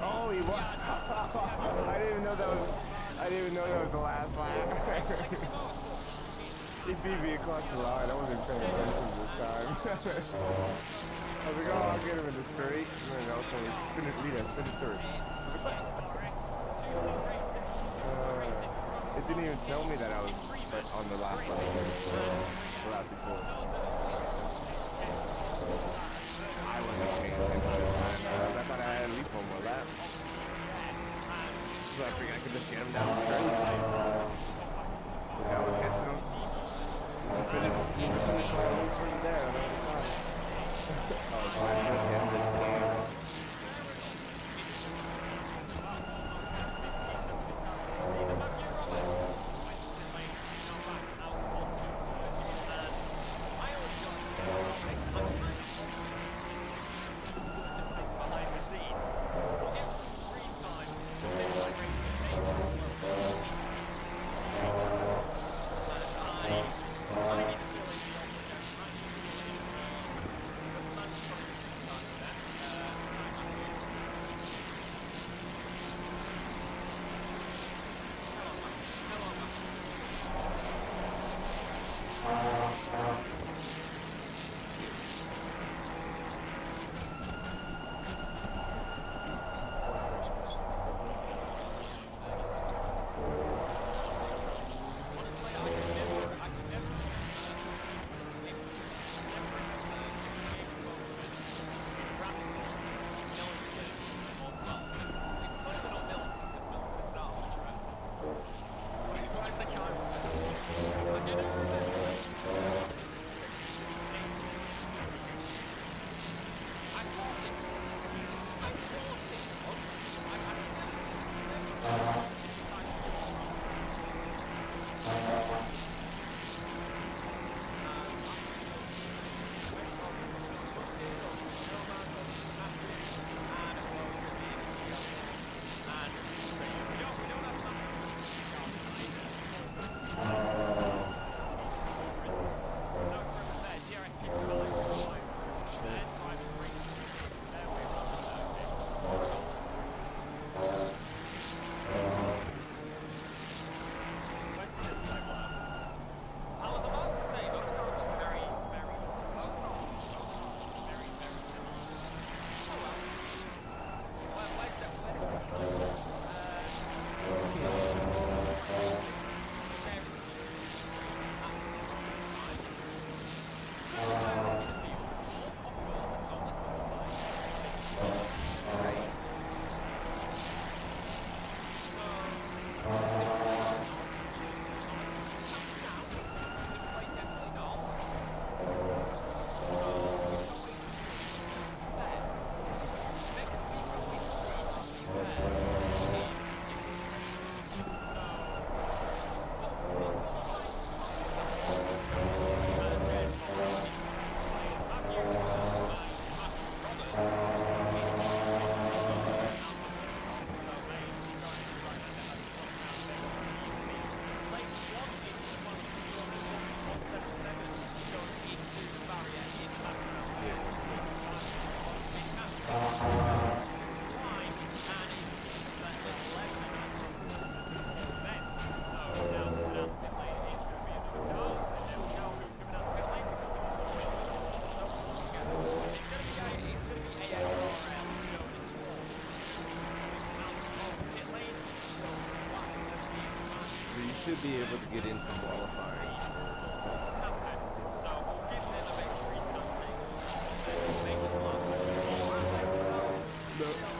Oh, he won. I didn't even know that was the last lap. He beat me across the line. I wasn't paying attention this time. I was like, oh, I'll get him in the straight. And then also lead us, finish third. It didn't even tell me that I was on the last lap. The lap before. I wasn't paying attention this time. I thought I had at least one more lap. So I figured I could just get him down the straight. I was catching him. The finish line was pretty there. I don't know why. Oh, I missed him. should be able to get in for qualifying. No.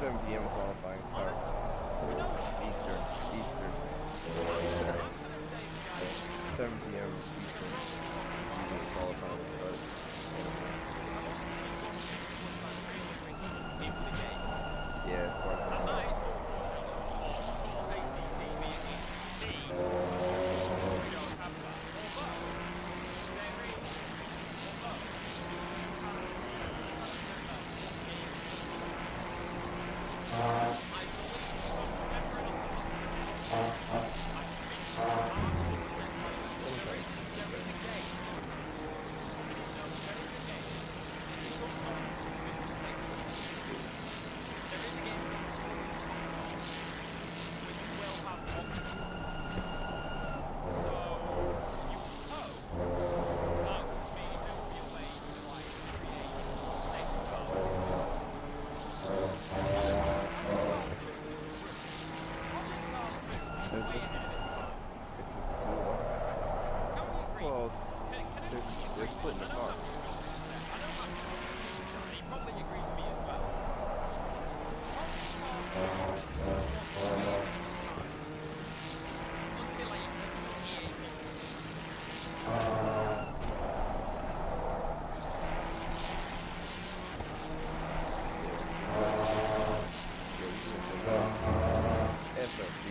7 p.m. qualifying starts. Eastern. 7 p.m. Eastern. Qualifying starts. Yeah, it's qualifying. Well, they're splitting the car. SRC,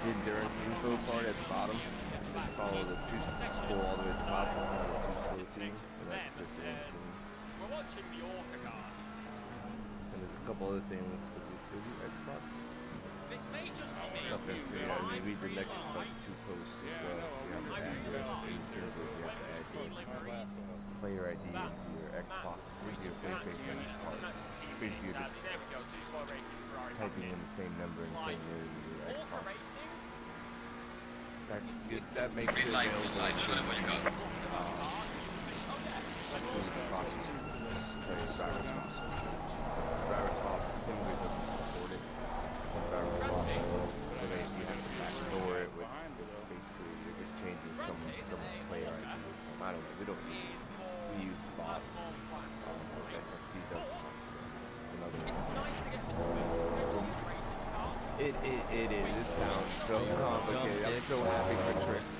Endurance info part at the bottom. Just follow the two, scroll all the way to the top. And there's a couple other things. Is it Xbox? Okay, so yeah, you read the next like 2 posts as well. You have to add your server. You have to add your player ID into your Xbox, into your PlayStation part. Basically, you're just typing in the same number and the same name with your Xbox. That makes it available to play driver swaps. Driver swaps, the same way doesn't support it. Driver swaps, so that you have to backdoor it with basically you're just changing someone's player ID. So I don't know, we use the bot, or SRC does the bot, so another It is. It sounds so complicated. I'm so happy for tricks.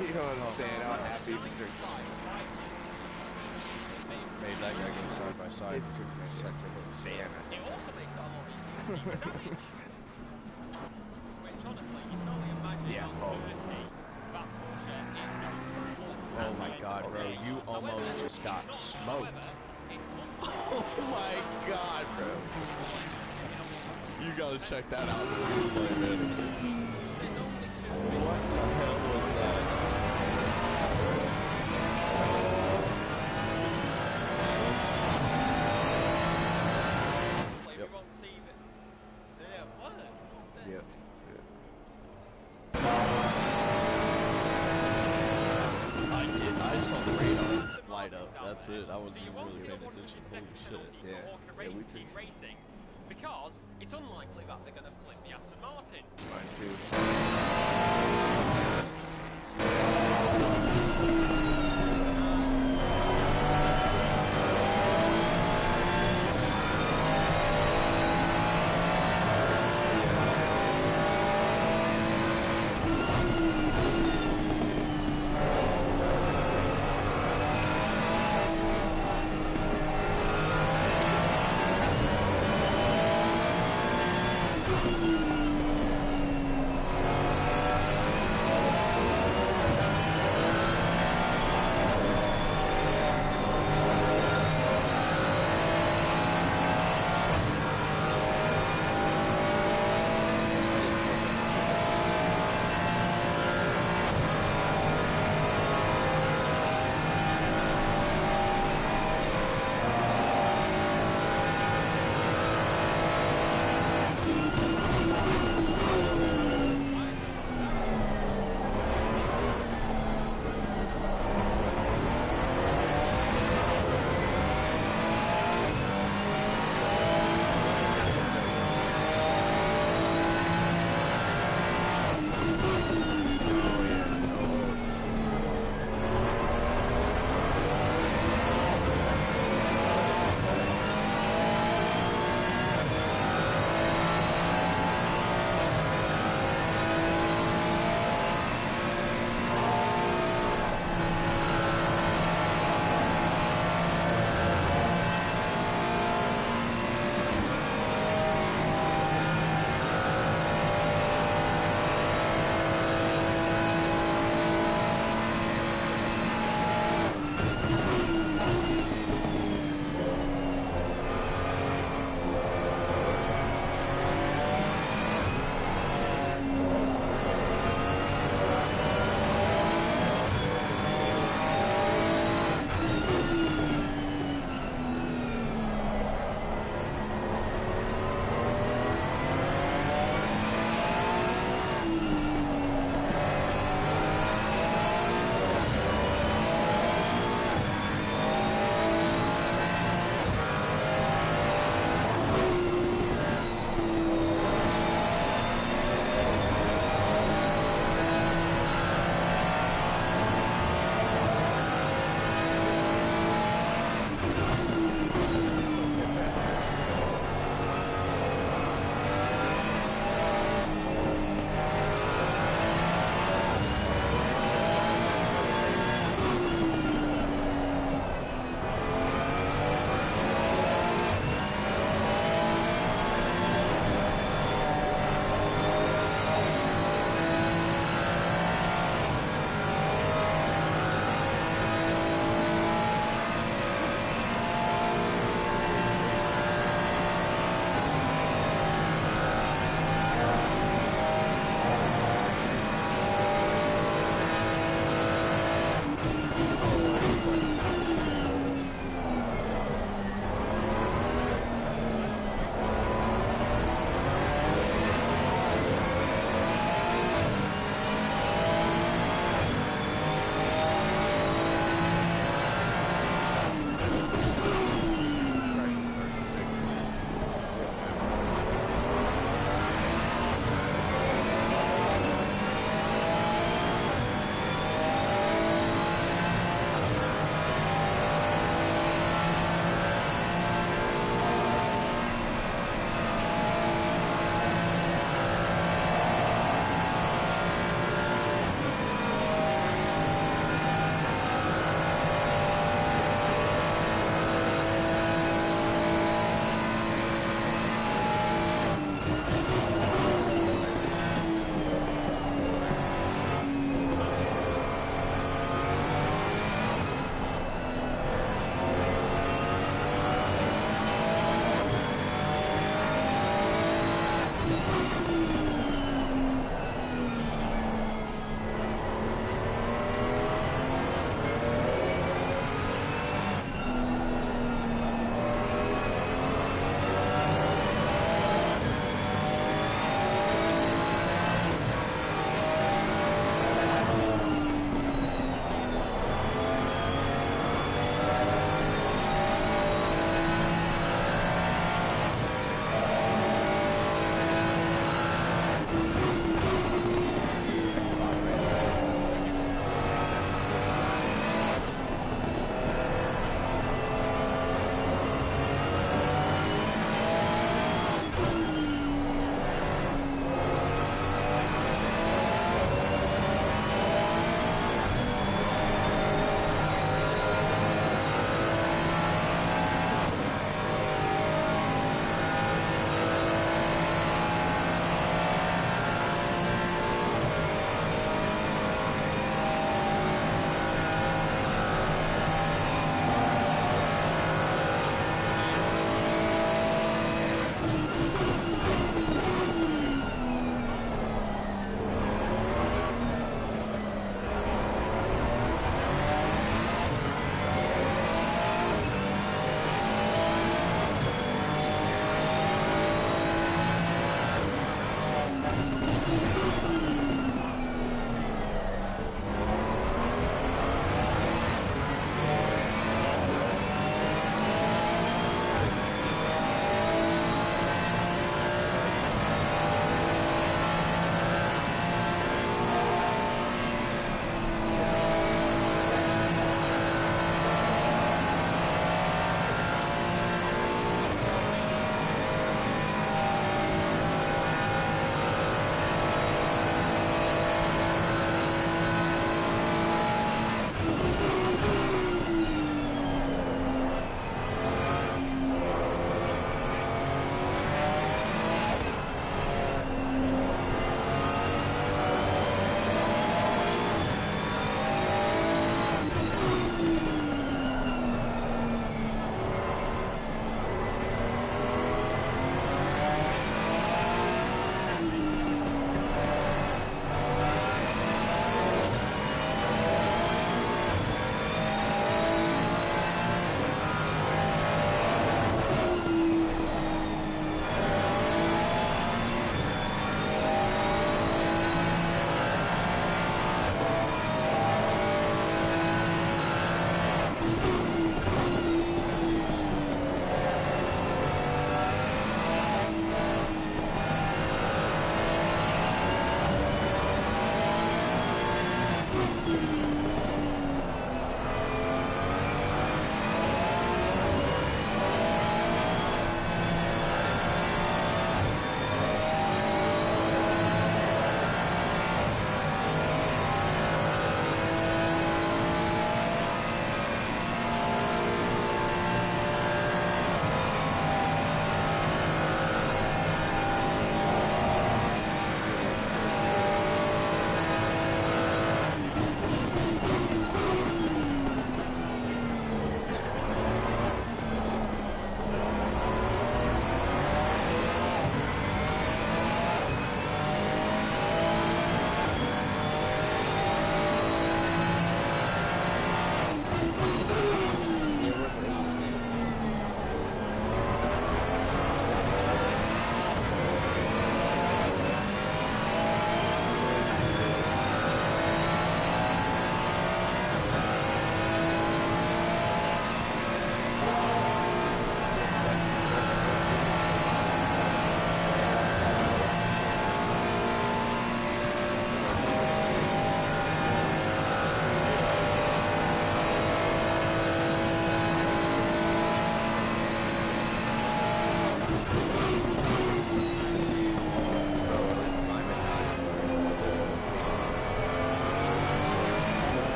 You don't understand how happy for tricks I am. Made that guy go side by side. His tricks are such a fan. Yeah. Oh my god, bro. You almost just got smoked. Oh my god, bro. You gotta check that out. What the hell was that? Yep. Yep. I saw the radar light up. That's it. I wasn't even really paying attention. Holy shit. Yeah, we just... Because it's unlikely that they're going to flip the Aston Martin. Mine too.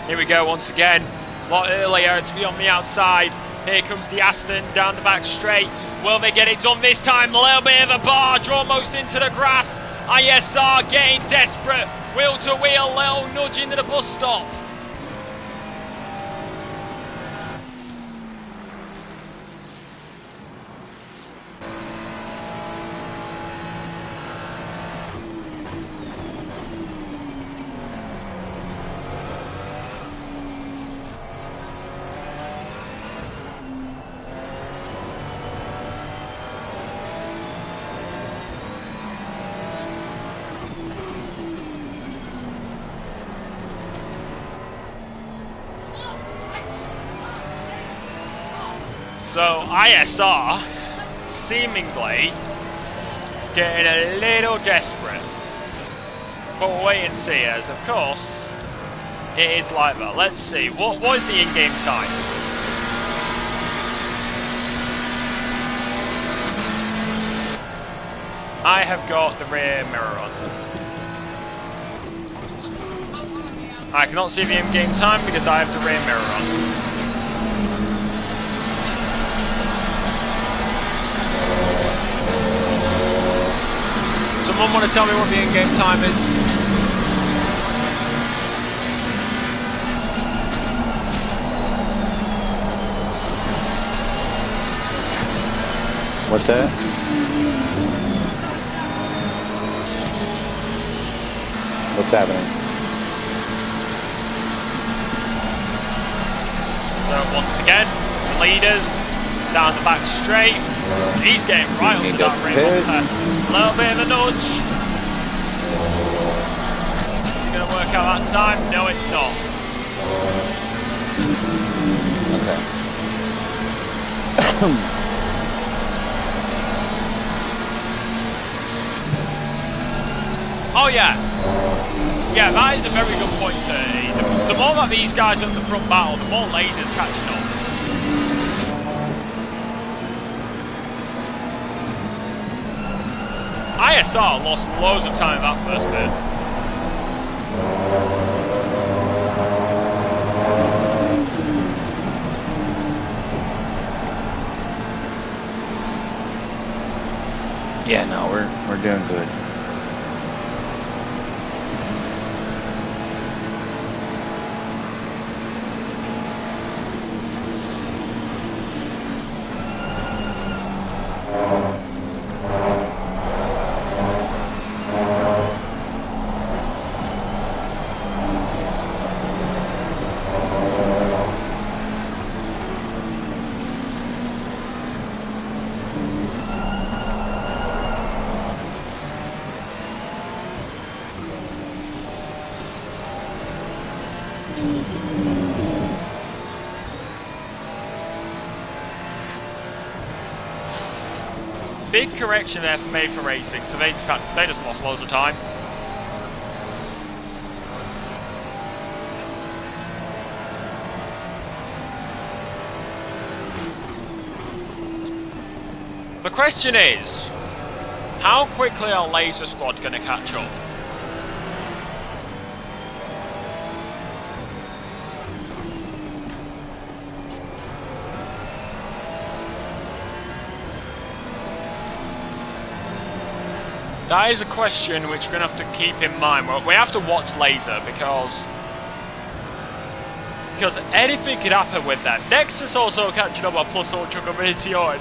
Here we go once again. A lot earlier to be on the outside. Here comes the Aston down the back straight. Will they get it done this time? A little bit of a barge almost into the grass. ISR getting desperate. Wheel to wheel, little nudge into the bus stop. So ISR seemingly getting a little desperate. But we'll wait and see, as of course it is like that. Let's see, what is the in-game time? I have got the rear mirror on. I cannot see the in-game time because I have the rear mirror on. Someone want to tell me what the in-game time is? What's that? What's happening? So once again, leaders down the back straight. He's getting right onto that rim bumper. A little bit of a nudge. Is it going to work out that time? No, it's not. Okay. Oh yeah. Yeah, that is a very good point, Tony. The more that these guys are in the front battle, the more lasers catching up. ISR lost loads of time in that first bit. Yeah, no, we're doing good. Big correction there for Made for Racing, so they just lost loads of time. The question is, how quickly are Laser Squad going to catch up? That is a question which we're going to have to keep in mind. We have to watch Laser because anything could happen with that. Nexus also catching up on Plus Ultra Combinación.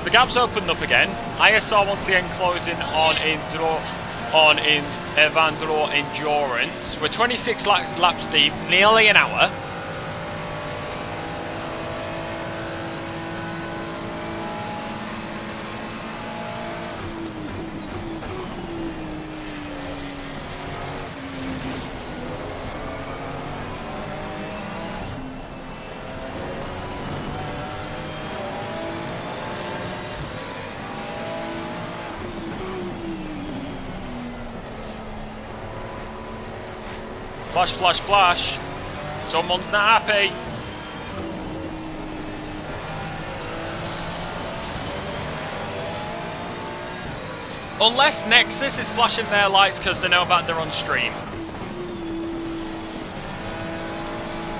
The gap's opened up again. ISR once again closing on in Evandro Endurance. We're 26 laps deep, nearly an hour. Flash, flash, flash. Someone's not happy. Unless Nexus is flashing their lights because they know that they're on stream.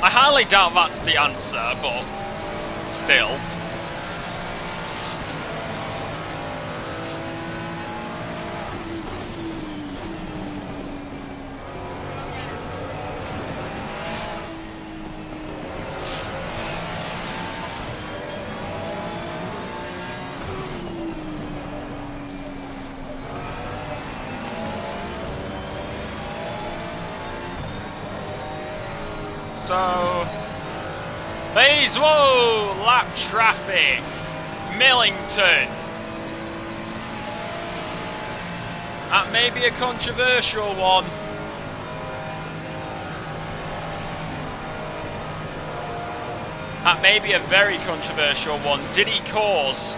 I highly doubt that's the answer, but still. So, whoa, lap traffic, Millington. That may be a controversial one. That may be a very controversial one. Did he cause?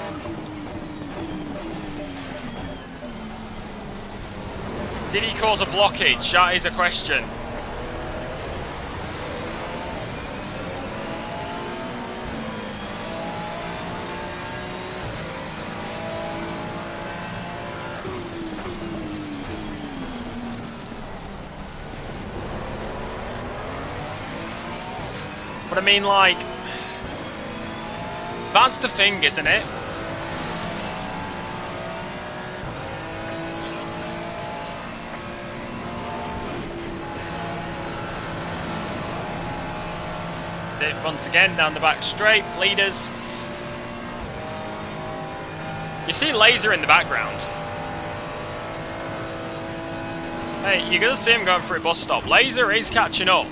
Did he cause a blockage? That is a question. But I mean, like, that's the thing, isn't it? Once again, down the back straight, leaders. You see Laser in the background. Hey, you're gonna see him going through a bus stop. Laser is catching up.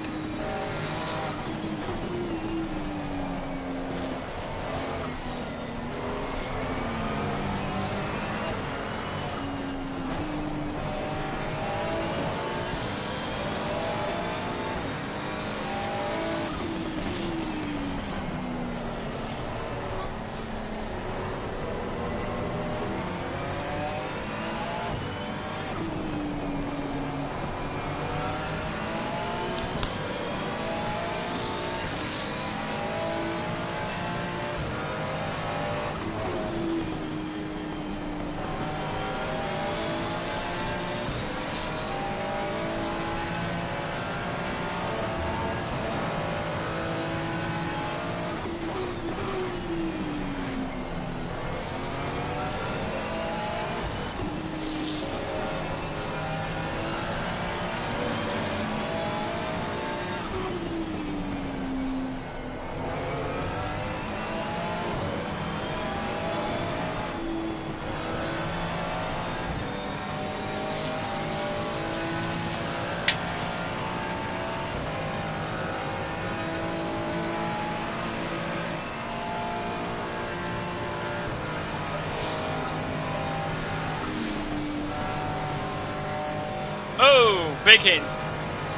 Oh, big hit.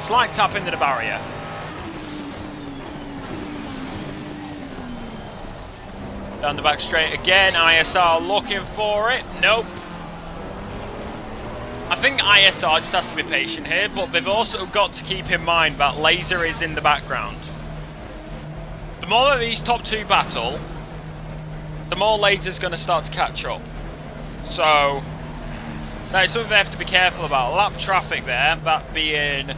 Slight tap into the barrier. Down the back straight again. ISR looking for it. Nope. I think ISR just has to be patient here, but they've also got to keep in mind that Laser is in the background. The more that these top two battle, the more Laser's going to start to catch up. So that is something they have to be careful about. Lap traffic there, that being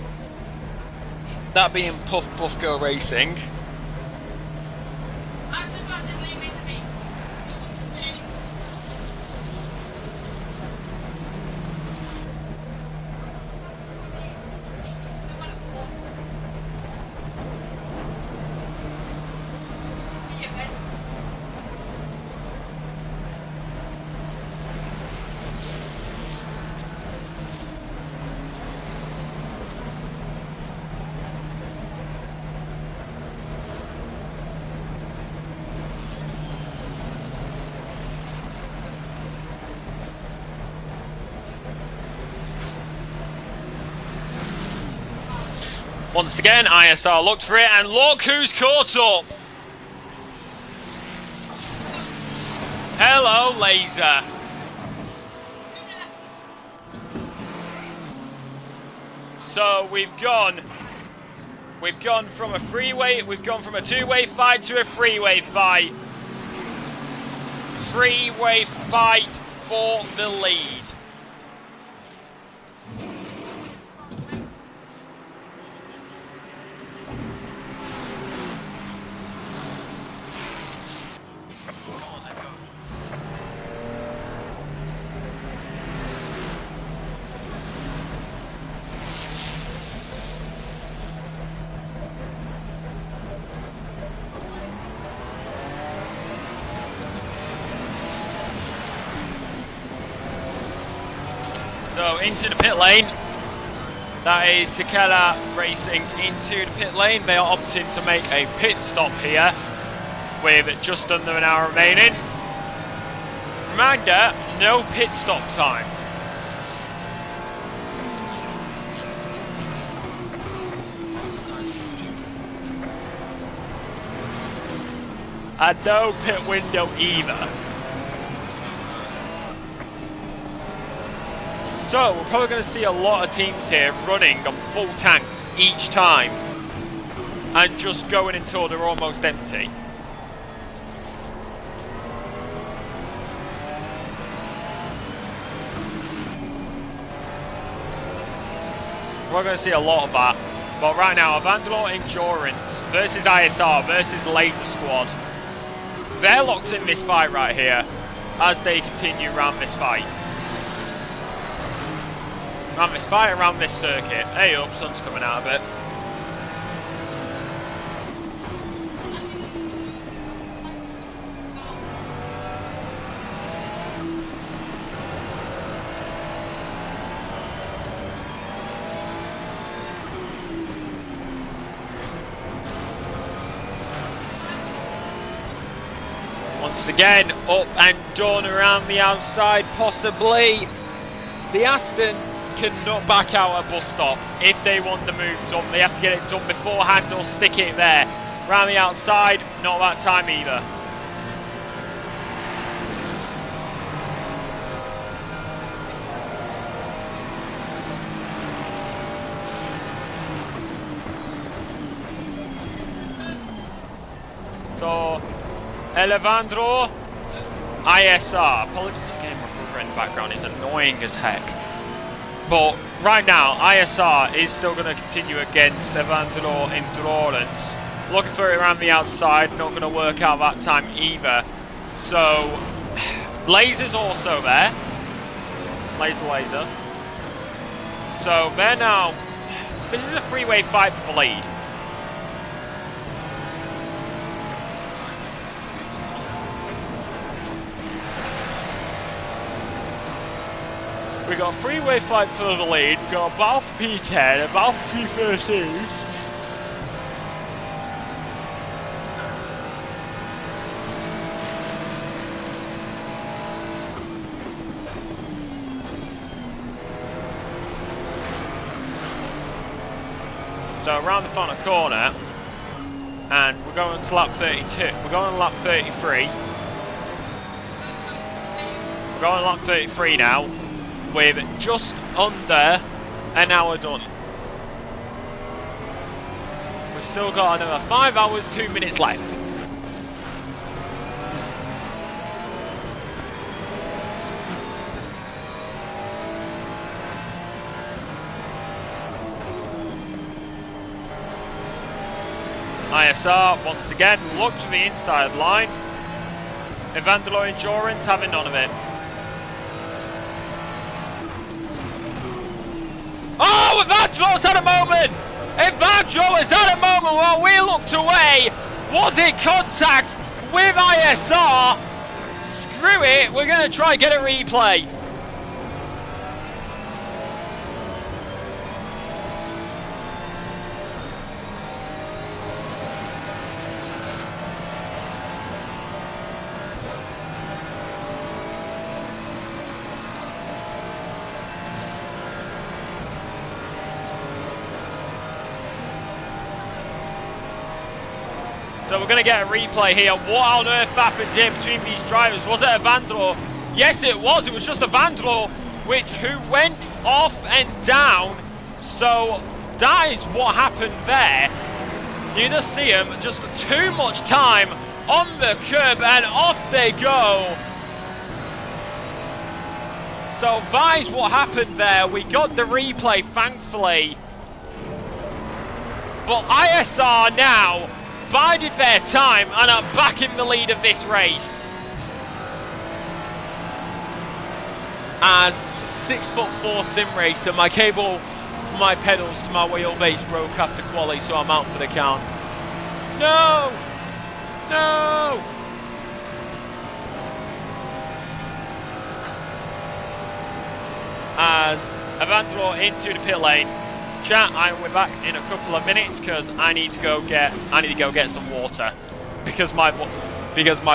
Puff Puff Go Racing. Once again, ISR looked for it, and look who's caught up. Hello, Laser. So we've gone from a two-way fight to a three-way fight. Three-way fight for the lead. So into the pit lane. That is Sakela racing into the pit lane. They are opting to make a pit stop here with just under an hour remaining. Reminder, no pit stop time. And no pit window either. So we're probably going to see a lot of teams here running on full tanks each time and just going until they're almost empty. We're going to see a lot of that. But right now, Vandalore Endurance versus ISR versus Laser Squad. They're locked in this fight right here as they continue around this fight. Around this fight, around this circuit. Hey up, sun's coming out of it. Once again, up and done around the outside, possibly. The Aston cannot back out a bus stop if they want the move done. They have to get it done beforehand or stick it there. Around the outside, not that time either. So, Elevandro, ISR. Apologies again, my brother in the background is annoying as heck. But right now, ISR is still going to continue against Evandro Endurance. Looking for it around the outside, not going to work out that time either. So, Laser's also there. Laser. So, they're now... This is a three-way fight for the lead. We've got a three-way fight for the lead. We've got a battle for P10, a battle for P13. So around the final corner, and we're going to lap 32. We're going to lap 33. We're going to lap 33 now, with just under an hour done. We've still got another 5 hours, 2 minutes left. ISR once again looked to the inside line. Evandalo Endurance having none of it. Oh, Evandro's had a moment! Evandro has had a moment while we looked away. Was it contact with ISR? Screw it, we're going to try and get a replay. So we're going to get a replay here. What on earth happened here between these drivers? Was it a Vandro? Yes, it was. It was just a Vandro who went off and down. So that is what happened there. You just see him, just too much time on the curb, and off they go. So that is what happened there. We got the replay, thankfully. But ISR now bided their time and are back in the lead of this race. As 6'4" sim racer, my cable from my pedals to my wheelbase broke after quali, so I'm out for the count. No! No! As Avandro into the pit lane. Chat, we're back in a couple of minutes because I need to go get some water because my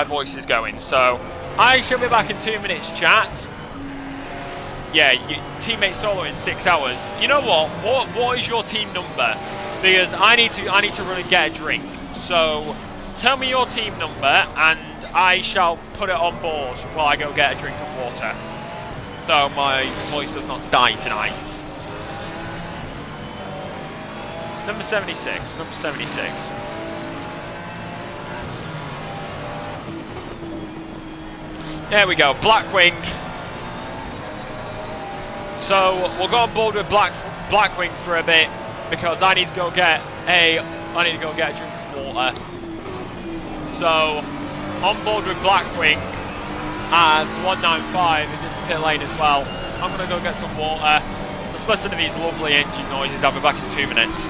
voice is going. So I shall be back in 2 minutes, chat. Yeah, teammate solo in 6 hours. You know what? What is your team number? Because I need to run and get a drink. So tell me your team number and I shall put it on board while I go get a drink of water. So my voice does not die tonight. Number 76, number 76. There we go, Blackwing. So we'll go on board with Blackwing for a bit because I need to go get a drink of water. So on board with Blackwing as 195 is in the pit lane as well. I'm gonna go get some water. Let's listen to these lovely engine noises. I'll be back in 2 minutes.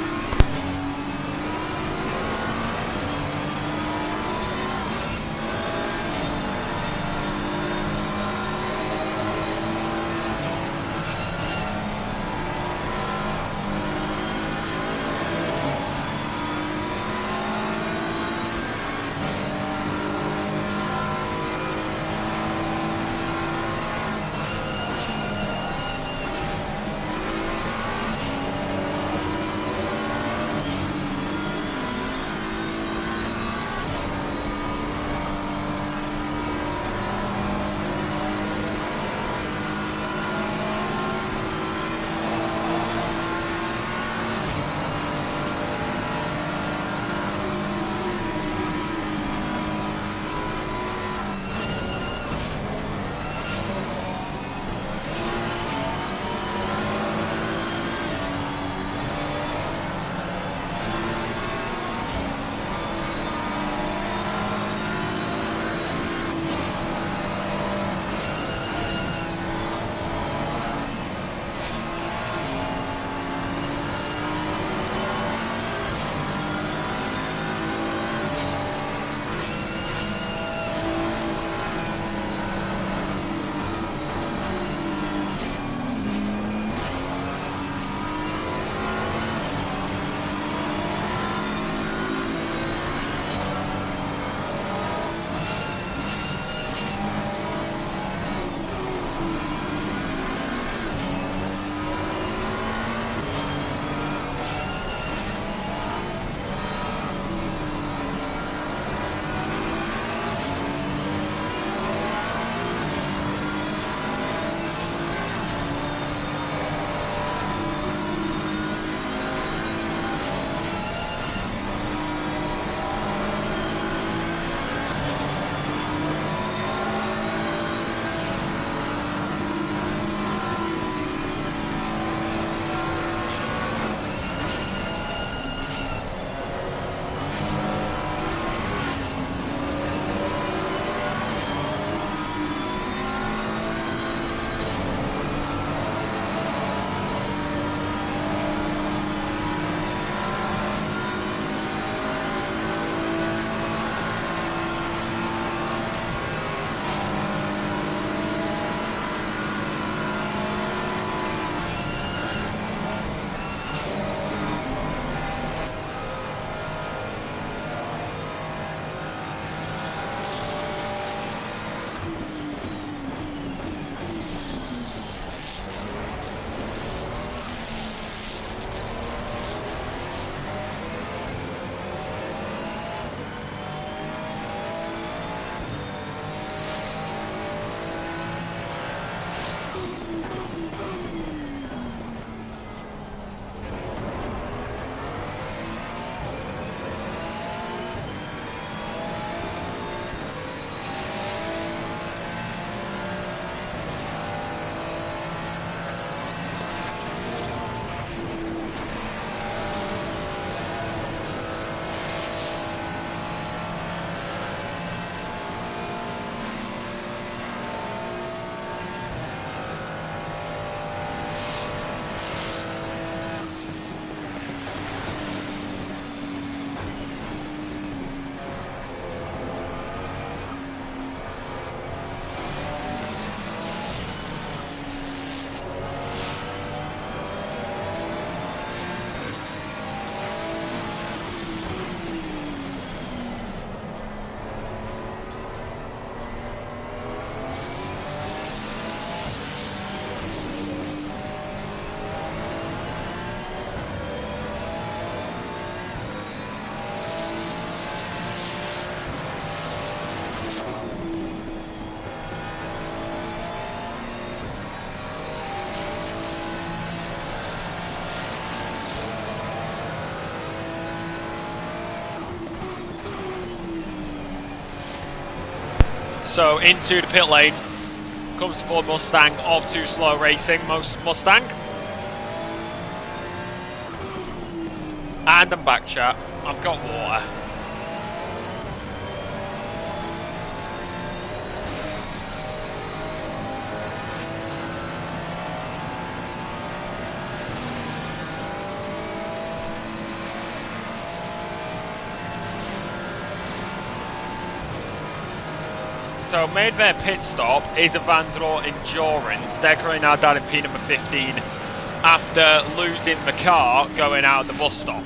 So into the pit lane comes the Ford Mustang of Too Slow Racing, Mustang. And I'm back, chat. I've got water. So made their pit stop is a Vandross Endurance. They're currently now down in P number 15 after losing the car going out of the bus stop.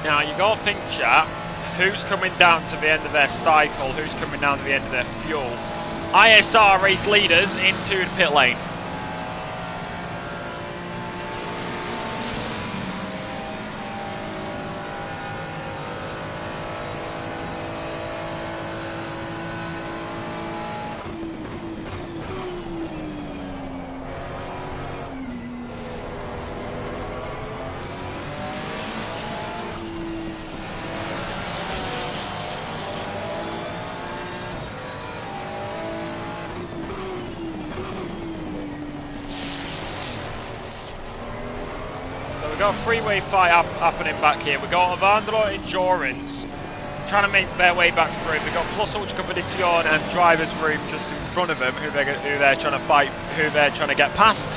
Now you got to think, chat, who's coming down to the end of their cycle, who's coming down to the end of their fuel. ISR race leaders into the pit lane. We've got a three-way fight happening back here. We've got a Vandross Endurance trying to make their way back through. We've got Plus Ultra Competition and Driver's Room just in front of them, who they're trying to fight, who they're trying to get past.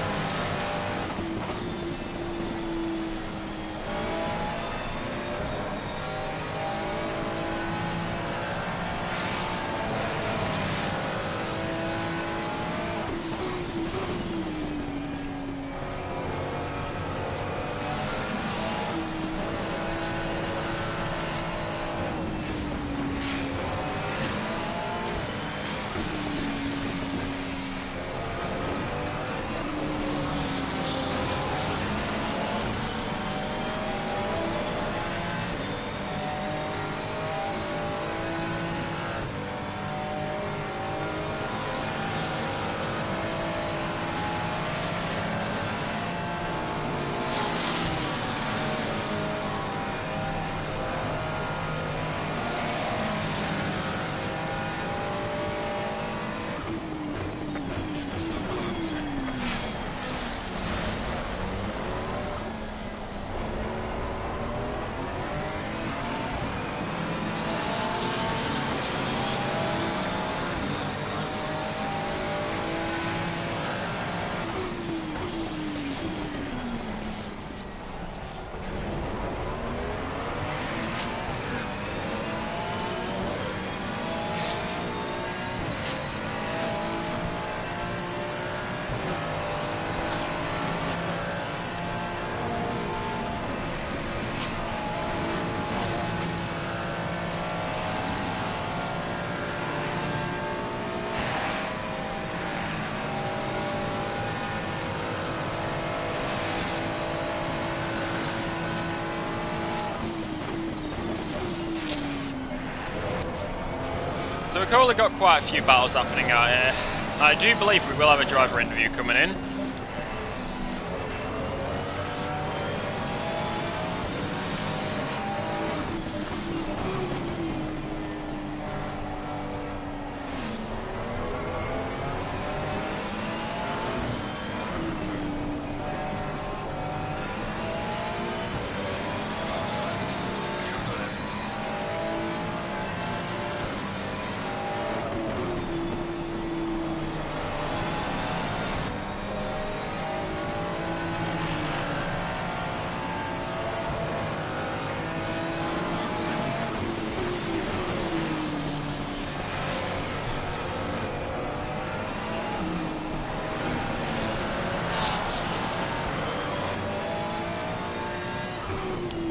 So we've currently got quite a few battles happening out here. I do believe we will have a driver interview coming in.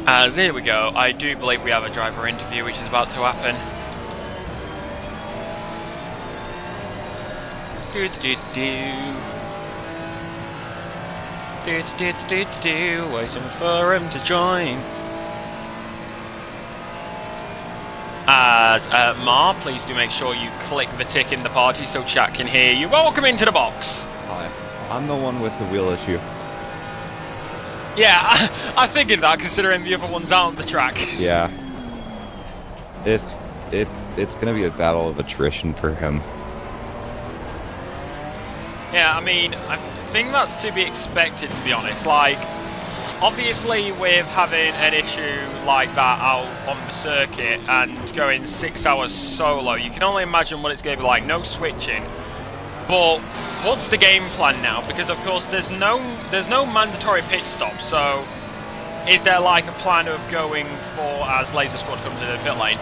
As here we go, I do believe we have a driver interview which is about to happen. Do do do. Do do do do. Waiting for him to join. As Mar, please do make sure you click the tick in the party so chat can hear you. Welcome into the box. Hi, I'm the one with the wheel issue. Yeah, I figured that considering the other one's out on the track. Yeah. It's gonna be a battle of attrition for him. Yeah, I mean, I think that's to be expected, to be honest. Like, obviously with having an issue like that out on the circuit and going 6 hours solo, you can only imagine what it's going to be like. No switching. But what's the game plan now? Because of course there's no mandatory pit stop. So is there like a plan of going for, as Laser Squad comes into the pit lane,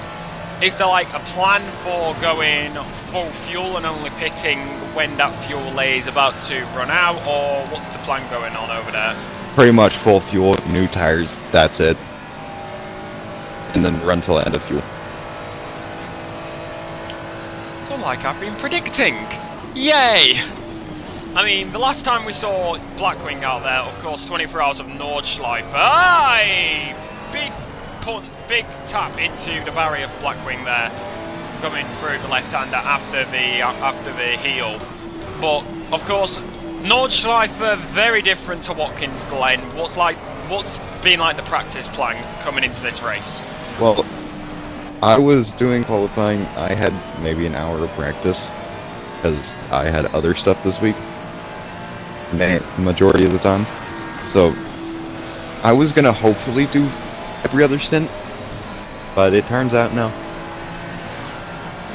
is there like a plan for going full fuel and only pitting when that fuel is about to run out, or what's the plan going on over there? Pretty much full fuel, new tires, that's it. And then run till end of fuel. So like I've been predicting. Yay! I mean, the last time we saw Blackwing out there, of course, 24 hours of Nordschleife. Aye! Big tap into the barrier for Blackwing there, coming through the left-hander after the heel. But of course, Nordschleife very different to Watkins Glen. What's been like the practice plan coming into this race? Well, I was doing qualifying. I had maybe an hour of practice because I had other stuff this week, majority of the time. So I was gonna hopefully do every other stint, but it turns out no.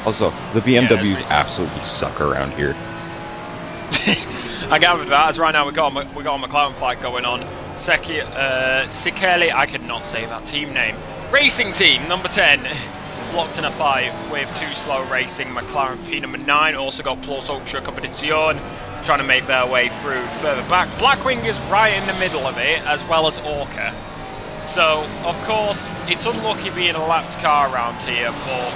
Also, the BMWs absolutely suck around here. I gathered that, as right now we got a McLaren fight going on. Sikeli, I could not say that team name. Racing team, number 10, locked in a fight with Too Slow Racing, McLaren P number 9. Also got Plus Ultra Competition, trying to make their way through further back. Blackwing is right in the middle of it, as well as Orca. So, of course, it's unlucky being a lapped car around here, but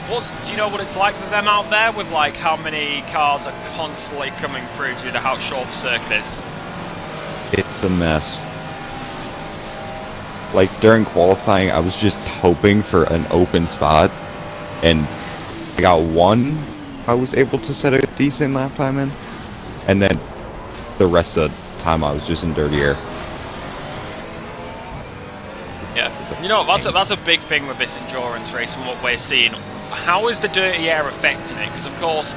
what do you know what it's like for them out there with like how many cars are constantly coming through due to how short the circuit is? It's a mess. Like during qualifying, I was just hoping for an open spot, and I got one. I was able to set a decent lap time in, and then the rest of the time I was just in dirty air. Yeah, you know, that's a big thing with this endurance race and what we're seeing. How is the dirty air affecting it? Because of course,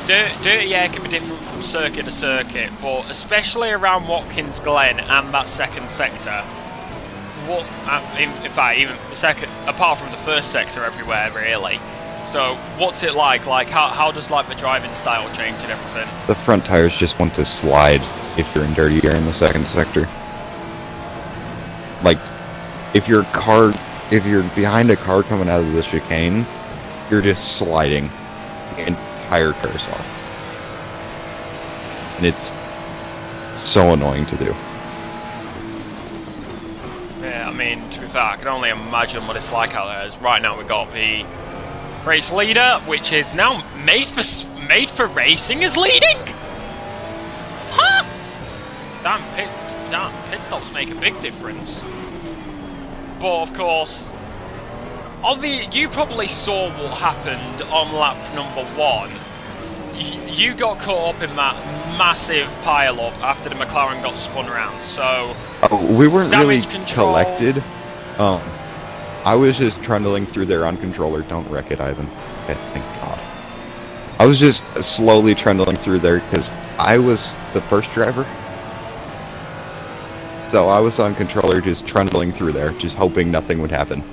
dirty air can be different from circuit to circuit, but especially around Watkins Glen and that second sector. What, in fact, even the second, apart from the first sector, everywhere really. So, what's it like? Like, how does like the driving style change and everything? The front tires just want to slide if you're in dirty air in the second sector. Like, if you're behind a car coming out of the chicane, you're just sliding the entire carousel. And it's so annoying to do. Yeah, I mean, to be fair, I can only imagine what it's like out there. As right now, we've got the race leader, which is now made for racing, is leading. Huh? Damn, pit stops make a big difference. But of course, you probably saw what happened on lap number 1. You got caught up in that massive pile-up after the McLaren got spun around, so... Oh, we weren't really control. collected. I was just trundling through there on controller. Don't wreck it, Ivan. Okay, thank God. I was just slowly trundling through there because I was the first driver. So I was on controller just trundling through there, just hoping nothing would happen.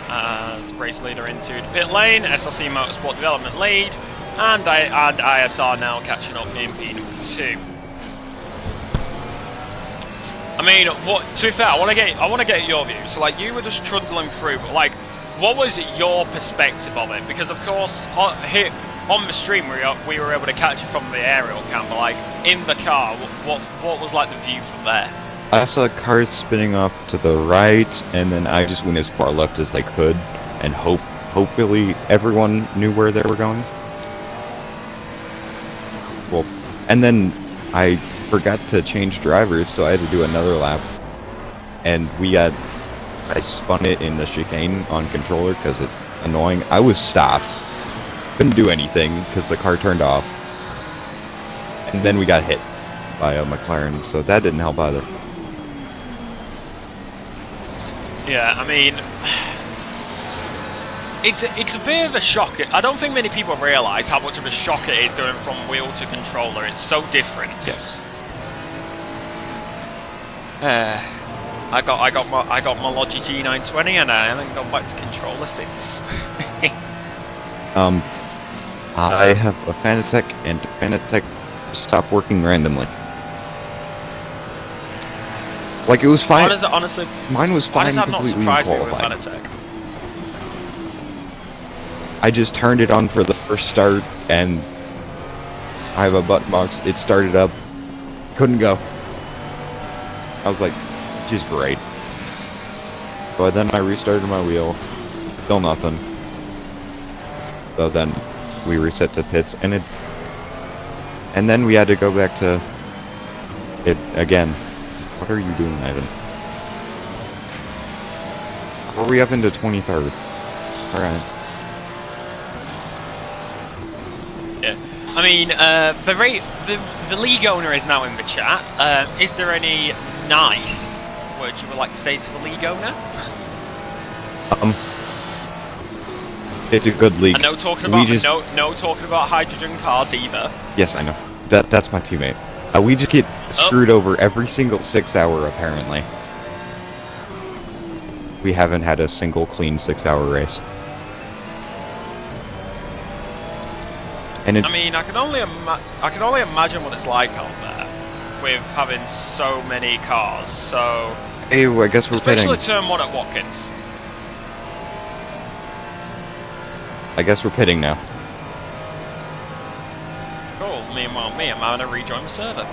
As race leader into the pit lane, SRC Motorsport Development lead, and ISR now catching up in P2. I mean, to be fair, I want to get your view. So, like, you were just trundling through, but like, what was your perspective of it? Because, of course, here on the stream we were able to catch it from the aerial cam, but like in the car, what was like the view from there? I saw cars spinning off to the right, and then I just went as far left as I could and hope hopefully everyone knew where they were going. Well, and then I forgot to change drivers, so I had to do another lap. And I spun it in the chicane on controller because it's annoying. I was stopped. Couldn't do anything because the car turned off. And then we got hit by a McLaren, so that didn't help either. Yeah, I mean, it's a bit of a shock. I don't think many people realise how much of a shock it is going from wheel to controller. It's so different. Yes. I got my Logi G920 and I haven't gone back to controller since. I have a Fanatec, and Fanatec stopped working randomly. Like, it was fine. Honestly, mine was why fine, does that not completely surprise me with qualified. Fanatec? I just turned it on for the first start, and I have a button box. It started up, couldn't go. I was like, just great. But then I restarted my wheel, still nothing. So then we reset to pits, and then we had to go back to it again. What are you doing, Ivan? Hurry up into 23rd. Alright. Yeah. I mean, the league owner is now in the chat. Is there any nice words you would like to say to the league owner? It's a good league. And no talking about no talking about hydrogen cars either. Yes, I know. That's my teammate. We just get screwed over every single 6 hour, apparently. We haven't had a single clean 6 hour race. And I mean, I can only imagine what it's like out there with having so many cars. So, hey, I guess we're pitting. especially turn one at Watkins. I guess we're pitting now. Cool. Meanwhile, I'm gonna rejoin the server.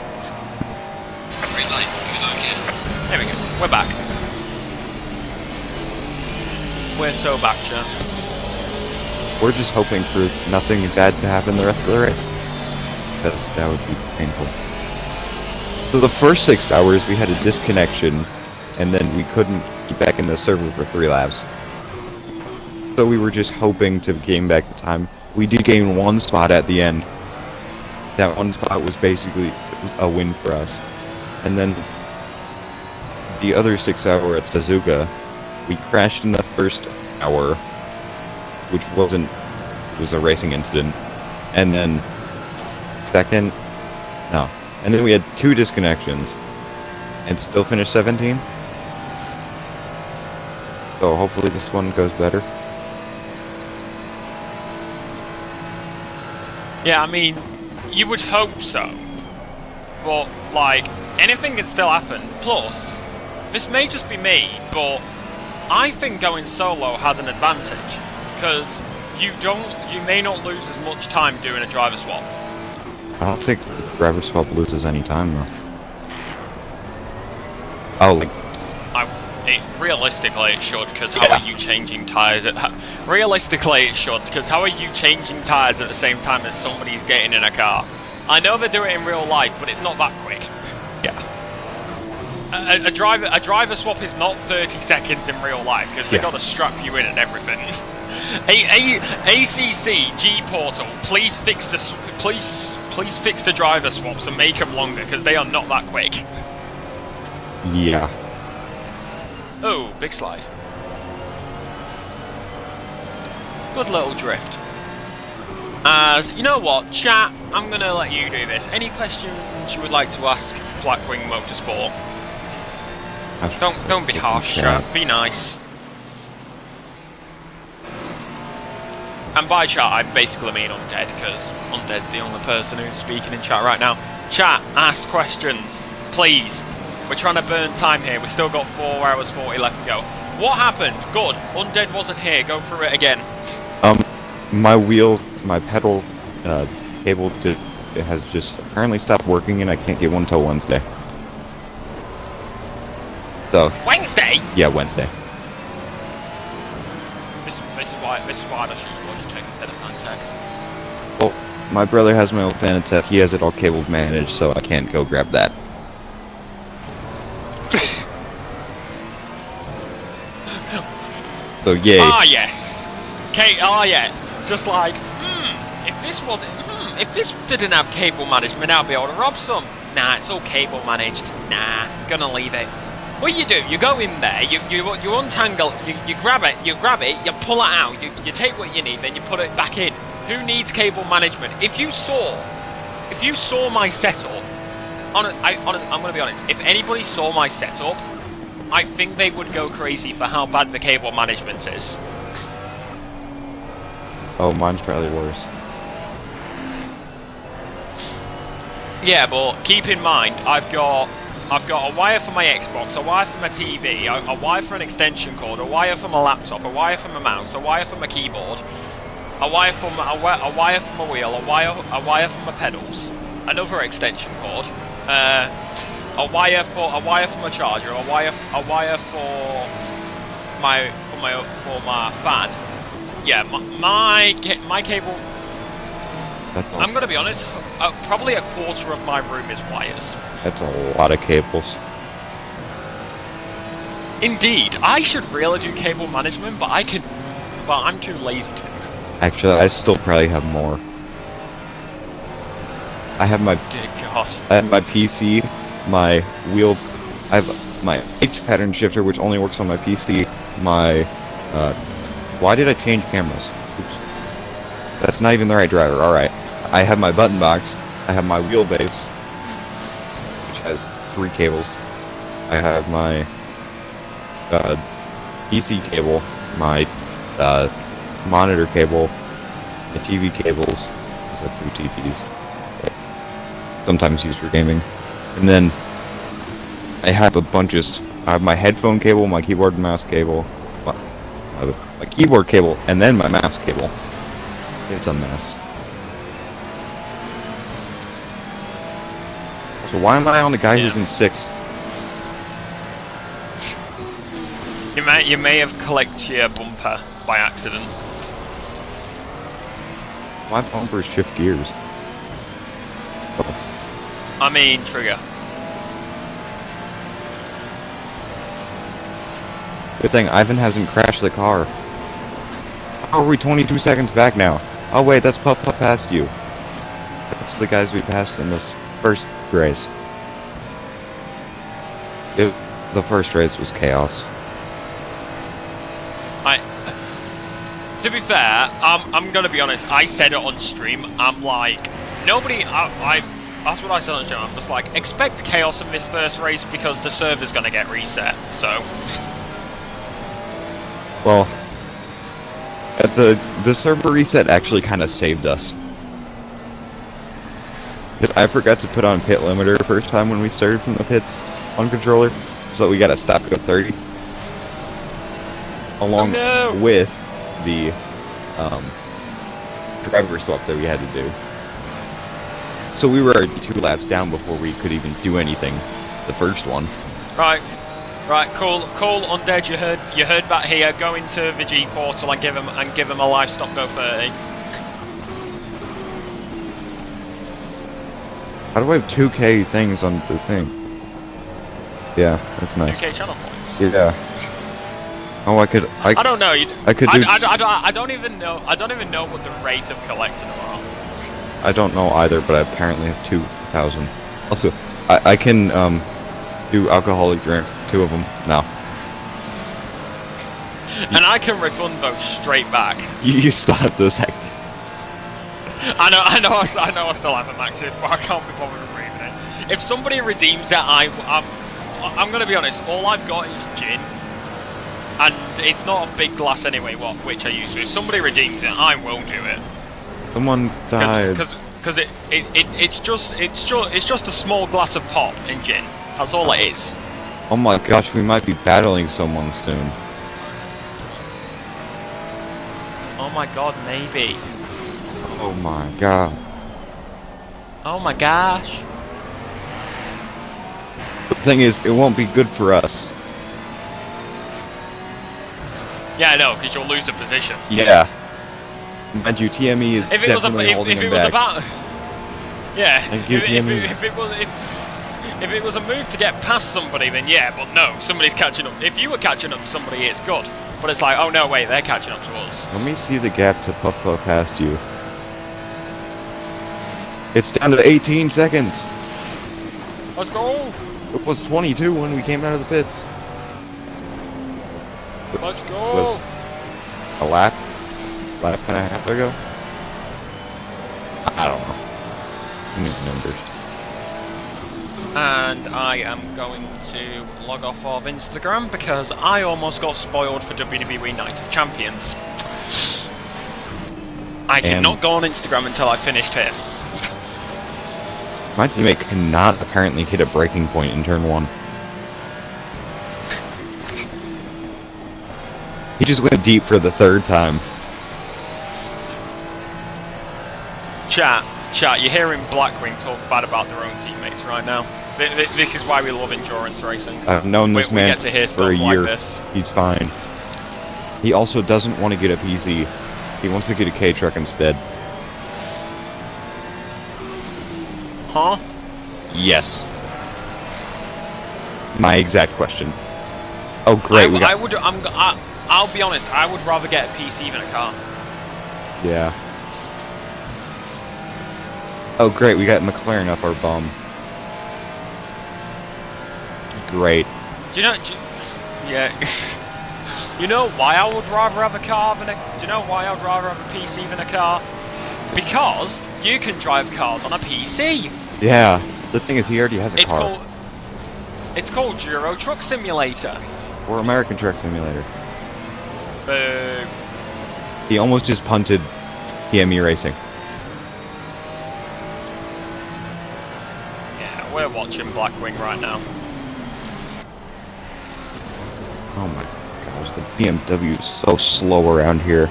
Green light, good again. There we go. We're back. We're so back, Joe. We're just hoping for nothing bad to happen the rest of the race, because that would be painful. So the first 6 hours we had a disconnection, and then we couldn't get back in the server for 3 laps. So we were just hoping to gain back the time. We did gain 1 spot at the end. That 1 spot was basically a win for us. And then the other 6 hour at Suzuka, we crashed in the first hour, which was a racing incident. And then second, no. And then we had 2 disconnections and still finished 17. So hopefully this one goes better. Yeah, I mean, you would hope so. But, like, anything can still happen. Plus, this may just be me, but I think going solo has an advantage. Because you may not lose as much time doing a driver swap. I don't think the driver swap loses any time, though. Oh, like... Realistically, it should, because how are you changing tyres realistically, it should, because how are you changing tyres at the same time as somebody's getting in a car? I know they do it in real life, but it's not that quick. Yeah. A driver swap is not 30 seconds in real life, because they've got to strap you in and everything. ACC G Portal, please fix the driver swaps and make them longer, because they are not that quick. Yeah. Oh, big slide. Good little drift. As you know what, chat, I'm gonna let you do this. Any questions you would like to ask Blackwing Motorsport? Don't be harsh, chat. Be nice. And by chat, I basically mean Undead, because Undead's the only person who's speaking in chat right now. Chat, ask questions, please. We're trying to burn time here. We've still got 4 hours 40 left to go. What happened? Good. Undead wasn't here. Go through it again. My pedal cable has just apparently stopped working, and I can't get one until Wednesday. So. Wednesday? Yeah, Wednesday. this is why I just use Logitech instead of Fantech. Well, my brother has my old Fanatec. He has it all cable managed, so I can't go grab that. So yay. Ah, yes. Okay, oh yeah. Just like, if this didn't have cable management, I'd be able to rob some. Nah, it's all cable managed. Nah, gonna leave it. What you do, you go in there, you untangle, you grab it, you pull it out, you take what you need, then you put it back in. Who needs cable management? If you saw my setup, I'm gonna be honest, if anybody saw my setup, I think they would go crazy for how bad the cable management is. Oh, mine's probably worse. Yeah, but keep in mind, I've got a wire for my Xbox, a wire for my TV, a wire for an extension cord, a wire for my laptop, a wire for my mouse, a wire for my keyboard, a wire for my wheel, a wire for my pedals, another extension cord, a wire for my charger, a wire for my fan. Yeah, my cable. I'm gonna be honest. Probably a quarter of my room is wires. That's a lot of cables. Indeed, I should really do cable management, but I'm too lazy to. Actually, I still probably have more. I have my Dear God. I have my PC, my wheel. I have my H pattern shifter, which only works on my PC. My why did I change cameras? Oops. That's not even the right driver. All right. I have my button box. I have my wheelbase, which has 3 cables. I have my PC cable, my monitor cable, the TV cables. I have 2 TVs. Sometimes used for gaming. And then I have a bunch of... I have my headphone cable, my keyboard and mouse cable, my keyboard cable, and then my mouse cable. It's a mess. So why am I on the guy who's in 6th? You may have clicked your bumper by accident. My bumpers shift gears. I mean, trigger. Good thing Ivan hasn't crashed the car. How are we 22 seconds back now? Oh wait, that's Puff Puff past you. That's the guys we passed in this first race. The first race was chaos. To be fair, I'm gonna be honest. I said it on stream. I'm like, nobody. That's what I said on stream. I'm just like, expect chaos in this first race because the server's gonna get reset. So. Well, the server reset actually kind of saved us. Because I forgot to put on pit limiter first time when we started from the pits on controller, so we got to stop at 30. Along with the driver swap that we had to do. So we were already 2 laps down before we could even do anything. The first one. Right, cool, Undead. You heard that here. Go into the G portal and give him a livestock go 30. How do I have 2K things on the thing? Yeah, that's nice. 2K channel points. Yeah. Oh, I don't know. I could do. I don't even know what the rate of collecting them are. I don't know either, but I apparently have 2,000. Also, I can do alcoholic drink, 2 of them now. And I can refund those straight back. You still have those active. I know. I still have them active, but I can't be bothered removing it. If somebody redeems it, I'm gonna be honest. All I've got is gin, and it's not a big glass anyway. Which I use. So if somebody redeems it, I will do it. Someone died. Because it's just a small glass of pop in gin. That's all it is. Oh my gosh, we might be battling someone soon. Oh my god, maybe. Oh my god. Oh my gosh. The thing is, it won't be good for us. Yeah, I know, because you'll lose a position. Yeah. Mind you, TME is If it was definitely holding if him it was back. about, yeah. Thank you, TME. If it was a move to get past somebody, then yeah. But no, somebody's catching up. If you were catching up to somebody, it's good. But it's like, oh no, wait, they're catching up to us. Let me see the gap to Puff Puff past you. It's down to 18 seconds. Let's go. It was 22 when we came out of the pits. Let's It go. was a lap and a half ago. I don't know. Too many numbers. And I am going to log off of Instagram because I almost got spoiled for WWE Night of Champions. I cannot go on Instagram until I finished here. My teammate cannot apparently hit a breaking point in turn 1. He just went deep for the 3rd time. Chat, you're hearing Blackwing talk bad about their own teammates right now. This is why we love endurance racing. I've known this man get to hear for a stuff year. like this. He's fine. He also doesn't want to get a PC. He wants to get a K-Truck instead. Huh? Yes. My exact question. Oh great, I'll be honest, I would rather get a PC than a car. Yeah. Oh great, we got McLaren up our bum. Great. Do you know? Yeah. You know why I would rather have a car than a? Do you know why I'd rather have a PC than a car? Because you can drive cars on a PC. Yeah. The thing is, he already has a car. It's called Euro Truck Simulator. Or American Truck Simulator. Boo. He almost just punted TME Racing. Yeah, we're watching Blackwing right now. Oh my gosh, the BMW is so slow around here.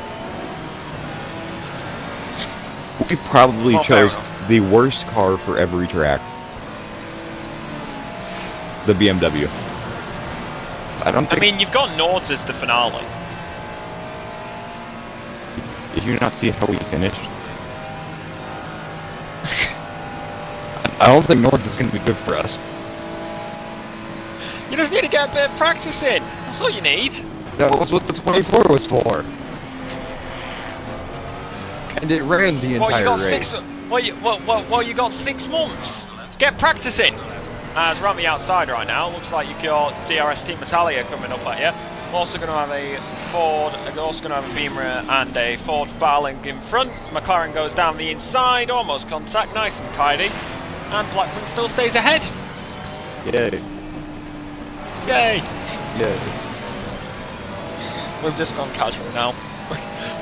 We probably chose the worst car for every track. The BMW. I mean, you've got Nords as the finale. Did you not see how we finished? I don't think Nords is going to be good for us. You just need to get a bit of practice in. That's all you need. That was what the 24 was for. And it ran the entire race. You got 6 months. Get practicing. It's around the outside right now. Looks like you've got DRS Team Italia coming up at you. Also going to have a Ford, also going to have a Beamer and a Ford Barling in front. McLaren goes down the inside, almost contact, nice and tidy. And Blackwing still stays ahead. Yay. Yay! Yay. We've just gone casual now.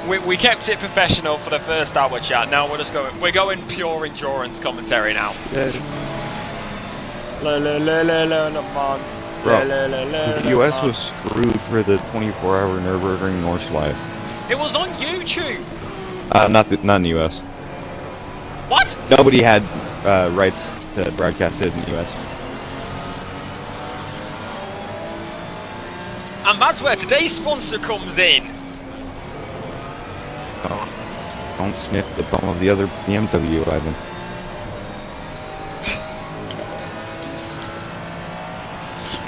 we kept it professional for the first hour chat. Now we're going pure endurance commentary now. Yay. Le Mans. Bro, the US was screwed for the 24-hour Nürburgring Nordschleife. It was on YouTube. Not in the US. What? Nobody had rights to broadcast it in the US. And that's where today's sponsor comes in. Oh, don't sniff the bum of the other BMW, Ivan.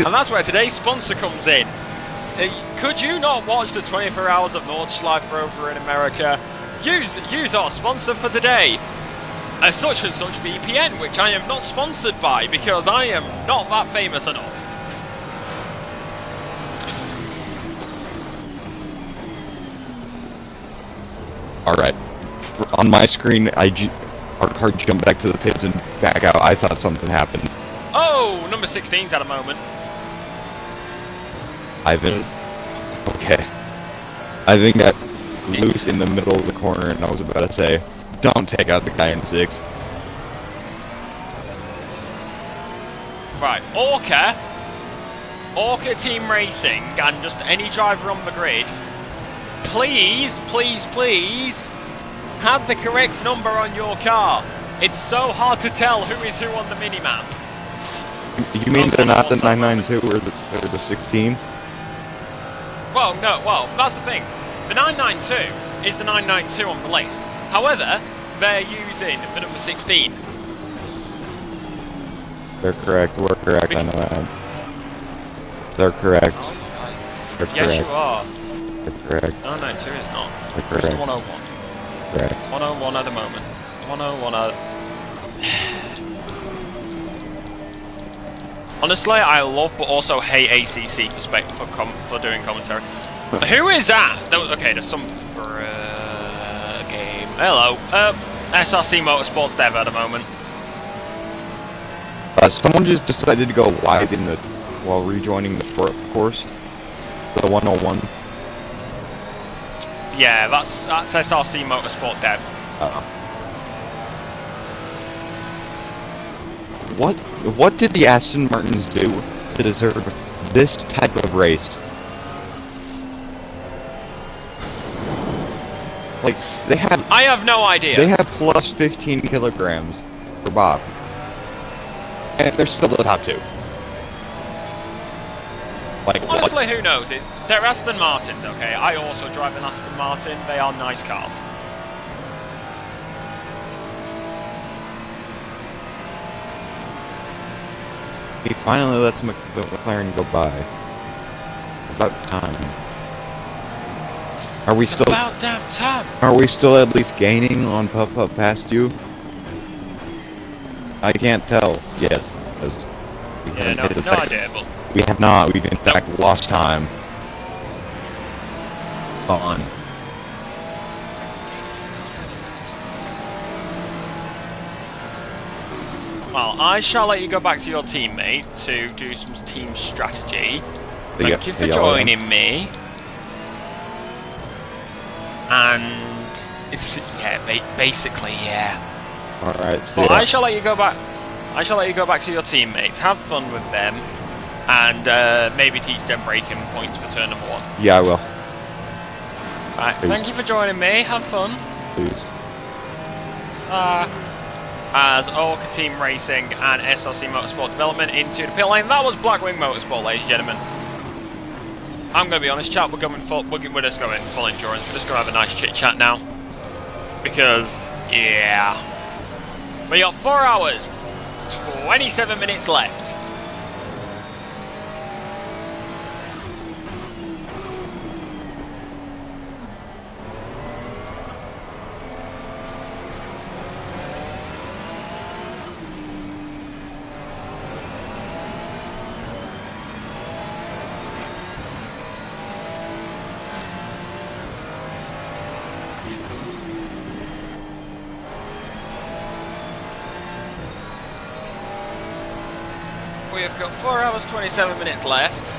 And that's where today's sponsor comes in. Could you not watch the 24 hours of Nordschleife over in America? Use our sponsor for today. A such and such VPN, which I am not sponsored by because I am not that famous enough. Alright. On my screen, our car jumped back to the pits and back out. I thought something happened. Oh, number 16's at a moment. Ivan. Okay. Ivan got loose in the middle of the corner, and I was about to say, don't take out the guy in 6th. Right, Orca Team Racing, and just any driver on the grid, please have the correct number on your car. It's so hard to tell who is who on the minimap. You mean they're not the 992 or the 16? Well, no, that's the thing. The 992 is the 992 on released. However, they're using the number 16. They're correct. We're correct. I know that. They're correct. They're correct. Yes, you are. They're correct. 992 is not. They're Where's the correct. 101? Correct. 101 at the moment. 101 at... Honestly, I love but also hate ACC for doing commentary. Who is that? Okay, there's some game. Hello. SRC Motorsports Dev at the moment. Someone just decided to go wide in the while rejoining the short course. The 101. Yeah, that's SRC Motorsport Dev. What did the Aston Martins do to deserve this type of race? Like, I have no idea. They have plus 15 kilograms for Bob. And they're still the top 2. Like, honestly, who knows? They're Aston Martins, okay? I also drive an Aston Martin. They are nice cars. He finally lets the McLaren go by. About time. Are we still? About damn time. Are we still at least gaining on Puff past you? I can't tell yet. Yeah, no idea, but we have not. We've in fact lost time. On. Well, I shall let you go back to your teammate to do some team strategy. Thank you for joining me. And it's basically yeah. All right. So well, I shall let you go back. I shall let you go back to your teammates. Have fun with them, and maybe teach them braking points for turn number 1. Yeah, I will. Right. Please. Thank you for joining me. Have fun. Please. As Orca Team Racing and SRC Motorsport Development into the pit lane. That was Blackwing Motorsport, ladies and gentlemen. I'm going to be honest, chat. We're just going full endurance. We're just going to have a nice chit chat now, because yeah, we got 4 hours, 27 minutes left. We have got 4 hours, 27 minutes left.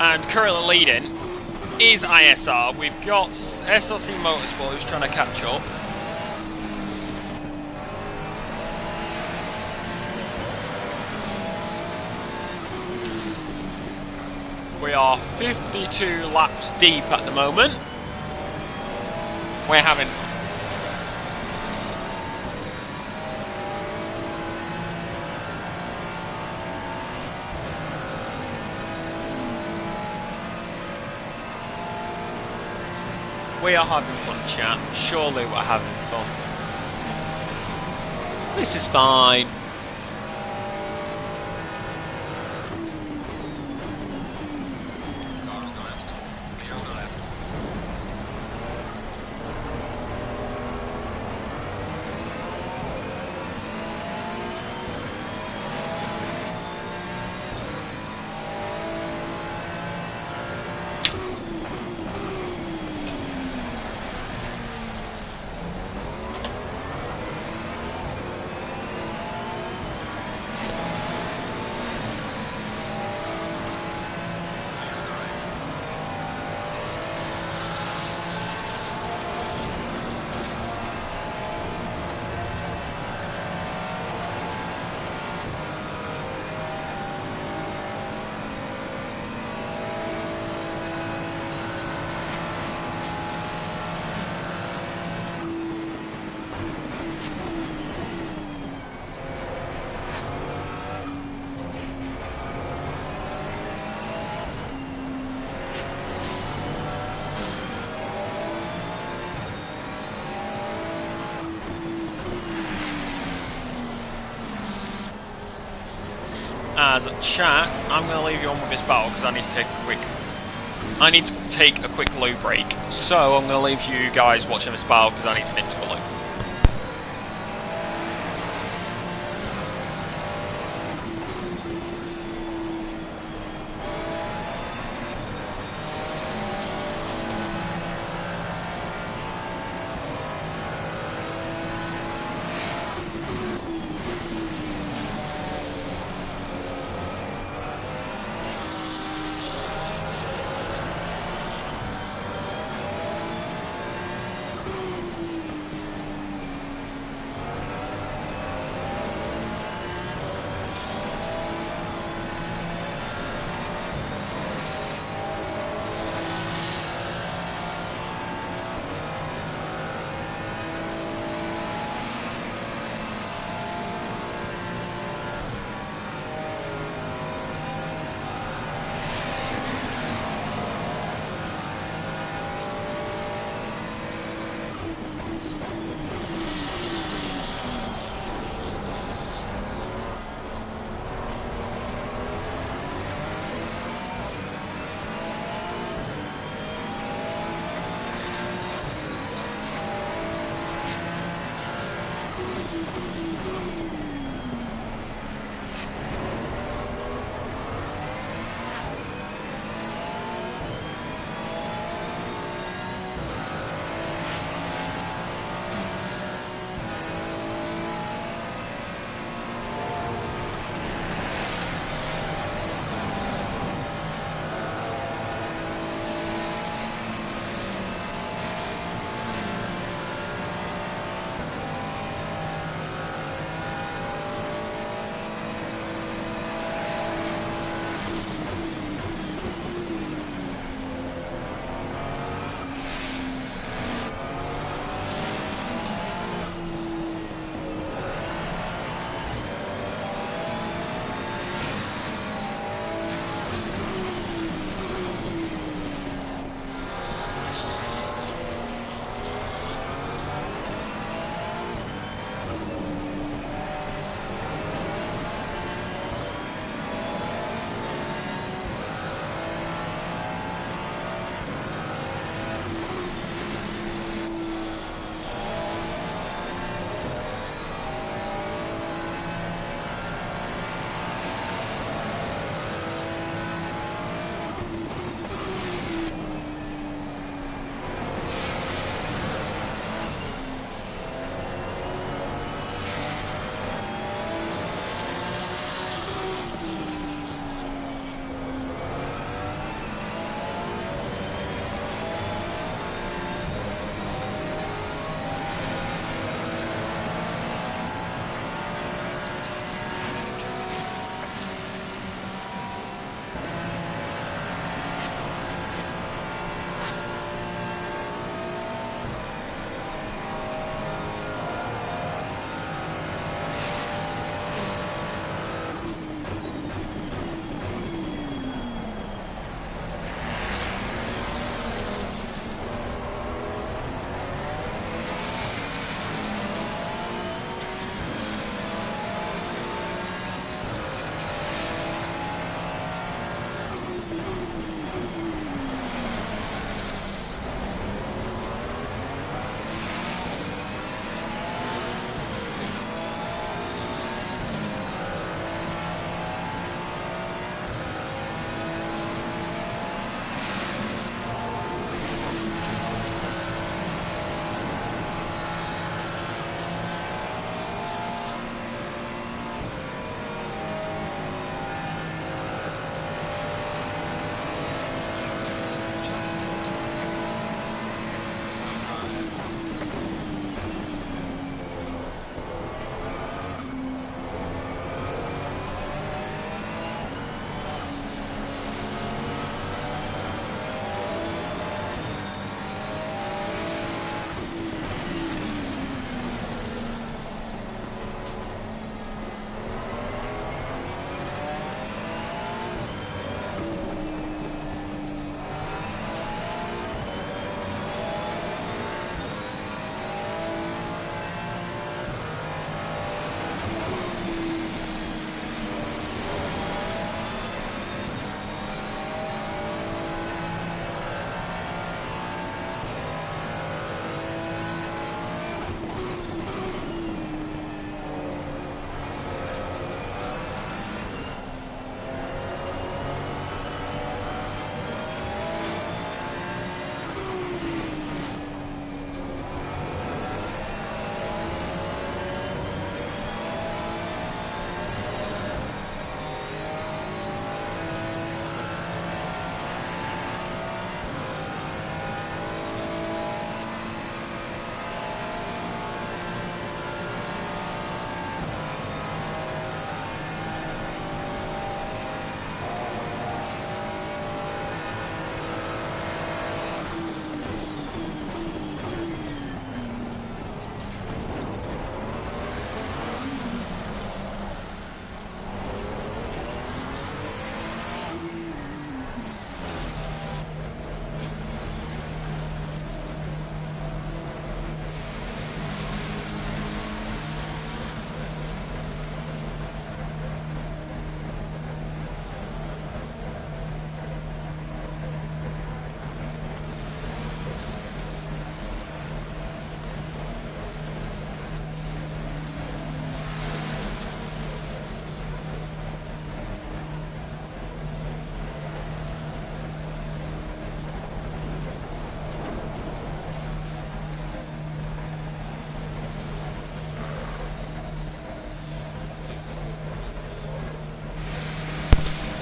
And currently leading is ISR. We've got SRC Motorsport who's trying to catch up. We are 52 laps deep at the moment. We're having We are having fun, chat. Surely we're having fun. This is fine. as chat, I'm going to leave you on with this battle because I need to take a quick loo break. So I'm going to leave you guys watching this battle because I need to nip to the loo.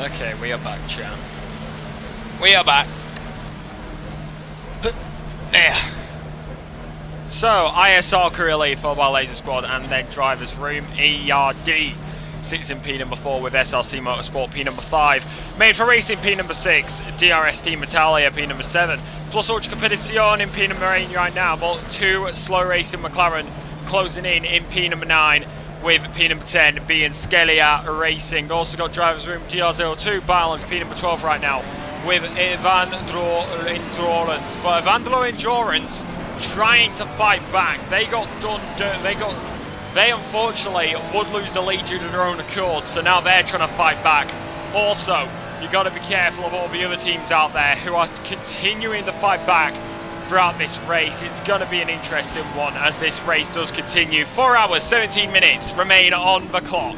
Okay, we are back, chat. We are back. There. So, ISR career lead followed by Laser Squad and then Driver's Room. ERD sits in P number 4 with SRC Motorsport P number 5. Made for Racing P number 6. DRS Team Italia P number 7. Plus Ultra Competizione in P number 8 right now. But 2 Slow Racing McLaren closing in P number 9. With P number 10 being Scalia Racing. Also got Driver's Room GR02 Battle P number 12 right now with Evandro Endurance. But Evandro Endurance trying to fight back. They got done. They unfortunately would lose the lead due to their own accord. So now they're trying to fight back. Also, you got to be careful of all the other teams out there who are continuing to fight back throughout this race. It's going to be an interesting one as this race does continue. 4 hours, 17 minutes remain on the clock.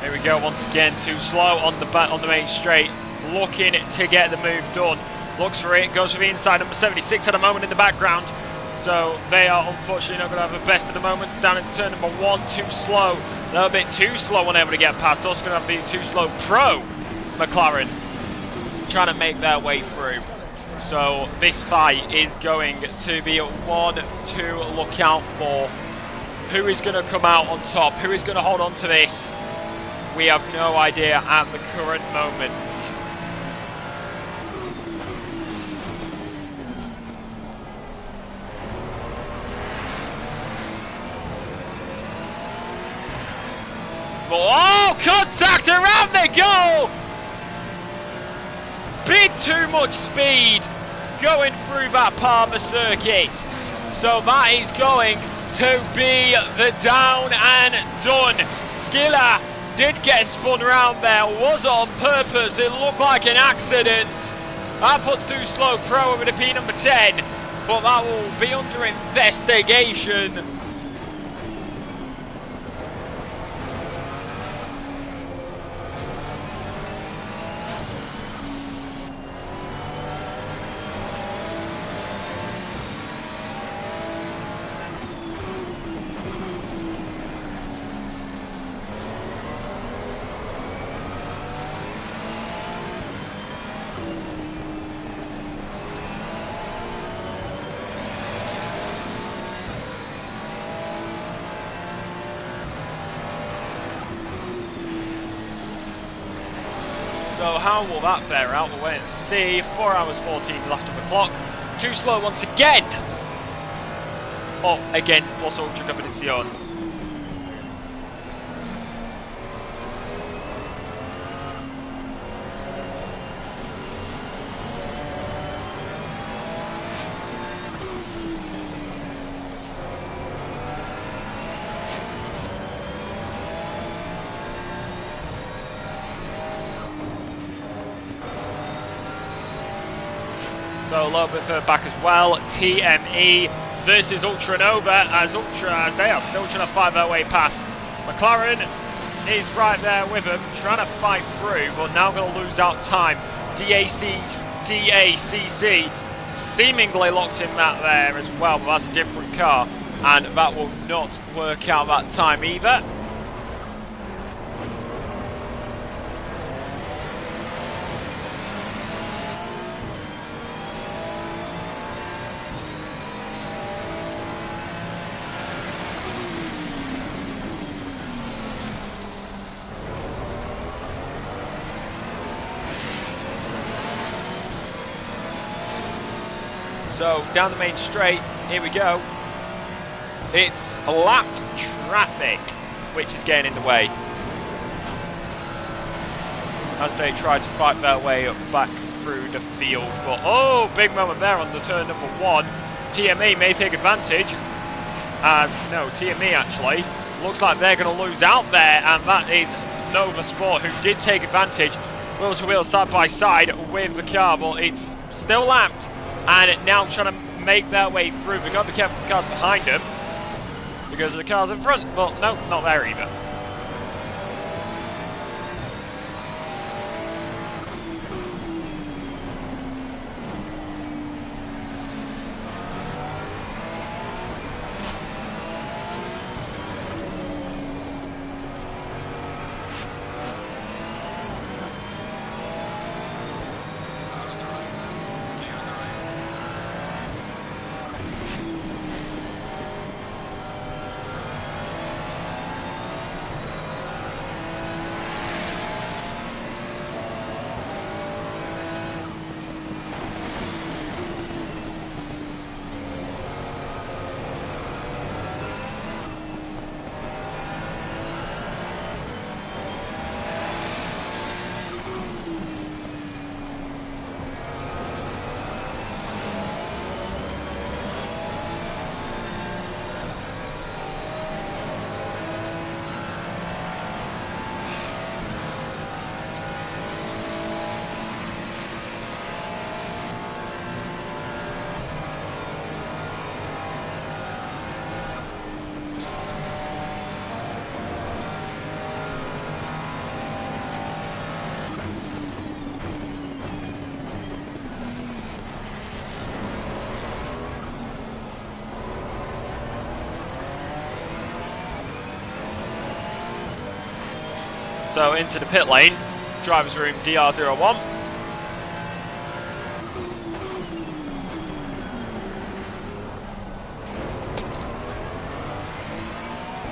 Here we go once again, too slow on the main straight, looking to get the move done. Looks for it, goes for the inside, number 76 at a moment in the background. So they are unfortunately not going to have the best of the moment. Down in turn number 1, too slow. A little bit too slow, unable to get past. Also going to have the too slow Pro McLaren trying to make their way through. So this fight is going to be one to look out for. Who is going to come out on top? Who is going to hold on to this? We have no idea at the current moment. Oh, contact around they go! Bit too much speed going through that part of the circuit. So that is going to be the down and done. Skiller did get spun around there, was it on purpose? It looked like an accident. That puts too slow Pro over to P number 10, but that will be under investigation. So how will that fare out? We'll wait and see. 4 hours 14 left of the clock. Too slow once again. Up against Plus Ultra Competizione. So a little bit further back as well. TME versus Ultra Nova as they are still trying to fight their way past. McLaren is right there with them, trying to fight through, but now going to lose out time. DACC seemingly locked in that there as well, but that's a different car, and that will not work out that time either. So down the main straight, here we go. It's lapped traffic, which is getting in the way as they try to fight their way back through the field. But oh, big moment there on the turn number 1. TME may take advantage. No, TME actually looks like they're going to lose out there, and that is Nova Sport, who did take advantage, wheel to wheel, side by side with the car, but it's still lapped, and now trying to make their way through. They've got to be careful of the cars behind them because of the cars in front, but no, not there either. So into the pit lane, driver's room DR01.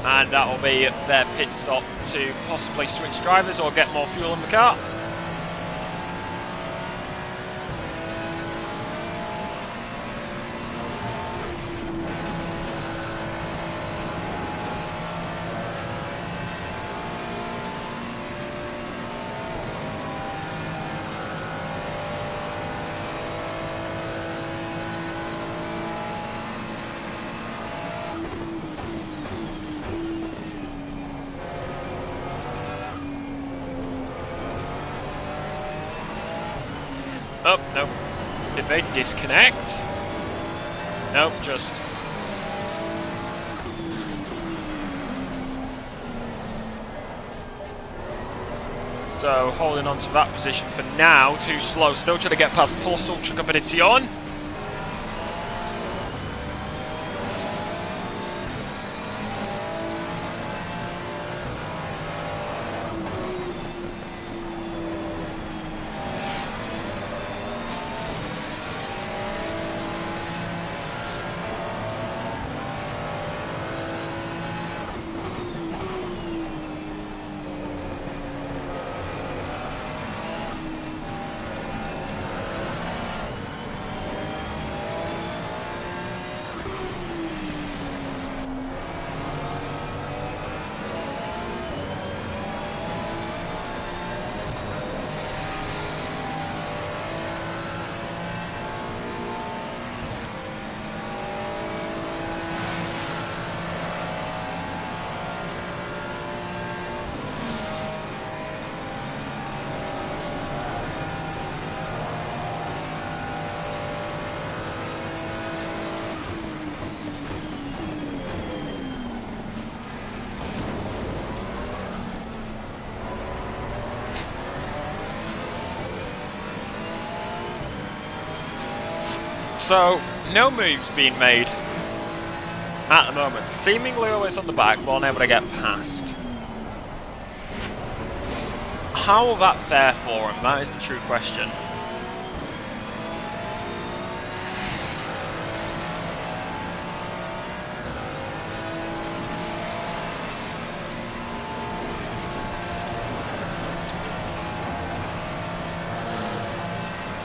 And that will be their pit stop to possibly switch drivers or get more fuel in the car. Oh, no. Did they disconnect? Nope, just... So, holding on to that position for now. Too slow. Still trying to get past Pulse Ultra Competition. So, no moves being made at the moment. Seemingly always on the back, but unable to get past. How will that fare for him? That is the true question.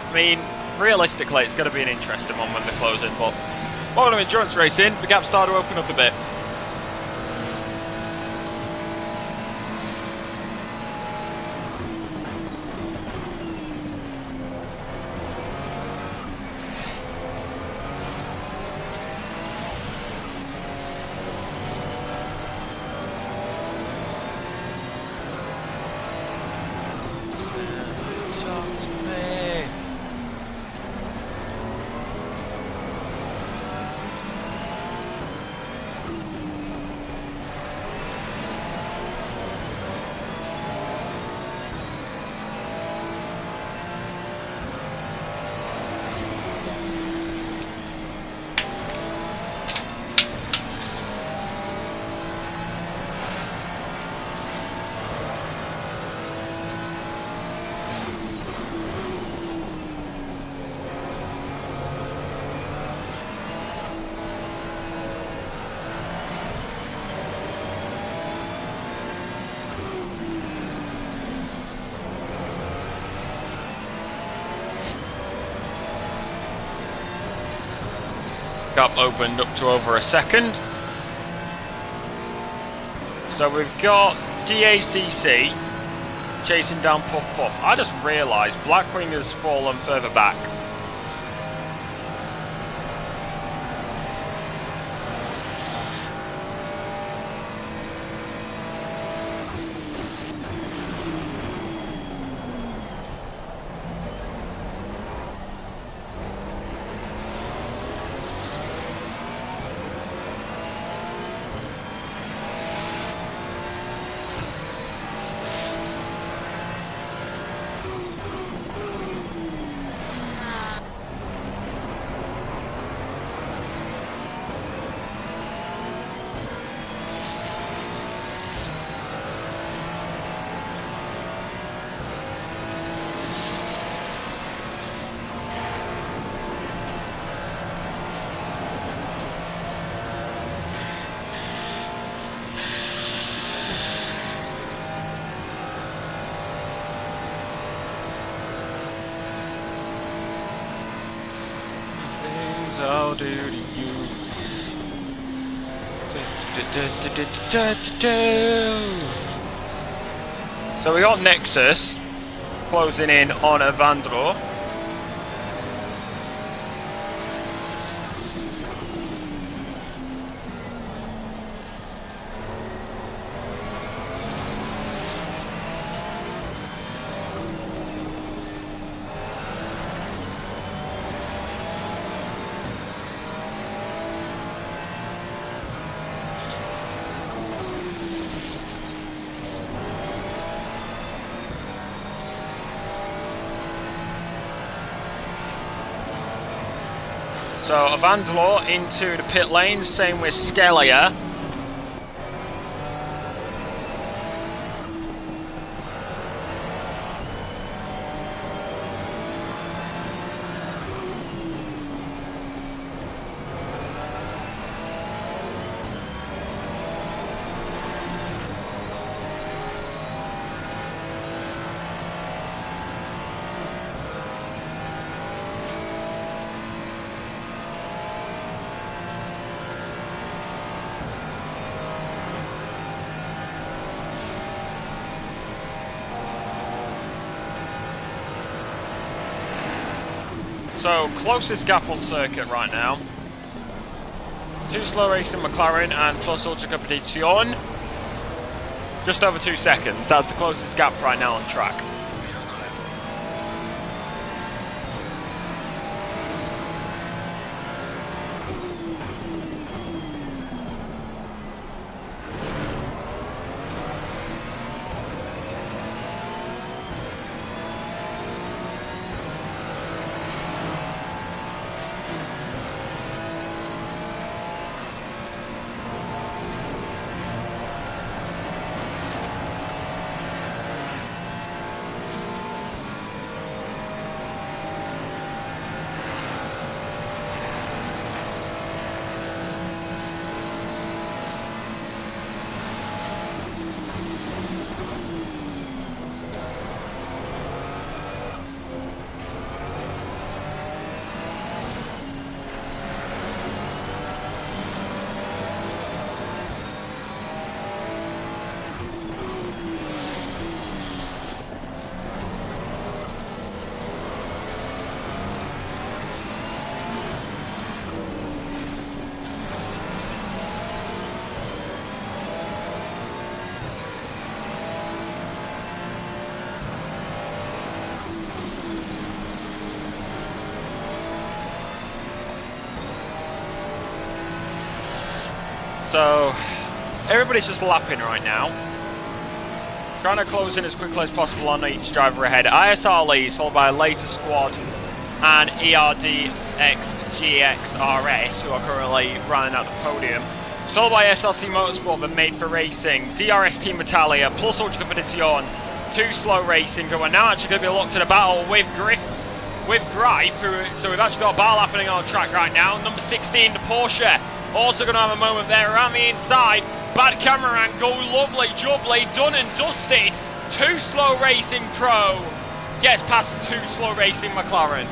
I mean, realistically, it's going to be an interesting one when they close in, but while we're endurance racing, the gaps start to open up a bit. Gap opened up to over a second. So we've got DACC chasing down Puff Puff. I just realised Blackwing has fallen further back. I'll do to you. So we got Nexus closing in on Evandro. So Evandro into the pit lane, same with Scalia. So, closest gap on circuit right now. 2 slow racing McLaren and plus Ultra Competition. Just over 2 seconds. That's the closest gap right now on track. So everybody's just lapping right now. Trying to close in as quickly as possible on each driver ahead. ISR leads, followed by Laser Squad and ERDXGXRS, who are currently running out the podium. Followed by SRC Motorsport, but made for racing. DRS Team Italia, plus Ultra Competition, 2 Slow Racing, who are now actually going to be locked in a battle with Greif. So we've actually got a battle happening on the track right now. Number 16, the Porsche, also going to have a moment there around the inside. Bad camera angle, lovely jubbly, done and dusted. 2 Slow Racing Pro gets past 2 Slow Racing McLaren.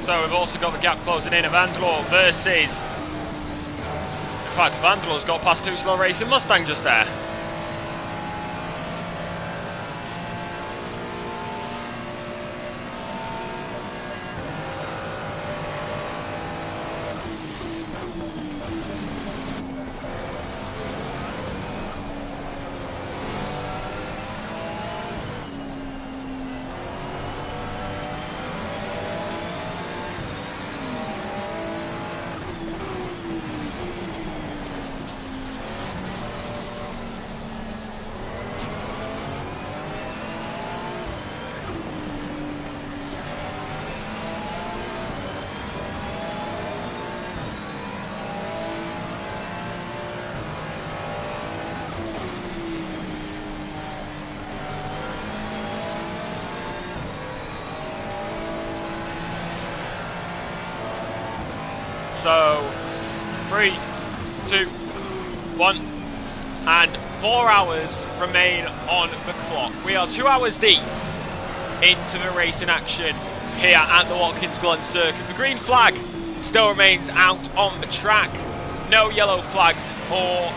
So we've also got the gap closing in. Vandalo versus... In fact, Vandalo's got past 2 Slow Racing Mustang just there. So, 3, 2, 1, and 4 hours remain on the clock. We are 2 hours deep into the racing action here at the Watkins Glen circuit. The green flag still remains out on the track. No yellow flags or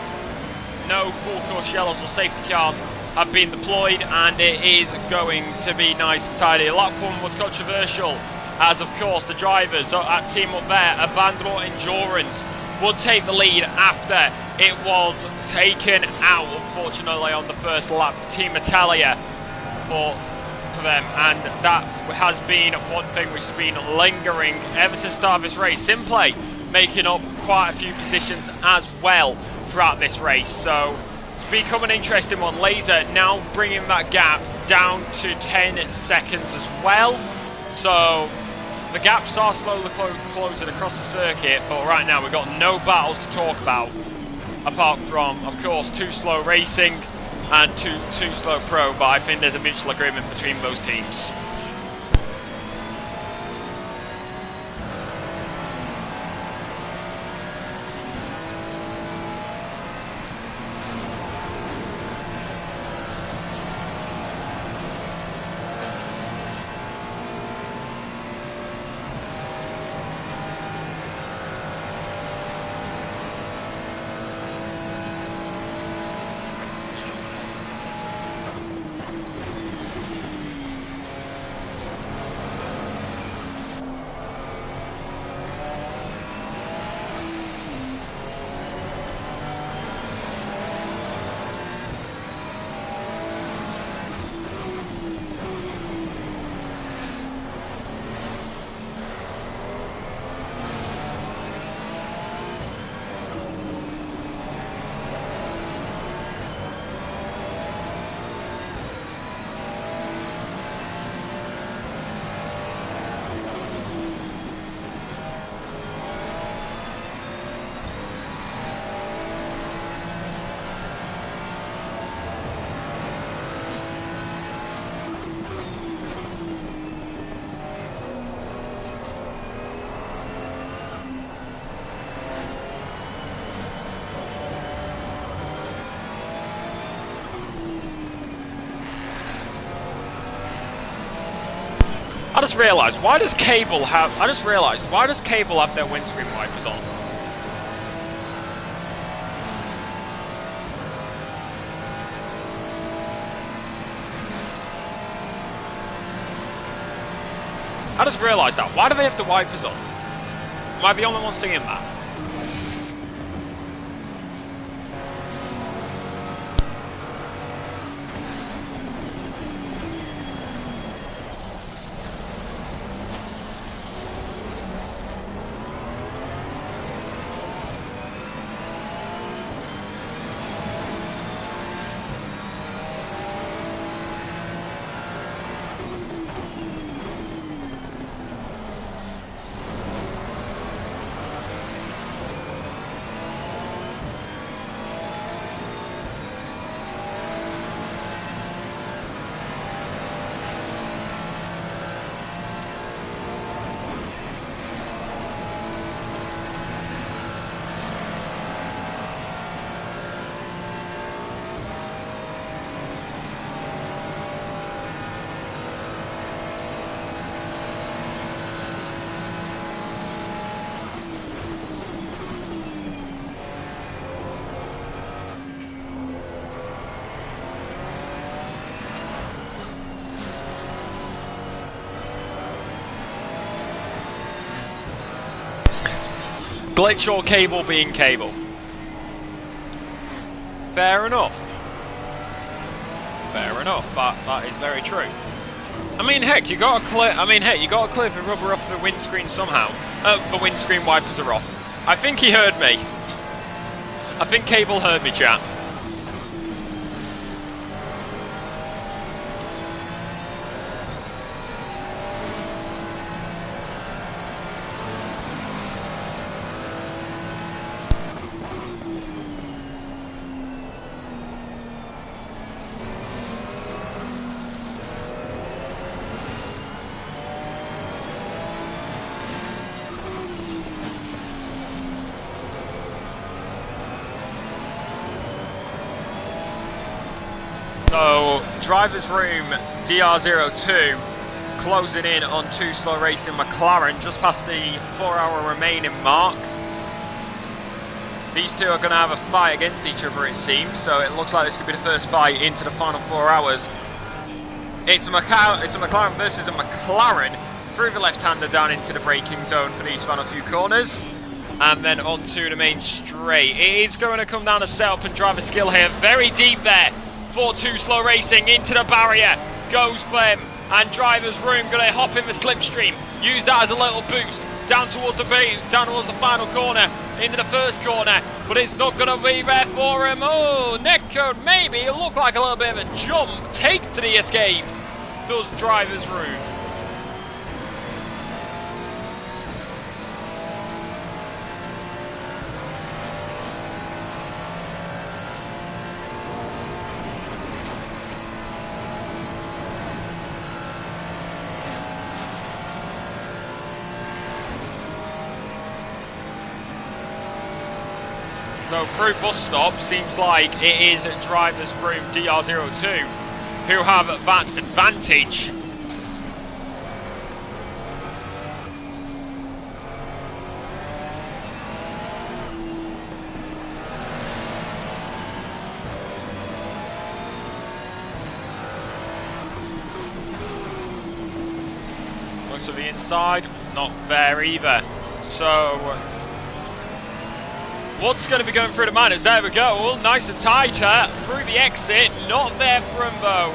no full course yellows or safety cars have been deployed, and it is going to be nice and tidy. Lap 1 was controversial, as of course the drivers at team up there, Vandalo Endurance, would take the lead after it was taken out, unfortunately, on the first lap. Team Italia for them, and that has been one thing which has been lingering ever since the start of this race, simply making up quite a few positions as well throughout this race. So it's become an interesting one. Laser now bringing that gap down to 10 seconds as well. So the gaps are slowly closing across the circuit, but right now we've got no battles to talk about, apart from, of course, 2 Slow Racing and 2 Slow Pro, but I think there's a mutual agreement between those teams. I just realised, why does Cable have their windscreen wipers on? I just realised that. Why do they have the wipers on? Am I the only one singing that? Glitch or Cable being Cable. Fair enough. Fair enough. That is very true. I mean, heck, you got to clear the rubber off the windscreen somehow. The windscreen wipers are off. I think he heard me. I think Cable heard me, chat. So, driver's room DR02 closing in on 2 Slow Racing McLaren just past the 4-hour remaining mark. These two are going to have a fight against each other, it seems, so it looks like this could be the first fight into the final 4 hours. It's a McLaren versus a McLaren through the left-hander down into the braking zone for these final few corners. And then onto the main straight. It is going to come down to setup and driver skill here. Very deep there. 4-2 Slow Racing into the barrier, goes Glen, and driver's room going to hop in the slipstream, use that as a little boost, down towards the final corner, into the first corner, but it's not going to be there for him. Oh, netcode maybe, it looked like a little bit of a jump, takes to the escape, does driver's room. So through bus stop, seems like it is driver's room DR02 who have that advantage. Most of the inside, not there either. So what's going to be going through the minors? There we go. Oh, nice and tight through the exit. Not there for him though.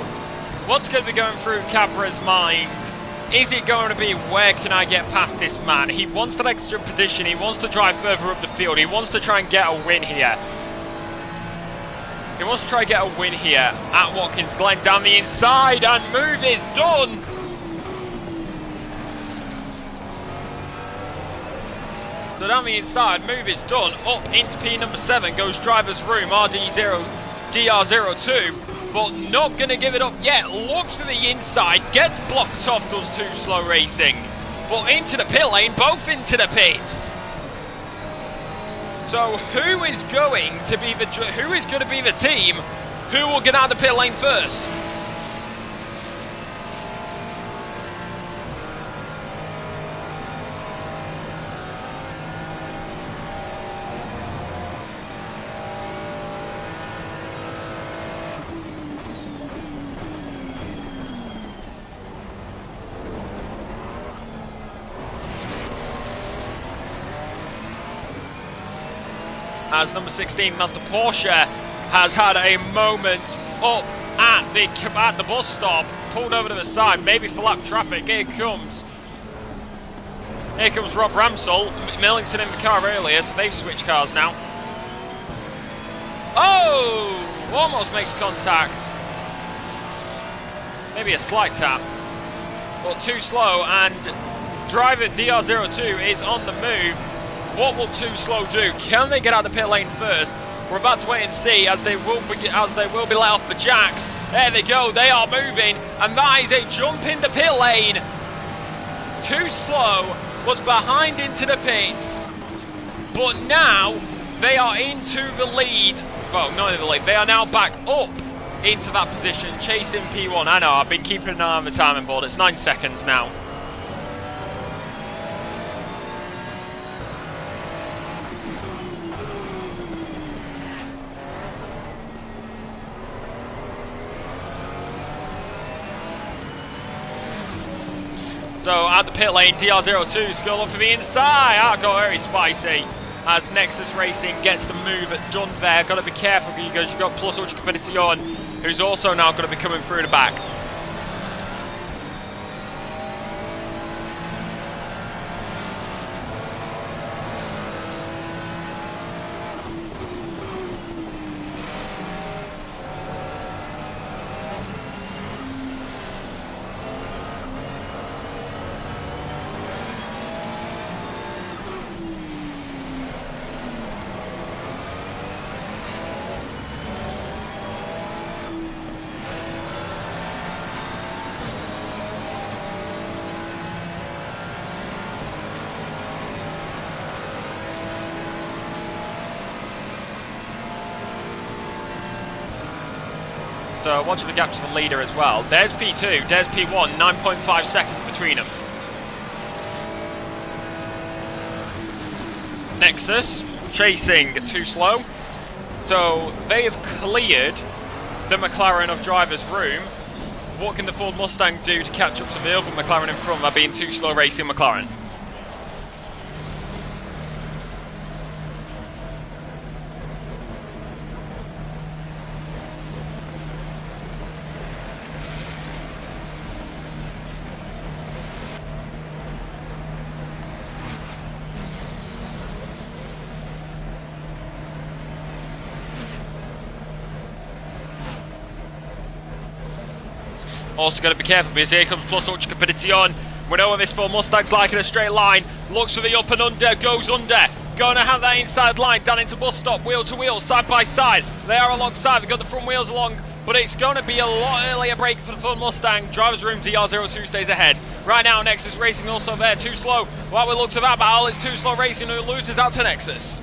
What's going to be going through Cabra's mind? Is it going to be, where can I get past this man? He wants that extra position. He wants to drive further up the field. He wants to try and get a win here. He wants to try and get a win here at Watkins Glen down the inside, and move is done. So down the inside, move is done. Up into P number 7 goes driver's room, DR02, but not going to give it up yet. Looks to the inside, gets blocked off, does 2 Slow Racing. But into the pit lane, both into the pits. So who is going to be the team who will get out of the pit lane first? as number 16, Master Porsche, has had a moment up at the bus stop, pulled over to the side, maybe for lap traffic. Here comes Rob Ramsell. Millington in the car earlier, so they've switched cars now. Oh! Almost makes contact. Maybe a slight tap, but too slow, and driver DR02 is on the move. What will Too Slow do? Can they get out of the pit lane first? We're about to wait and see, as they will be let off the jacks. There they go, they are moving, and that is a jump in the pit lane. Too Slow was behind into the pits, but now they are into the lead. Well, not in the lead, they are now back up into that position, chasing P1. I know, I've been keeping an eye on the timing board. It's 9 seconds now. So at the pit lane, DR02 is going for the inside. That got very spicy as Nexus Racing gets the move done there. Got to be careful because you've got Plus Ultra Competition, who's also now going to be coming through the back. So watching the gap to the leader as well. There's P2, there's P1, 9.5 seconds between them. Nexus chasing Too Slow. So they have cleared the McLaren of driver's room. What can the Ford Mustang do to catch up to the other McLaren in front, that being Too Slow Racing McLaren? Also got to be careful because here comes Plus Ultra Competition. We know what this Ford Mustang's like in a straight line. Looks for the up and under, goes under. Going to have that inside line down into bus stop, wheel to wheel, side by side. They are alongside, they've got the front wheels along, but it's going to be a lot earlier break for the Ford Mustang. Driver's room, DR02 stays ahead. Right now, Nexus Racing also there, Too Slow. While we look to that battle, it's Too Slow Racing who loses out to Nexus.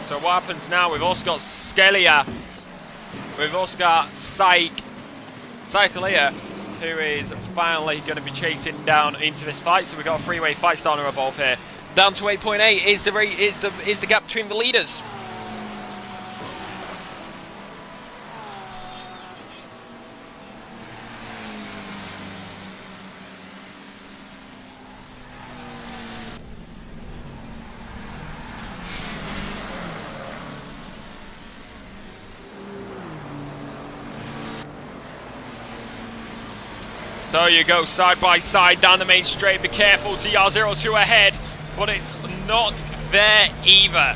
So what happens now, we've also got Scalia, we've also got Cyclia, who is finally going to be chasing down into this fight. So we've got a three-way fight starting to evolve here. Down to 8.8 is the gap between the leaders. So you go side by side down the main straight. Be careful, DR02 ahead, but it's not there either.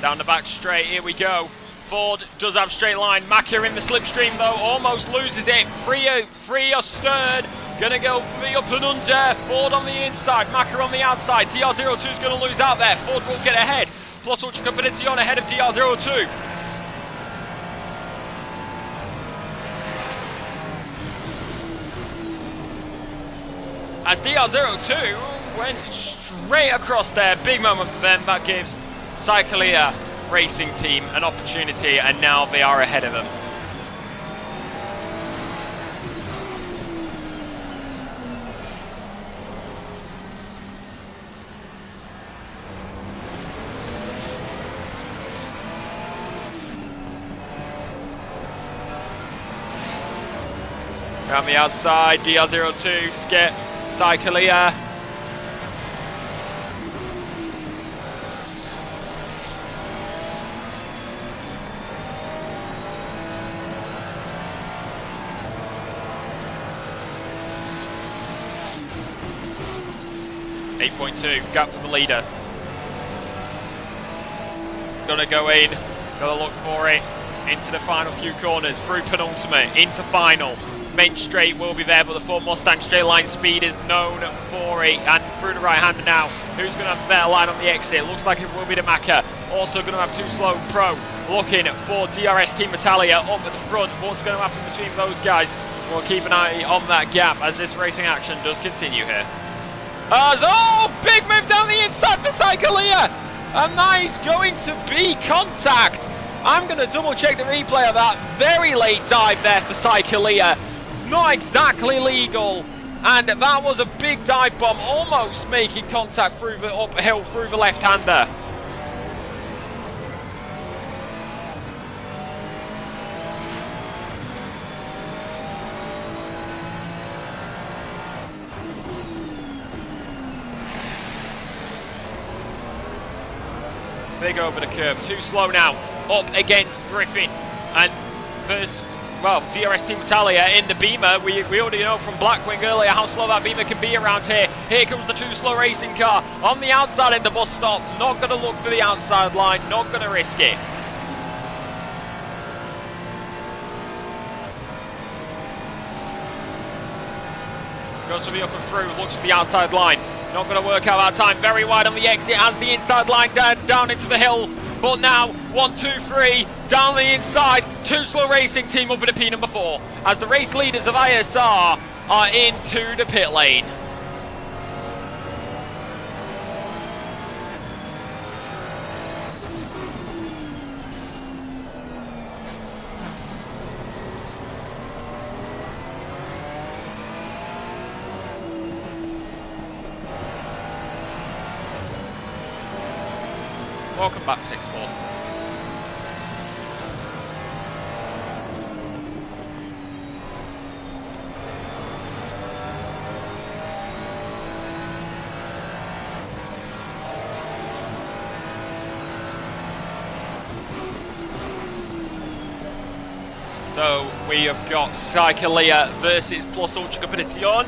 Down the back straight, here we go. Ford does have straight line. Macca in the slipstream though, almost loses it. Free astern. Gonna go for the up and under. Ford on the inside, Macca on the outside. DR02 is gonna lose out there. Ford will get ahead. Plus Ultra Competition ahead of DR02. as DR02 went straight across there. Big moment for them. That gives Cyclia Racing Team an opportunity, and now they are ahead of them. Around the outside, DR02, Skip, Cyclia. .2 gap for the leader. Gonna go in, gotta look for it. Into the final few corners, through penultimate, into final. Main straight will be there, but the Ford Mustang straight line speed is known for it. And through the right hander now, who's going to have a better line on the exit? Looks like it will be the Maka. Also going to have Too Slow Pro looking for DRS Team Italia up at the front. What's going to happen between those guys? We'll keep an eye on that gap as this racing action does continue here. Big move down the inside for Cyclia, and that is going to be contact. I'm going to double check the replay of that. Very late dive there for Cyclia. Not exactly legal, and that was a big dive bomb, almost making contact through the uphill through the left-hander. Big over the curb, too slow now, up against Griffin, and DRS Team Italia in the Beamer. We already know from Blackwing earlier how slow that Beamer can be around here. Here comes the Too Slow Racing car on the outside in the bus stop. Not going to look for the outside line, not going to risk it. Goes to the up and through, looks for the outside line. Not going to work out that time. Very wide on the exit, has the inside line down into the hill. But now, 1, 2, 3, down the inside, Too Slow Racing Team up in the P number 4, as the race leaders of ISR are into the pit lane. Welcome back, 6-4. So we have got Cyclia versus Plus Ultra Competition.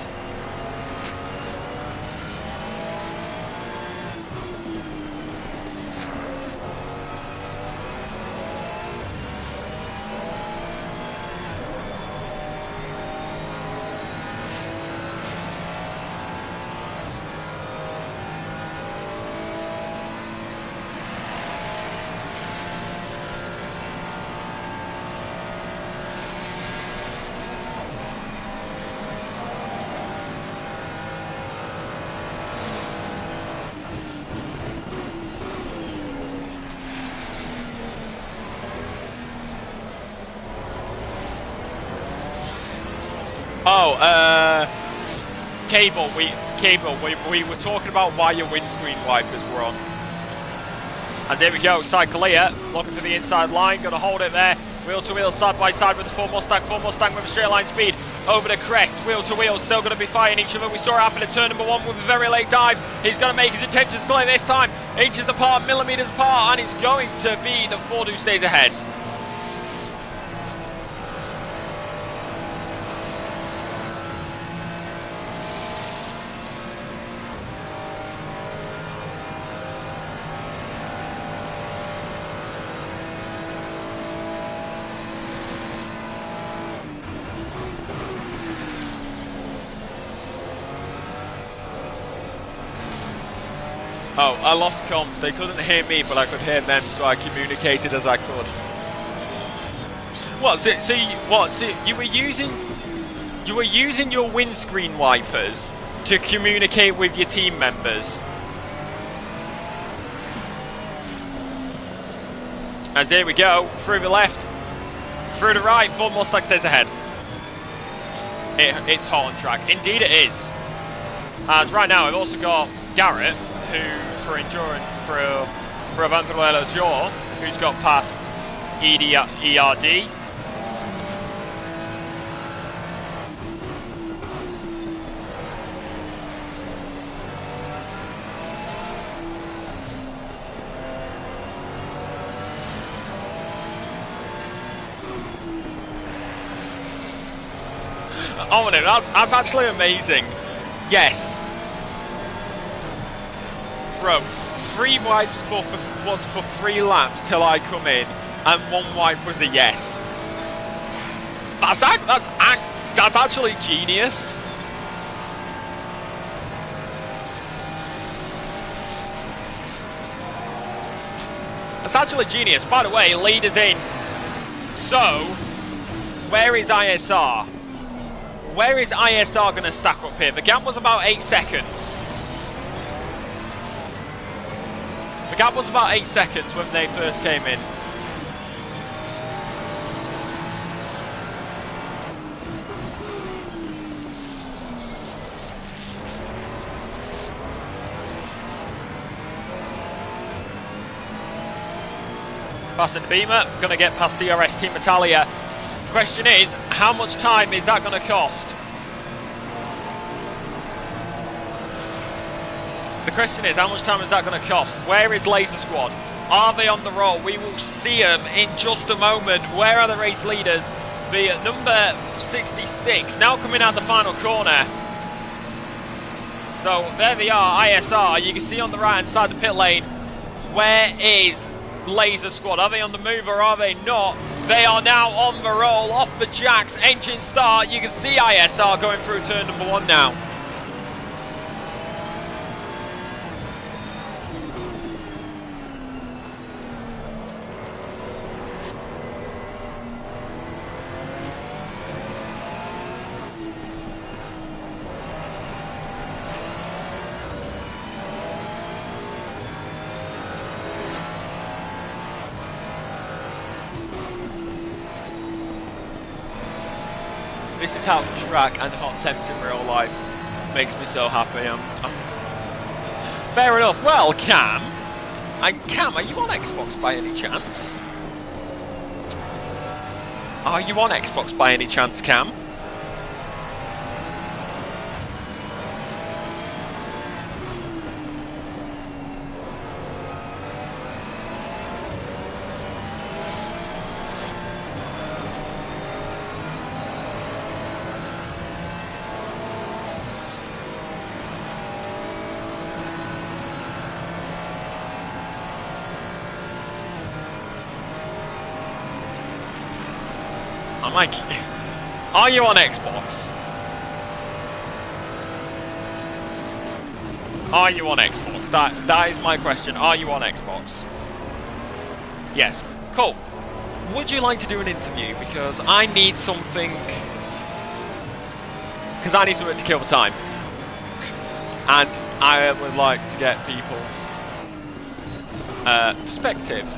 Cable, we were talking about why your windscreen wipers were on. As here we go, Cyclia looking for the inside line, gonna hold it there. Wheel to wheel, side by side with the Ford Mustang with a straight line speed over the crest. Wheel to wheel, still gonna be fighting each other. We saw it happen at turn number 1 with a very late dive. He's gonna make his intentions clear this time. Inches apart, millimeters apart, and it's going to be the Ford who stays ahead. Oh, I lost comms. They couldn't hear me, but I could hear them, so I communicated as I could. What? So you were using your windscreen wipers to communicate with your team members. As here we go, through the left, through the right, Ford Mustang stays ahead. It's hot on track. Indeed it is. As right now, I've also got Garrett, who, for Aventurero Joe, who's got past ERD. Oh no, that's actually amazing. Yes. Bro, 3 wipes was for 3 laps till I come in, and 1 wipe was a yes. That's actually genius. That's actually genius. By the way, leader's in. So, where is ISR? Where is ISR going to stack up here? The gap was about 8 seconds. The gap was about 8 seconds when they first came in. Passing the Beamer, going to get past DRS Team Italia. Question is, how much time is that going to cost? The question is, how much time is that going to cost? Where is Laser Squad? Are they on the roll? We will see them in just a moment. Where are the race leaders? The number 66 now coming out the final corner. So there they are, ISR. You can see on the right hand side of the pit lane. Where is Laser Squad? Are they on the move or are they not? They are now on the roll, off the jacks, engine start. You can see ISR going through turn number 1 now. This is how track and hot temps in real life makes me so happy. Fair enough. Well, Cam, are you on Xbox by any chance? Are you on Xbox by any chance, Cam? Mike, are you on Xbox? Are you on Xbox? That is my question. Are you on Xbox? Yes. Cool. Would you like to do an interview? Because I need something. Because I need something to kill the time. And I would like to get people's perspective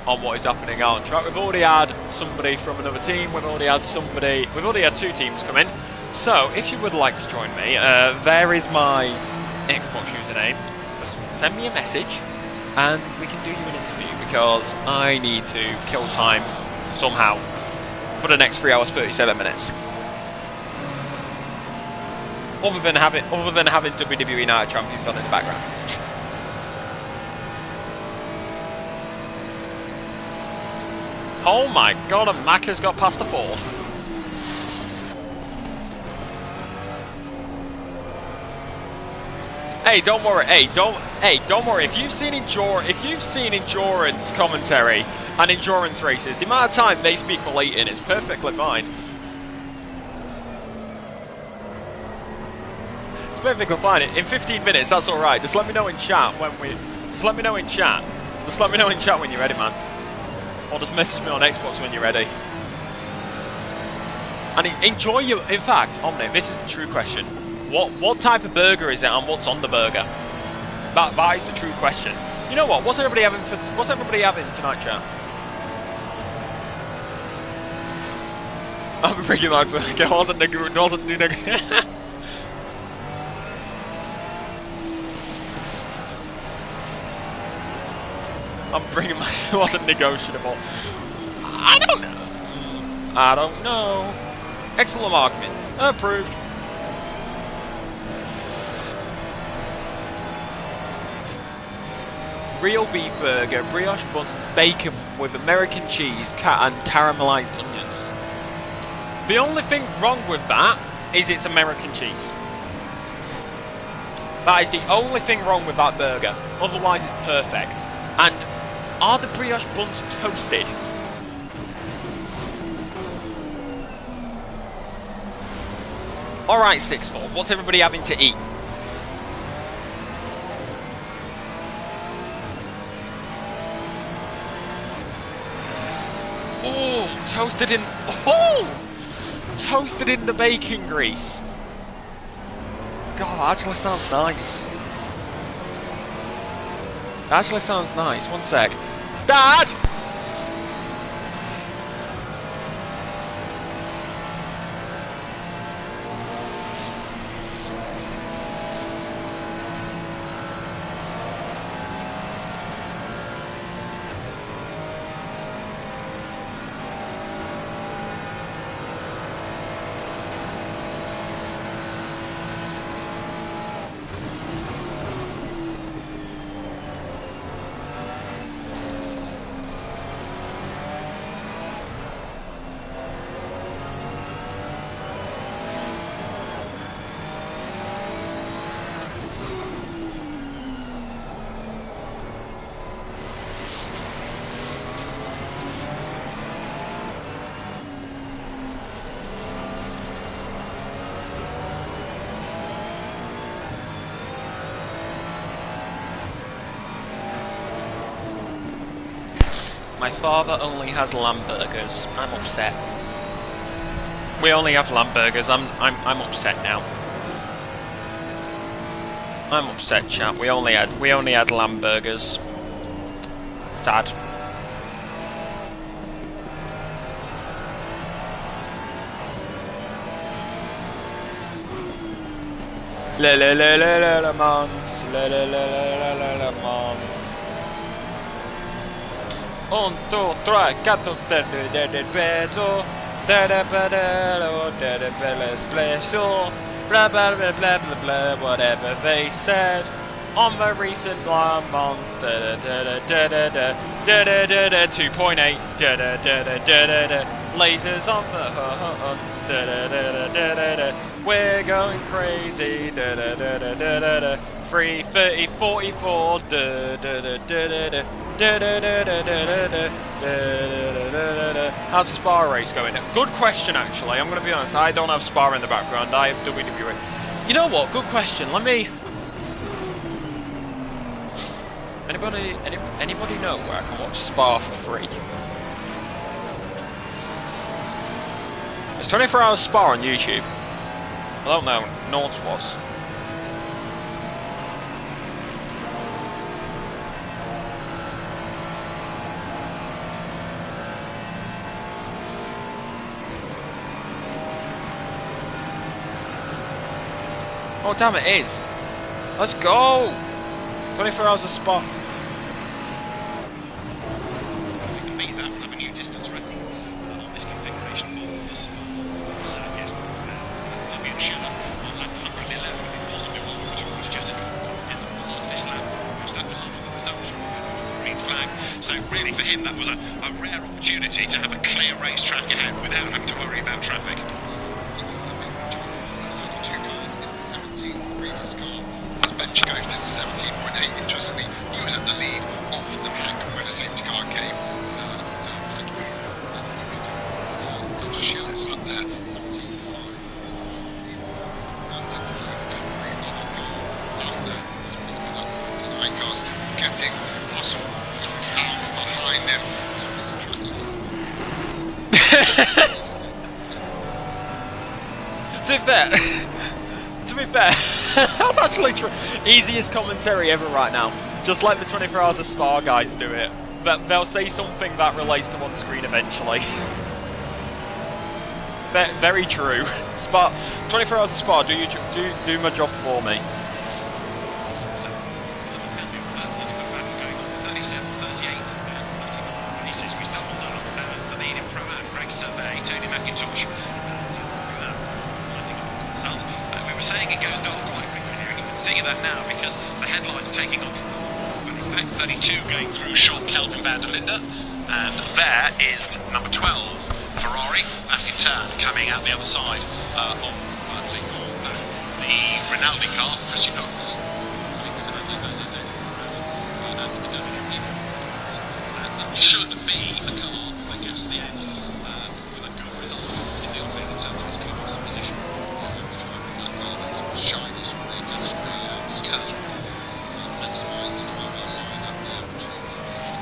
on what is happening out on track. We've already had somebody from another team. We've already had 2 teams come in. So if you would like to join me, there is my Xbox username. Just send me a message and we can do you an interview, because I need to kill time somehow for the next 3 hours 37 minutes. Other than having WWE Night of Champions on in the background. Oh my god, and Mac has got past the Ford. Hey, don't worry. Don't worry. If you've seen endurance commentary and endurance races, the amount of time they speak for Leighton is perfectly fine. It's perfectly fine. In 15 minutes, that's all right. Just let me know in chat Just let me know in chat when you're ready, man. Or just message me on Xbox when you're ready. And enjoy your... In fact, Omni, this is the true question. What type of burger is it, and what's on the burger? That is the true question. You know what? What's everybody having tonight, chat? I'm bringing my burger. It wasn't I'm bringing my. It wasn't negotiable. I don't know. Excellent argument. Approved. Real beef burger, brioche bun, bacon with American cheese and caramelized onions. The only thing wrong with that is it's American cheese. That is the only thing wrong with that burger. Otherwise, it's perfect. And are the brioche buns toasted? Alright, Sixfold, what's everybody having to eat? Oh, toasted in... Oh! Toasted in the bacon grease. God, that actually sounds nice. That actually sounds nice. One sec. Dad! My father only has lamb burgers. I'm upset. We only have lamb burgers. I'm upset now. I'm upset, chap. We only had lamb burgers. Sad. Le mons. Le mons. 1, 2, 3, 4, del peso, special, blah blah blah blah blah blah, whatever they said on the recent months, 2.8, lasers on the we're going crazy, 330, 44, how's the spar race going? Good question, actually. I'm going to be honest. I don't have spar in the background. I have WWE. You know what? Good question. Let me. Anybody know where I can watch spar for free? It's 24 hours spar on YouTube. I don't know. Nords was. Oh damn, it is. Let's go. 24 hours of spot. We can beat that. We'll have a new distance record on this configuration of this circuit. Fabian Schiller on lap 111. Possibly what we were talking to Jessica did the fastest lap, which that was after the resumption of the green flag. So really for him that was a rare opportunity to have a clear racetrack ahead without having to worry about traffic. Bench goes to the 17.8. Interestingly, he was at the lead off the pack when a safety car came. Schiller's up there, 17.5. Fantastic for every other car. Honda is looking at 59 cars still getting Fossil tower behind them. So we need to track this. To be fair, be fair, that's actually true. Easiest commentary ever right now. Just let the 24 Hours of Spa guys do it. But they'll say something that relates to one screen eventually. Very true. Spa, 24 Hours of Spa, do my job for me. So, there's a good battle going on for 37th, 38th, and 39th. He says which doubles up as the lead in Pro Am. Greg Survey, Tony McIntosh, and fighting amongst themselves. We were saying it goes dark quite quickly here, and you can see that now because the headline's taking off. In fact, 32 going through short Kelvin van der Linde, and there is number 12 Ferrari. That's in turn coming out the other side of that's the Rinaldi car. Christian Hook. That should be a car that gets to the end with a good result in the offing in terms of its class position. That car that's shiny sort of thing. That's that's right. Maximise the driver line up there, which is the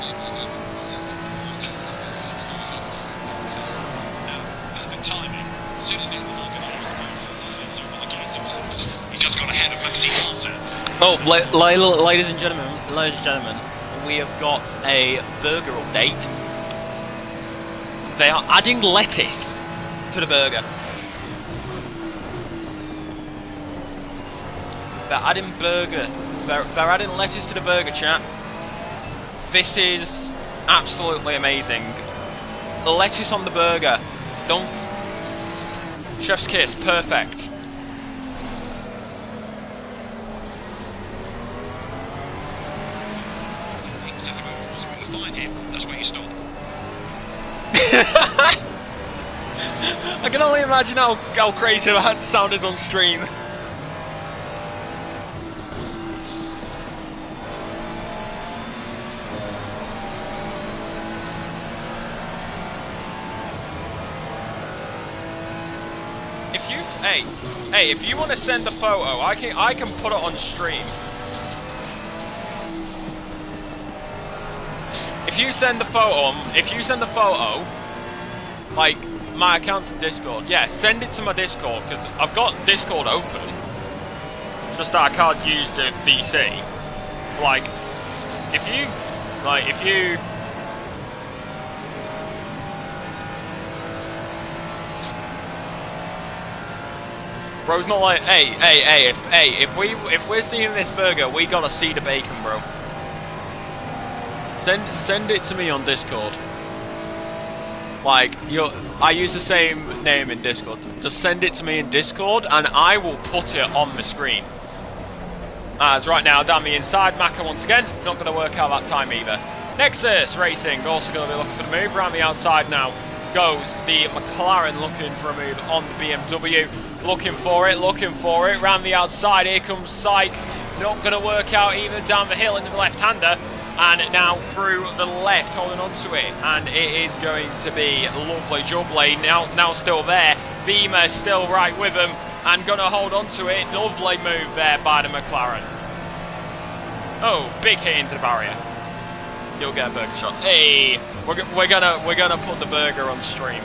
name of the game. There's a finance that has to now, perfect timing. As soon as Neil organises the gates, he's just got ahead of Maxime Martin. Oh, ladies and gentlemen, we have got a burger update. They are adding lettuce to the burger. They're adding lettuce to the burger, chat. This is absolutely amazing. The lettuce on the burger. Don't... Chef's kiss, perfect. That's where you stopped. I can only imagine how crazy that sounded on stream. Hey, if you want to send the photo, I can put it on stream. If you send the photo, like my account from Discord, yeah, send it to my Discord because I've got Discord open. Just that I can't use the VC. If you. Bro's not like, if we're seeing this burger, we gotta see the bacon, bro. Send it to me on Discord. I use the same name in Discord. Just send it to me in Discord, and I will put it on the screen. As right now, down the inside, Maka once again, not gonna work out that time either. Nexus Racing also gonna be looking for the move. Around the outside now goes the McLaren, looking for a move on the BMW. Looking for it. Round the outside, here comes Syke. Not going to work out either. Down the hill into the left-hander. And now through the left, holding on to it. And it is going to be lovely. Jubbly now still there. Beamer still right with him. And going to hold on to it. Lovely move there by the McLaren. Oh, big hit into the barrier. You'll get a burger shot. Hey, we're gonna put the burger on stream.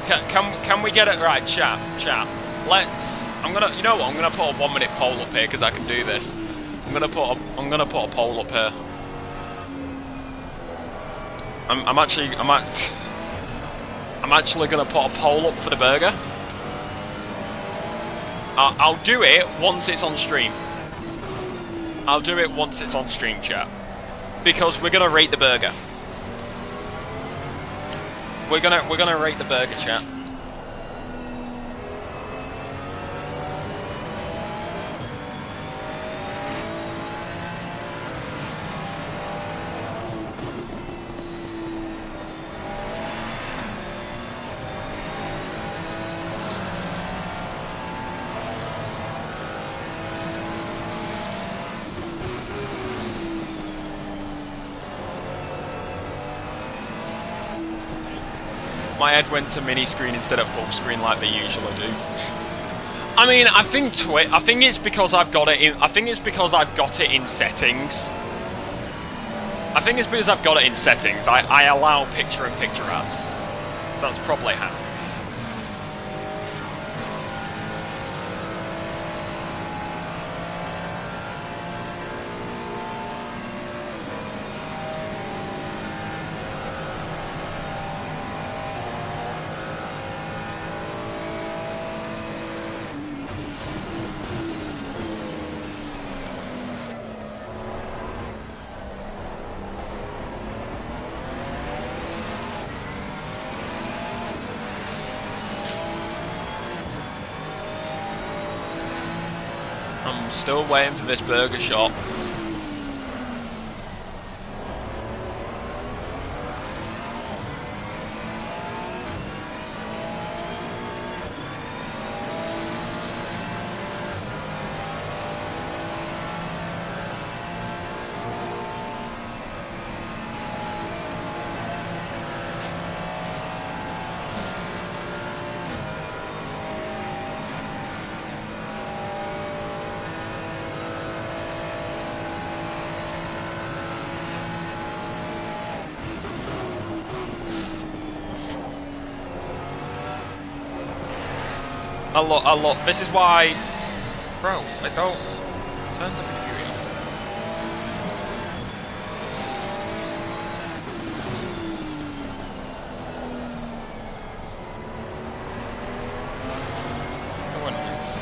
Can we get it right, chat? I'm gonna put a 1 minute poll up here because I can do this. I'm gonna put a poll up here. I'm actually gonna put a poll up for the burger. I'll do it once it's on stream. Chat. Because we're gonna rate the burger. We're gonna rate the burger, chat. My head went to mini screen instead of full screen like they usually do. I mean, I think it's because I've got it in. I think it's because I've got it in settings. I allow picture-in-picture ads. That's probably how. Still waiting for this burger shop. I look, this is why, bro, I don't, turn the computer off. No one needs to.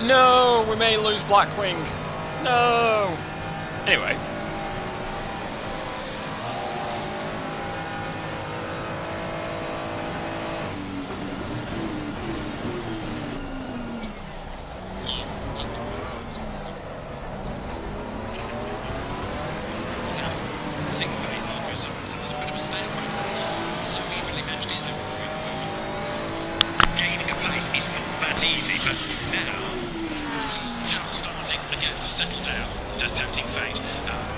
No, we may lose Blackwing. No. Anyway. Sixth place marker, so there's a bit of a stalemate. So evenly matched is everywhere at the moment. Gaining a place is not that easy, but now just starting again to settle down, says Tempting Fate.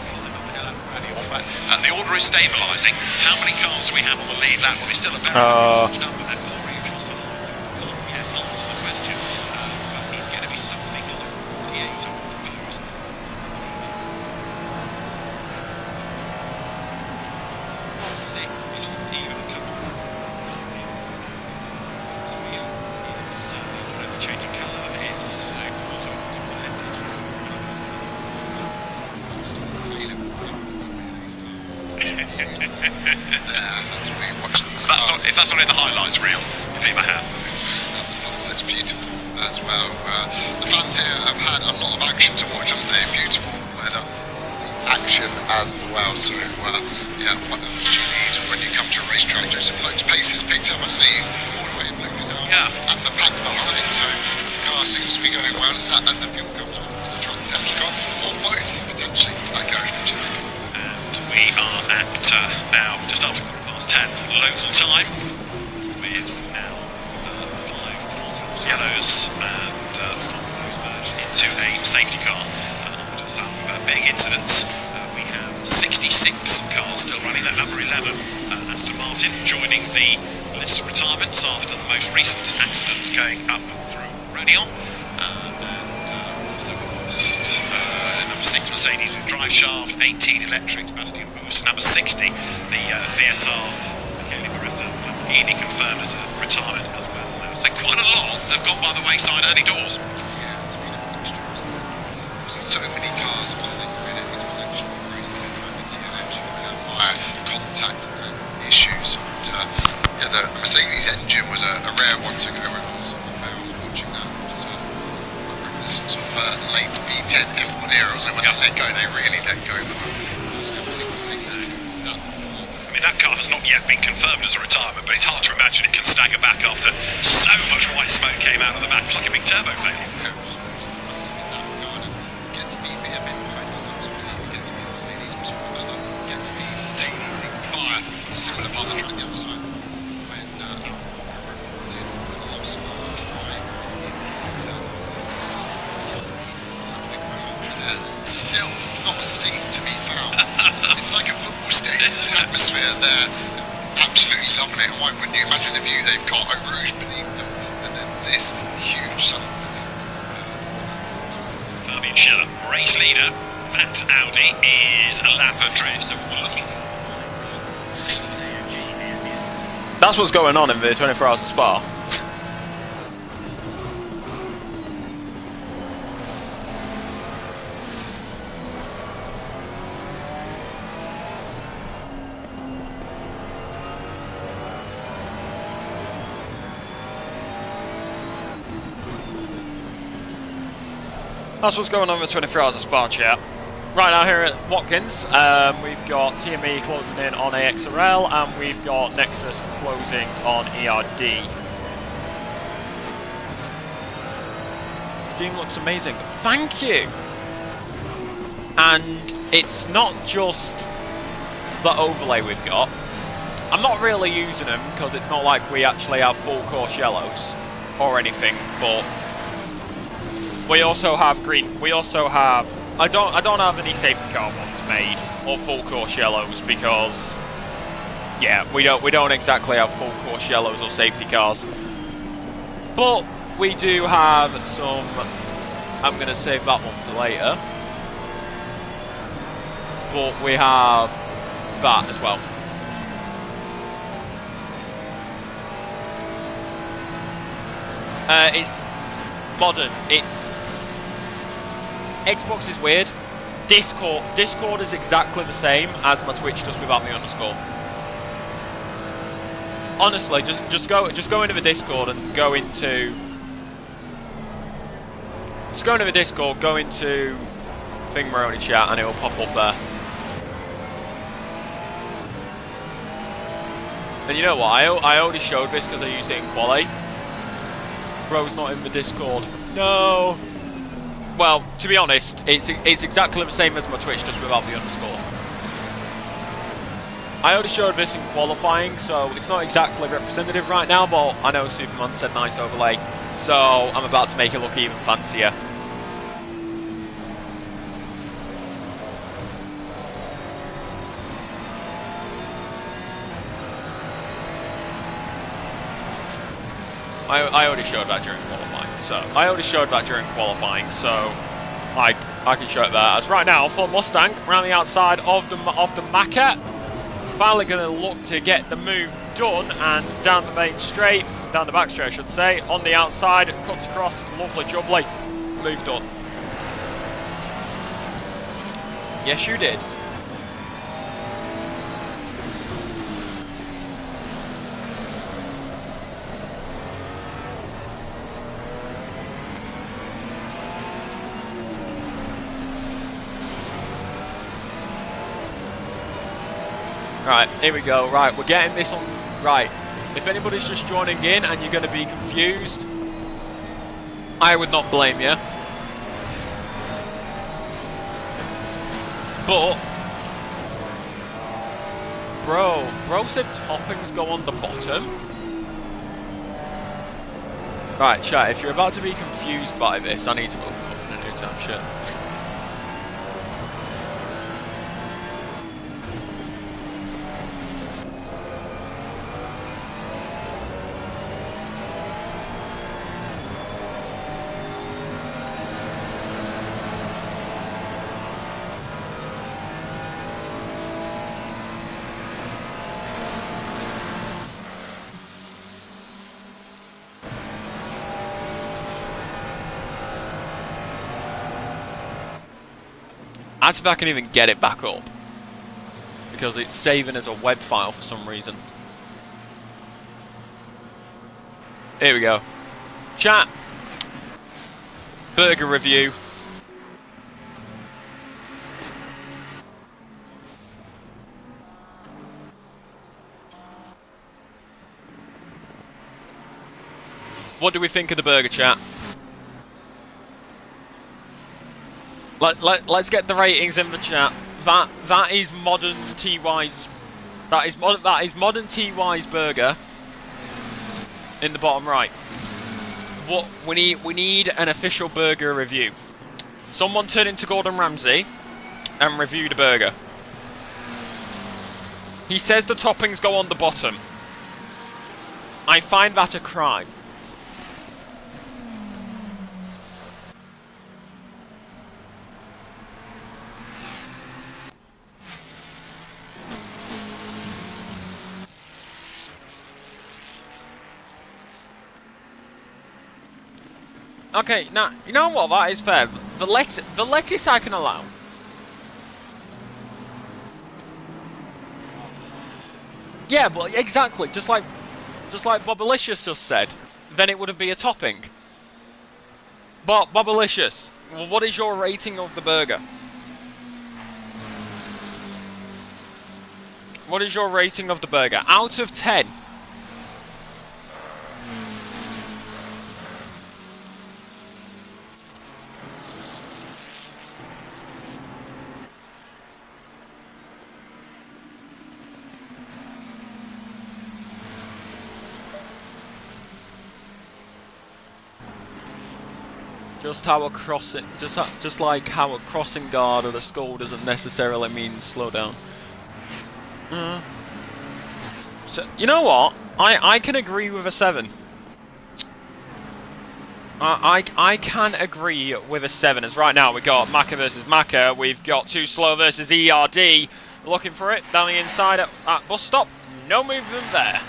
Climb up the hill and rally on back. The order is stabilising. How many cars do we have on the lead lap? Well, it's still a very large number. They're pouring across the lines. We can't yet answer the question. But he's going to be something like 48, I would propose. Six, even a couple. First wheel is already changing colour. It's if that's not in the highlights reel, give me my hand. The sunset's beautiful as well. The fans here have had a lot of action to watch, haven't they? Beautiful weather, action as well. So, yeah, what else do you need when you come to a racetrack? Joseph Lowe's pace has picked up, hasn't he? He's all the way in Lucas out. Yeah. And the pack behind. So, the car seems to be going well. Is that as the fuel comes off, as the truck temps drop, or both potentially for that garage 50? And we are at now just after 10 local time, with now 5 full course yellows and 4 of those merged into a safety car. After some big incidents, we have 66 cars still running. That number 11, Aston Martin, joining the list of retirements after the most recent accident going up through Radial. And also we've lost number 6 Mercedes with drive shaft, 18 electrics, Bastion boost, number 60 the VSR Michele Beretta Lamborghini confirmed as a retirement as well now. So quite a lot have gone by the wayside early doors. Yeah, it's been a mixture, isn't it? Obviously, so many cars on the grid, it's potentially crazy at the moment. The DNF should have fire contact issues. And, yeah, the Mercedes engine was a rare one to go in. Also, I was watching that. It was reminiscent of late V10 F1 era. Wasn't it? When they let go, they really let go. But I was never seen Mercedes do that before. I mean, that car has not yet been confirmed as a retirement, but it's hard to imagine it can stagger back after so much white smoke came out of the back. It's like a big turbo failure. Yeah, it was massive in that regard. And Get Speed be a bit worried because that was obviously the Get Speed Mercedes. We saw another Get Speed Mercedes expire on a similar part of the track the other side when Aaron Walker reported the loss of drive in his 6 Get Speed for the crowd. There's still not a seat to be found. It's like a football stadium. there, absolutely loving it. And why wouldn't you imagine the view they've got? Eau Rouge beneath them, and then this huge sunset. Fabian Scheller, race leader. That Audi is a lap adrift, so we're looking for Mercedes AMG here. That's what's going on in the 24 Hours of Spa. That's what's going on with 24 Hours of Spa, chat. Right now here at Watkins, we've got TME closing in on AXRL, and we've got Nexus closing on ERD. The game looks amazing. Thank you! And it's not just the overlay we've got. I'm not really using them because it's not like we actually have full course yellows or anything, but we also have green. We also have. I don't have any safety car ones made or full course yellows because, yeah, we don't exactly have full course yellows or safety cars. But we do have some. I'm gonna save that one for later. But we have that as well. It's modern. It's Xbox is weird. Discord is exactly the same as my Twitch, just without the underscore. Honestly, just go into the Discord and go into. Just go into the Discord, go into Thingmaroni chat, and it will pop up there. And you know what? I already showed this because I used it in Quali. Bro's not in the Discord. No. Well, to be honest, it's exactly the same as my Twitch, just without the underscore. I already showed this in qualifying, so it's not exactly representative right now, but I know Superman said nice overlay, so I'm about to make it look even fancier. I already showed that during qualifying, so I can show it there. As right now, Ford Mustang around the outside of the Macca, finally going to look to get the move done, and down the main straight, down the back straight I should say, on the outside, cuts across, lovely jubbly, move done. Yes, you did. Right, here we go. Right, we're getting this on. Right, if anybody's just joining in and you're going to be confused, I would not blame you. But, bro said toppings go on the bottom. Right, chat, if you're about to be confused by this, I need to open up in a new tab, shit. As if I can even get it back up, because it's saving as a web file for some reason. Here we go. Chat. Burger review. What do we think of the burger, chat? Let's get the ratings in the chat. That is modern TY's. That is modern TY's burger. In the bottom right. What we need an official burger review. Someone turn into Gordon Ramsay and review the burger. He says the toppings go on the bottom. I find that a crime. Okay, now, you know what, that is fair. The lettuce I can allow. Yeah, but exactly, just like Bobalicious just said, then it wouldn't be a topping. But, Bobalicious, what is your rating of the burger? What is your rating of the burger? Out of 10. Just like how a crossing guard or a skull doesn't necessarily mean slow down. So you know what? I can agree with a 7. I can agree with a 7. As right now we got Maka versus Maka. We've got Too Slow versus ERD. Looking for it down the inside at bus stop. No movement there.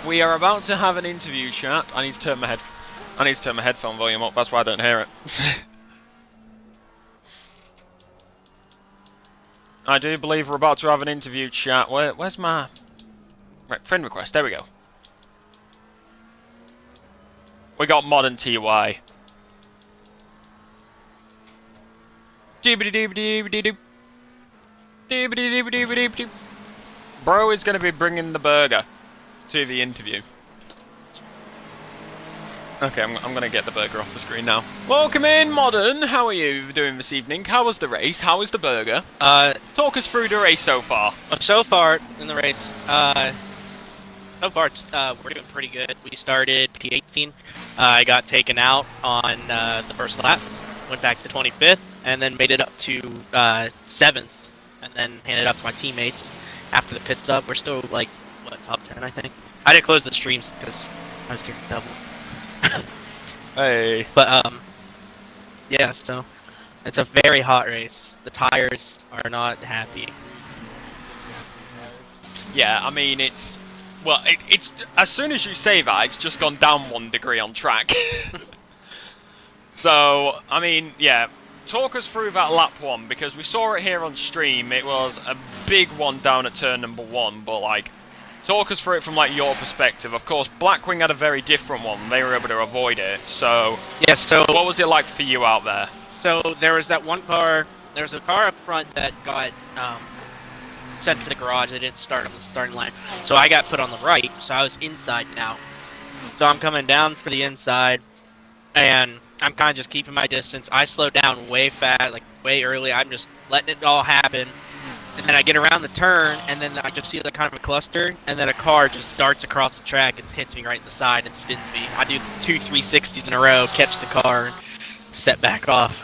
We are about to have an interview, chat. I need to turn my headphone volume up. That's why I don't hear it. I do believe we're about to have an interview, chat. Where's my friend request? There we go. We got Modern TY. Bro is going to be bringing the burger to the interview. Okay, I'm going to get the burger off the screen now. Welcome in, Modern. How are you doing this evening? How was the race? How was the burger? Talk us through the race so far. So far in the race, we're doing pretty good. We started P18. I got taken out on the first lap, went back to 25th, and then made it up to 7th, and then handed it up to my teammates after the pit stop. We're still like, what, top 10, I think. I didn't close the streams because I was here for double. Hey. But yeah, so it's a very hot race. The tires are not happy. Yeah, I mean it's as soon as you say that, it's just gone down 1 degree on track. So I mean, yeah. Talk us through that lap 1 because we saw it here on stream. It was a big one down at turn number 1, but like. Talk us through it from like your perspective. Of course, Blackwing had a very different one. They were able to avoid it. So yeah. So what was it like for you out there? So there was that one car. There was a car up front that got sent to the garage. They didn't start on the starting line. So I got put on the right. So I was inside now. So I'm coming down for the inside, and I'm kind of just keeping my distance. I slow down way fast, like way early. I'm just letting it all happen. And then I get around the turn, and then I just see the kind of a cluster, and then a car just darts across the track and hits me right in the side and spins me. I do 2 360s in a row, catch the car, and set back off.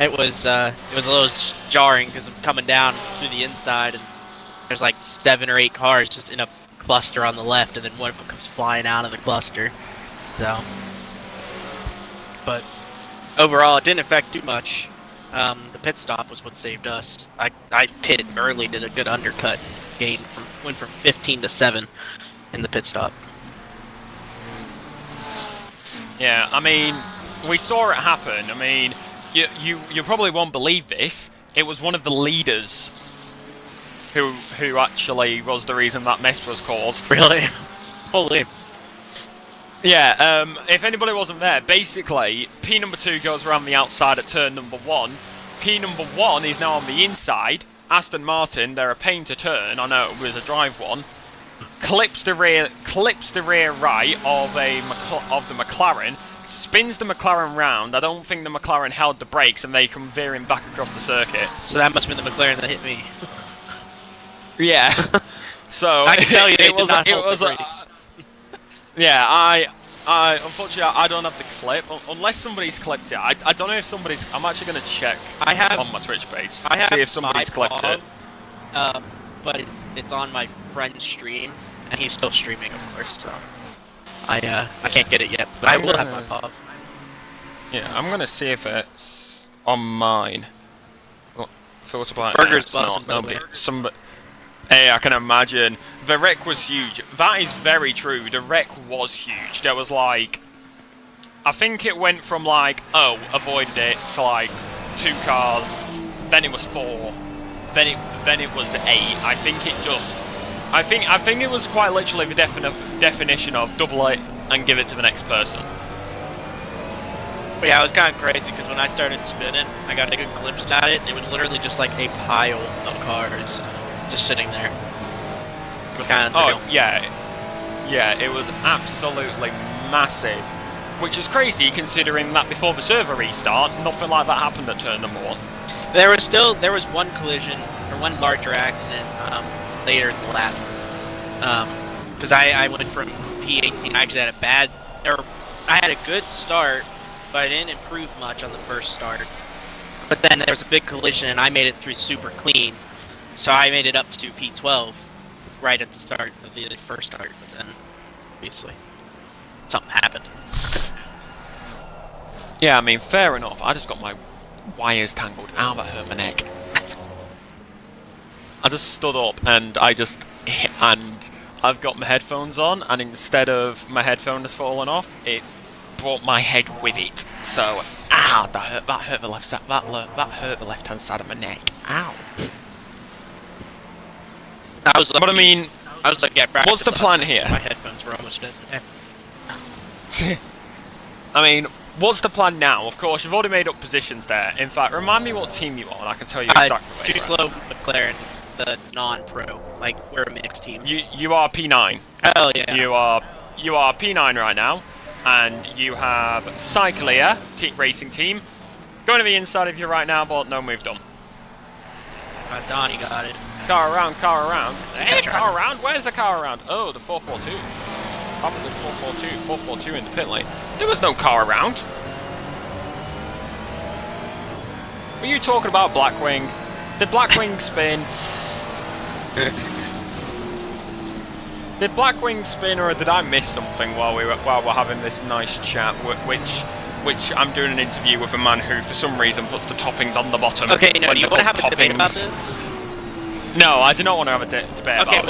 It was a little jarring because I'm coming down through the inside, and there's like 7 or 8 cars just in a cluster on the left, and then one of them comes flying out of the cluster. So, but overall, it didn't affect too much. The pit stop was what saved us. I pitted early, did a good undercut, went from 15 to 7 in the pit stop. Yeah, I mean, we saw it happen. I mean, you probably won't believe this. It was one of the leaders who actually was the reason that mess was caused. Really? Holy. Yeah, if anybody wasn't there, basically, P number 2 goes around the outside at turn number 1. P number 1 is now on the inside. Aston Martin, they're a pain to turn. I know it was a drive one. Clips the rear right of the McLaren. Spins the McLaren round. I don't think the McLaren held the brakes, and they come veering back across the circuit. So that must have been the McLaren that hit me. Yeah. So I can tell you, it was ratings. yeah. I unfortunately I don't have the clip unless somebody's clipped it. I don't know if somebody's. I'm actually gonna check I have on my Twitch page I have see if somebody's clipped it. But it's on my friend's stream, and he's still streaming, of course. So I can't get it yet, but I will have my POV. Yeah, I'm gonna see if it's on mine. Filter by Burger's no, busting, by the way. Hey, I can imagine. The wreck was huge. That is very true. The wreck was huge. There was like, I think it went from like, oh, avoided it, to like 2 cars. Then it was 4. Then it was 8. I think it just, I think it was quite literally the definition of double it and give it to the next person. But yeah, it was kind of crazy because when I started spinning, I got a good glimpse at it, and it was literally just like a pile of cars just sitting there. It was kind of yeah, it was absolutely massive, which is crazy considering that before the server restart, nothing like that happened at turn number 1. There was one collision or one larger accident later in the lap. Because I went from P18. I actually had I had a good start, but I didn't improve much on the first start. But then there was a big collision, and I made it through super clean. So I made it up to P12 right at the start of the first start. But then, obviously, something happened. Yeah, I mean, fair enough. I just got my wires tangled. Ow, that hurt my neck. I just stood up and I've got my headphones on, and instead of my headphones falling off, it brought my head with it. So, that hurt the left side. That hurt the left-hand side of my neck. Ow. I was lucky. But I mean, yeah, what's the plan here? My headphones were almost dead. Yeah. I mean, what's the plan now? Of course, you've already made up positions there. In fact, remind me what team you are, and I can tell you exactly where Too slow McLaren, the non-pro. Like, we're a mixed team. You are P9. Hell yeah. You are P9 right now, and you have Cyclia racing team going to the inside of you right now, but no move done. Donnie got it. Car around. Hey, car around? Where's the car around? Oh, the 442. Probably 442 in the pit lane. There was no car around. Were you talking about Blackwing? Did Blackwing spin? Did Blackwing spin, or did I miss something while we're having this nice chat? Which I'm doing an interview with a man who, for some reason, puts the toppings on the bottom. Okay, no, do you want to have a debate about this? No, I do not want to have a debate about this.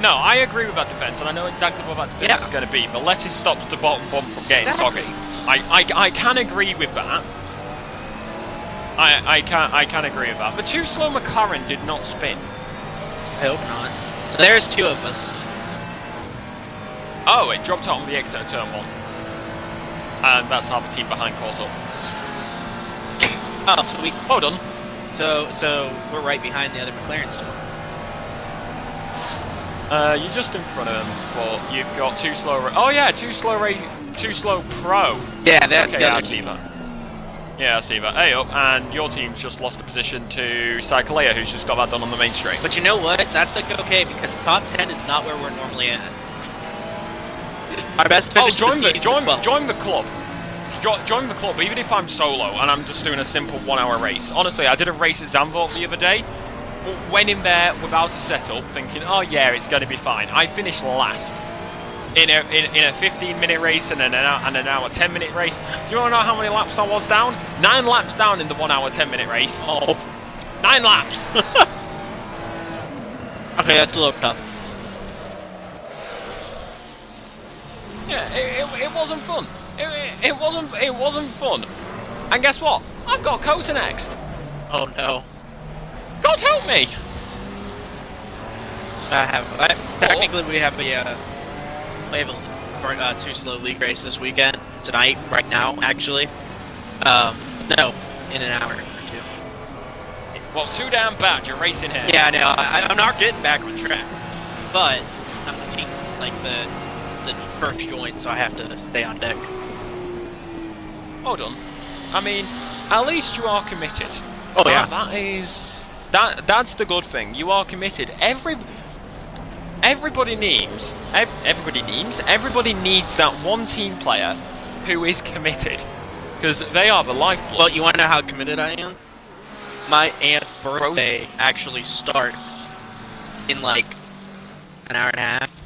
No, I agree with that defense, and I know exactly what that defense is going to be. But Letty stops the bottom bump from getting soggy. I can agree with that. I can agree with that. But too slow McLaren did not spin. I hope not. There's 2 of us. Oh, it dropped out on the exit of turn 1, and that's how the team behind caught up. Oh, sweet. Well done. So we're right behind the other McLaren still. You're just in front of them, but you've got 2 slow. Oh yeah, 2 slow pro. Yeah, that's okay. Yeah, I see that. Yeah, I see that. Hey up, and your team's just lost a position to Cyclia, who's just got that done on the main straight. But you know what? That's like okay because top 10 is not where we're normally at. Our best finish join the club. Join the club, even if I'm solo and I'm just doing a simple 1-hour race. Honestly, I did a race at Zandvoort the other day. Went in there without a setup, thinking, oh yeah, it's going to be fine. I finished last in a 15-minute race and an hour 10-minute race. Do you want to know how many laps I was down? 9 laps down in the 1-hour 10-minute race. Oh, 9 laps. Okay, that's a little tough. Yeah, it wasn't fun. It wasn't fun. And guess what? I've got Kota next. Oh no. God help me! Technically, we have a 2 slow league race this weekend tonight, right now, actually. No, in an hour or 2. Well, too damn bad. You're racing here. Yeah, I know. I'm not getting back on track, but I'm taking like the first joint, so I have to stay on deck. Hold on. I mean, at least you are committed. Oh yeah. That's the good thing. You are committed. Everybody needs that one team player who is committed, because they are the lifeblood. Well, you want to know how committed I am? My aunt's birthday actually starts in like an hour and a half.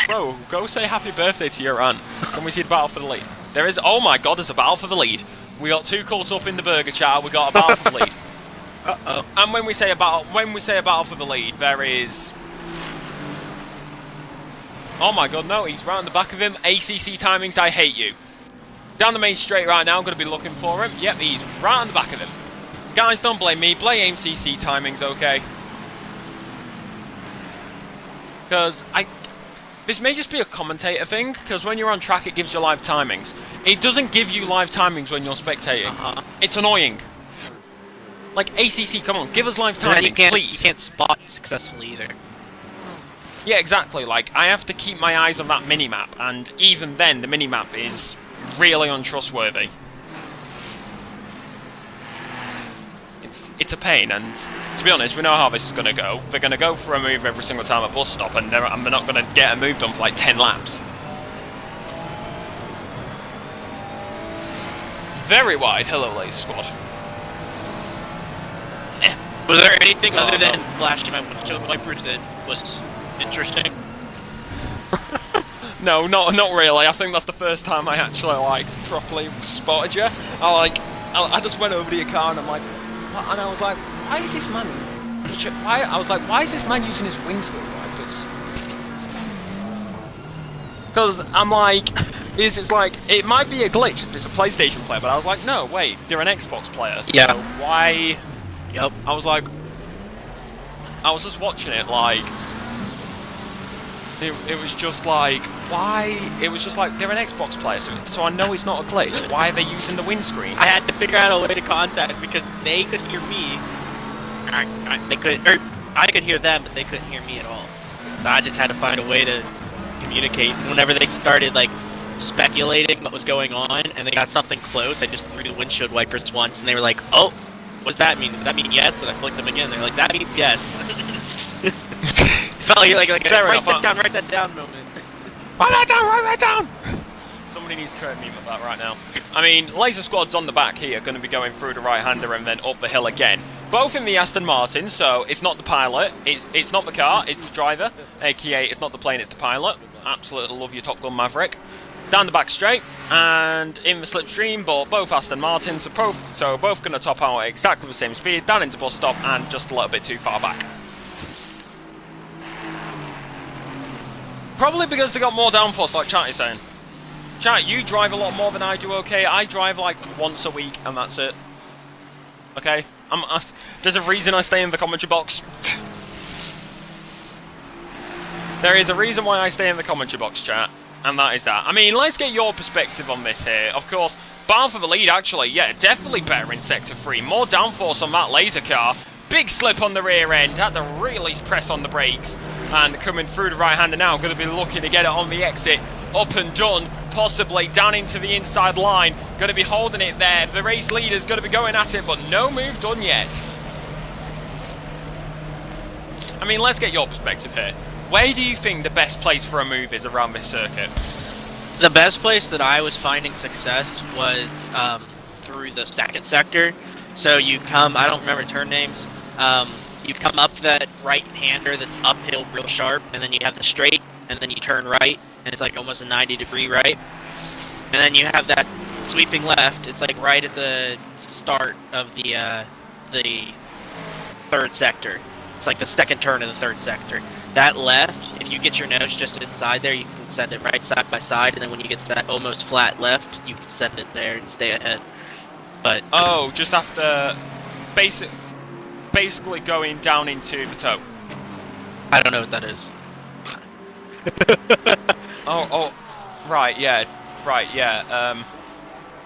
Bro, go say happy birthday to your aunt. Can we see the battle for the lead? There is. Oh my God, there's a battle for the lead. We got too caught up in the burger chat. We got a battle for the lead. Uh-oh. And when we say a battle for the lead, there is. Oh my God, no, he's right on the back of him. ACC timings, I hate you. Down the main straight right now, I'm going to be looking for him. Yep, he's right on the back of him. Guys, don't blame me. Blame ACC timings, okay? Because this may just be a commentator thing, because when you're on track, it gives you live timings. It doesn't give you live timings when you're spectating. It's annoying. Like, ACC, come on, give us live timings, please. You can't spot successfully either. Yeah, exactly. Like, I have to keep my eyes on that mini-map, and even then, the mini-map is really untrustworthy. It's a pain, and to be honest, we know how this is going to go. They're going to go for a move every single time at bus stop, and they're not going to get a move done for like 10 laps. Very wide. Hello, Laser Squad. Was there anything other than flashing my windshield wipers that was interesting? No, not really. I think that's the first time I actually like properly spotted you. I just went over to your car and I'm like, what? And I was like, why is this man? Why is this man using his windscreen wipers? Because I'm like, it's like it might be a glitch if it's a PlayStation player, but I was like, no, wait, they're an Xbox player. So yeah. Why? Yep. I was just watching it like. It was just like, why? It was just like, they're an Xbox player, so I know it's not a glitch. Why are they using the windscreen? I had to figure out a way to contact because they could hear me. I could hear them, but they couldn't hear me at all. So I just had to find a way to communicate. Whenever they started like speculating what was going on, and they got something close, I just threw the windshield wipers once, and they were like, "Oh, what does that mean? Does that mean yes?" And I flicked them again. They're like, "That means yes." Felt like write that down moment. Write that down! Somebody needs to create a meme of that right now. I mean, Laser Squad's on the back here, going to be going through the right-hander and then up the hill again. Both in the Aston Martin, so it's not the pilot, it's not the car, it's the driver, aka it's not the plane, it's the pilot. Absolutely love your Top Gun Maverick. Down the back straight, and in the slipstream, but both Aston Martins, so both going to top out at exactly the same speed, down into bus stop, and just a little bit too far back. Probably because they got more downforce, like Chat is saying. Chat, you drive a lot more than I do, okay? I drive like once a week, and that's it. Okay? There's a reason I stay in the commentary box. There is a reason why I stay in the commentary box, chat, and that is that. I mean, let's get your perspective on this here. Of course, battle for the lead, actually, yeah, definitely better in Sector 3. More downforce on that laser car. Big slip on the rear end, had to really press on the brakes. And coming through the right-hander now, going to be looking to get it on the exit. Up and done, possibly down into the inside line. Going to be holding it there. The race leader's going to be going at it, but no move done yet. I mean, let's get your perspective here. Where do you think the best place for a move is around this circuit? The best place that I was finding success was through the second sector. So you come, I don't remember turn names. You come up that right-hander that's uphill real sharp, and then you have the straight, and then you turn right, and it's like almost a 90-degree right. And then you have that sweeping left. It's like right at the start of the third sector. It's like the second turn of the third sector. That left, if you get your nose just inside there, you can send it right side by side, and then when you get to that almost flat left, you can send it there and stay ahead. But oh, just after basically going down into the toe. I don't know what that is. oh, right, yeah.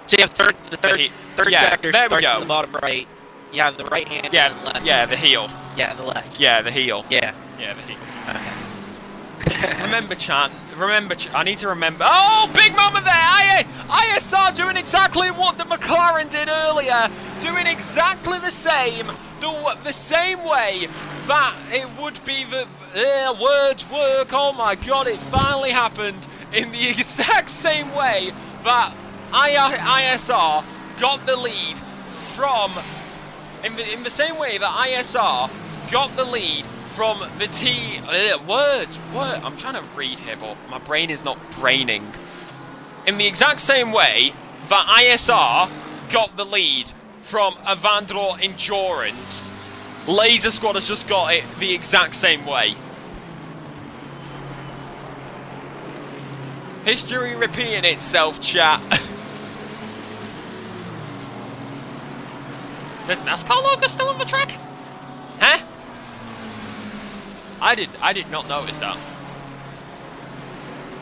So you have the third yeah, sector there we starts go. on the bottom right. You have the right hand Yeah, and the left. yeah, the heel. Yeah, the left. Yeah, the heel. Yeah. Yeah, the heel. Okay. Remember, chat. I need to remember. Oh, big moment there. ISR doing exactly what the McLaren did earlier, doing exactly the same way that it would be the words work. Oh my god, it finally happened in the exact same way that ISR got the lead from in the same way that ISR got the lead from the words. I'm trying to read here, but my brain is not braining. In the exact same way that ISR got the lead from Avandro Endurance, Laser Squad has just got it the exact same way. History repeating itself, chat. There's NASCAR logo still on the track? Huh? I did not notice that.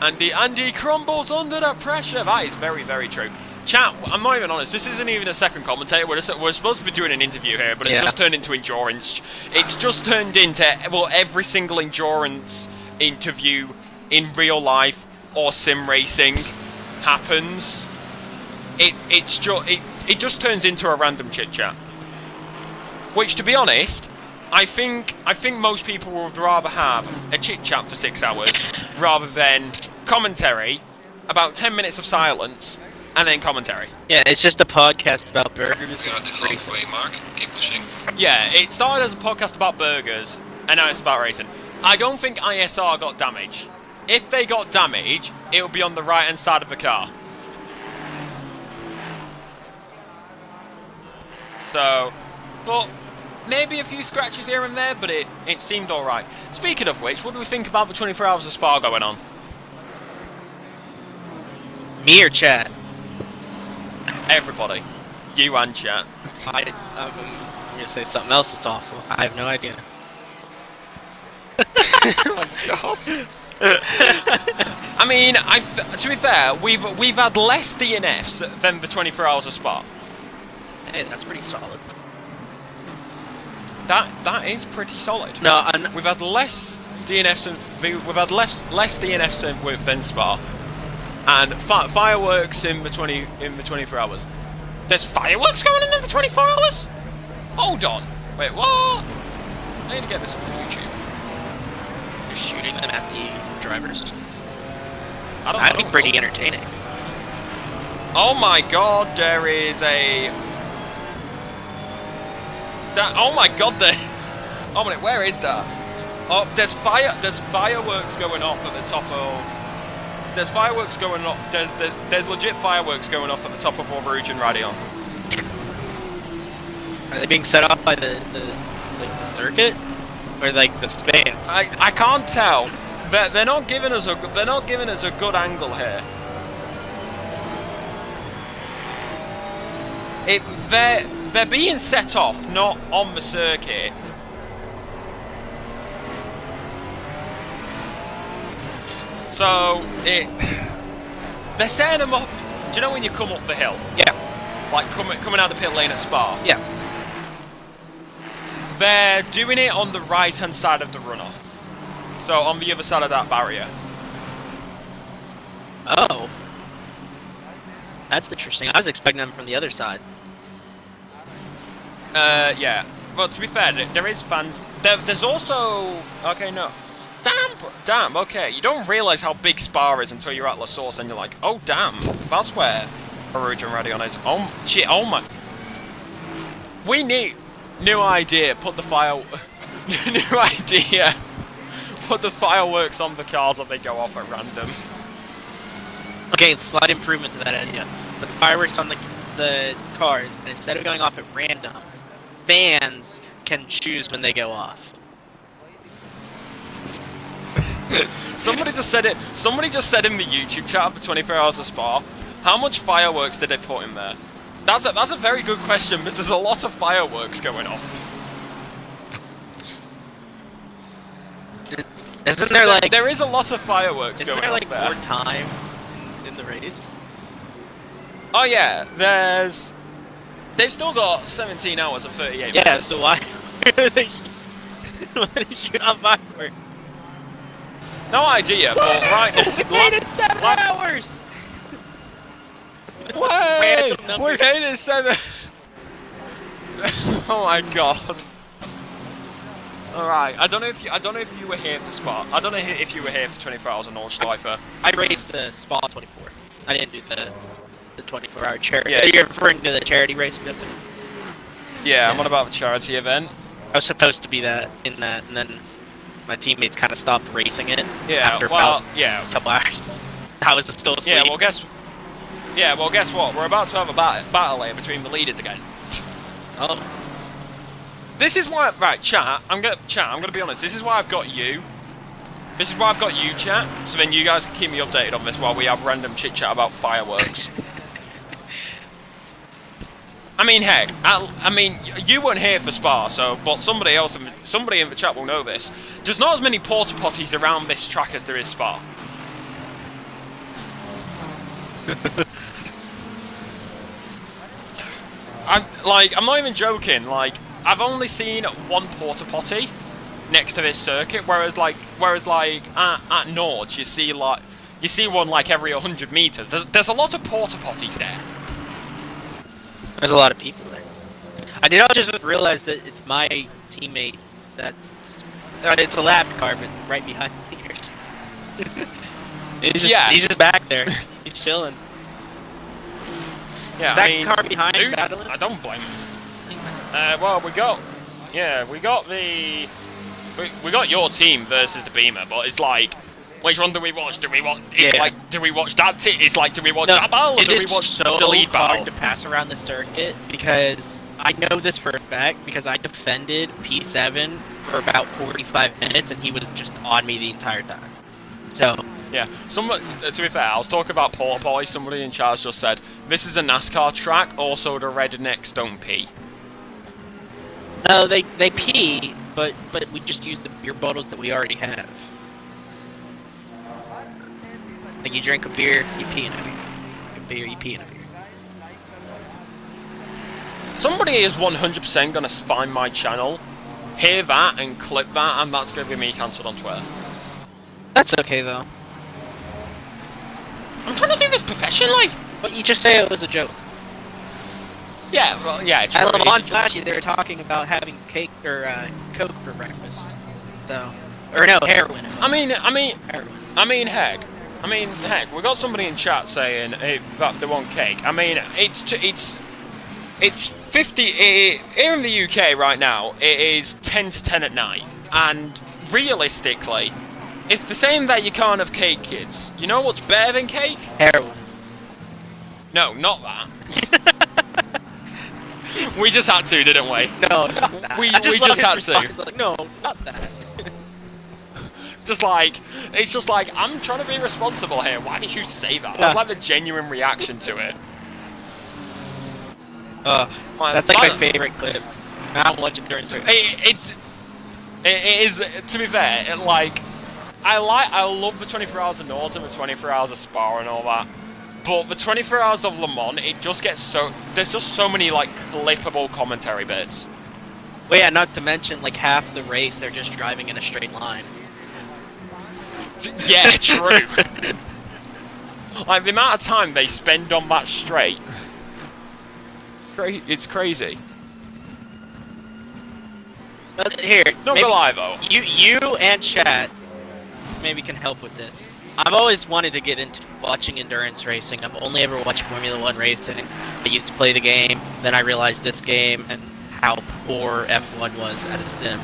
Andy crumbles under the pressure. That is very, very true. Chat, I'm not even honest, this isn't even a second commentator. We're supposed to be doing an interview here, but it's just turned into endurance. It's just turned into, well, every single endurance interview in real life or sim racing happens. It just turns into a random chit chat. Which, to be honest, I think most people would rather have a chit chat for 6 hours rather than commentary, about 10 minutes of silence, and then commentary. Yeah, it's just a podcast about burgers. Got the halfway mark. Keep pushing. Yeah, it started as a podcast about burgers, and now it's about racing. I don't think ISR got damage. If they got damage, it would be on the right-hand side of the car. So, but maybe a few scratches here and there, but it seemed alright. Speaking of which, what do we think about the 24 hours of Spa going on? Me or chat? Everybody. You and chat. I'm gonna say something else that's awful. I have no idea. Oh my god. I mean, to be fair, we've had less DNFs than the 24 hours of Spa. Hey, that's pretty solid. That is pretty solid. No, we've had less DNFs than Spa, and fireworks in the 24 hours. There's fireworks going on in the 24 hours? Hold on. Wait, what? I need to get this up on YouTube. You're shooting them at the drivers. That'd be pretty entertaining. Oh my god, there is a... oh my god, there... Oh my, where is that? Oh, there's fireworks going off at the top of... There's fireworks going off... There's legit fireworks going off at the top of Overugen Radion. Are they being set off by the circuit? Or like the spans? I can't tell. They're not giving us a good angle here. They're being set off, not on the circuit. So they're setting them off. Do you know when you come up the hill? Yeah. Like coming out the pit lane at Spa. Yeah. They're doing it on the right-hand side of the runoff. So on the other side of that barrier. Oh. That's interesting. I was expecting them from the other side. Yeah. Well, to be fair, there is fans. There's also... Okay, no. Damn, okay. You don't realise how big Spa is until you're at La Source and you're like, oh, damn. That's where Overugen Radion is. Oh, shit, oh my... We need... New idea, put the Put the fireworks on the cars that they go off at random. Okay, slight improvement to that idea. Put the fireworks on the cars, and instead of going off at random, fans can choose when they go off. Somebody just said it. Somebody just said in the YouTube chat for 24 hours of Spa, how much fireworks did they put in there? That's a very good question, because there's a lot of fireworks going off. Isn't there like... There is a lot of fireworks going there off like there. more time in the race? Oh yeah, they've still got 17 hours and 38 minutes. Yeah, so why are they shoot on fireworks? No idea, but right now... We made it 7 hours! Way! Random We've numbers. hit it 7. Oh my god. All right. I don't know if you were here for Spa. I don't know if you were here for 24 hours on Nordschleife. I raced the Spa 24. I didn't do the 24-hour charity. Yeah. You're referring to the charity race, I'm guessing? Yeah, I'm on about the charity event. I was supposed to be in that, and then my teammates kind of stopped racing it Yeah. after Well, about yeah. a couple hours. I was still asleep. Yeah. Well, guess what? We're about to have a battle here between the leaders again. Oh. This is why, right, chat. I'm gonna be honest. This is why I've got you. This is why I've got you, chat. So then you guys can keep me updated on this while we have random chit chat about fireworks. I mean, heck, I mean, you weren't here for Spa, so but somebody in the chat will know this. There's not as many porta potties around this track as there is Spa. I'm not even joking. Like, I've only seen one porta potty next to this circuit, whereas at Nords you see one like every 100 meters. There's a lot of porta potties there. There's a lot of people there. I did also just realize that it's my teammates that's... it's a lap car, but right behind yours. He's just back there. He's chilling. Yeah, That car behind dude, battling? I don't blame him. Well, we got your team versus the Beamer, but it's like, which one do we watch? Do we watch that team? It's like, do we watch that battle, or do we watch the lead battle? Hard to pass around the circuit because I know this for a fact because I defended P7 for about 45 minutes and he was just on me the entire time. So yeah, to be fair, I was talking about porta potties. Somebody in chat just said this is a NASCAR track. Also, the rednecks don't pee. no, they pee, but we just use the beer bottles that we already have. Like you drink a beer, you pee in a beer. Drink a beer, you pee in a beer. Somebody is 100% gonna find my channel, hear that, and clip that, and that's gonna be me cancelled on Twitter. That's okay though. I'm trying to do this professionally. But you just say it was a joke. Yeah, well, yeah. True. At Le Mans last year, they were talking about having cake or Coke for breakfast. So, or no, heroin. Heck, we got somebody in chat saying that they want cake. I mean, it's 50 here in the UK right now. It is 10 to 10 at night, and realistically, if they're saying that you can't have cake, kids, you know what's better than cake? Heroin. No, not that. We just had to, didn't we? No, not that. We I just had his to. response, like, no, not that. It's just like, I'm trying to be responsible here. Why did you say that? That's like the genuine reaction to it. That's like my favorite clip. I don't watch endurance race. It is, to be fair, I love the 24 hours of Nords and the 24 hours of Spa and all that. But the 24 hours of Le Mans, it just gets there's just so many, like, clippable commentary bits. Well, yeah, not to mention, like, half the race, they're just driving in a straight line. Yeah, true. Like, the amount of time they spend on that straight. It's crazy. But here, Not gonna lie, though. You and chat maybe can help with this. I've always wanted to get into watching endurance racing. I've only ever watched Formula 1 racing. I used to play the game, then I realized this game and how poor F1 was at a sim.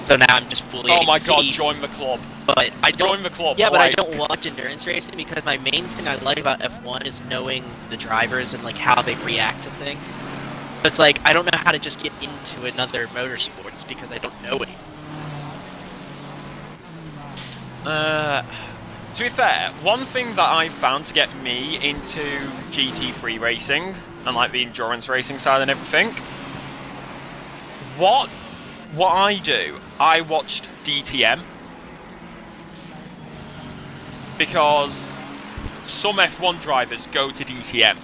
So now I'm just fully Oh my ACC, god, join the club. But I don't, Join the club. yeah, but I right. don't watch endurance racing because my main thing I like about F1 is knowing the drivers and like how they react to things. It's like I don't know how to just get into another motorsports because I don't know any. To be fair, one thing that I found to get me into GT3 racing and like the endurance racing side and everything, what I do, I watched DTM because some F1 drivers go to DTM.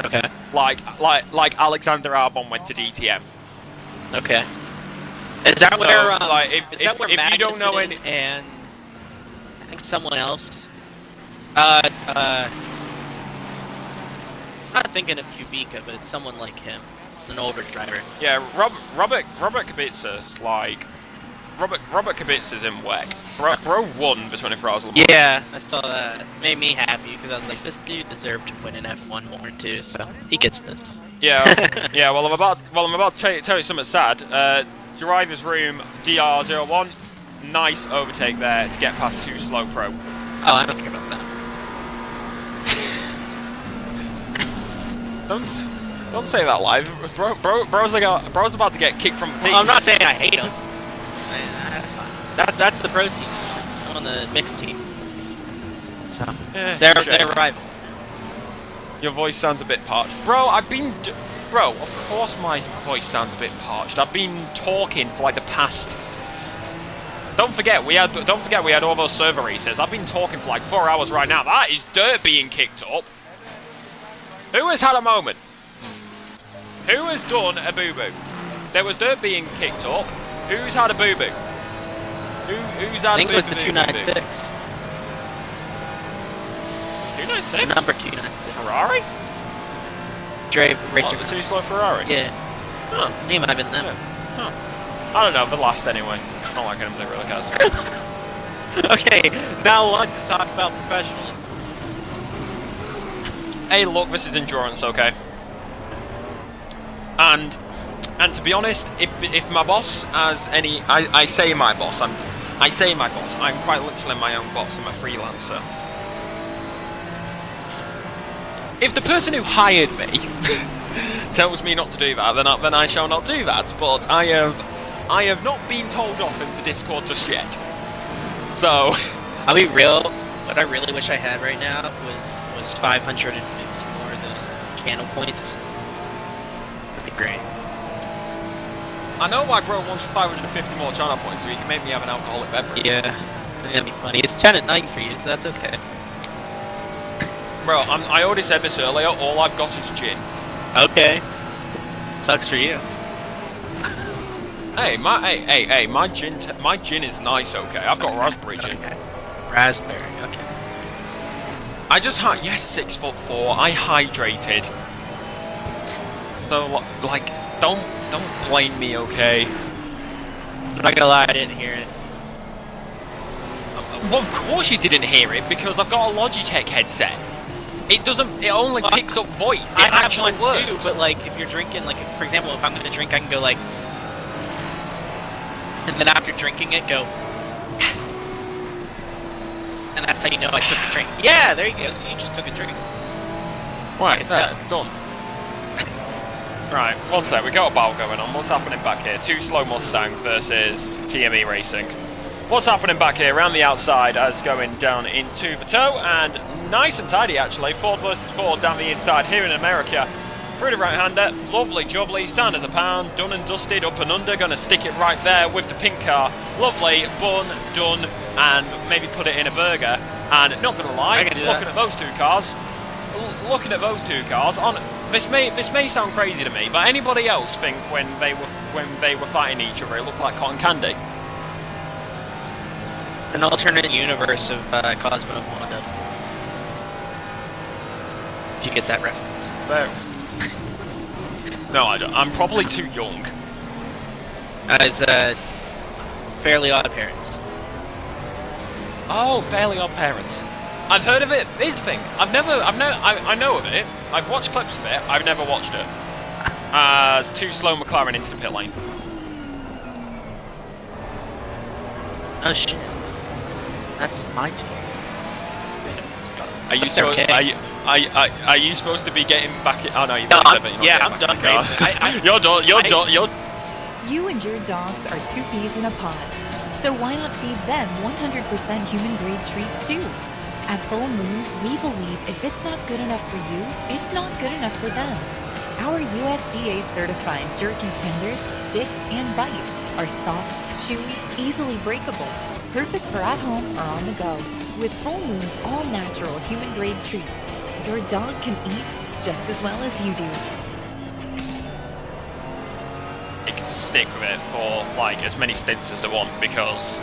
Okay. Like Alexander Albon went to DTM. Okay. Is that where if you don't know any, and I think someone else not thinking of Kubica, but it's someone like him, an older driver. Yeah, Robert Kubica's like Robert Kubica's in WEC. Bro won the 24 Hours of Le Mans. Yeah, I saw that. Made me happy because I was like, this dude deserved to win an F1 more too, so he gets this. Yeah, yeah. Well, I'm about to tell you something sad. Driver's room DR01, nice overtake there to get past 2 Slow Pro. Oh, I don't care about that. Don't say that live. Bro's about to get kicked from the team. Well, I'm not saying I hate him. That's fine. That's the pro team. I'm on the mixed team. So they're rival. Your voice sounds a bit parched, bro. Bro, of course my voice sounds a bit parched. I've been talking for like the past. Don't forget we had all those server races. I've been talking for like 4 hours right now. That is dirt being kicked up. Who has had a moment? Who has done a boo-boo? There was dirt being kicked up. Who's had a boo-boo? Who's had a boo-boo? I think it was the 296. 296? Number 296. Ferrari? Dre Racer. The 2 Slow Ferrari? Yeah. Huh. He might have been them. Huh. I don't know, the last anyway. I don't like him, they really cares. Okay, now on to talk about professionalism. Hey, look, this is endurance, okay? And to be honest, if my boss has any, I say my boss, I'm quite literally my own boss. I'm a freelancer. If the person who hired me tells me not to do that, then I shall not do that. But I have not been told off in the Discord just yet. So I'll be real. What I really wish I had right now was 550 more of those channel points. That'd be great. I know why bro wants 550 more channel points, so he can make me have an alcoholic beverage. Yeah, that'd be funny. It's 10 at night for you, so that's okay. Bro, I already said this earlier. All I've got is gin. Okay. Sucks for you. Hey, my gin is nice. Okay, I've got raspberry gin. Okay. Raspberry. Okay. I just yes, 6'4". I hydrated. So like, don't blame me, okay? I'm not gonna lie, I didn't hear it. Well, of course you didn't hear it because I've got a Logitech headset. It only picks up voice. It actually works. Too, but like, if you're drinking, like, for example, if I'm gonna drink, I can go like, and then after drinking it, go, and that's how you know I took a drink. Yeah, there you go. So you just took a drink. Right, there, done. Right, one sec, we got a battle going on. What's happening back here? 2 Slow Mustang versus TME Racing. What's happening back here? Around the outside as going down into the toe, and nice and tidy actually. Ford versus Ford down the inside here in America. Through the right-hander, lovely jubbly, sound as a pound, done and dusted, up and under, gonna stick it right there with the pink car. Lovely, bun, done, and maybe put it in a burger. And not gonna lie, looking at those two cars, on this may sound crazy to me, but anybody else think when they were fighting each other, it looked like cotton candy? An alternate universe of Cosmo and Wanda. If you get that reference. No, I don't. I'm probably too young. As Fairly Odd Parents. Oh, Fairly Odd Parents. I've heard of it. Here's the thing. I know of it. I've watched clips of it. I've never watched it. As 2 Slow McLaren into the pit lane. Oh shit. That's my team. Are you supposed? Are you supposed to be getting back? Oh no, you've No, already said that you're not yeah, getting I'm back done in the car. racing. You're done. You're. You and your dogs are 2 peas in a pod, so why not feed them 100% human-grade treats too? At Full Moon, we believe if it's not good enough for you, it's not good enough for them. Our USDA-certified jerky tenders, sticks, and bites are soft, chewy, easily breakable, perfect for at home or on the go. With Full Moon's all-natural human-grade treats, your dog can eat just as well as you do. Stick with it for like as many stints as they want, because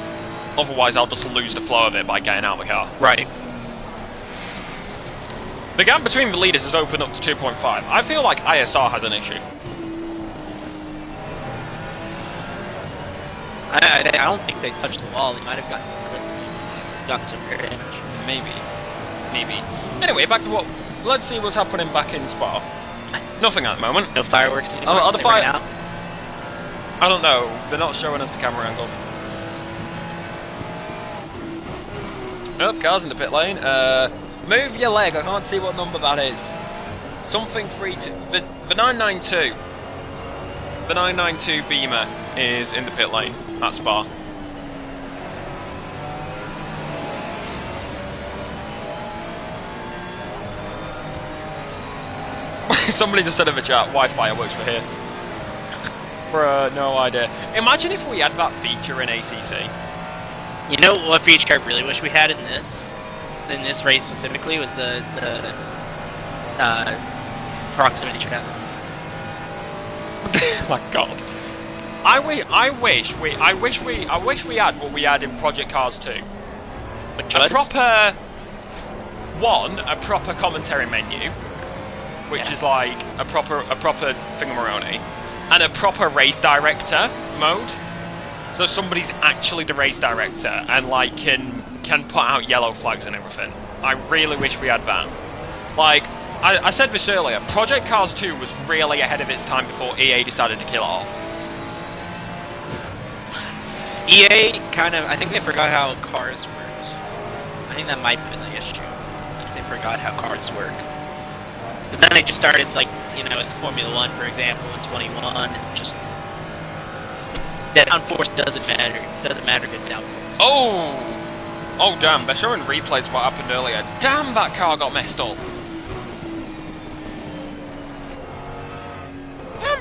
otherwise I'll just lose the flow of it by getting out of the car. Right. The gap between the leaders has opened up to 2.5. I feel like ISR has an issue. I don't think they touched the wall. They might have gotten some rear damage. Maybe. Anyway, back to what... Let's see what's happening back in Spa. Nothing at the moment. No fireworks anymore. Are the They ran out. I don't know. They're not showing us the camera angle. Nope, car's in the pit lane. Move your leg. I can't see what number that is. Something 32. The 992. The 992 Beamer is in the pit lane at Spa. Somebody just said in the chat, Wi-Fi works for here. Bruh, no idea. Imagine if we had that feature in ACC. You know what feature I really wish we had in this race specifically was the proximity trap. My God. I wish we had what we had in Project Cars 2. Which A was? proper commentary menu, which is like a proper thingamaroni, and a proper race director mode. So somebody's actually the race director and like can put out yellow flags and everything. I really wish we had that. Like I said this earlier, Project Cars 2 was really ahead of its time before EA decided to kill it off. EA I think they forgot how cars worked. I think that might be the issue. They forgot how cars work. Because then they just started, like, you know, with Formula 1, for example, in 21, and just... Downforce doesn't matter. It doesn't matter good downforce. Oh! Oh, damn, they're showing replays of what happened earlier. Damn, that car got messed up. Damn,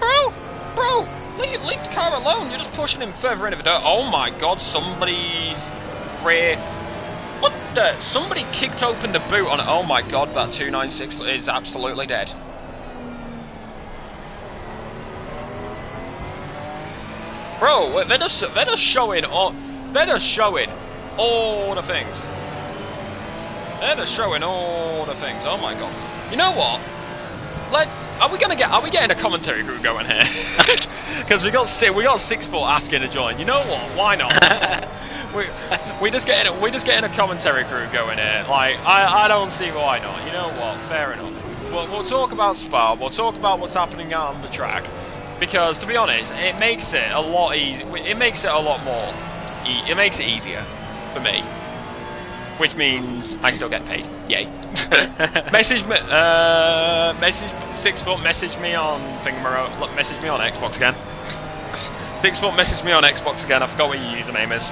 bro! Leave the car alone. You're just pushing him further into the dirt. Oh my God, somebody's rear... What the... Somebody kicked open the boot on it. Oh my God, that 296 is absolutely dead. Bro, they're just showing all... They're just showing all the things. They're just showing all the things. Oh my God. You know what? Are we getting a commentary crew going here? Because we got 6 foot asking to join. You know what? Why not? we just getting a commentary crew going here. Like I don't see why not. You know what? Fair enough. We'll talk about Spa. We'll talk about what's happening out on the track. Because to be honest, it makes it a lot easy. It makes it a lot more. It makes it easier for me. Which means I still get paid. Yay. Message me, 6 foot, message me on Thingamaro. Message me on Xbox again. 6 foot, message me on Xbox again. I forgot what your username is.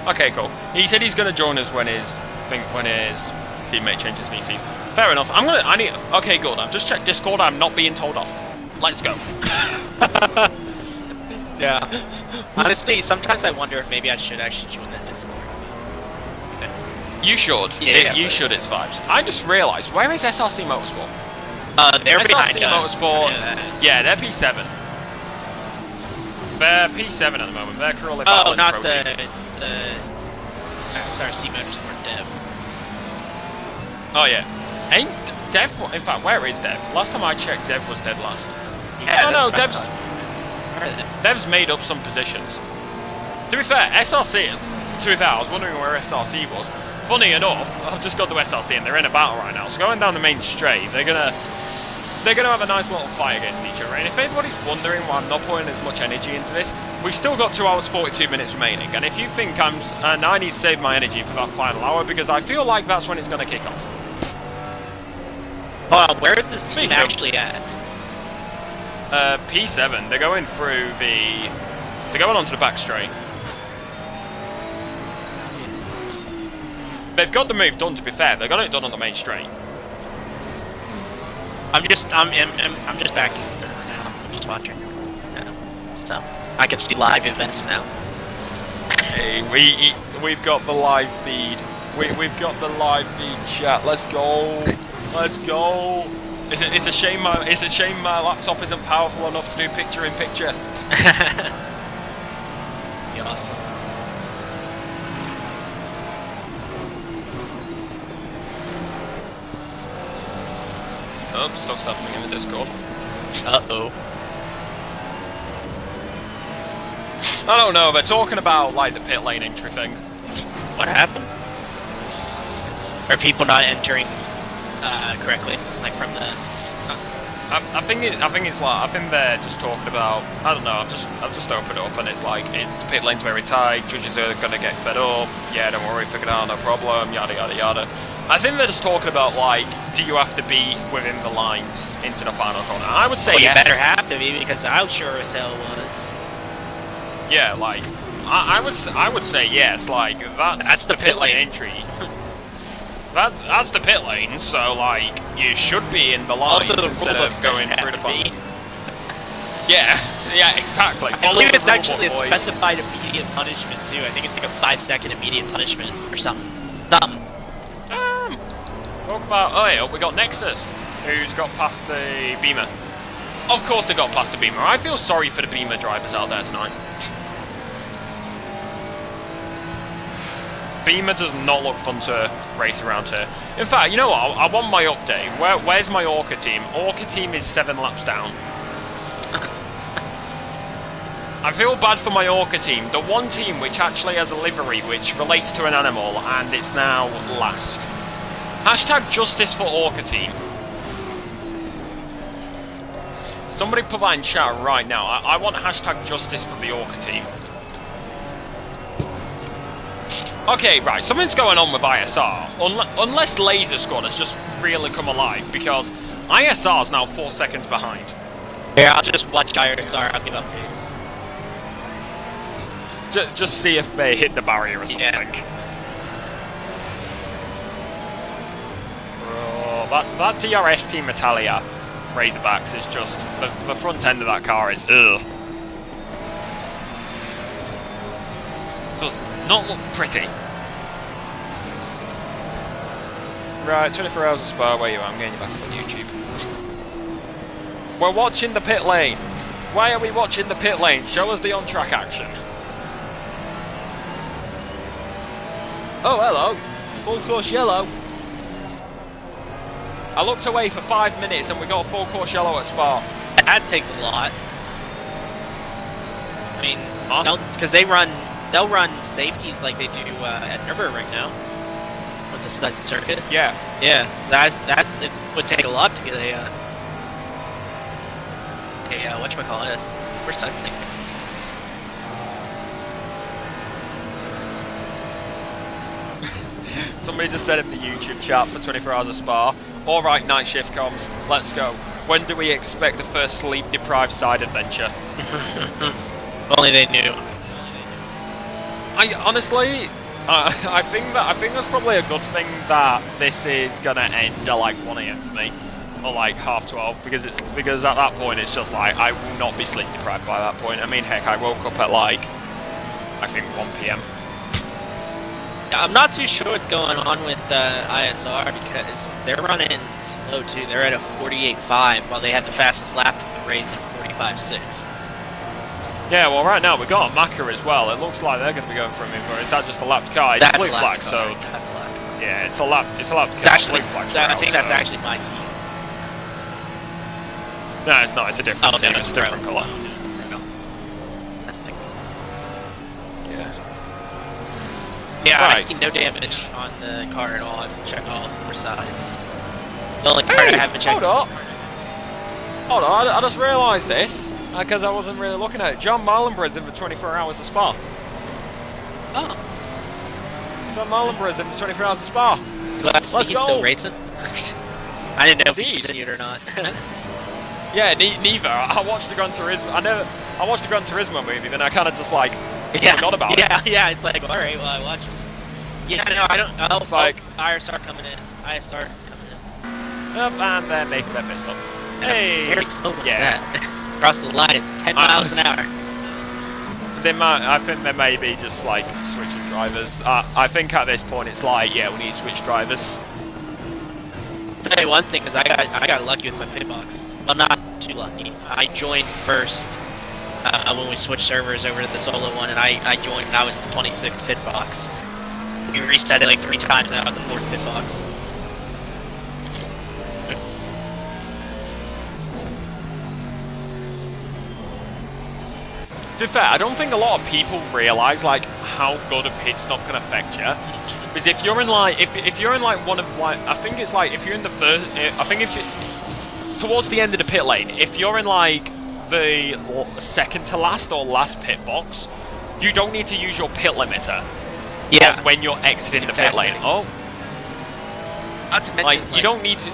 Okay, cool. He said he's gonna join us when his teammate changes VCs. Fair enough. Okay, good. I've just checked Discord. I'm not being told off. Let's go. Yeah. Honestly, sometimes I wonder if maybe I should actually join that Discord. You should. Yeah, you should. It's vibes. I just realised, where is SRC Motorsport? They're behind SRC us. Motorsport. Yeah, they're P7. They're P7 at the moment. They're currently battling not Pro the Team. SRC Motorsport Dev. Oh yeah. Ain't Dev? In fact, where is Dev? Last time I checked, Dev was dead last. Yeah, Oh no, that's what I thought. Dev's made up some positions. To be fair, SRC. To be fair, I was wondering where SRC was. Funny enough, I've just got to SRC and they're in a battle right now. So going down the main straight, they're gonna have a nice little fight against each other. And if anybody's wondering why I'm not putting as much energy into this, we've still got 2 hours 42 minutes remaining. And if you think I need to save my energy for that final hour because I feel like that's when it's gonna kick off. Hold on, where is this team actually at? P7. They're going through the. They're going onto the back straight. They've got the move done. To be fair, they got it done on the main straight. I'm just back in the server now. I'm just watching. Yeah. So I can see live events now. Hey, we've got the live feed. We've got the live feed chat. Let's go. Let's go. It's a shame my laptop isn't powerful enough to do picture in picture. be awesome. Oh, stuff's happening in the Discord. Uh-oh. I don't know, they're talking about, like, the pit lane entry thing. What happened? Are people not entering correctly, like from the? I think they're just talking about. I don't know. I've just opened it up and it's like the pit lane's very tight. Judges are gonna get fed up. Yeah, don't worry, figure it out, no problem. Yada yada yada. I think they're just talking about like, do you have to be within the lines into the final corner? I would say Well, yes. you better have to be because I sure as hell was. Yeah, like I would say yes. Like that's the pit lane entry. That's the pit lane, so like you should be in the lines Also, the instead rule of books going have through the to front. be. Yeah, exactly. I Follow believe the it's rule actually a book, boys. specified immediate punishment too. I think it's like a 5-second immediate punishment or something. Talk about. Oh yeah, we got Nexus, who's got past the Beamer. Of course they got past the Beamer. I feel sorry for the Beamer drivers out there tonight. Beamer does not look fun to race around here. In fact, you know what? I want my update. Where's my Orca team? Orca team is 7 laps down. I feel bad for my Orca team. The one team which actually has a livery which relates to an animal, and it's now last. Hashtag justice for Orca team. Somebody put that in chat right now. I want hashtag justice for the Orca team. Okay, right, something's going on with ISR. Unless Laser Squad has just really come alive, because ISR is now 4 seconds behind. Yeah, I'll just watch ISR, I'll give updates. Just see if they hit the barrier or something. Yeah. Oh, that DRS Team Italia Razorbacks is just... The front end of that car is... ugh. Does not look pretty. Right, 24 hours of Spa, where you are? I'm getting you back on YouTube. We're watching the pit lane. Why are we watching the pit lane? Show us the on-track action. Oh, hello. Full course yellow. I looked away for 5 minutes and we got full course yellow at Spa. That takes a lot. I mean, because they'll run safeties like they do at Nürburgring now. With the circuit. Yeah. Yeah, that it would take a lot to get a whatchamacallit, first I think. Somebody just said in the YouTube chat for 24 hours of Spa. Alright, night shift comms, let's go. When do we expect the first sleep-deprived side adventure? If only they knew. Honestly, I think that's probably a good thing that this is gonna end at like 1 AM for me, or like 12:30, because at that point it's just like I will not be sleep deprived by that point. I mean, heck, I woke up at like I think 1 PM. Yeah, I'm not too sure what's going on with ISR because they're running slow too. They're at a 48.5 while they have the fastest lap of the race at 45.6. Yeah, well, right now we got a Maka as well. It looks like they're going to be going for a move, or is that just a lapped car? It's That's a blue a lapped flag, car. so That's a lapped car. yeah, it's a lapped It's car. actually, Blue flag's I out, think that's so- actually my team. No, it's not. It's a different team. no, It's a different colour. Yeah. Yeah, I Right. see no damage on the car at all. I have to check all 4 sides. The only part I haven't checked. Hold on, I just realised this, because I wasn't really looking at it. John Marlenborough's in for 24 hours of Spa. Oh. John Marlenborough's in for 24 hours of Spa. Let's Let's he's go. still racing? I didn't know if he Indeed. continued or not. Yeah, neither. I watched the Gran Turismo. I watched the Gran Turismo movie, then I kind of just like forgot about it. Yeah, it's like, alright, well, I watched it. Yeah, no, I don't. Oh, It's like- ISR coming in. ISR coming in. Up, and they're making their pit stop. Hey, Very slow like yeah. that. Cross the line at 10 miles an hour. I think they may be just like switching drivers. I think at this point it's like, yeah, we need to switch drivers. I'll tell you one thing, is I got lucky with my pit box. Well, not too lucky. I joined first when we switched servers over to the solo one, and I joined and I was the 26th pit box. We reset it like 3 times and I was the 4th pit box. To be fair, I don't think a lot of people realise like how good a pit stop can affect you. Because if you're in like, if you're in like one of like, I think it's like if you're in the first, I think if you towards the end of the pit lane, if you're in like the second to last or last pit box, you don't need to use your pit limiter. Yeah. When you're exiting the pit lane. Oh. Not to mention, like you don't need to.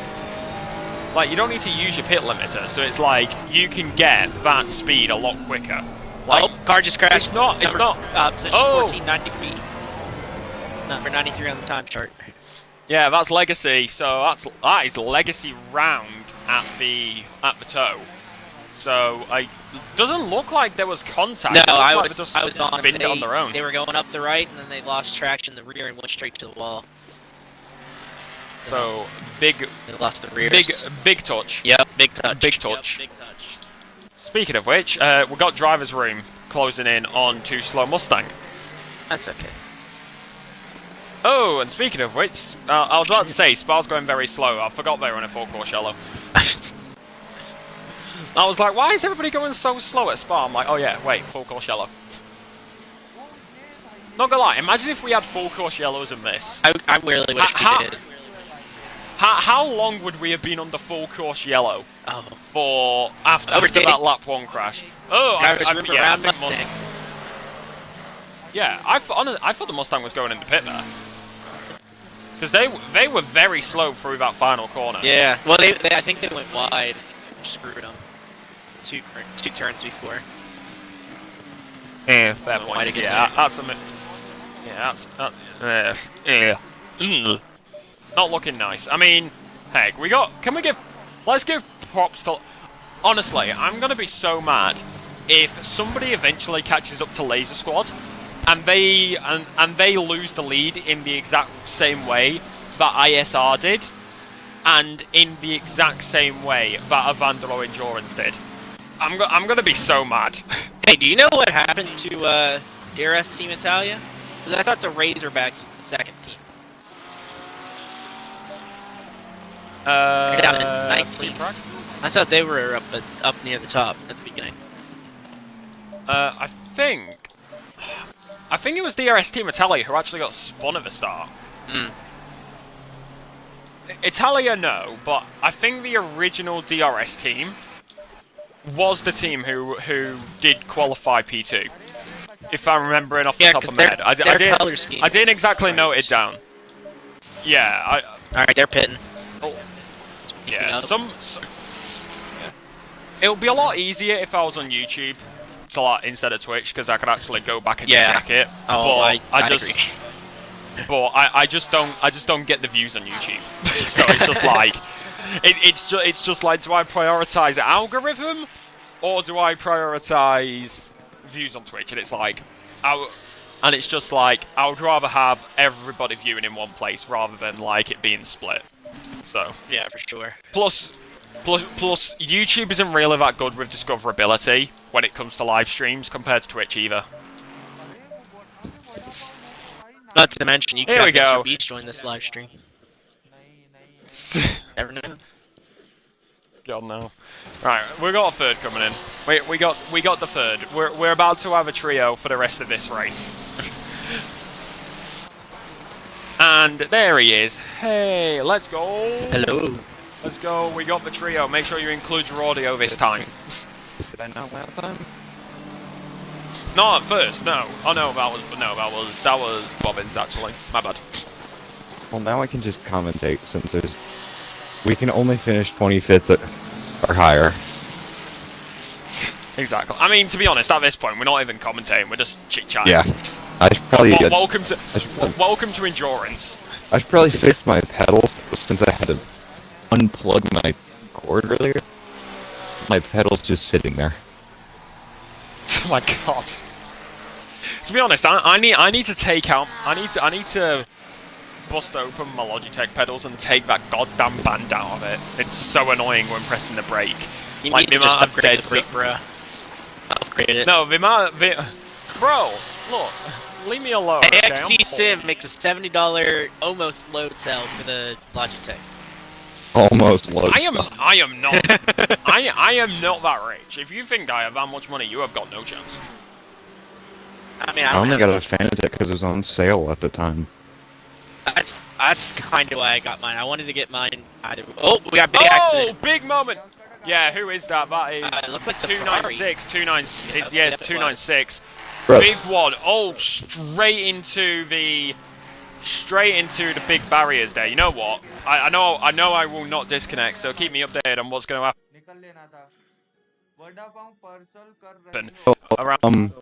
Like you don't need to use your pit limiter, so it's like you can get that speed a lot quicker. Like, oh, car just crashed. It's not. Position 14, 93. Number 93 on the time chart. Yeah, that's legacy. So that is legacy round at the toe. So it doesn't look like there was contact. No, I was on. Binned it on their own. They were going up the right, and then they lost traction in the rear and went straight to the wall. So big. They lost the rear. Big touch. Yep, big touch. Big touch. Yep, big touch. Speaking of which, we've got driver's room closing in on 2 slow Mustang. That's okay. Oh, and speaking of which, I was about to say, Spa's going very slow. I forgot they were in a 4-course yellow. I was like, why is everybody going so slow at Spa? I'm like, oh yeah, wait, 4-course yellow. Not gonna lie, imagine if we had 4-course yellows in this. I really wish we did. How long would we have been under 4-course yellow? Oh. For after that lap 1 crash? Oh, I think yeah, I thought the Mustang was going in the pit there. Because they were very slow through that final corner. Yeah, well, I think they went wide. Screwed them. Two turns before. Yeah, fair point. Yeah, that's a bit. Yeah, that's not looking nice. I mean, heck, let's give props to. Honestly, I'm gonna be so mad if somebody eventually catches up to Laser Squad, and they lose the lead in the exact same way that ISR did, and in the exact same way that Avandero Endurance did. I'm gonna be so mad. Hey, do you know what happened to DRS Team Italia? Because I thought the Razorbacks was the second team. They're down in 19th. I thought they were up near the top at the beginning. I think it was DRS Team Italia who actually got spun at the start. Italia, no, but I think the original DRS team was the team who did qualify P2. If I'm remembering off the top of my head. I didn't exactly note it down. Yeah, Alright, they're pitting. Oh, yeah, it'll be a lot easier if I was on YouTube instead of Twitch, because I could actually go back and check it. Oh, but I agree. But I just don't get the views on YouTube. So it's just like it's just like, do I prioritize algorithm or do I prioritize views on Twitch? And it's like it's just like I would rather have everybody viewing in one place rather than like it being split. So yeah, for sure. Plus YouTube isn't really that good with discoverability when it comes to live streams compared to Twitch either. Not to mention, you Here can we have go. Mr. Beast join this live stream. Never know. God no. Right, we got a third coming in. We got the third. We're about to have a trio for the rest of this race. And there he is. Hey, let's go. Hello. Let's go. We got the trio. Make sure you include your audio this time. Did I not last time? Not at first, no. Oh no, that was Bobbins actually. My bad. Well, now I can just commentate since we can only finish 25th or higher. Exactly. I mean, to be honest, at this point, we're not even commentating. We're just chit-chatting. Yeah. I should probably welcome to endurance. I should probably fix my pedal since I had to unplug my cord earlier. My pedal's just sitting there. Oh my god. To be honest, I need to take out. I need to bust open my Logitech pedals and take that goddamn band out of it. It's so annoying when pressing the brake. You like need to just upgrade the brake, bruh. Create it. No, bro, look, leave me alone. Okay? AXT Sim makes a $70 almost load cell for the Logitech. Almost loads. I am not. I am not that rich. If you think I have that much money, you have got no chance. I mean, I I only don't got know. a Fanatec because it was on sale at the time. That's kind of why I got mine. I wanted to get mine either. Oh, we got big accident. Big moment. Yeah, who is that? That is Look like the 296. 296. Yes, 296. Bro. Big one. Oh, straight into the big barriers there. You know what? I know I will not disconnect. So keep me updated on what's going to happen. Around.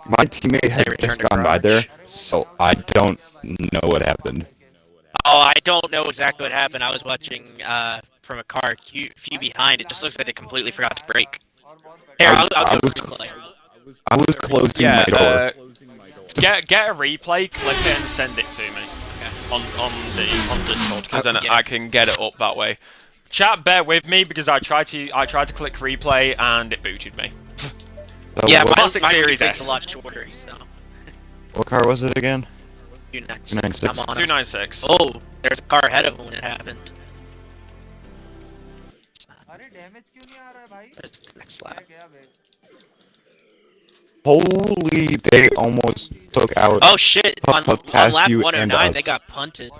My teammate had returned just to gone by there, garage. so I don't know what happened. Oh, I don't know exactly what happened. I was watching from a car few behind. It just looks like they completely forgot to brake. Here, I'll do a replay. I was closing my door. Get a replay, click it, and send it to me on Discord, because then I can get it up that way. Chat, bear with me because I tried to click replay and it booted me. Yeah, what, Classic mine Series takes S. a lot shorter, so. what car was it again? 296. 296. I'm on it. 296. Oh, there's a car ahead of him when it happened. There's the next lap. Holy, they almost took out. Oh shit! On past lap you 109, and they us. got punted.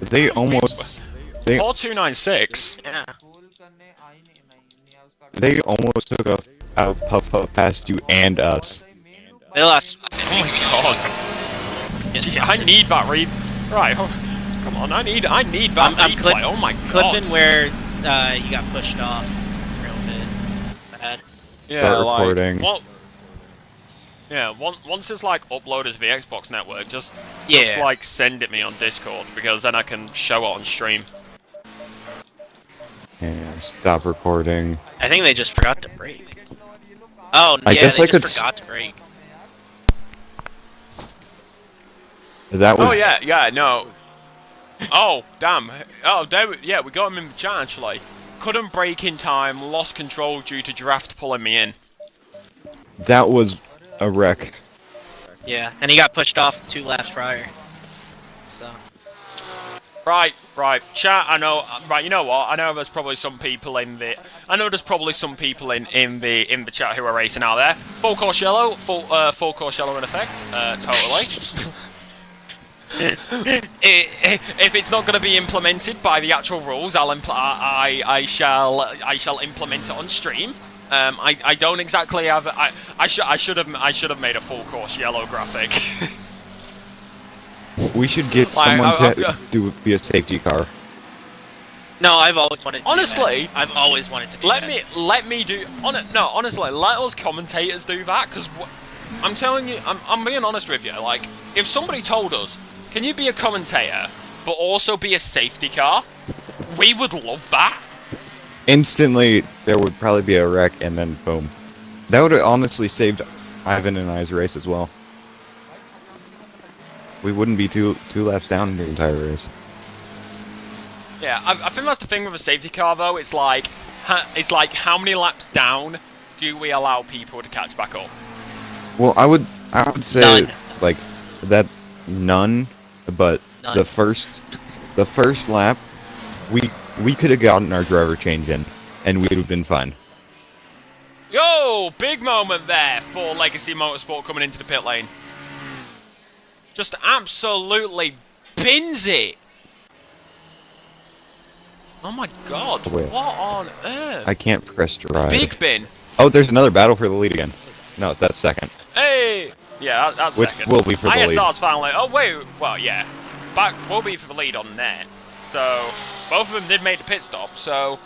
They almost. They 296. Yeah. they almost took out Puff past you and us. They lost. Oh my god. Gee, I need that read. Right. Oh, come on. I need that I'm replay. Oh my god. Clipping where you got pushed off real bit. Bad. Yeah, Start like, recording. once it's like uploaded to the Xbox network, just Yeah. like send it me on Discord because then I can show it on stream. Yeah, stop recording. I think they just forgot to brake. Oh, I yeah, guess they I just could forgot to brake. That was. Oh yeah, no. Oh damn. Oh, yeah, we got him in the chat actually. Couldn't brake in time, lost control due to draft pulling me in. That was a wreck. Yeah, and he got pushed off 2 laps prior. So. Right. Chat, I know. Right, you know what? I know there's probably some people in the. I know there's probably some people in the chat who are racing out there. Full course yellow, full course yellow in effect. Totally. If it's not going to be implemented by the actual rules, I shall implement it on stream. I don't exactly have. I should have made a full course yellow graphic. We should get someone to be a safety car. No, I've always wanted to Honestly, do that. I've always wanted to do let that. me do. Honestly, let us commentators do that because I'm telling you, I'm being honest with you. Like, if somebody told us, can you be a commentator but also be a safety car? We would love that. Instantly, there would probably be a wreck, and then boom. That would have honestly saved Ivan and I's race as well. We wouldn't be two laps down in the entire race. Yeah, I think that's the thing with a safety car though. It's like how many laps down do we allow people to catch back up? Well, I would say None. like that none, but None. the first lap, we could have gotten our driver change in, and we would have been fine. Yo, big moment there for Legacy Motorsport coming into the pit lane. Just absolutely bins it. Oh my god, Wait. what on earth? I can't press drive. Big bin. Oh, there's another battle for the lead again. No, that's second. Hey! Yeah, that's Which second. will be for the lead. ISR's finally. Oh, wait. Well, yeah. Back will be for the lead on net. So, both of them did make the pit stop. So,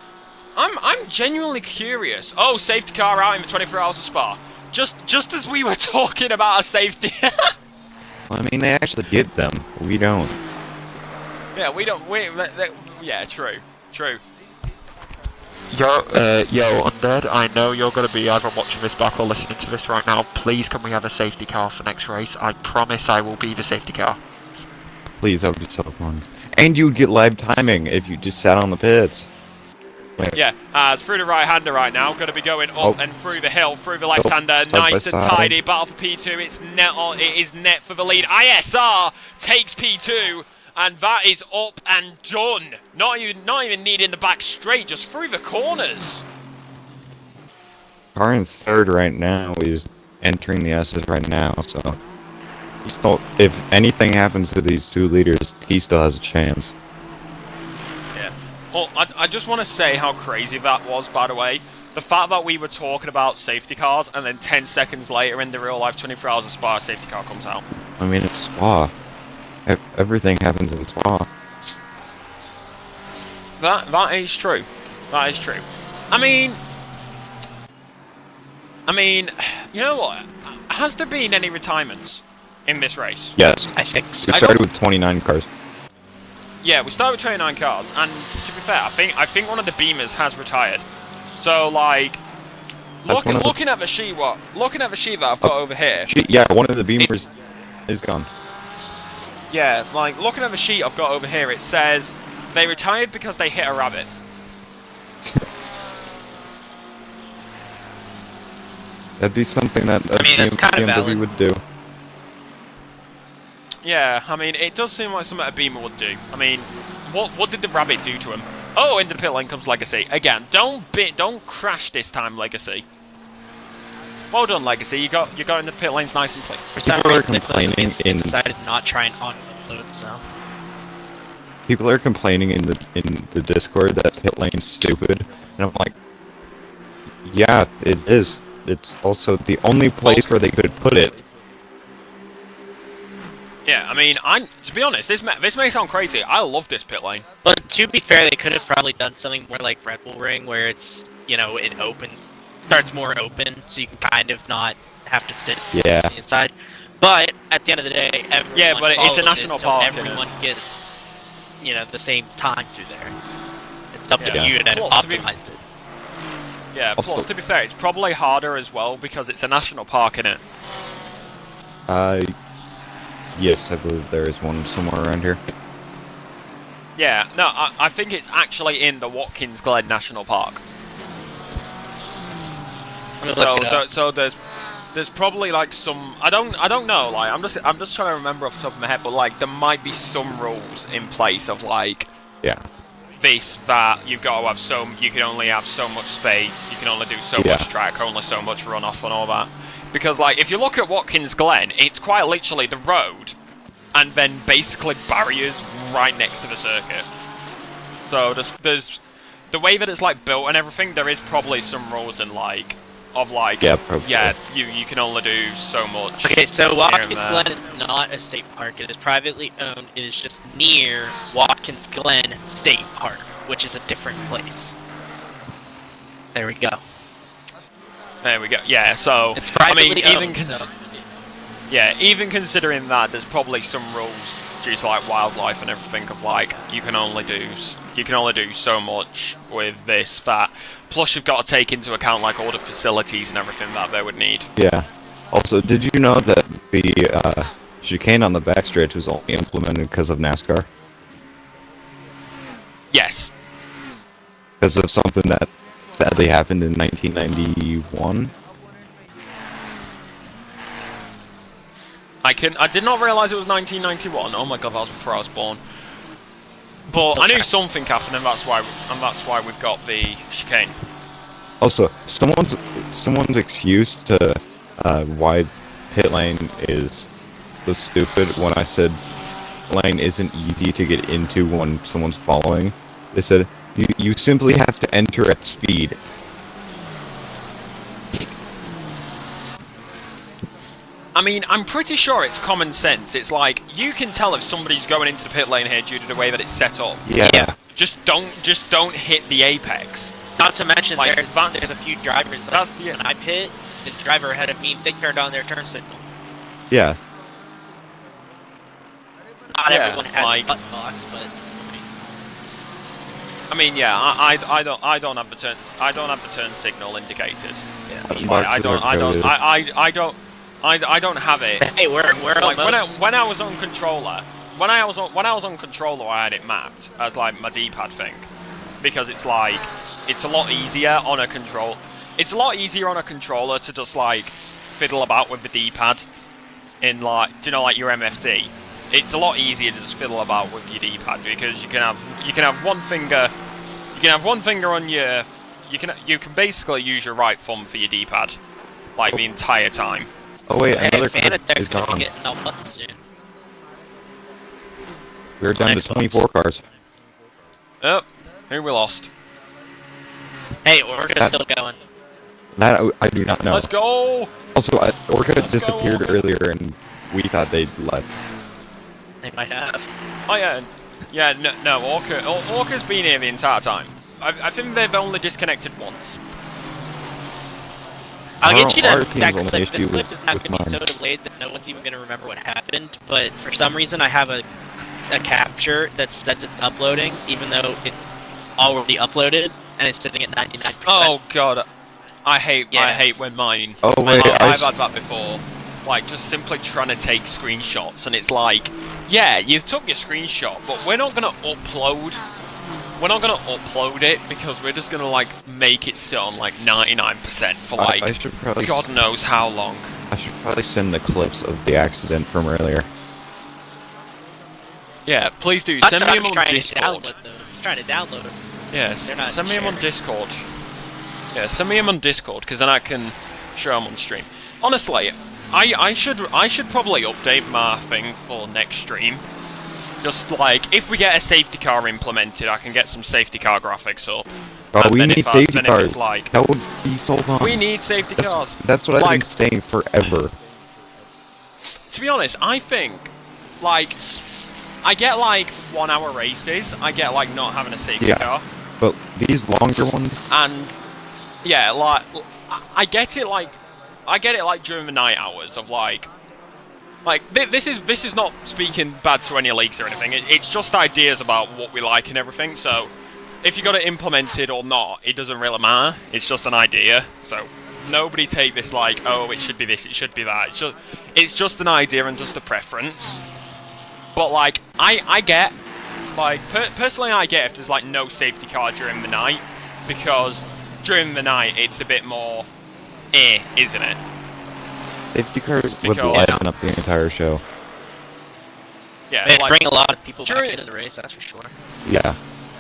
I'm genuinely curious. Oh, safety car out in the 24 hours of Spa. Just as we were talking about a safety. Well, I mean, they actually get them. We don't. Yeah, we don't. Yeah, true. Yo, Undead, I know you're going to be either watching this back or listening to this right now. Please, can we have a safety car for next race? I promise I will be the safety car. Please, that would be so fun. And you would get live timing if you just sat on the pits. Yeah, as through the right-hander right now, going to be going up and through the hill, through the left-hander, nice and tidy. Battle for P2, it's net on, it is net for the lead. ISR takes P2, and that is up and done. Not even needing the back straight, just through the corners. Car in third right now is entering the S's right now, so he still, if anything happens to these two leaders, he still has a chance. Yeah. Well, I just want to say how crazy that was, by the way. The fact that we were talking about safety cars, and then 10 seconds later in the real life 24 hours of Spa, safety car comes out. I mean, it's Spa. Everything happens in Spa. That is true. That is true. I mean, you know what? Has there been any retirements in this race? Yes. I think We so. started with 29 cars. Yeah, we started with 29 cars, and to be fair, I think one of the Beamers has retired. So like, looking at the sheet that I've got over here. Yeah, one of the Beamers is gone. Yeah, like looking at the sheet I've got over here, it says they retired because they hit a rabbit. That'd be something that that's kind of BMW valid. would do. Yeah, I mean, it does seem like something a Beamer would do. I mean, what did the rabbit do to him? Oh, into the pit lane comes Legacy. Again, don't crash this time, Legacy. Well done, Legacy. You got in the pit lanes nice and clean. For some People are reason, complaining they in- decided to not try and unload, so. People are complaining in the Discord that pit lane's stupid, and I'm like, yeah, it is. It's also the only place where they could put it. Yeah, I mean, to be honest, this may sound crazy. I love this pit lane. But to be fair, they could have probably done something more like Red Bull Ring, where it's, it starts more open, so you can kind of not have to sit Yeah. inside. But at the end of the day, everyone Yeah, but it's a follows national it, so park, isn't everyone gets, the same time through there. It's up Yeah. to you to Plus, to be- optimize it. Yeah, Also- plus, to be fair, it's probably harder as well because it's a national park, innit? Yes, I believe there is one somewhere around here. Yeah, no, I think it's actually in the Watkins Glen National Park. I'm gonna look it up. So there's probably like some I don't know, like I'm just trying to remember off the top of my head, but like there might be some rules in place of like Yeah. this, that you can only have so much space, you can only do so Yeah. much track, only so much runoff and all that. Because like if you look at Watkins Glen, it's quite literally the road and then basically barriers right next to the circuit. So there's the way that it's like built and everything, there is probably some rules in like Yeah, probably. yeah, you can only do so much. Okay, so here and Watkins there. Glen is not a state park. It is privately owned. It is just near Watkins Glen State Park, which is a different place. There we go. There we go. Yeah, so It's privately I mean, owned, so. even considering that, there's probably some rules due to like wildlife and everything of like you can only do so much with this, that. Plus, you've got to take into account like all the facilities and everything that they would need. Yeah. Also, did you know that the chicane on the backstretch was only implemented because of NASCAR? Yes. Because of something that sadly happened in 1991? I did not realize it was 1991. Oh my god, that was before I was born. But I knew something happened, and that's why we've got the chicane. Also, someone's excuse to why pit lane is so stupid when I said lane isn't easy to get into when someone's following. They said you simply have to enter at speed. I mean, I'm pretty sure it's common sense. It's like you can tell if somebody's going into the pit lane here due to the way that it's set up. Yeah. Just don't hit the apex. Not to mention, Like, there's a few drivers that that's the- when I pit, the driver ahead of me, they turned on their turn signal. Yeah. Not Yeah, everyone has like- a button box, but I mean, yeah, I don't have the turn signal indicated. Button Like, boxes are coded. I don't have it. hey, we're Like almost. when I was on controller, when I was on controller, I had it mapped as like my D-pad thing, because it's like it's a lot easier on a control. It's a lot easier on a controller to just like fiddle about with the D-pad in like, do you know, like your MFD. It's a lot easier to just fiddle about with your D-pad because you can have one finger. You can have one finger on your. You can basically use your right thumb for your D-pad, like the entire time. Oh wait, Hey, another car Fanatec's is gonna gone. be getting all buttons soon. We're down to Next 24 cars. Oh, who we lost? Hey, Orca's still going. That I do not know. Let's go! Also, Orca Let's go, disappeared Orca. earlier, and we thought they'd left. They might have. Oh yeah, no. Orca's been here the entire time. I think they've only disconnected once. I'll get you Our that team's clip. only This issue clip was is not with going to be so mine. delayed that no one's even going to remember what happened. But for some reason, I have a capture that says it's uploading, even though it's already uploaded and it's sitting at 99%. Oh god, I hate when mine. Oh wait, I've had that before. Like just simply trying to take screenshots, and it's like, yeah, you took your screenshot, but we're not gonna upload. We're not gonna upload it because we're just gonna like make it sit on like 99% for like I should probably God knows how long. I should probably send the clips of the accident from earlier. Yeah, please do. That's Send what me I'm them on trying to Discord. download those. I'm trying to download them. Yes, They're not send me them on sharing. Discord. Yeah, send me them on Discord because then I can show them on stream. Honestly, I should probably update my thing for next stream. Just like if we get a safety car implemented, I can get some safety car graphics up. Oh, And we then need if safety then if cars. it's like That would be so long. we need safety cars. That's what I've been Like, saying forever. to be honest, I think like I get like 1 hour races. I get like not having a safety Yeah. car. But these longer ones, And yeah, like I get it like during the night hours of like this is not speaking bad to any leagues or anything. It's just ideas about what we like and everything. So if you got it implemented or not, it doesn't really matter. It's just an idea. So nobody take this like, oh, it should be this, it should be that. It's just an idea and just a preference. But like I get like personally I get if there's like no safety car during the night, because during the night it's a bit more isn't it? safety cars would Because- liven up the entire show. Yeah, They like bring a lot of people back during- into the race, that's for sure. Yeah.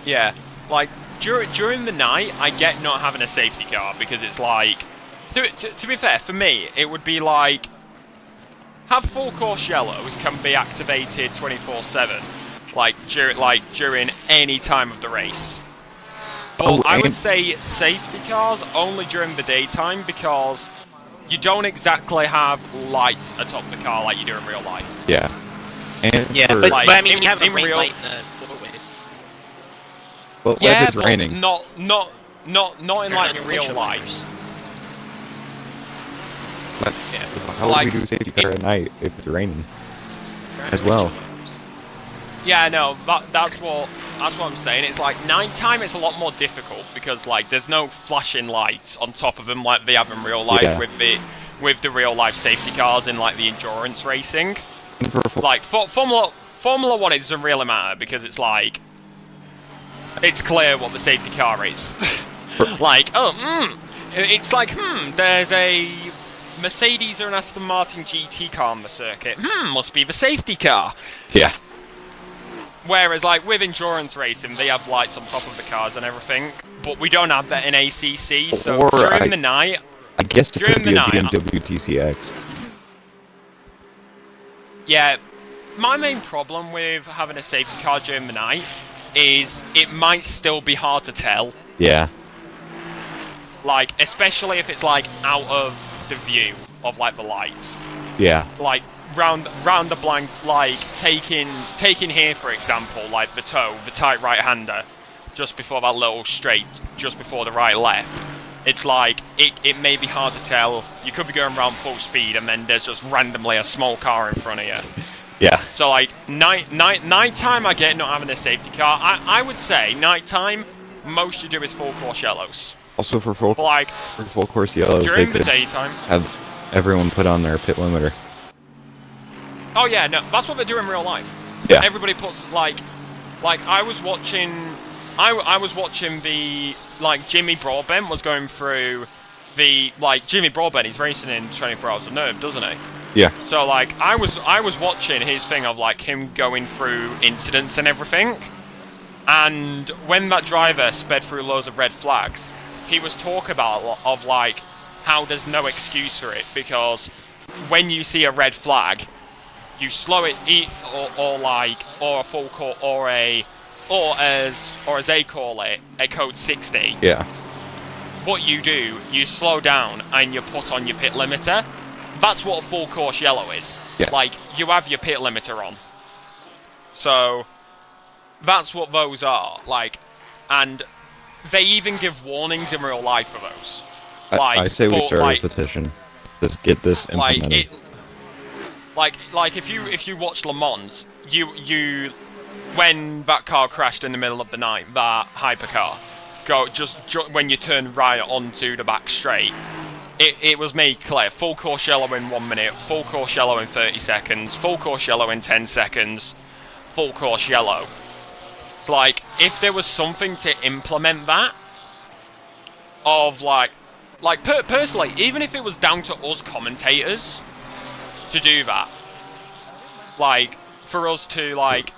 yeah, like during the night I get not having a safety car because it's like to be fair for me it would be like have full course yellows can be activated 24/7 like during any time of the race. But Oh, I would and- say safety cars only during the daytime because you don't exactly have lights atop the car like you do in real life. Yeah. And Yeah, for, but like, I mean, in- you have a in rain real- light in the doorways. but what Yeah, if it's but raining? not in They're like not real windshield life. wipers. But Yeah. how would Like, we do safety car at night if it's raining? As well. Yeah, I know. That's what I'm saying. It's like nighttime. It's a lot more difficult because like there's no flashing lights on top of them like they have in real life Yeah. with the real life safety cars in like the endurance racing. And for Like Formula One, it doesn't really matter because it's like it's clear what the safety car is. Like it's like there's a Mercedes or an Aston Martin GT car on the circuit. Must be the safety car. yeah. Whereas, like, with endurance racing, they have lights on top of the cars and everything, but we don't have that in ACC, so Or during the night... I guess it During could the be a night, BMW TCX. Yeah, my main problem with having a safety car during the night is it might still be hard to tell. Yeah. Like, especially if it's, like, out of the view of, like, the lights. Yeah. Like, round the blank, like, taking here, for example, like, the tight right-hander, just before that little straight, just before the right-left. It's like, it may be hard to tell. You could be going around full speed, and then there's just randomly a small car in front of you. Yeah. So, like, nighttime, I get not having a safety car. I would say, nighttime, most you do is full course yellows. Also for full But, like, course yellows, they during the could daytime... have everyone put on their pit limiter. Oh yeah, no, that's what they do in real life. Yeah. Everybody puts like I was watching I was watching the, like, Jimmy Broadbent was going through the, like, Jimmy Broadbent, he's racing in 24 Hours of Nerve, doesn't he? Yeah. So, like, I was watching his thing of, like, him going through incidents and everything. And when that driver sped through loads of red flags, he was talking about, of, like, how there's no excuse for it, because when you see a red flag, you slow it, or a full call, or as they call it, a code 60. Yeah. What you do, you slow down and you put on your pit limiter. That's what a full course yellow is. Yeah. Like, you have your pit limiter on. So, that's what those are. Like, and they even give warnings in real life for those. Like, I say we start a petition. Let's get this implemented. Like if you watch Le Mans, you when that car crashed in the middle of the night, that hypercar, when you turn right onto the back straight, it was made clear: full course yellow in 1 minute, full course yellow in 30 seconds, full course yellow in 10 seconds, full course yellow. It's like, if there was something to implement that, of personally, even if it was down to us commentators to do that, like, for us to, like,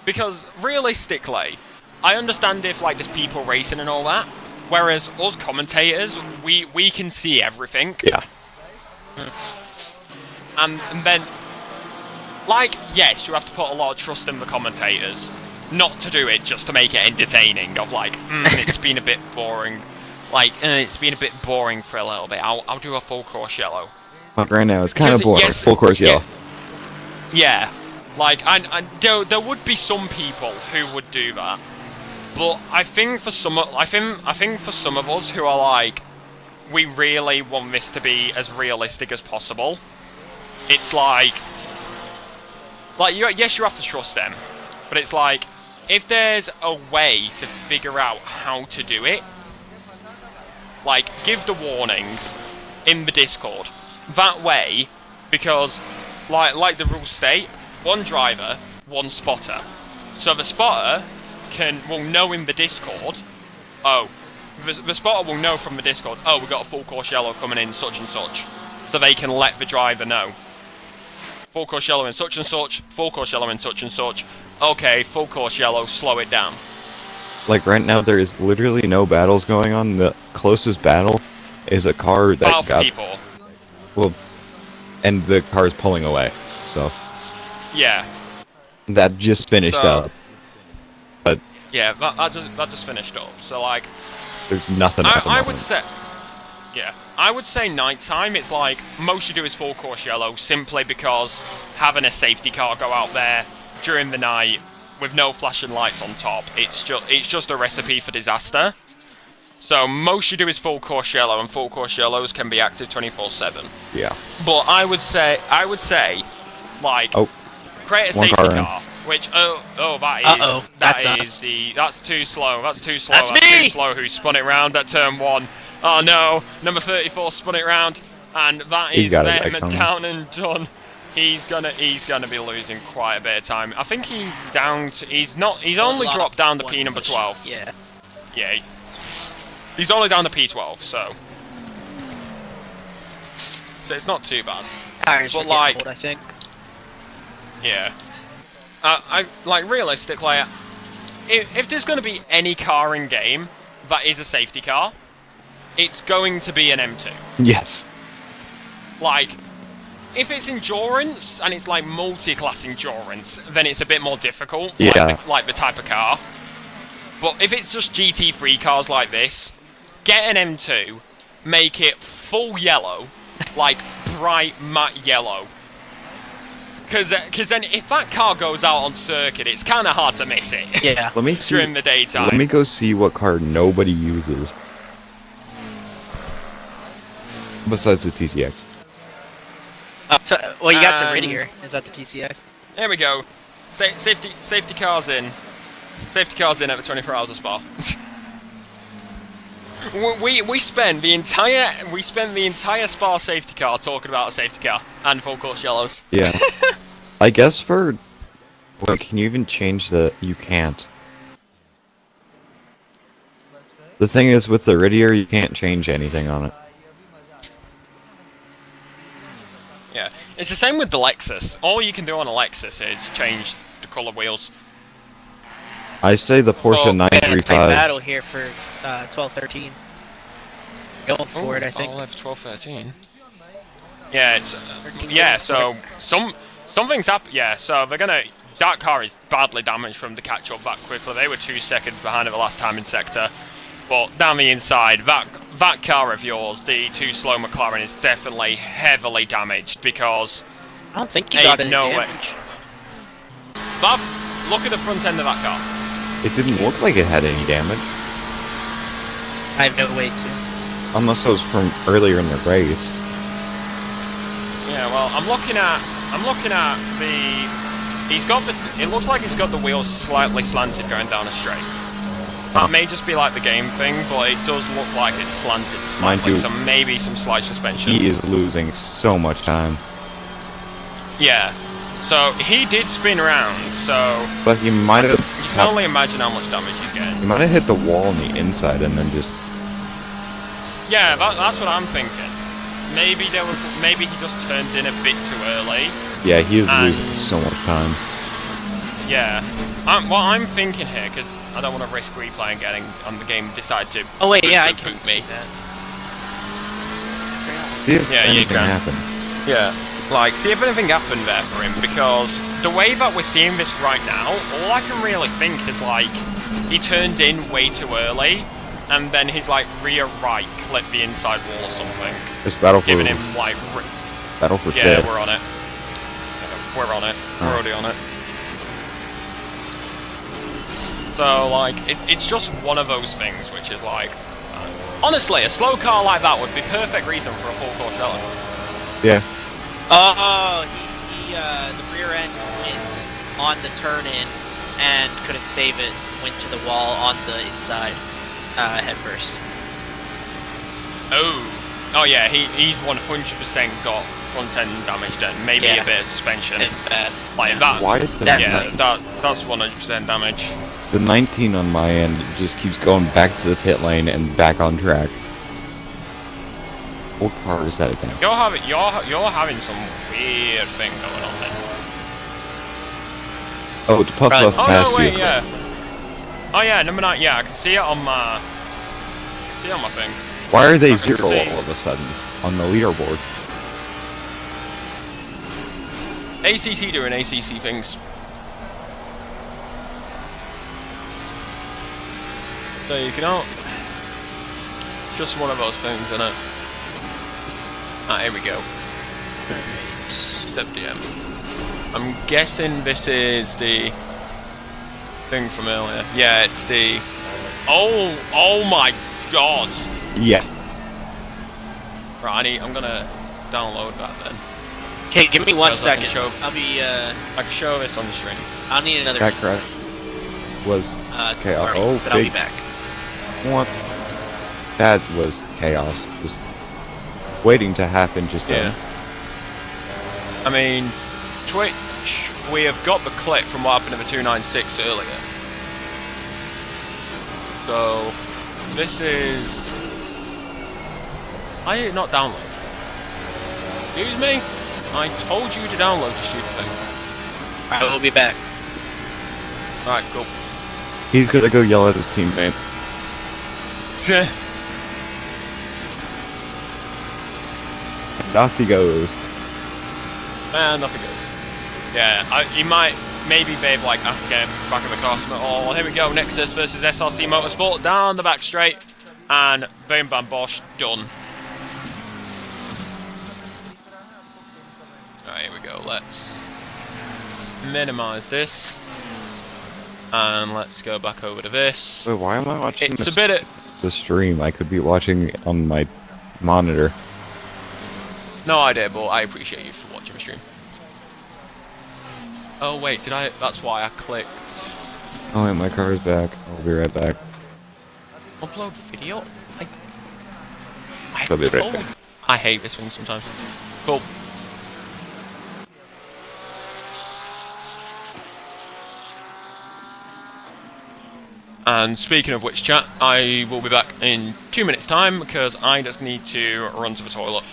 because realistically, I understand if, like, there's people racing and all that, whereas us commentators, we can see everything. Yeah. And then, like, yes, you have to put a lot of trust in the commentators, not to do it just to make it entertaining, of like, it's been a bit boring, like, it's been a bit boring for a little bit, I'll do a full course yellow. But right now, it's kind of boring. Yes, full course yellow. Yeah. Like, there would be some people who would do that, but I think for some of us who are like, we really want this to be as realistic as possible. It's like yes, you have to trust them, but it's like, if there's a way to figure out how to do it, like, give the warnings in the Discord. That way, because, like the rules state, one driver, one spotter. So the spotter will know in the Discord, the spotter will know from the Discord, we've got a full course yellow coming in such and such. So they can let the driver know. Full course yellow in such and such, full course yellow in such and such. Okay, full course yellow, slow it down. Like, right now, there is literally no battles going on. The closest battle is a car that Battle for got... P4. Well, and the car is pulling away, so... Yeah. That just finished up. But... Yeah, that just finished up, so, like... There's nothing at the I moment. would say... Yeah. I would say nighttime, it's like, most you do is full course yellow, simply because having a safety car go out there during the night with no flashing lights on top, it's just a recipe for disaster. So most you do is full course yellow, and full course yellows can be active 24/7. Yeah. But I would say, like, create a safety car. Which that's too slow. That's too slow. That's too me! slow. Who spun it round at turn 1? Oh no, number 34 spun it round, and that is them down and done. He's gonna be losing quite a bit of time. I think he's down to, he's only dropped down to P number 12. Yeah. Yeah. He's only down to P12, so it's not too bad. Tires But are like, getting old, I think. Yeah. I like, realistically, if there's going to be any car in game that is a safety car, it's going to be an M2. Yes. Like, if it's endurance and it's like multi-class endurance, then it's a bit more difficult. Yeah. Like the type of car. But if it's just GT3 cars like this, get an M2, make it full yellow, like bright matte yellow. Because then if that car goes out on circuit, it's kind of hard to miss it. Yeah. Let me see. During the daytime. Let me go see what car nobody uses. Besides the TCX. Well, you got the Riddier. Is that the TCX? There we go. Safety cars in. Safety cars in at the 24 hours of Spa. we spent the entire Spa safety car talking about a safety car and full course yellows. Yeah. I guess for... Wait, can you even change the... You can't. The thing is, with the Iridier, you can't change anything on it. Yeah, it's the same with the Lexus. All you can do on a Lexus is change the colour wheels. I say the Porsche Oh, We had a tight 935. battle here for 12-13. Going for it, I think. I'll have 12-13. Yeah, it's yeah. So something's up. Yeah, so they're gonna. That car is badly damaged from the catch up that quickly. They were 2 seconds behind it the last time in sector. But down the inside, that car of yours, the too slow McLaren, is definitely heavily damaged because I don't think you got any no way. damage. Bob, look at the front end of that car. It didn't look like it had any damage. I have no way to. Unless it was from earlier in the race. Yeah, well, I'm looking at the. He's got the. It looks like he's got the wheels slightly slanted going down a straight. That may just be like the game thing, but it does look like it's slanted Mind slightly, you, so maybe some slight suspension. He is losing so much time. Yeah. So he did spin around, so But he might have. you can only imagine how much damage he's getting. He might have hit the wall on the inside and then just. Yeah, that's what I'm thinking. Maybe he just turned in a bit too early. Yeah, he is losing so much time. Yeah. What I'm thinking here, because I don't want to risk replay and getting on the game decide to Oh wait, yeah, I boot can me. See if Yeah, you anything can. happened. Yeah. Like, see if anything happened there for him, because the way that we're seeing this right now, all I can really think is, like, he turned in way too early, and then his, like, rear right clipped the inside wall or something. It's battle for Giving him, like, yeah, fifth. we're on it. We're on it. We're already on it. So, like, it's just one of those things, which is, like, honestly, a slow car like that would be perfect reason for a full Courgella. Yeah. Oh, the rear end went on the turn in and couldn't save it. Went to the wall on the inside headfirst. Oh yeah, he's 100% got front end damage and maybe Yeah. a bit of suspension. It's bad. Like that. Why is the Yeah, that's 100% damage. The 19 on my end just keeps going back to the pit lane and back on track. What car is that again? You're having some weird thing going on then. Oh, it's puff Probably- puff Oh past no, wait, you. yeah. Oh yeah, number 9. Yeah, I can see it on my. Thing. Why are they I can zero see. all of a sudden on the leaderboard? ACC doing ACC things. So you can just one of those things, isn't it? Ah, here we go. Step DM. I'm guessing this is the thing from earlier. Yeah, it's the. Oh my God! Yeah. Right, I'm gonna download that then. Okay, give me 1 Because I can second. show- I'll be. I can show this on the stream. I'll need another. That crash was chaos. sorry, Oh, but I'll be big. back. What? That was chaos. Just waiting to happen just Yeah. then. I mean, Twitch, we have got the clip from what happened in the 296 earlier. So, this is. I did not download. Excuse me? I told you to download the stupid thing. I will be back. Alright, cool. He's gonna go yell at his teammate. And off he goes. Nothing goes. Yeah, he might. Maybe they've like asked to get back in the car. Oh, here we go. Nexus versus SRC Motorsport down the back straight. And boom, bam, bosh, done. Alright, here we go. Let's minimize this. And let's go back over to this. Wait, why am I watching It's a bit of. the stream? I could be watching on my monitor. No idea, but I appreciate you for watching the stream. Oh, wait, did I. That's why I clicked. Oh wait, my car is back. I'll be right back. Upload video? I'll be right back. I hate this thing sometimes. Cool. And speaking of which, chat, I will be back in 2 minutes' time because I just need to run to the toilet.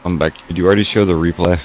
I'm back. Did you already show the replay?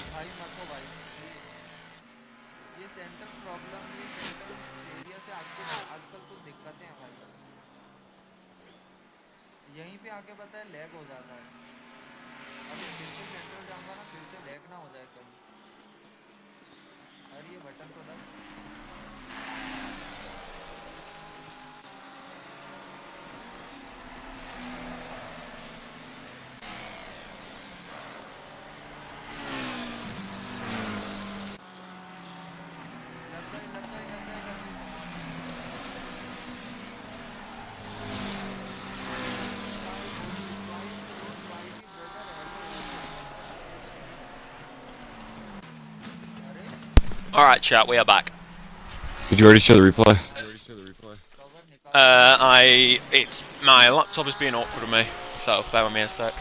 Alright, chat, we are back. Did you already show the replay? It's my laptop is being awkward with me, so bear with me a sec.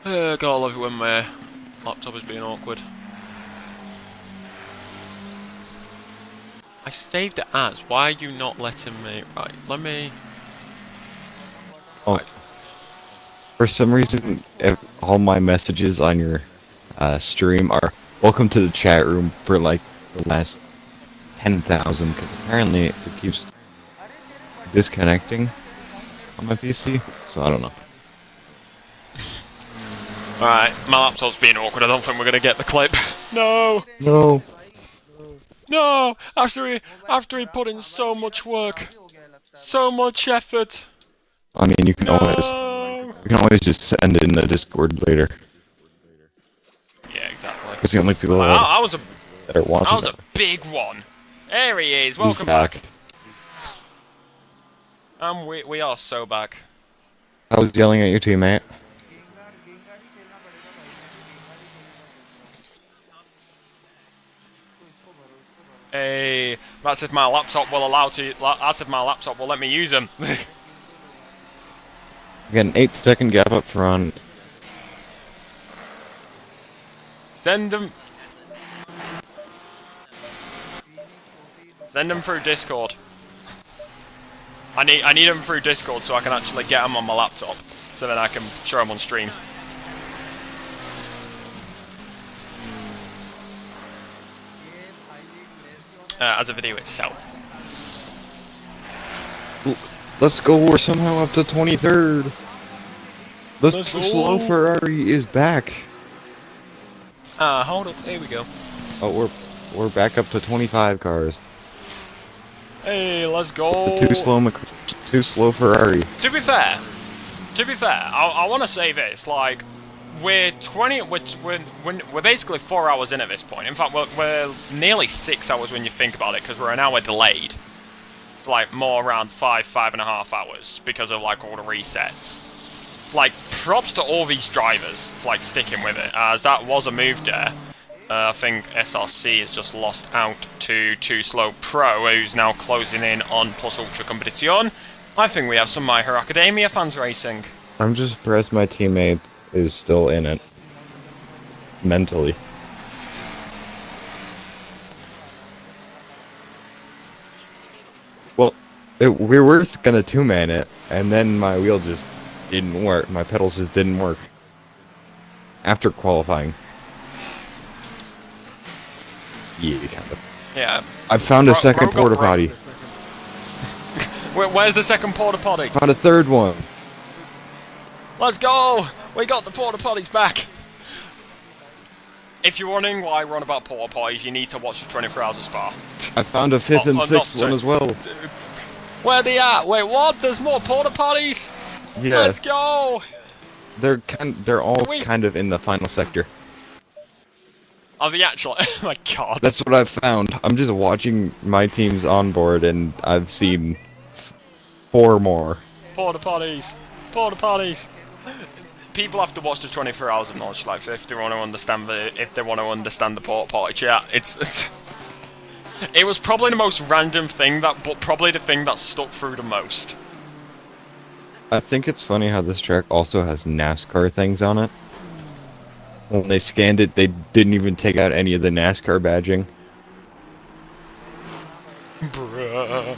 Gotta love it when my laptop is being awkward. I saved it as. Why are you not letting me? Right, let me. Oh. For some reason, all my messages on your stream are welcome to the chat room for like the last 10,000 because apparently it keeps disconnecting on my PC, so I don't know. Alright, my laptop's being awkward. I don't think we're gonna get the clip. No! No! No! After he put in so much work, so much effort. I mean, you can always just send it in the Discord later. Yeah, exactly. Because the only people that are watching. That was a big one. There he is. Welcome back. And we are so back. I was yelling at your teammate. Hey, that's if my laptop will that's if my laptop will let me use them. You got an 8-second gap up front. Send them through Discord. I need them through Discord so I can actually get them on my laptop, so then I can show them on stream. As a video itself. Let's go. We're somehow up to 23rd. Let's Let's too go. slow Ferrari is back. Hold up. Here we go. Oh, we're back up to 25 cars. Hey, let's go. The too slow Ferrari. To be fair, I want to say this. Like, we're basically 4 hours in at this point. In fact, we're nearly 6 hours when you think about it, because we're an hour delayed. It's like more around 5.5 hours because of like all the resets. Like, props to all these drivers for like sticking with it, as that was a move there. I think SRC has just lost out to Too Slow Pro, who's now closing in on Plus Ultra Competition. I think we have some My Hero Academia fans racing. I'm just impressed my teammate is still in it. Mentally. Well, we were gonna two-man it, and then my wheel just didn't work. My pedals just didn't work. After qualifying. Yeah, kind of. Yeah. I found a second porta potty. Where's the second porta potty? Found a third one. Let's go! We got the porta potties back. If you're wondering why we're on about porta potties, you need to watch the 24 Hours of Spa. I found a fifth and sixth one as well. Where are they at? Wait, what? There's more porta potties? Yeah. Let's go! They're all kind of in the final sector. Are they actually? Oh my god. That's what I've found. I'm just watching my team's onboard, and I've seen 4 more. Porta potties. Porta potties. People have to watch the 24 Hours of Knowledge Life if they want to understand the porta potty chat. It was probably the most random thing but probably the thing that stuck through the most. I think it's funny how this track also has NASCAR things on it. When they scanned it, they didn't even take out any of the NASCAR badging. Bruh.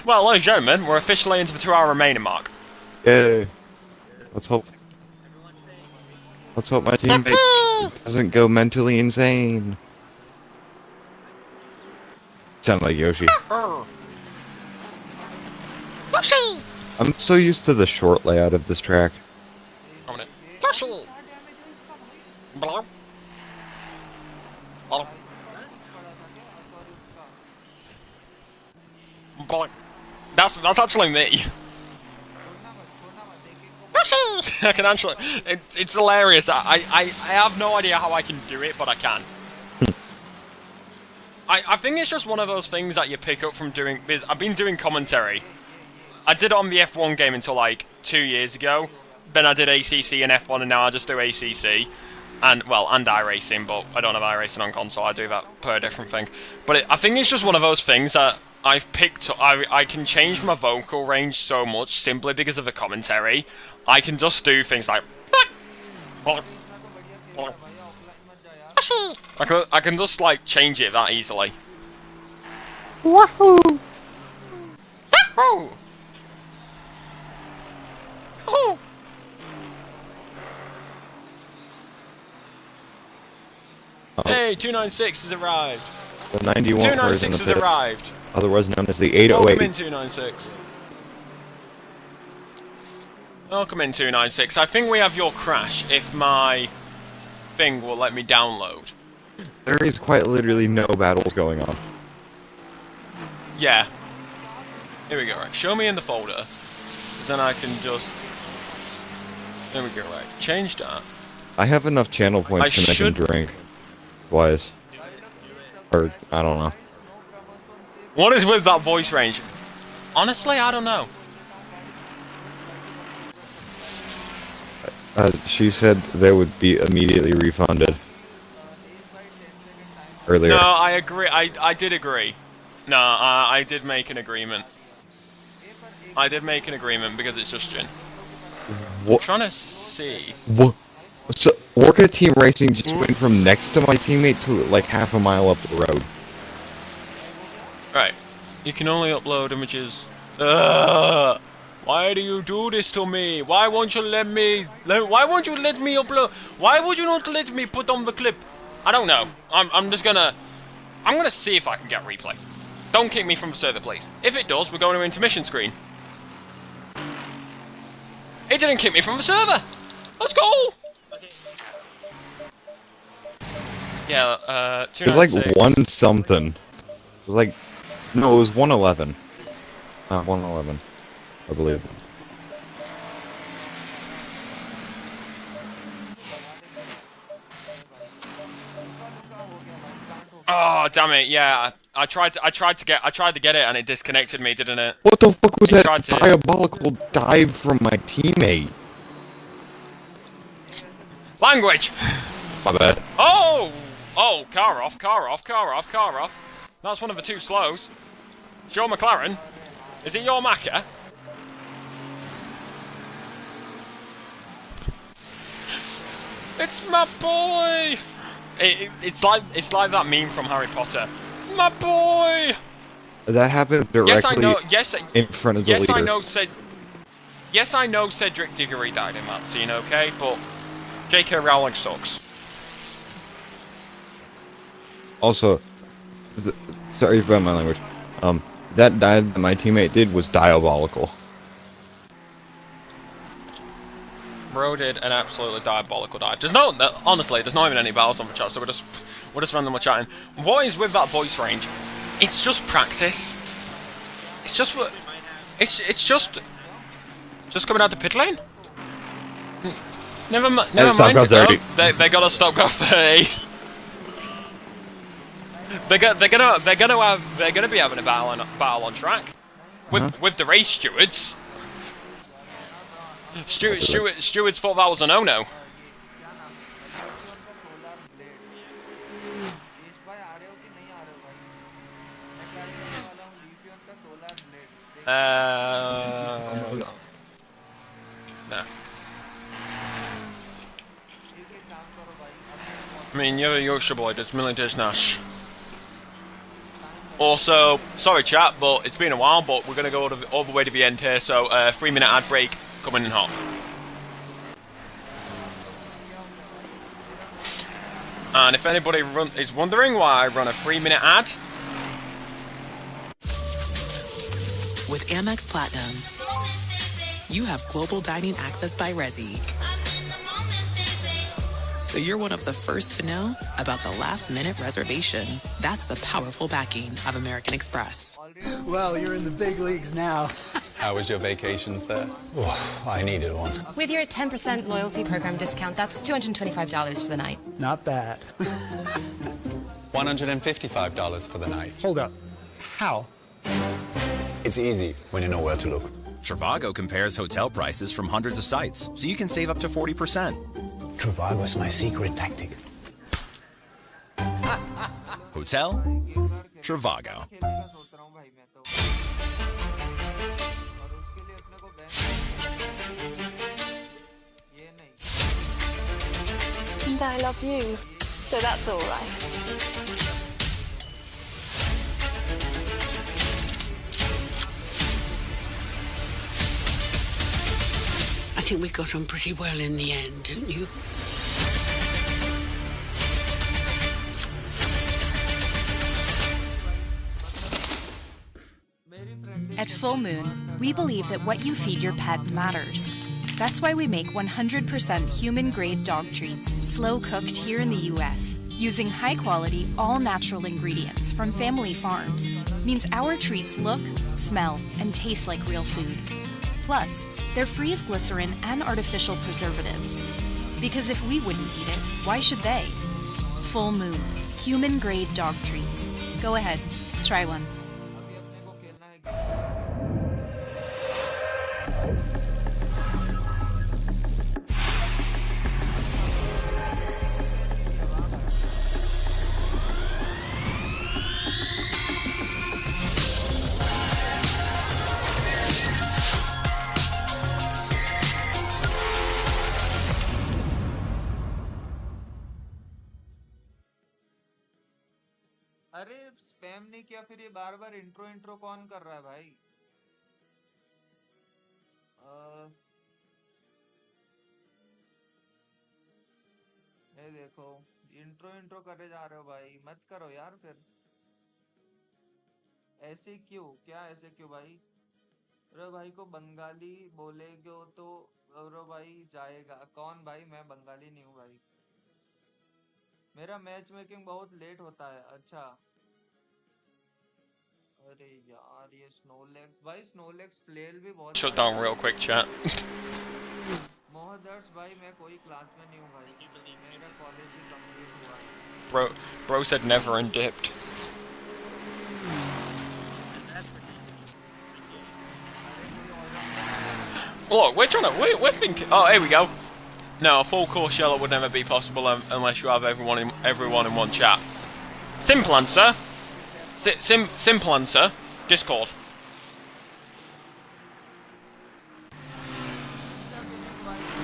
Well, ladies and gentlemen, we're officially into the 2 hour remaining mark. Yay. Let's hope my teammate doesn't go mentally insane. Sound like Yoshi. I'm so used to the short layout of this track. Yoshi! Blah. Blah. Blah. That's actually me. I can actually. It's hilarious. I have no idea how I can do it, but I can. I think it's just one of those things that you pick up from doing. I've been doing commentary. I did it on the F1 game until like 2 years ago. Then I did ACC and F1, and now I just do ACC. And, well, and iRacing, but I don't have iRacing on console. I do that per different thing. But I think it's just one of those things that I've picked up. I can change my vocal range so much simply because of the commentary. I can just do things like... I can just, like, change it that easily. Wahoo! Wahoo! Wahoo! Hey, 296 has arrived. The 91 cars in the 296 has pits, arrived. otherwise known as the Welcome 808. in 296. Welcome in 296. I think we have your crash if my thing will let me download. There is quite literally no battles going on. Yeah. Here we go, right. Show me in the folder. 'Cause then I can just... There we go, right. Change that. I have enough channel points to make him drink. Wise. Or, I don't know. What is with that voice range? Honestly, I don't know. She said they would be immediately refunded. Earlier. No, I agree. I did agree. No, I did make an agreement. I did make an agreement because it's just Jin. What? I'm trying to see. What? So, Orca Team Racing just went from next to my teammate to like half a mile up the road. Right. You can only upload images. Ugh. Why do you do this to me? Why won't you let me? Why won't you let me upload? Why would you not let me put on the clip? I don't know. I'm just gonna. I'm gonna see if I can get replay. Don't kick me from the server, please. If it does, we're going to intermission screen. It didn't kick me from the server. Let's go. Yeah. It was like 1 something. It was like, no, it was 111. Not 111, I believe. Oh damn it! Yeah, I tried to get it, and it disconnected me, didn't it? What the fuck was It that tried to- diabolical dive from my teammate? Language. My bad. Oh! Oh, car off, car off, car off, car off. That's one of the 2 slows. It's your McLaren. Is it your Macca? It's my boy! It's like that meme from Harry Potter. My boy! That happened directly Yes, I know. Yes, in front of the yes, leader. I know. Yes, I know. Cedric Diggory died in that scene. Okay, but J.K. Rowling sucks. Also, sorry about my language. That dive that my teammate did was diabolical. Bro did an absolutely diabolical dive. Honestly, there's not even any battles on the chat, so we're just randomly chatting. What is with that voice range? It's just practice. It's just what. It's just coming out the pit lane. Never mind. Stop go 30. They gotta stop go 30. They're gonna be having a battle on track with the race stewards. Stewards thought that was a no-no. No. I mean, you're a Yorkshire boy, there's Millington's Nash. Also, sorry chat, but it's been a while, but we're going to go all the way to the end here, so 3-minute ad break coming in hot. And if anybody is wondering why I run a 3-minute ad, with Amex Platinum, you have global dining access by Resi. So you're one of the first to know about the last-minute reservation. That's the powerful backing of American Express. Well, you're in the big leagues now. How was your vacation, sir? Oh, I needed one. With your 10% loyalty program discount, that's $225 for the night. Not bad. $155 for the night. Hold up. How? It's easy when you know where to look. Trivago compares hotel prices from hundreds of sites, so you can save up to 40%. Trivago is my secret tactic. Hotel Trivago. And I love you, so that's all right. I think we got on pretty well in the end, don't you? At Full Moon, we believe that what you feed your pet matters. That's why we make 100% human-grade dog treats, slow-cooked here in the U.S., using high-quality, all-natural ingredients from family farms. Means our treats look, smell, and taste like real food. Plus, they're free of glycerin and artificial preservatives. Because if we wouldn't eat it, why should they? Full Moon, human-grade dog treats. Go ahead, try one. अरे spam नहीं किया फिर ये बार बार intro intro कौन कर रहा है भाई? ये देखो इंट्रो इंट्रो करे जा रहे हो भाई, मत करो यार फिर। ऐसे क्यों? क्या ऐसे क्यों भाई? अरे भाई को बंगाली बोलेगे तो अरे भाई जाएगा कौन भाई? मैं बंगाली नहीं हूँ भाई। मेरा मैच मेकिंग बहुत लेट होता है। अच्छा अरे यार ये स्नोलेक्स भाई, स्नोलेक्स फ्लेल भी बहुत Shut down real quick, chat. मोहदर्स भाई मैं कोई क्लास में नहीं हूँ भाई, मेरा कॉलेज भी कंप्लीट हुआ है। Bro said never and dipped. Look, we're thinking. Oh, here we go. No, a full course yellow would never be possible unless you have everyone in one chat. Simple answer. Simple answer. Discord.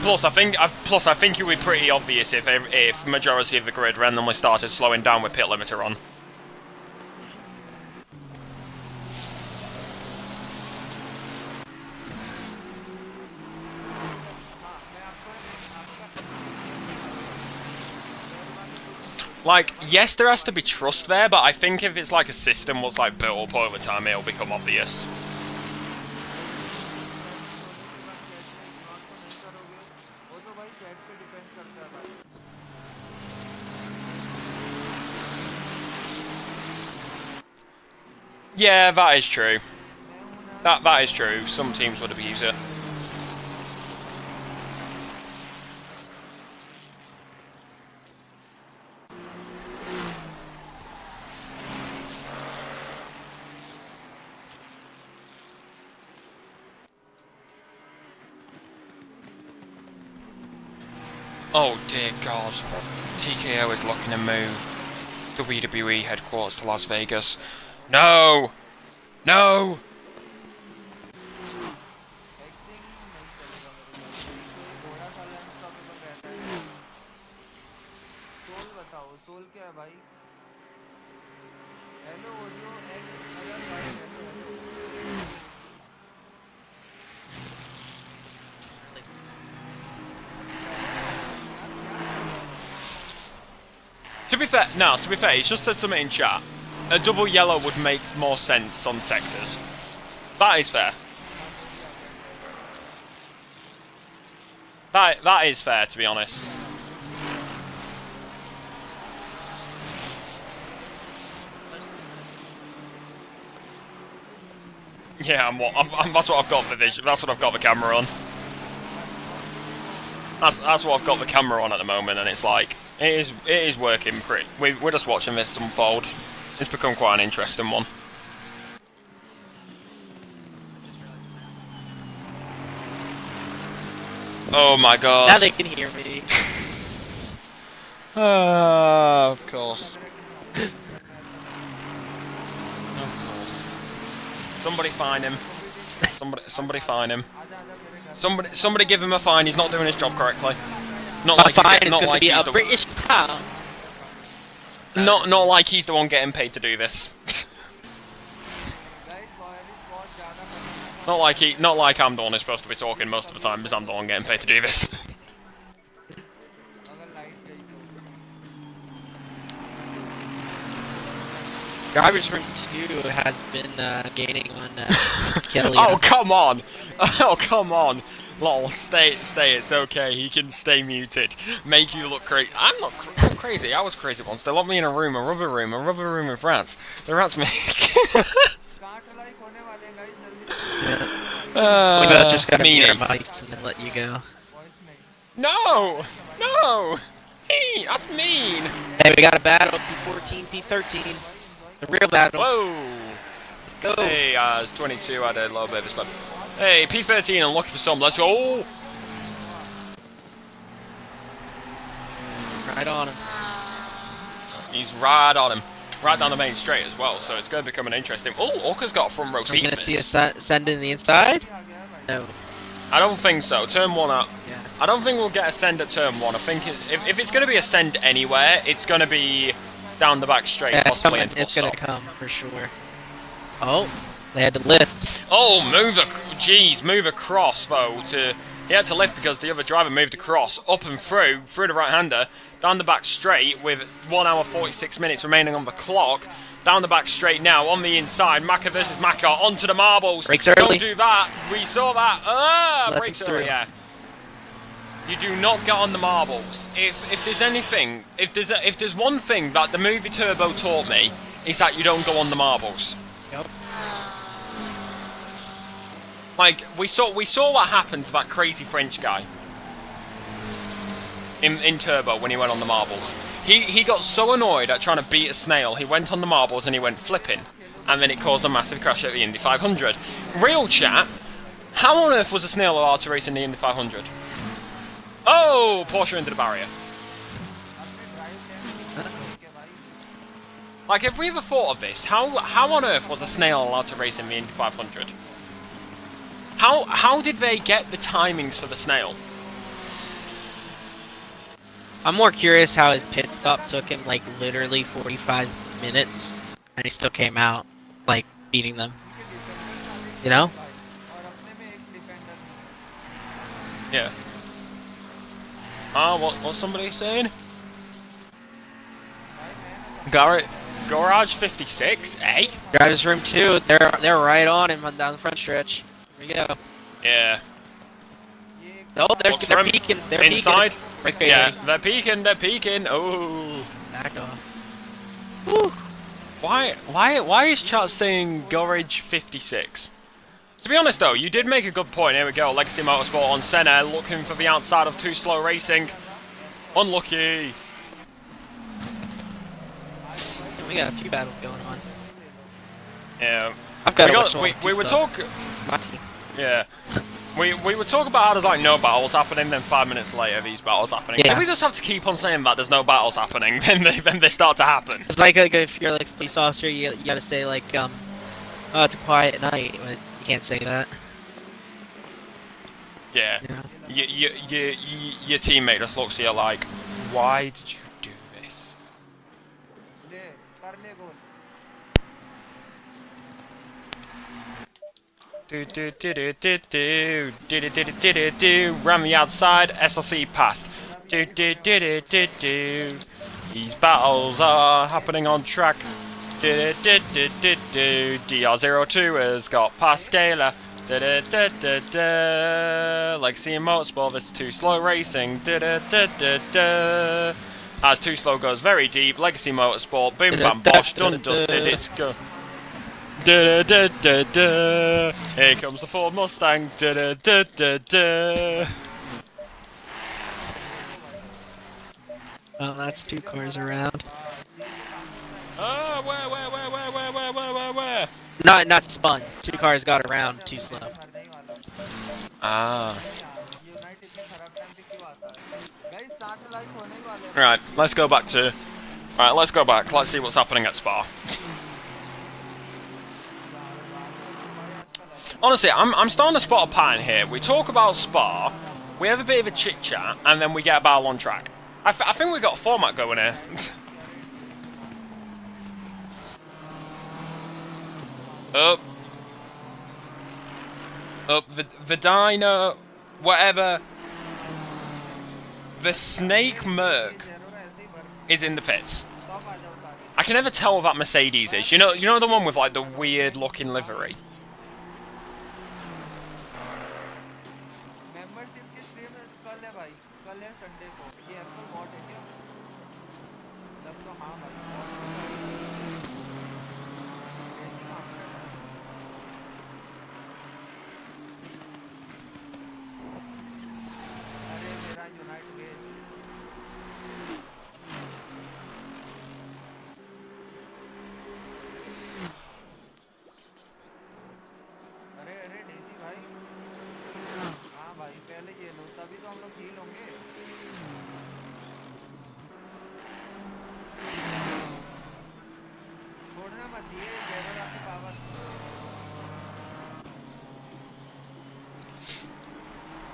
Plus, I think it would be pretty obvious if majority of the grid randomly started slowing down with pit limiter on. Like, yes, there has to be trust there, but I think if it's like a system was like built up over time, it'll become obvious. Yeah, that is true. That is true. Some teams would abuse it. Oh dear God. TKO is looking to move WWE headquarters to Las Vegas. No! No! To be fair, he's just said something in chat. A double yellow would make more sense on sectors. That is fair. That is fair, to be honest. Yeah, that's what I've got the vision. That's what I've got the camera on. That's what I've got the camera on at the moment, and it's like it is working pretty. We're just watching this unfold. It's become quite an interesting one. Oh my God! Now they can hear me. Of course. Somebody fine him. Somebody fine him. Somebody give him a fine. He's not doing his job correctly. Not like he's the British pound. Not like he's the one getting paid to do this. Not like I'm the one who's supposed to be talking most of the time, because I'm the one getting paid to do this. Drivers from 2 has been gaining on Kelly. Oh come on! Oh come on! Lol, stay. It's okay. He can stay muted. Make you look crazy. I'm not crazy. I was crazy once. They locked me in a rubber room with rats. The rats make. We just gotta meanie. mute our mics and then let you go. No! Hey, that's mean! Hey, we got a battle, P14, P13. The real battle. Whoa! Let's go. Hey, it's 22, I did a little bit of a slip. Hey, P13, I'm looking for some, let's go! Right on him. He's right on him. Right down the main straight as well, so it's going to become an interesting... Oh, Orca's got a front row seat. Are you going to see us send in the inside? No. I don't think so. Turn 1 up. Yeah. I don't think we'll get a send at turn 1. I think if it's going to be a send anywhere, it's going to be down the back straight, Yeah, possibly into it's bus gonna stop. come for sure. Oh, they had to lift. Oh, move across though. He had to lift because the other driver moved across, up and through the right-hander, down the back straight with 1 hour 46 minutes remaining on the clock. Down the back straight now, on the inside, Maka versus Maka, onto the marbles. Brakes early. Don't do that. We saw that. Lets Brakes him early, through. yeah. You do not get on the marbles. If there's anything, if there's one thing that the movie Turbo taught me, is that you don't go on the marbles. Yep. Like we saw what happened to that crazy French guy in Turbo when he went on the marbles. He got so annoyed at trying to beat a snail, he went on the marbles and he went flipping, and then it caused a massive crash at the Indy 500. Real chat, how on earth was a snail allowed to race in the Indy 500? Oh, Porsche into the barrier. Like, have we ever thought of this? How on earth was a snail allowed to race in the Indy 500? How did they get the timings for the snail? I'm more curious how his pit stop took him like literally 45 minutes, and he still came out like beating them. You know? Yeah. What's somebody saying? Garage 56, eh? Driver's room 2, they're right on him down the front stretch. Here we go. Yeah. Oh, they're peeking. They're inside. Peeking. Right there. Yeah, they're peeking. Oh. Back off. Woo. Why is chat saying Garage 56? To be honest though, you did make a good point. Here we go, Legacy Motorsport on Senna, looking for the outside of Too Slow Racing. Unlucky. We got a few battles going on. Yeah. We were talking. My team. Yeah. We were talking about how there's like no battles happening, then 5 minutes later these battles happening. Yeah. Did we just have to keep on saying that there's no battles happening, then they start to happen? It's like if you're like a police officer, you gotta say like, oh, it's a quiet night, but you can't say that. Yeah. Your teammate just looks at you like, why did you do this? Ram the outside, SRC passed. These battles are happening on track. DR02 has got past Scalar. Legacy Motorsport versus Too Slow Racing. As Too Slow goes very deep, Legacy Motorsport, boom bam bosh, done dusted, it's go. Here comes the Ford Mustang. Oh, that's 2 cars around. Oh, where? Not spun. 2 cars got around too slow. Ah. Right, let's go back. Let's see what's happening at Spa. Honestly, I'm starting to spot a pattern here. We talk about Spa, we have a bit of a chit chat, and then we get a battle on track. I think we got a format going here. Up, the dino, whatever. The Snake Merc is in the pits. I can never tell what that Mercedes is. You know the one with like the weird looking livery.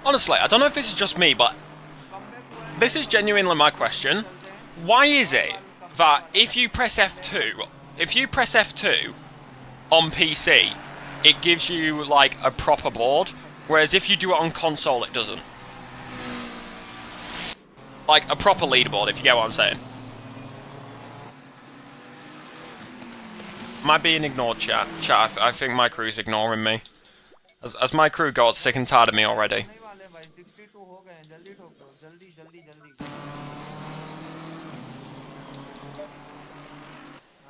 Honestly, I don't know if this is just me, but this is genuinely my question. Why is it that if you press F2 on PC, it gives you like a proper board, whereas if you do it on console, it doesn't. Like a proper leaderboard, if you get what I'm saying. Am I being ignored, chat? Chat, I think my crew's ignoring me. As my crew got sick and tired of me already.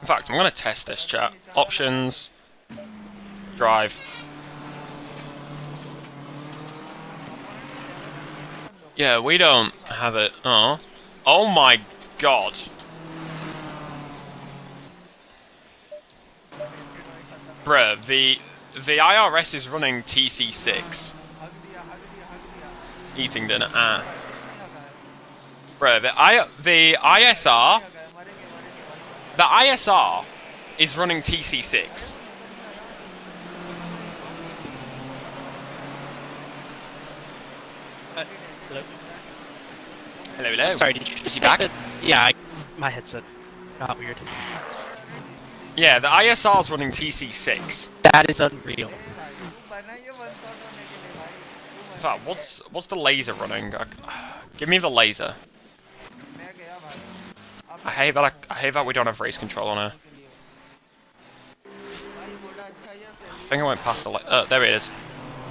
In fact, I'm gonna test this, chat. Options. Drive. Yeah, we don't have it. Oh. Oh my god. Bruh, the IRS is running TC6. Eating dinner. Ah. Bruh, the ISR. The ISR is running TC6. Hello. Hello. Sorry, did you just Is he back? Yeah, my headset got weird. Yeah, the ISR is running TC6. That is unreal. In fact, what's the laser running? Give me the laser. I hate that we don't have race control on her. I think I went past the there it is.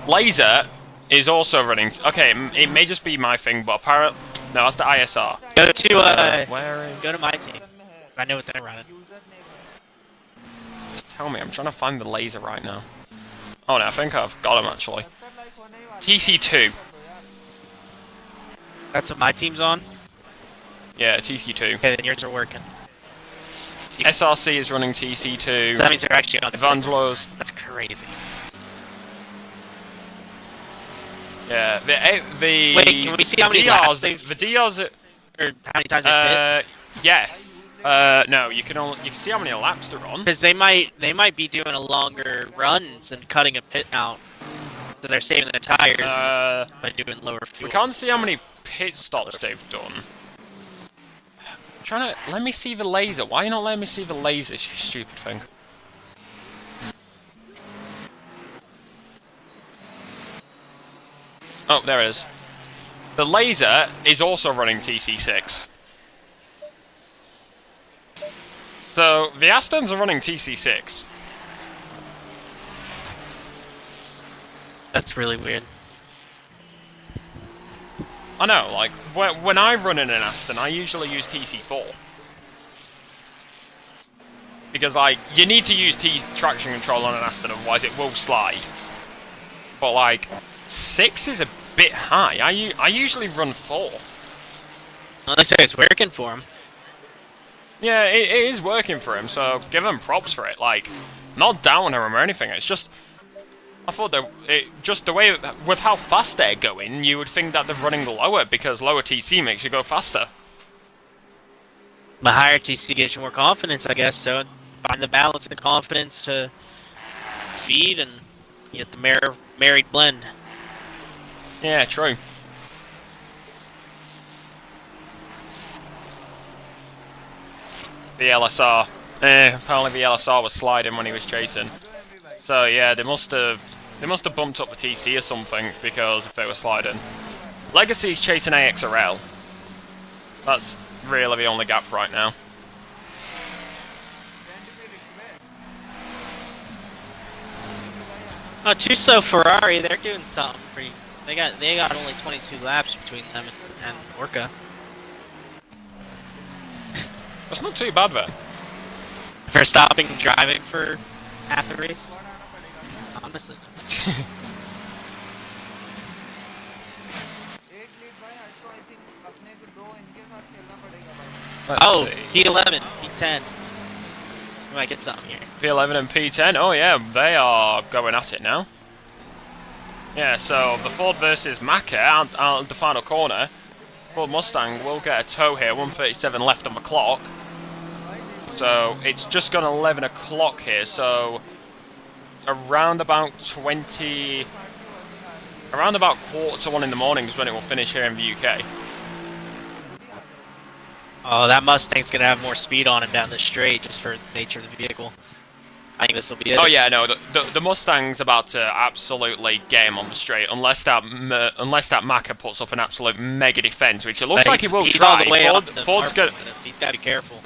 Laser is also running. Okay, it may just be my thing, but apparently no, that's the ISR. Go to my team. I know what they're running. Just tell me, I'm trying to find the laser right now. Oh no, I think I've got him actually. TC2. That's what my team's on? Yeah, TC2. Okay, then yours are working. SRC is running TC2. So that means they're actually on Evangelos. That's crazy. Yeah, the Wait, can we see how many laps they've... The DRs... Or how many times they've hit? Yes. No, you can see how many laps they're on. Because they might be doing a longer runs and cutting a pit out. So they're saving their tires by doing lower fuel. We can't see how many pit stops they've done. I'm trying to... Let me see the laser. Why are you not letting me see the laser, you stupid thing? Oh, there it is. The laser is also running TC6. So, the Astons are running TC6. That's really weird. I know, like, when I run in an Aston, I usually use TC4. Because, like, you need to use traction control on an Aston, otherwise it will slide. But, like, 6 is a bit high. I usually run 4. Well, they say it's working for him. Yeah, it is working for him, so give him props for it. Like, not down him or anything, it's just... I thought that just the way, with how fast they're going, you would think that they're running lower, because lower TC makes you go faster. The higher TC gets you more confidence, I guess, so find the balance and the confidence to speed and get the married blend. Yeah, true. The LSR. Apparently the LSR was sliding when he was chasing. So yeah, they must have bumped up the TC or something, because if they were sliding. Legacy's chasing AXRL. That's really the only gap right now. Oh, Tuso Ferrari, they're doing something pretty. They got only 22 laps between them and Orca. That's not too bad then. For stopping driving for half the race. Honestly. Oh, P11, P10. We might get something here. P11 and P10. Oh yeah, they are going at it now. Yeah, so the Ford versus Macca out the final corner. Ford Mustang will get a tow here. 1:37 left on the clock. So it's just gone 11 o'clock here. So around about 20, around about 1:45 in the morning is when it will finish here in the UK. Oh, that Mustang's gonna have more speed on him down the straight just for the nature of the vehicle. I think this will be it. Oh yeah, no, the Mustang's about to absolutely get him on the straight, unless that Macca puts up an absolute mega defense, which it looks like he will he's try. all the way Ford's got. He's got to be careful.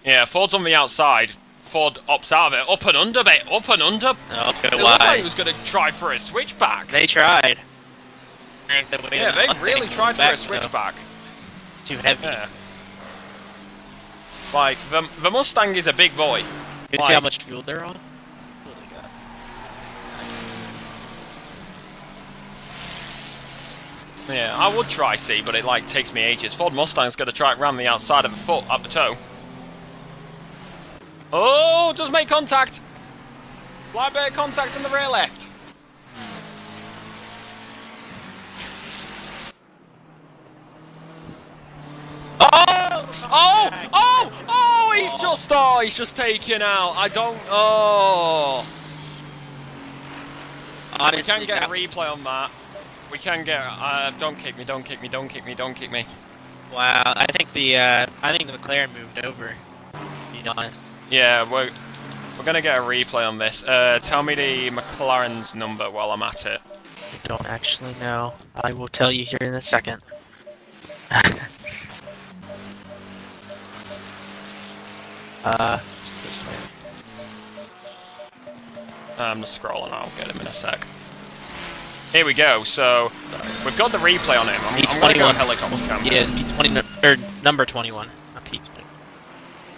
Yeah, Ford's on the outside. Ford opts out of it. Up and under, mate. Up and under. Oh, it looked like he was going to try for a switchback. They tried. Yeah, they really tried for a switchback. Too heavy. Yeah. Like, the Mustang is a big boy. You see how much fuel they're on? Yeah, I would try C, but it like takes me ages. Ford Mustang's going to try it round the outside of the foot, up the toe. Oh, does make contact. Flight bear contact in the rear left. Oh, he's just taken out. I don't, Honestly, we can get a replay on that. We can get, don't kick me. Wow, I think the McLaren moved over, to be honest. Yeah, we're gonna get a replay on this. Tell me the McLaren's number while I'm at it. I don't actually know. I will tell you here in a second. This way. I'm just scrolling, I'll get him in a sec. Here we go, so we've got the replay on him. I'm gonna go helicopter cam. Yeah, P20, or number 21, not P20.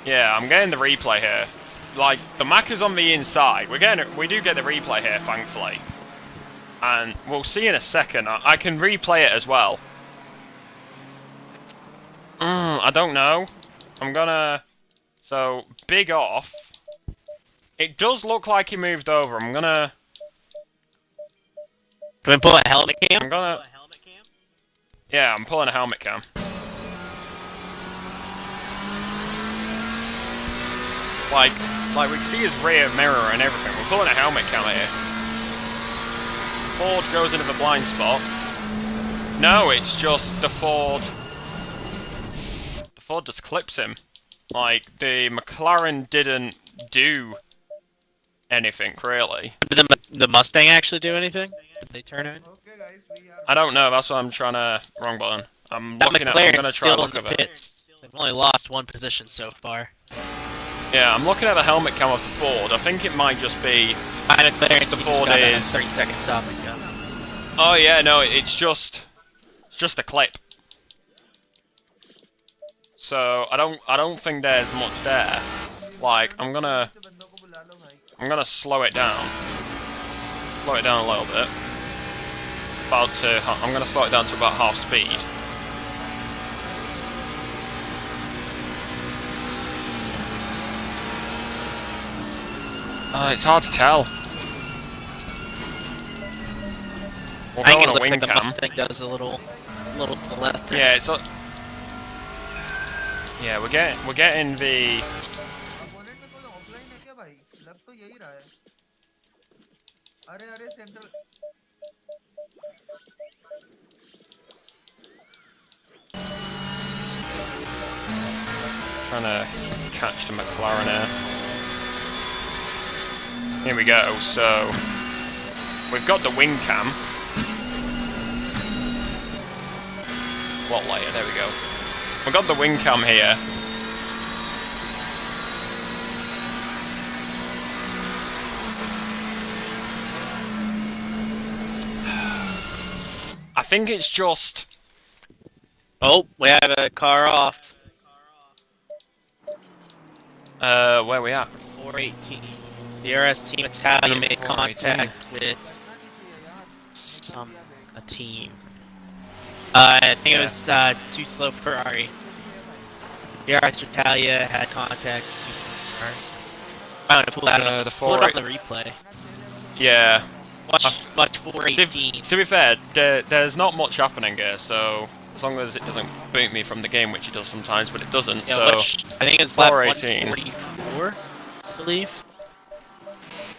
Yeah, I'm getting the replay here. Like, the Macca's on the inside. We do get the replay here, thankfully. And we'll see in a second. I can replay it as well. I don't know. I'm gonna... So, big off. It does look like he moved over. I'm gonna... Can we pull a helmet cam? I'm gonna... Yeah, I'm pulling a helmet cam. Like we can see his rear mirror and everything. We're pulling a helmet cam here. Ford goes into the blind spot. No, it's just the Ford. The Ford just clips him. Like, the McLaren didn't do anything, really. Did the Mustang actually do anything? Did they turn in? I don't know, that's what I'm trying to... Wrong button. I'm looking at... I'm gonna try to look at it. They've only lost one position so far. Yeah, I'm looking at the helmet cam of the Ford. I think it might just be... the Ford is... 30-second stopping gun. Oh yeah, no, it's just a clip. So I don't think there's much there. Like, I'm gonna slow it down. Slow it down a little bit. I'm gonna slow it down to about half speed. It's hard to tell. We'll go on a wing the cam. Mustang does a little to the left. There. Yeah, it's a... Yeah, we're getting the... Trying to catch the McLaren here. Here we go, so... We've got the wing cam. What layer? There we go. We've got the wing cam here. I think it's just... Oh, we have a car off. Where we at? 418. The RS team Italia made contact with a team. I think it was Too Slow Ferrari. The RS Italia had contact with Too Slow Ferrari. I'm gonna pull that pull it on the replay. Yeah. Watch 418. To be fair, there's not much happening here, so as long as it doesn't boot me from the game, which it does sometimes, but it doesn't. Yeah, so I think it's lap 418. 144, I believe.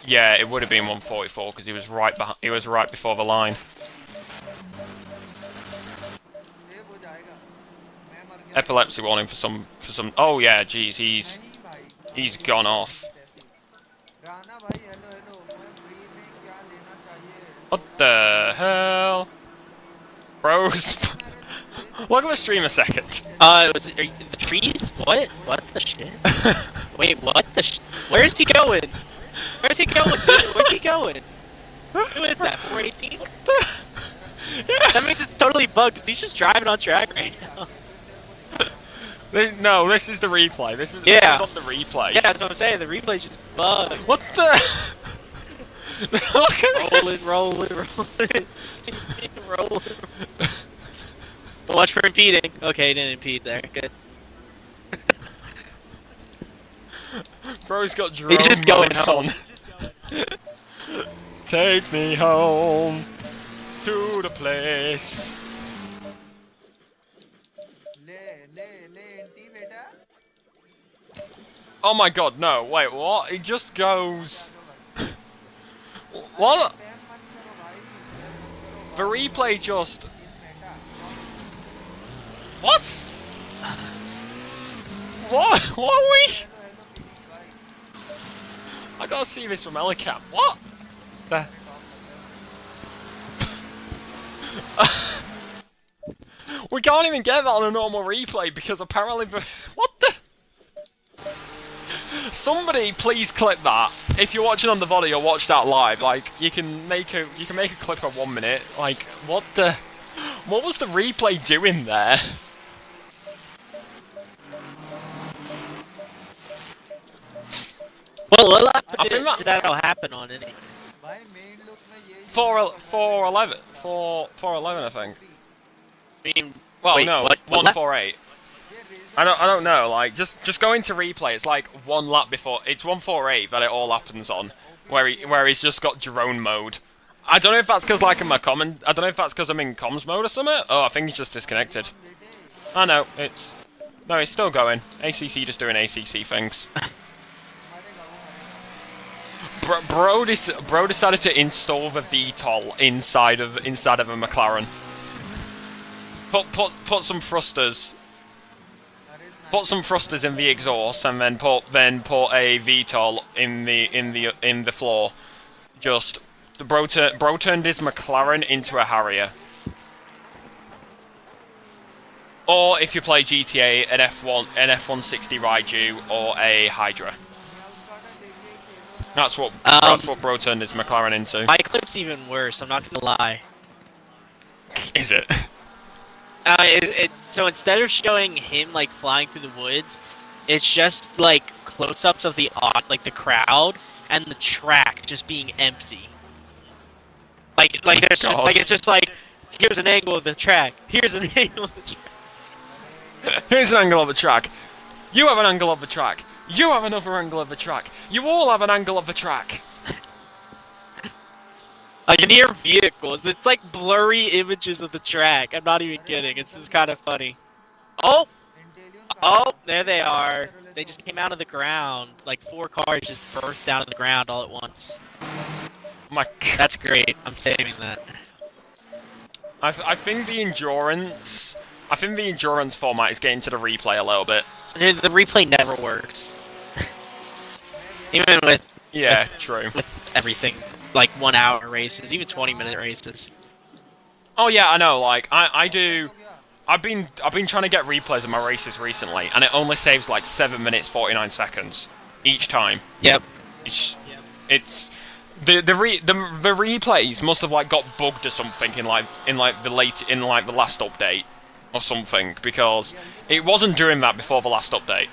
Yeah, it would have been 144 because he was right behind. He was right before the line. epilepsy warning for some. Oh yeah, geez, he's gone off. What the hell, bros? Look at the stream a second. Was it, the trees? What? What the shit? Wait, what the where's he going? Where's he going? Where's he going? Who is that? 418? Yeah. That means it's totally bugged. 'Cause he's just driving on track right now. No, this is the replay. This is on the replay. Yeah, that's what I'm saying. The replay's just bugged. What the? Look at rolling. Watch for impeding. Okay, he didn't impede there. Good. Bro's got drone He's just going mode home. on. Take me home to the place. Oh my god, no, wait, what? It just goes... What? The replay just... What? What are we? I gotta see this from Helicam. What? The... We can't even get that on a normal replay because apparently... What the... Somebody please clip that. If you're watching on the VOD or watch that live, like you can make a clip of 1 minute. Like what was the replay doing there? Well, I think did that all happen on anyways? 411, I think. I mean, Well, wait, no, what? 148. I don't know. Like just go into replay. It's like one lap before. It's 148 that it all happens on, where he's just got drone mode. I don't know if that's because like I don't know if that's because I'm in comms mode or something. Oh, I think he's just disconnected. I know it's still going. ACC just doing ACC things. Bro decided to install the VTOL inside of a McLaren. Put some thrusters. Put some thrusters in the exhaust and then put a VTOL in the floor. Just bro turned his McLaren into a Harrier. Or if you play GTA, an F160 Raiju or a Hydra. That's what bro turned his McLaren into. My clip's even worse. I'm not gonna lie. Is it? So instead of showing him like flying through the woods, it's just like close-ups of the crowd and the track just being empty. Like there's it's just like here's an angle of the track. Here's an angle of the track. Here's an angle of the track. You have an angle of the track. You have another angle of the track. You all have an angle of the track. Like near vehicles, it's like blurry images of the track. I'm not even kidding. It's just kind of funny. Oh, there they are. They just came out of the ground. Like 4 cars just burst down to the ground all at once. My God. That's great. I'm saving that. I think the endurance format is getting to the replay a little bit. The replay never works. Even with true. With everything. Like 1 hour races, even 20-minute races. Oh yeah, I know. Like I've been trying to get replays of my races recently, and it only saves like 7 minutes 49 seconds each time. Yep. It's the replays must have like got bugged or something in the last update or something, because it wasn't doing that before the last update.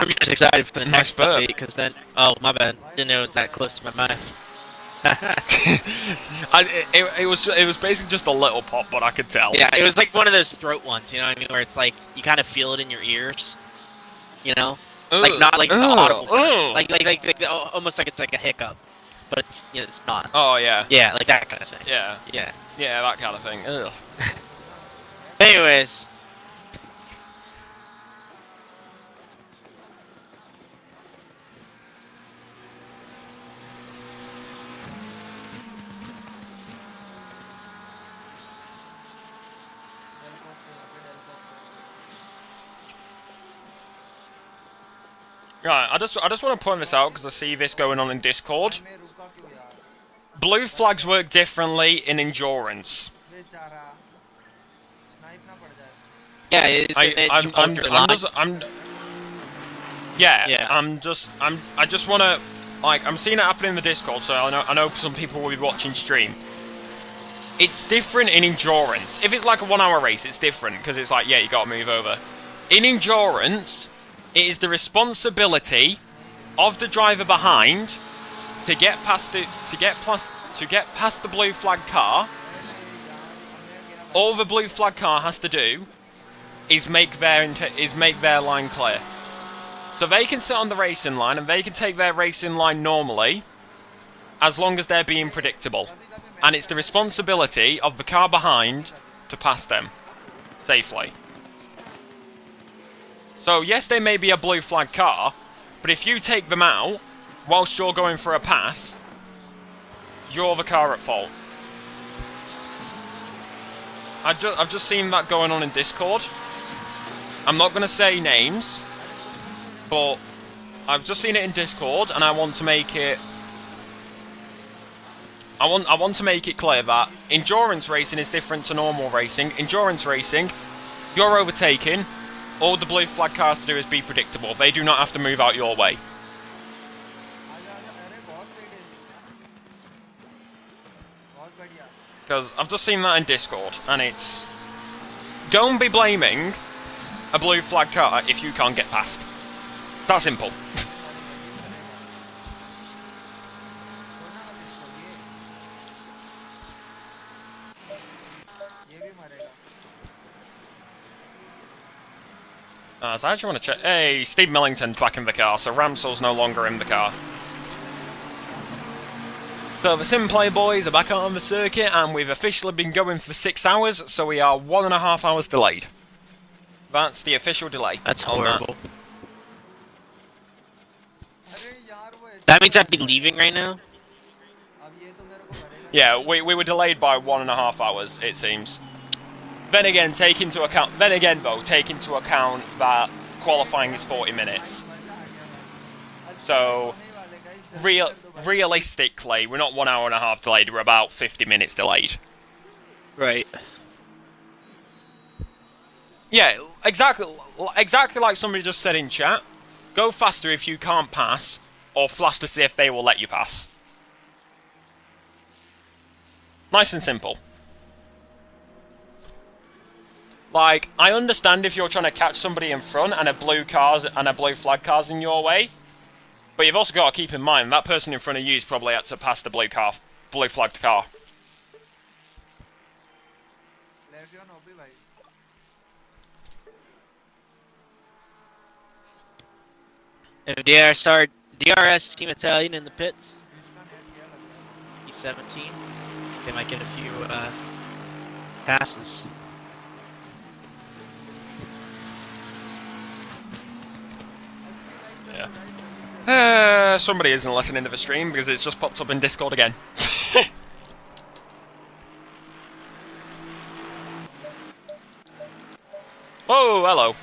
I'm just excited for the next update, because then... Oh, my bad. Didn't know it was that close to my mouth. It was basically just a little pop, but I could tell. Yeah, it was like one of those throat ones, you know what I mean? Where it's like, you kind of feel it in your ears. You know? Like, not like the audible. Like, almost like it's like a hiccup. But it's, it's not. Oh, yeah. Yeah, like that kind of thing. Yeah. Yeah. Yeah, that kind of thing. Ugh. Anyways... Right, I just want to point this out because I see this going on in Discord. Blue flags work differently in endurance. Yeah, I just want to, like, I'm seeing it happen in the Discord, so I know some people will be watching stream. It's different in endurance. If it's like a 1 hour race, it's different because it's like, yeah, you gotta move over. In endurance, it is the responsibility of the driver behind to get past the blue flag car. All the blue flag car has to do is make their line clear. So they can sit on the racing line and they can take their racing line normally, as long as they're being predictable. And it's the responsibility of the car behind to pass them safely. So yes, they may be a blue flag car, but if you take them out whilst you're going for a pass, you're the car at fault. I've just seen that going on in Discord. I'm not going to say names, but I've just seen it in Discord, and I want to make it. I want to make it clear that endurance racing is different to normal racing. Endurance racing, you're overtaking. All the blue flag cars to do is be predictable. They do not have to move out your way. Because I've just seen that in Discord, and it's... Don't be blaming a blue flag car if you can't get past. It's that simple. So I actually want to check... Hey, Steve Millington's back in the car, so Ramsel's no longer in the car. So the Sim Play boys are back on the circuit, and we've officially been going for 6 hours, so we are 1.5 hours delayed. That's the official delay. That's horrible. That means I'd be leaving right now? Yeah, we were delayed by 1.5 hours, it seems. Then again, take into account that qualifying is 40 minutes. So, realistically, we're not 1.5 hours delayed, we're about 50 minutes delayed. Right. Yeah, exactly like somebody just said in chat. Go faster if you can't pass, or faster to see if they will let you pass. Nice and simple. Like, I understand if you're trying to catch somebody in front and a blue flag car's in your way, but you've also got to keep in mind that person in front of you is probably had to pass the blue flagged car. And DRS Team Italian in the pits. E17. They might get a few passes. Yeah. Somebody isn't listening to the stream because it's just popped up in Discord again. Oh, hello.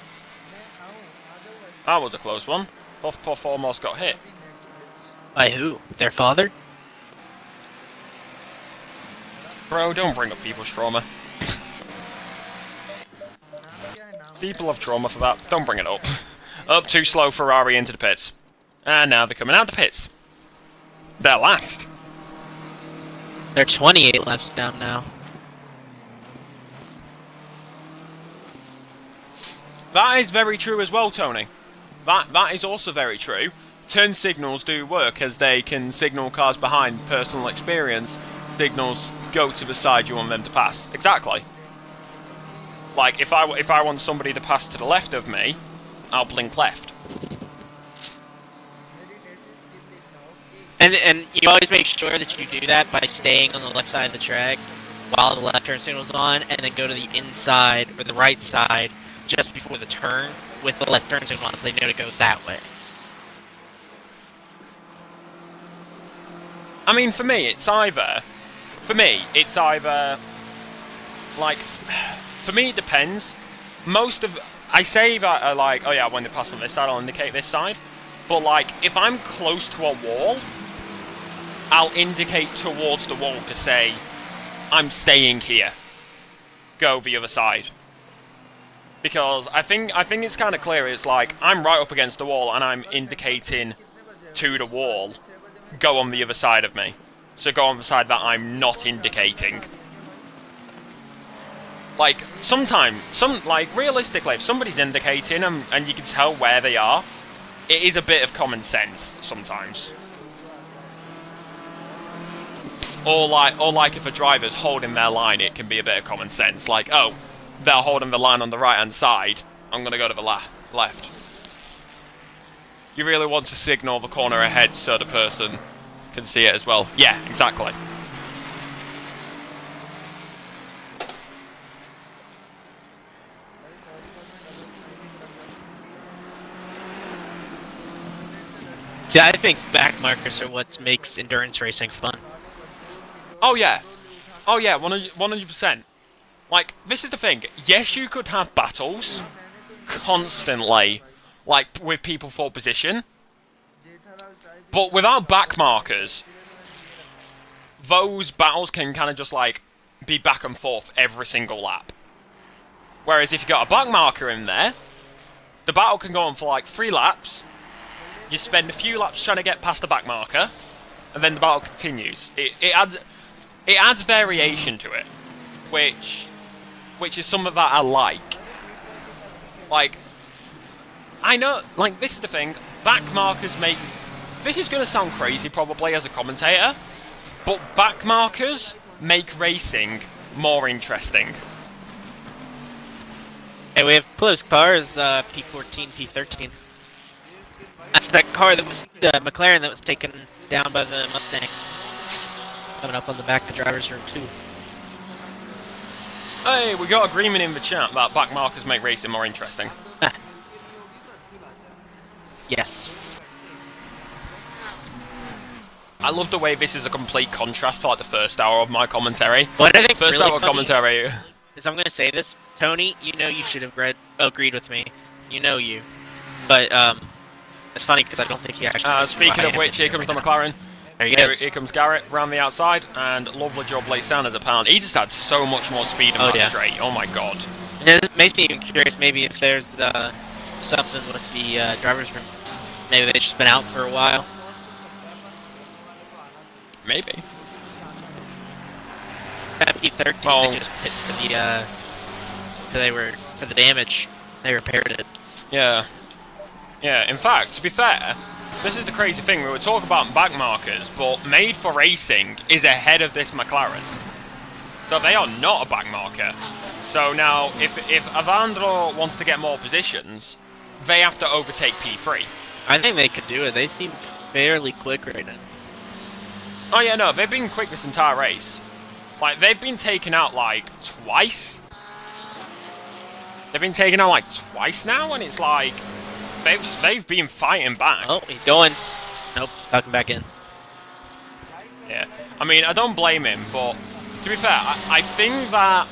That was a close one. Puff Puff almost got hit. By who? Their father? Bro, don't bring up people's trauma. People have trauma for that. Don't bring it up. Up too slow, Ferrari into the pits. And now they're coming out the pits. They're last. They're 28 laps down now. That is very true as well, Tony. That is also very true. Turn signals do work as they can signal cars behind. Personal experience, signals go to the side you want them to pass. Exactly. Like, if I want somebody to pass to the left of me, I'll blink left. And you always make sure that you do that by staying on the left side of the track while the left turn signal's on, and then go to the inside or the right side just before the turn with the left turn signal on, so they know to go that way. I mean, for me, it's either, like, for me it depends. I say that, like, oh yeah, when they pass on this side, I'll indicate this side. But, like, if I'm close to a wall, I'll indicate towards the wall to say, I'm staying here. Go the other side. Because I think it's kind of clear. It's like, I'm right up against the wall and I'm indicating to the wall, go on the other side of me. So go on the side that I'm not indicating. Like, sometimes, realistically, if somebody's indicating and you can tell where they are, it is a bit of common sense sometimes. Or like if a driver's holding their line, it can be a bit of common sense. Like, oh, they're holding the line on the right-hand side, I'm going to go to the left. You really want to signal the corner ahead so the person can see it as well. Yeah, exactly. See, I think back markers are what makes endurance racing fun. Oh yeah, 100%. Like, this is the thing. Yes, you could have battles constantly, like with people for position, but without back markers, those battles can kind of just like be back and forth every single lap. Whereas if you got a back marker in there, the battle can go on for like 3 laps. You spend a few laps trying to get past the back marker, and then the battle continues. It adds variation to it, which is something that I like. Like, I know, like, this is the thing, back markers make... This is going to sound crazy, probably, as a commentator, but back markers make racing more interesting. Hey, we have close cars, P14, P13. That's that car that was, McLaren that was taken down by the Mustang. Coming up on the back of the driver's room, too. Hey, we got agreement in the chat that back markers make racing more interesting. Yes. I love the way this is a complete contrast to like the first hour of my commentary. What I think first really hour commentary is, I'm going to say this, Tony. You know you should have agreed with me. You know you, but it's funny because I don't think he actually. Speaking of which, here comes the McLaren. There he goes. Here comes Garrett round the outside, and lovely job late sound as a pound. He just had so much more speed in that straight. Oh my god. And it makes me even curious, maybe if there's something with the driver's room. Maybe they've just been out for a while. Maybe. That P13 they just hit for the for the damage. They repaired it. Yeah. Yeah. In fact, to be fair, this is the crazy thing. We were talking about back markers, but Made for Racing is ahead of this McLaren, so they are not a back marker. So now, if Avandro wants to get more positions, they have to overtake P3. I think they could do it. They seem fairly quick right now. Oh yeah, no, they've been quick this entire race. Like, they've been taken out, like, twice. They've been taken out, like, twice now, and it's like, they've been fighting back. Oh, he's going. Nope, he's tucking back in. Yeah. I mean, I don't blame him, but, to be fair, I think that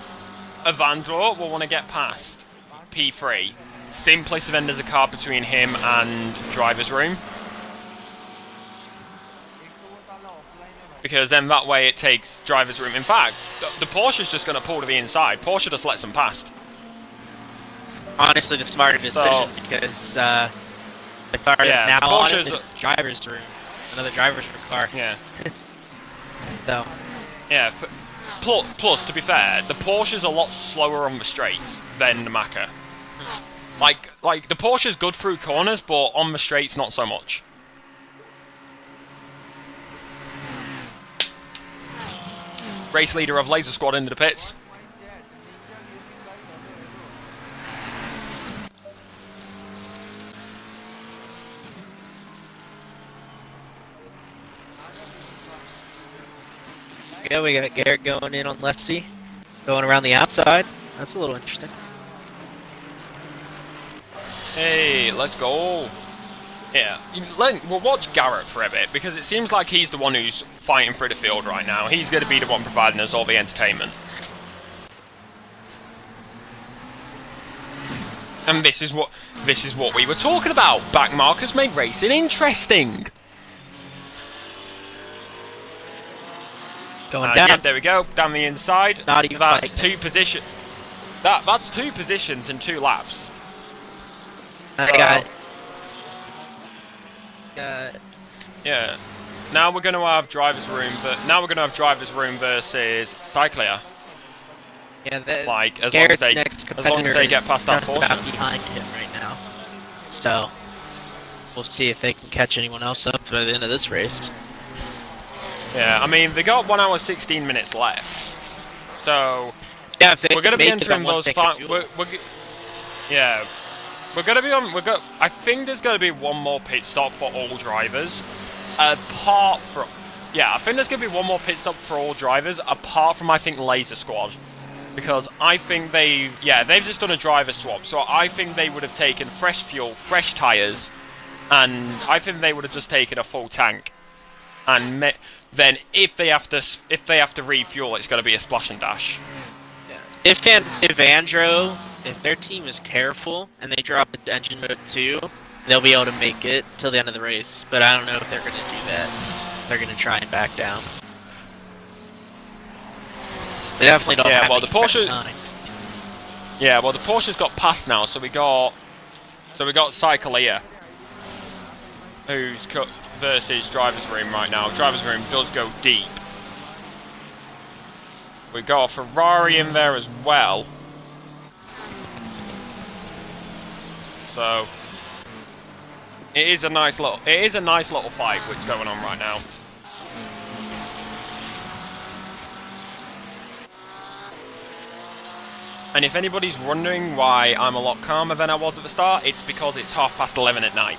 Avandro will want to get past P3, simply so then there's a car between him and driver's room. Because then that way it takes driver's room. In fact, the Porsche's just going to pull to the inside. Porsche just lets them past. Honestly, the smarter decision, because the car that's now on it is driver's room. Another driver's room car. Yeah. So. Yeah. Plus, to be fair, the Porsche's a lot slower on the straights than the Macca. Like the Porsche's good through corners, but on the straights, not so much. Race leader of Laser Squad into the pits. Yeah, we got Garrett going in on Leslie, going around the outside. That's a little interesting. Hey, let's go. Yeah, we'll watch Garrett for a bit, because it seems like he's the one who's fighting through the field right now. He's going to be the one providing us all the entertainment. And this is what we were talking about. Back markers make racing interesting. Going down. Yeah, there we go. Down the inside. Not even That's fighting. two position. That's 2 positions in 2 laps. I got. Yeah. Now we're going to have drivers' room. Now we're going to have drivers' room versus Cyclia. Yeah, like as Garrett's long as they get past that just portion. about behind him right now. So we'll see if they can catch anyone else up by the end of this race. Yeah, I mean they got 1 hour 16 minutes left. So yeah, if they we're going to be make it entering on those. Yeah, we're going to be on. I think there's going to be one more pit stop for all drivers, apart from. Yeah, I think there's going to be one more pit stop for all drivers, apart from I think Laser Squad. Because I think they've just done a driver swap, so I think they would have taken fresh fuel, fresh tyres, and I think they would have just taken a full tank. And then if they have to refuel, it's going to be a splash and dash. Yeah. If their team is careful and they drop engine mode 2, they'll be able to make it till the end of the race. But I don't know if they're going to do that. They're going to try and back down. They definitely don't have the Porsche. Yeah, well the Porsche's got passed now, so we got Cyclia, who's cut versus Driver's Room right now. Driver's Room does go deep. We got a Ferrari in there as well. So it is a nice little fight which going on right now. And if anybody's wondering why I'm a lot calmer than I was at the start, it's because it's 11:30 at night.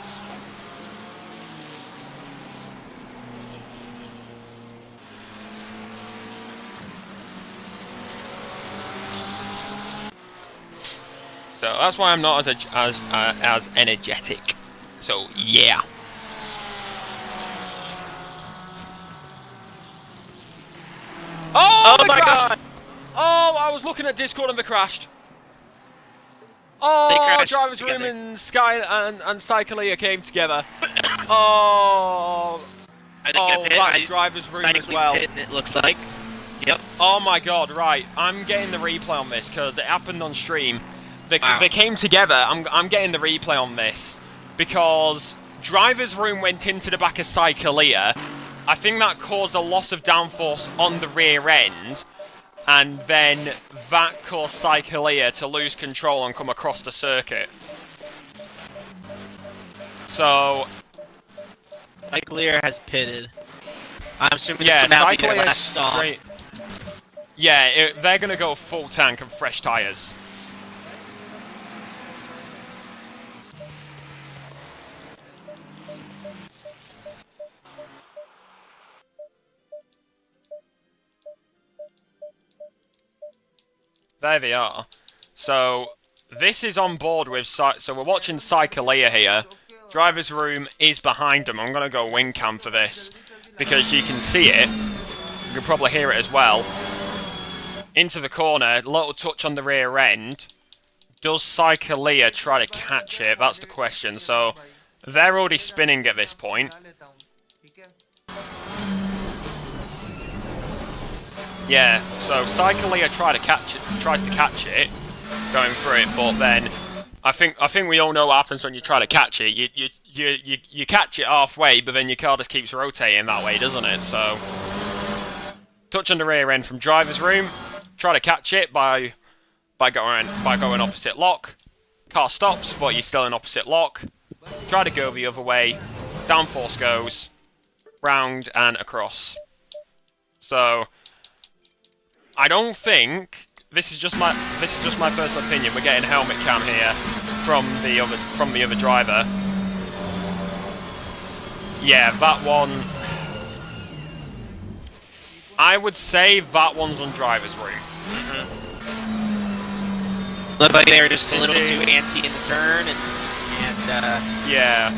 So that's why I'm not as energetic. So yeah. Oh my god! Oh, I was looking at Discord and they crashed. Oh, Driver's Room and Sky and Cyclia came together. Oh, that's Driver's Room as well. It looks like. Yep. Oh my god, right. I'm getting the replay on this because it happened on stream. They came together. I'm getting the replay on this because Driver's Room went into the back of Cyclia. I think that caused a loss of downforce on the rear end. And then that caused Cyclia to lose control and come across the circuit. So Cyclia has pitted. I'm assuming this will now be their last stop. Yeah, they're going to go full tank and fresh tyres. There they are. So this is on board with. So we're watching Cyclia here. Driver's Room is behind them. I'm gonna go wing cam for this because you can see it. You can probably hear it as well. Into the corner, little touch on the rear end. Does Cyclia try to catch it? That's the question. So they're already spinning at this point. Yeah, so Cyclia tries to catch it, going through it, but then I think we all know what happens when you try to catch it. You catch it halfway, but then your car just keeps rotating that way, doesn't it? So touch on the rear end from Driver's Room, try to catch it by going opposite lock. Car stops, but you're still in opposite lock. Try to go the other way. Downforce goes round and across. So I don't think this is just my personal opinion. We're getting helmet cam here from the other driver. Yeah, that one. I would say that one's on Driver's Room. Looked like they were just a little too antsy in the turn, and yeah.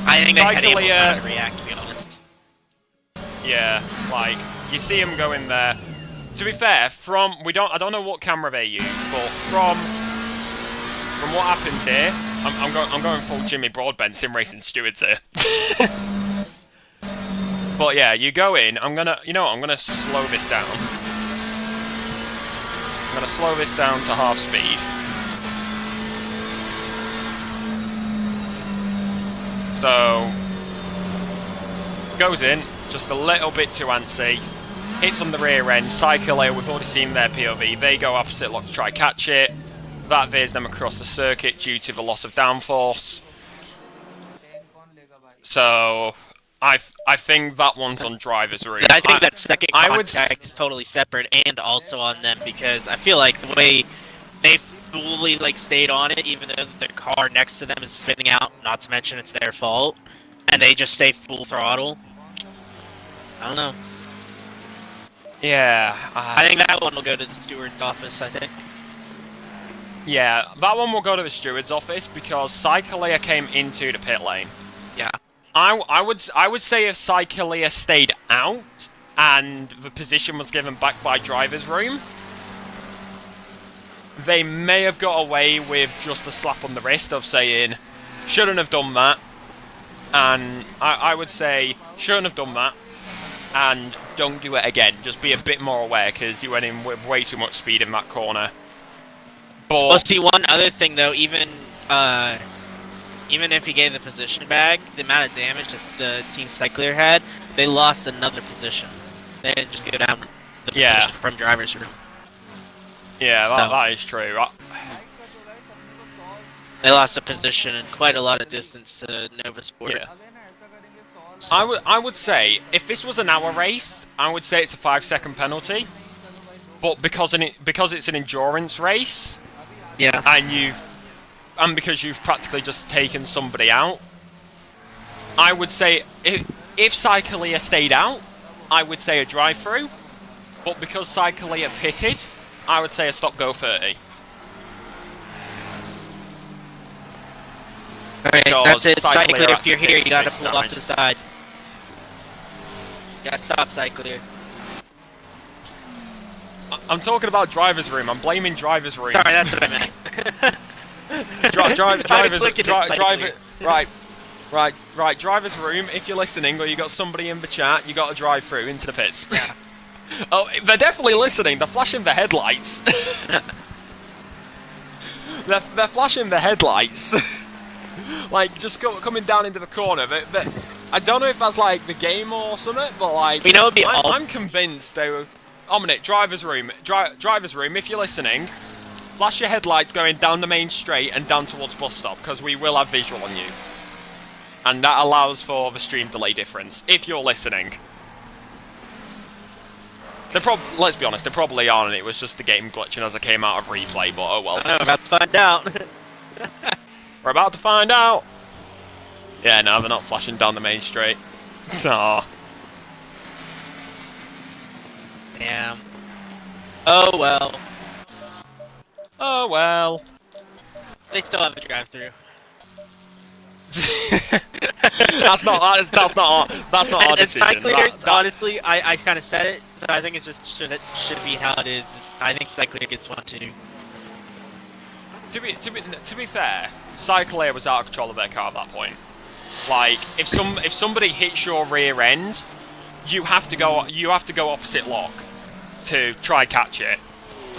I think they had able to react, to be honest. Yeah, like you see him go in there. To be fair, I don't know what camera they use, but from what happens here, I'm going full Jimmy Broadbent sim racing stewards here. But yeah, you go in. I'm gonna slow this down. I'm gonna slow this down to half speed. So goes in just a little bit too antsy. Hits on the rear end. Cycle here. We've already seen their POV. They go opposite lock to try catch it. That veers them across the circuit due to the loss of downforce. So I think that one's on driver's room. I think that second contact is totally separate and also on them, because I feel like the way they fully stayed on it, even though the car next to them is spinning out, not to mention it's their fault, and they just stay full throttle. I don't know. Yeah. I think that one will go to the steward's office, I think. Yeah, that one will go to the steward's office because Cyclia came into the pit lane. Yeah. I would say if Cyclia stayed out and the position was given back by driver's room, they may have got away with just a slap on the wrist of saying, shouldn't have done that. And I would say, shouldn't have done that. And don't do it again. Just be a bit more aware because you went in with way too much speed in that corner. But well, see, one other thing though, even if he gave the position back, the amount of damage that the Team Cycler had, they lost another position. They didn't just go down the position from driver's room. Yeah, that is true. They lost a position and quite a lot of distance to Nova Sport. Yeah. I would say, if this was an hour race, I would say it's a 5-second penalty. But because it's an endurance race, yeah, and because you've practically just taken somebody out, I would say if Cyclia stayed out, I would say a drive-through. But because Cyclia pitted, I would say a stop-go 30. Alright, that's it. Cycler, if you're here, you gotta pull off to the side. You gotta stop, Cycler. I'm talking about driver's room. I'm blaming driver's room. Sorry, that's what I meant. Driver's room. If you're listening, or you got somebody in the chat, you got to drive through into the pits. Yeah. Oh, they're definitely listening. They're flashing the headlights. they're flashing the headlights. Like, just coming down into the corner. I don't know if that's like the game or something, but like, we know it'd be I'm convinced they were. Omnit, driver's room. Driver's room, if you're listening, flash your headlights going down the main straight and down towards bus stop, because we will have visual on you. And that allows for the stream delay difference, if you're listening. Let's be honest, they probably aren't. It was just the game glitching as I came out of replay, but oh well. I'm about to find out. We're about to find out. Yeah, no, they're not flashing down the main straight. Aww. Damn. Oh well. Oh well. They still have a drive-through. that's not our decision. Honestly, I kind of said it, so I think it's just should be how it is. I think Cycler gets one too. To be fair, Cycler was out of control of their car at that point. Like, if somebody hits your rear end, you have to go opposite lock to try catch it.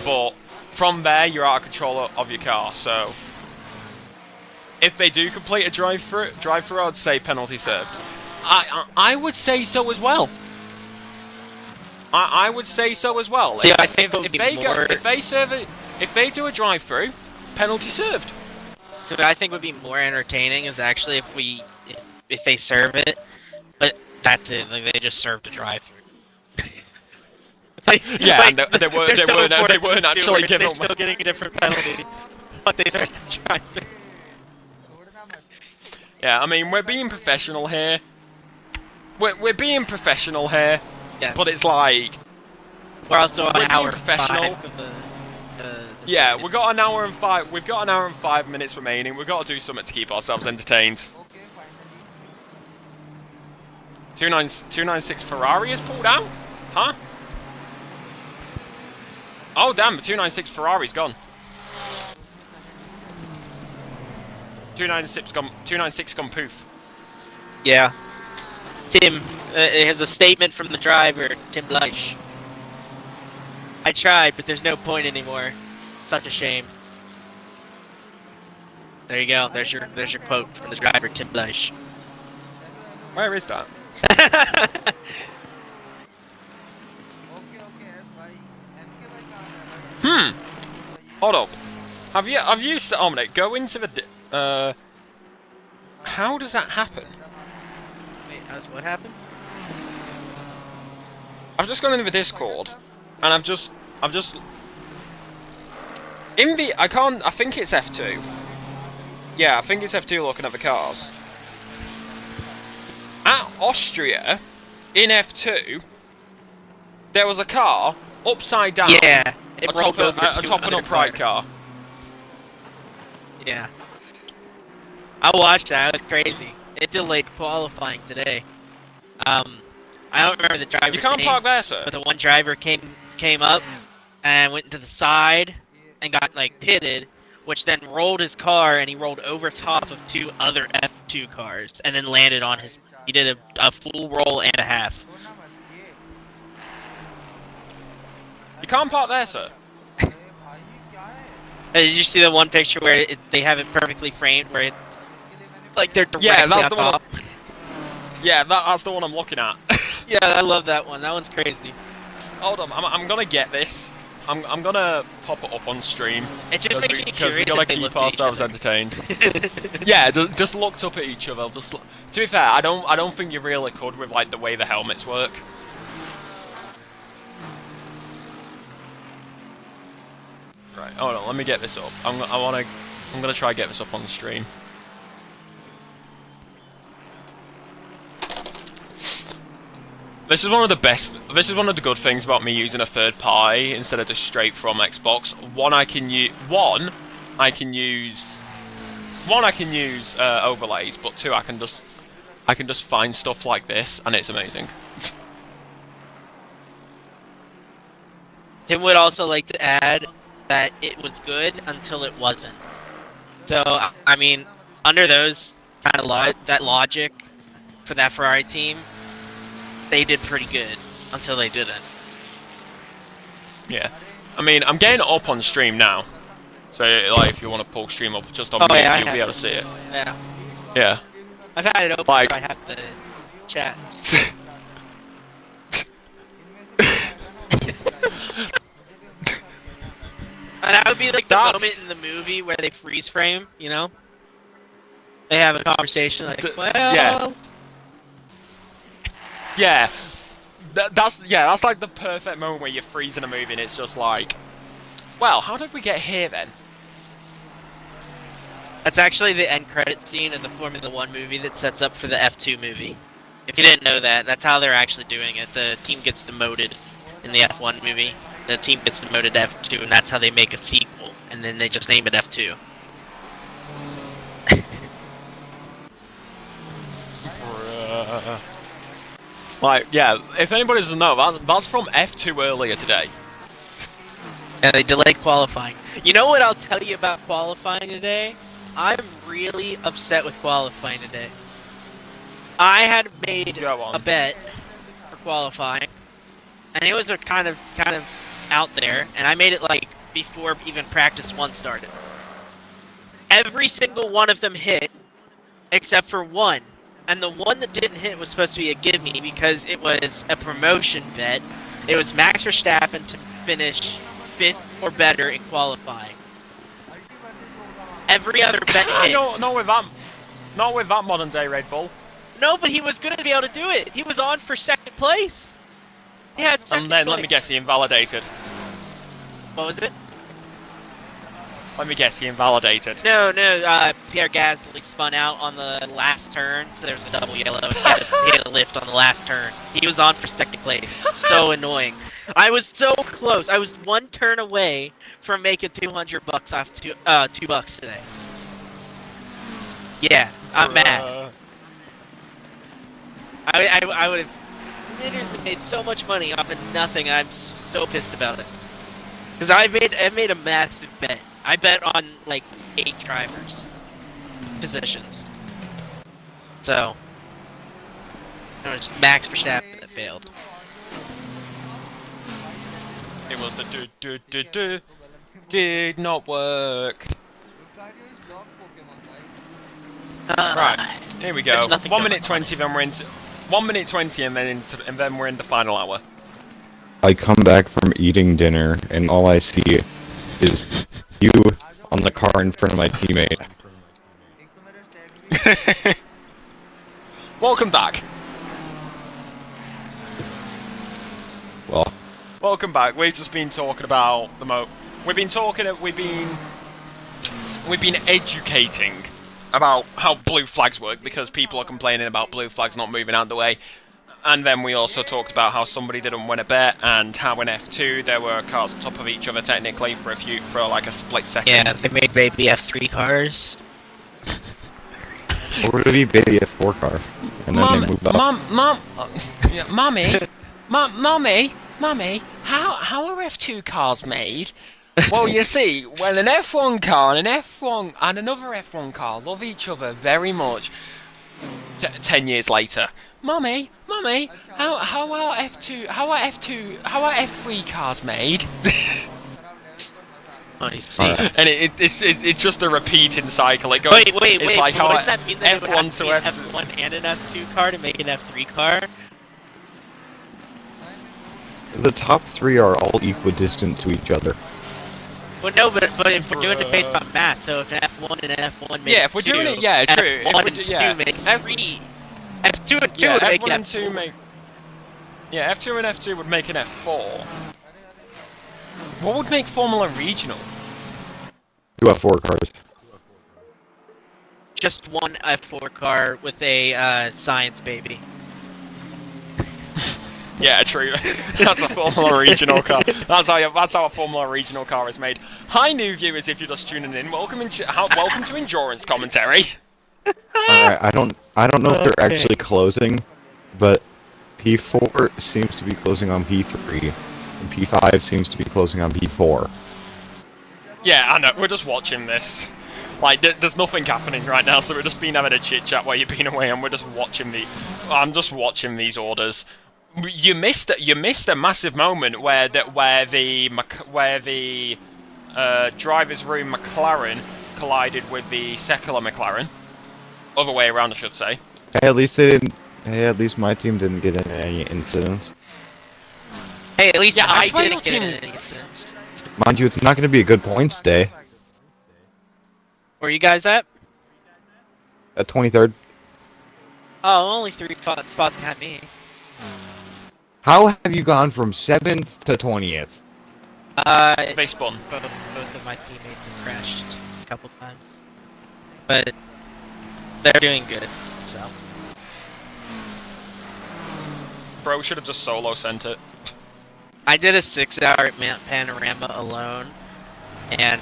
But from there, you're out of control of your car. So if they do complete a drive-through, I'd say penalty served. I would say so as well. I would say so as well. See, I think if they do a drive-through, penalty served. So what I think would be more entertaining is actually if they serve it, but that's it. Like, they just served a drive-through. Yeah, like, and they weren't actually giving. They're still getting a different penalty, but they started driving. Yeah, I mean, we're being professional here. We're being professional here. Yes. But it's like we're also an hour professional. Yeah, we've got an hour and 5 minutes remaining. We've got to do something to keep ourselves entertained. 296 Ferrari is pulled out? Huh? Oh damn, the 296 Ferrari's gone. 296 gone poof. Yeah. Tim, it has a statement from the driver, Tim Leish. I tried, but there's no point anymore. Such a shame. There you go. There's your quote from the driver, Tim Leish. Where is that? Hold up. Have you Omnic, go into the how does that happen? Wait, what happened? I've just gone into the Discord and I've just in the I think it's F2. Yeah, I think it's F2 looking at the cars. At Austria, in F2, there was a car upside down. Yeah, it rolled over a top and upright car. Yeah. I watched that, it was crazy. It delayed qualifying today. I don't remember the driver's name. You can't park there, sir. But the one driver came up and went to the side and got like pitted, which then rolled his car and he rolled over top of 2 other F2 cars and then landed on his. He did a full roll and a half. You can't park there, sir. Did you see the one picture where they have it perfectly framed, where it, like they're directly that's on the top? one. Yeah, that's the one I'm looking at. Yeah, I love that one. That one's crazy. Hold on, I'm gonna get this. I'm gonna pop it up on stream. It just makes me because we curious gotta if they keep looked at each ourselves other. entertained. Yeah, just looked up at each other. To be fair, I don't think you really could with like the way the helmets work. Right, hold on, let me get this up. I'm gonna try to get this up on the stream. This is one of the good things about me using a third party instead of just straight from Xbox. I can use overlays, but 2 I can just find stuff like this, and it's amazing. Tim would also like to add that it was good until it wasn't. So, I mean, under those kind of that logic for that Ferrari team, they did pretty good until they didn't. Yeah, I mean, I'm getting it up on stream now, so like if you want to pull stream up just on mute, you'll be able to see it. Yeah. Yeah. I've had it open, like, so I have the chats. And that would be like the moment in the movie where they freeze frame, you know? They have a conversation like, well... Yeah. That's like the perfect moment where you're freezing a movie and it's just like, well, how did we get here then? That's actually the end credit scene of the Formula 1 movie that sets up for the F2 movie. If you didn't know that, that's how they're actually doing it. The team gets demoted in the F1 movie. The team gets demoted to F2, and that's how they make a sequel. And then they just name it F2. Like, yeah, if anybody doesn't know, that's from F2 earlier today. Yeah, they delayed qualifying. You know what I'll tell you about qualifying today? I'm really upset with qualifying today. I had made a bet for qualifying, and it was a kind of out there, and I made it like before even practice 1 started. Every single one of them hit, except for one. And the one that didn't hit was supposed to be a gimme because it was a promotion bet. It was Max Verstappen to finish 5th or better in qualifying. Every other bet hit. Not with that modern day Red Bull. No, but he was going to be able to do it. He was on for 2nd place. He had 2nd place. And then, let me guess, he invalidated. What was it? Let me guess, he invalidated. No, Pierre Gasly spun out on the last turn, so there was a double yellow, and he had a lift on the last turn. He was on for 2nd place. It's so annoying. I was so close. I was 1 turn away from making $200 off $2 today. Yeah, I'm mad. I would have literally made so much money off of nothing. I'm so pissed about it. Because I made a massive bet. I bet on like 8 drivers. positions. So, it was Max Verstappen that failed. It was the did not work. Right, here we go. 1 minute 20, then we're into 1 minute 20, and then we're in the final hour. I come back from eating dinner, and all I see is you on the car in front of my teammate. Welcome back. Well, welcome back. We've just been talking about the we've been educating about how blue flags work, because people are complaining about blue flags not moving out of the way. And then we also talked about how somebody didn't win a bet, and how in F2 there were cars on top of each other technically for like a split second. Yeah, they made baby F3 cars. or would it be baby F4 car? And then they moved up. Mummy, how are F2 cars made? Well, you see, when an F1 car and another F1 car love each other very much, 10 years later, Mummy, how are F3 cars made? I see. And it's just a repeating cycle. It goes. Wait. It's like how doesn't that mean that F1 to F1 and an F2 car to make an F3 car? The top three are all equidistant to each other. Well, no, but if we're doing it based on math, so if an F1 and an F1 makes if we're doing it, yeah, and true. F1 and 2 make 3. F2 and 2 would make F1 and F4. 2 make. Yeah, F2 and F2 would make an F4. What would make Formula Regional? 2 F4 cars. Just one F4 car with a science baby. Yeah, true. That's a Formula Regional car. That's how a Formula Regional car is made. Hi, new viewers, if you're just tuning in. Welcome to Endurance Commentary. Alright, I don't know if they're actually closing, but P4 seems to be closing on P3, and P5 seems to be closing on P4. Yeah, I know. We're just watching this. Like, there's nothing happening right now, so we're just been having a chit chat while you've been away, and we're just watching I'm just watching these orders. You missed a massive moment where the driver's room McLaren collided with the secular McLaren. Other way around, I should say. Hey, at least they didn't. Hey, at least my team didn't get in any incidents. Hey, at least I swear didn't your get team- in any incidents. Mind you, it's not going to be a good points day. Where you guys at? At 23rd. Oh, only 3 spots behind me. How have you gone from 7th to 20th? They spun. Both of my teammates have crashed a couple times. But they're doing good, so. Bro, should have just solo sent it. I did a 6-hour panorama alone, and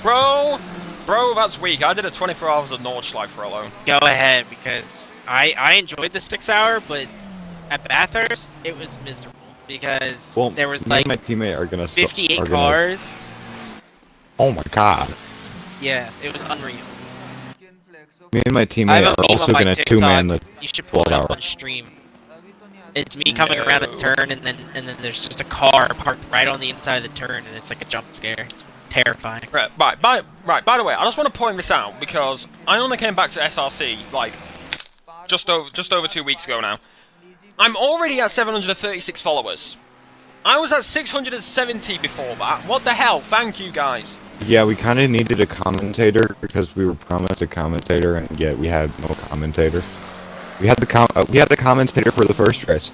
Bro, that's weak. I did a 24 hours of Nordschleife alone. go ahead, because I enjoyed the 6-hour, but at Bathurst, it was miserable, because there was me like and my teammate are gonna 58 cars. Oh my god. Yeah, it was unreal. Me and my I teammate have a are meme also on my gonna TikTok. 2-man the You should pull it 12 up hour. on stream. It's me coming around a turn, and then there's just a car parked right on the inside of the turn, and it's like a jump scare. It's terrifying. Right. By the way, I just want to point this out because I only came back to SRC like just over 2 weeks ago now. I'm already at 736 followers. I was at 670 before that. What the hell? Thank you guys. Yeah, we kind of needed a commentator because we were promised a commentator, and yet we had no commentator. We had the commentator for the first race.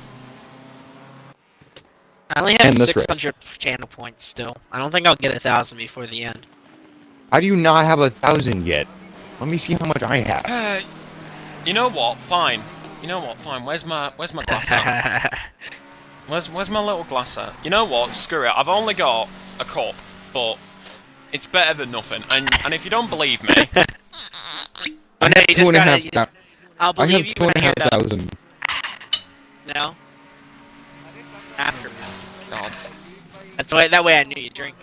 I only have And this 600 channel points still. I don't think I'll get 1,000 before the end. How do you not have 1,000 yet? Let me see how much I have. You know what? Fine. You know what? Fine. Where's my glass at? Where's my little glass at? You know what? Screw it. I've only got a cup, but it's better than nothing. And if you don't believe me, Oh, no, you just gotta. You just, I'll I believe have you when I hear that. 2,500. No. After me. God. That's why. That way I knew you drink.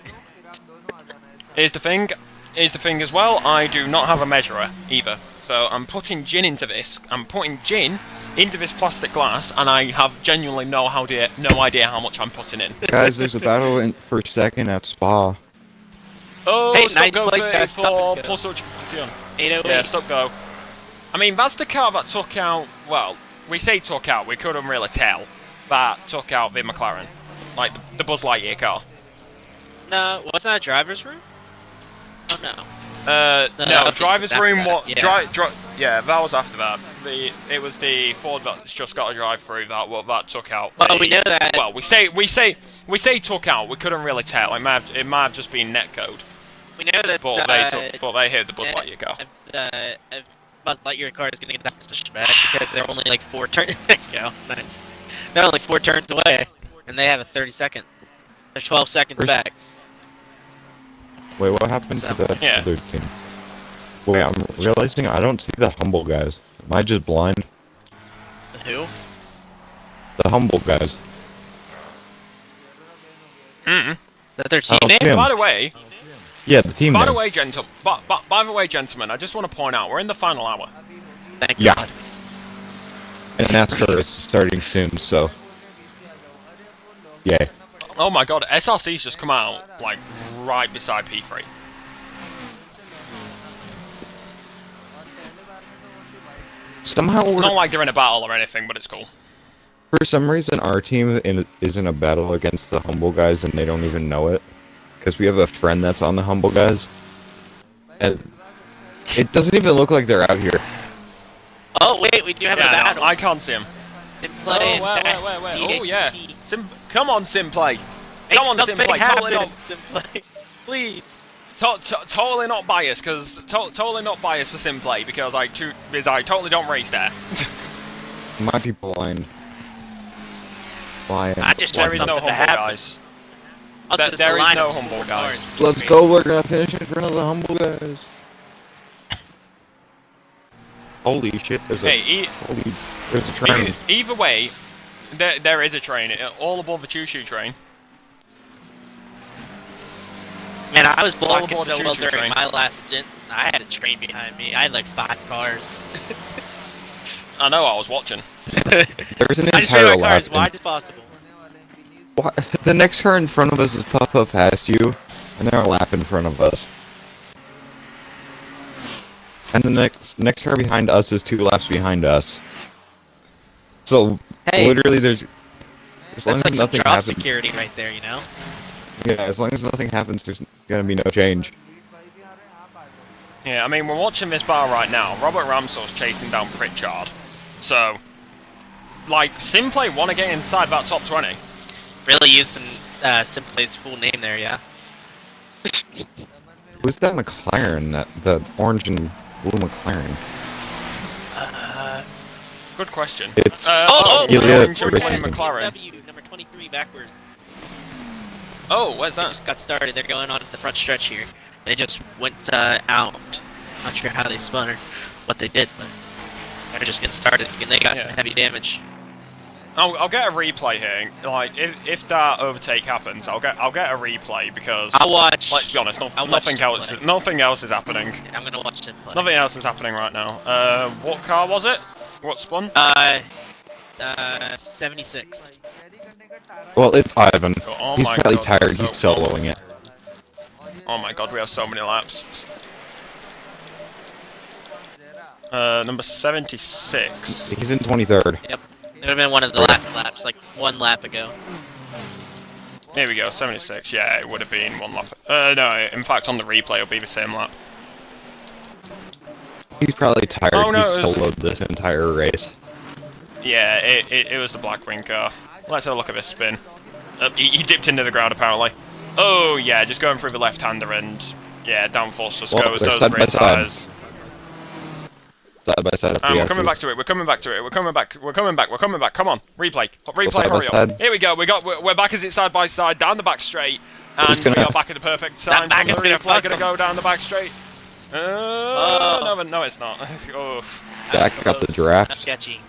Here's the thing. here's the thing as well. I do not have a measurer either. So I'm putting gin into this. I'm putting gin into this plastic glass, and I have genuinely no idea how much I'm putting in. Guys, there's a battle for second at Spa. Oh, Hey, stop go place guys, stop 34, and go. plus occupation. 808. Yeah, stop go. I mean, that's the car that took out, well, we say took out, we couldn't really tell, that took out the McLaren. Like, the Buzz Lightyear car. No, wasn't that a driver's room? Oh, no. No, driver's room, what, yeah. yeah, that was after that. It was the Ford that's just got a drive through that took out. Well, we know that. Well, we say took out, we couldn't really tell, it might have just been netcode. We know that. But they hit the Buzz Lightyear car. If Buzz Lightyear car is gonna get that position back because they're only like 4 turns. There you go. Nice. They're only 4 turns away, and they have a 30-second. They're 12 seconds back. Wait, what happened to the other team? Wait, I'm realizing I don't see the humble guys. Am I just blind? The who? The humble guys. That their I don't see teammate? 'em. By the way, Yeah, the team. by the way, gentlemen, I just want to point out we're in the final hour. Thank Yeah. God. And NASCAR is starting soon, so. Yay. Oh my God, SRC's just come out like right beside P3. Somehow we're, Not like they're in a battle or anything, but it's cool. for some reason, our team is in a battle against the humble guys, and they don't even know it. Because we have a friend that's on the humble guys. And it doesn't even look like they're out here. Oh wait, we do have a Yeah, battle. no, I can't see him. Simplay Oh yeah. Come on, Simplay. Make Come on, something Simplay. happen, Totally not, Simplay. Please. totally not biased, because totally not biased for Simplay because I totally don't race there. Might be blind. Blind. I just There want is something no to humble happen. guys. Also, There the is line no of humble guys. Let's go, we're gonna finish in front of the humble guys. Holy shit, there's a train. Either way, there is a train, all aboard the choo-choo train. Man, I was All blocking aboard the so well choo-choo during train. my last stint. I had a train behind me. I had like 5 cars. I know, I was watching. There's an I just made entire my car lap. as wide as possible. The next car in front of us is puff up past you, and they're a lap in front of us. And the next car behind us is 2 laps behind us. So Hey, literally, as long That's like as some nothing drop happens. security right there, you know? Yeah, as long as nothing happens, there's gonna be no change. Yeah, I mean, we're watching this bar right now. Robert Ramsell's chasing down Pritchard. So, like, Simplay want to get inside that top 20. Really using Simplay's full name there, yeah? Who's that McLaren? The orange and blue McLaren? Good question. It's Ilya Ilya Racing. McLaren. Number 23 backward. Oh, where's They that? just got started. They're going on at the front stretch here. They just went out. Not sure how they spun or what they did, but they're just getting started. And they got some heavy damage. I'll get a replay here. Like, if that overtake happens, I'll get a replay because I'll watch. Let's be honest, I'll watch nothing else is happening. I'm gonna watch him play. Nothing else is happening right now. What car was it? What spun? 76. Well, it's Ivan. Oh He's my probably God, tired. so He's soloing it. Oh my God, we have so many laps. Number 76. He's in 23rd. Yep. It would have been one of the last laps, like 1 lap ago. Here we go, 76. Yeah, it would have been 1 lap. No, in fact, on the replay, it'll be the same lap. He's probably tired. Oh, no, He's it was- soloed this entire race. Yeah, it was the Blackwing car. Let's have a look at this spin. He dipped into the ground, apparently. Oh, yeah, just going through the left-hander and... Yeah, downforce just Well, goes, they're those side by great side. tyres. Side by side. We're coming back to it. We're coming back to it. We're coming back. Come on, replay. Side by Hurry up. side. Here we go. We're back as it side by side down the back straight, Who's and we gonna- are back at the perfect time. back is gonna We're fuck gonna go down the back straight. No, it's not. Oh. Jack got the That's giraffe. sketchy.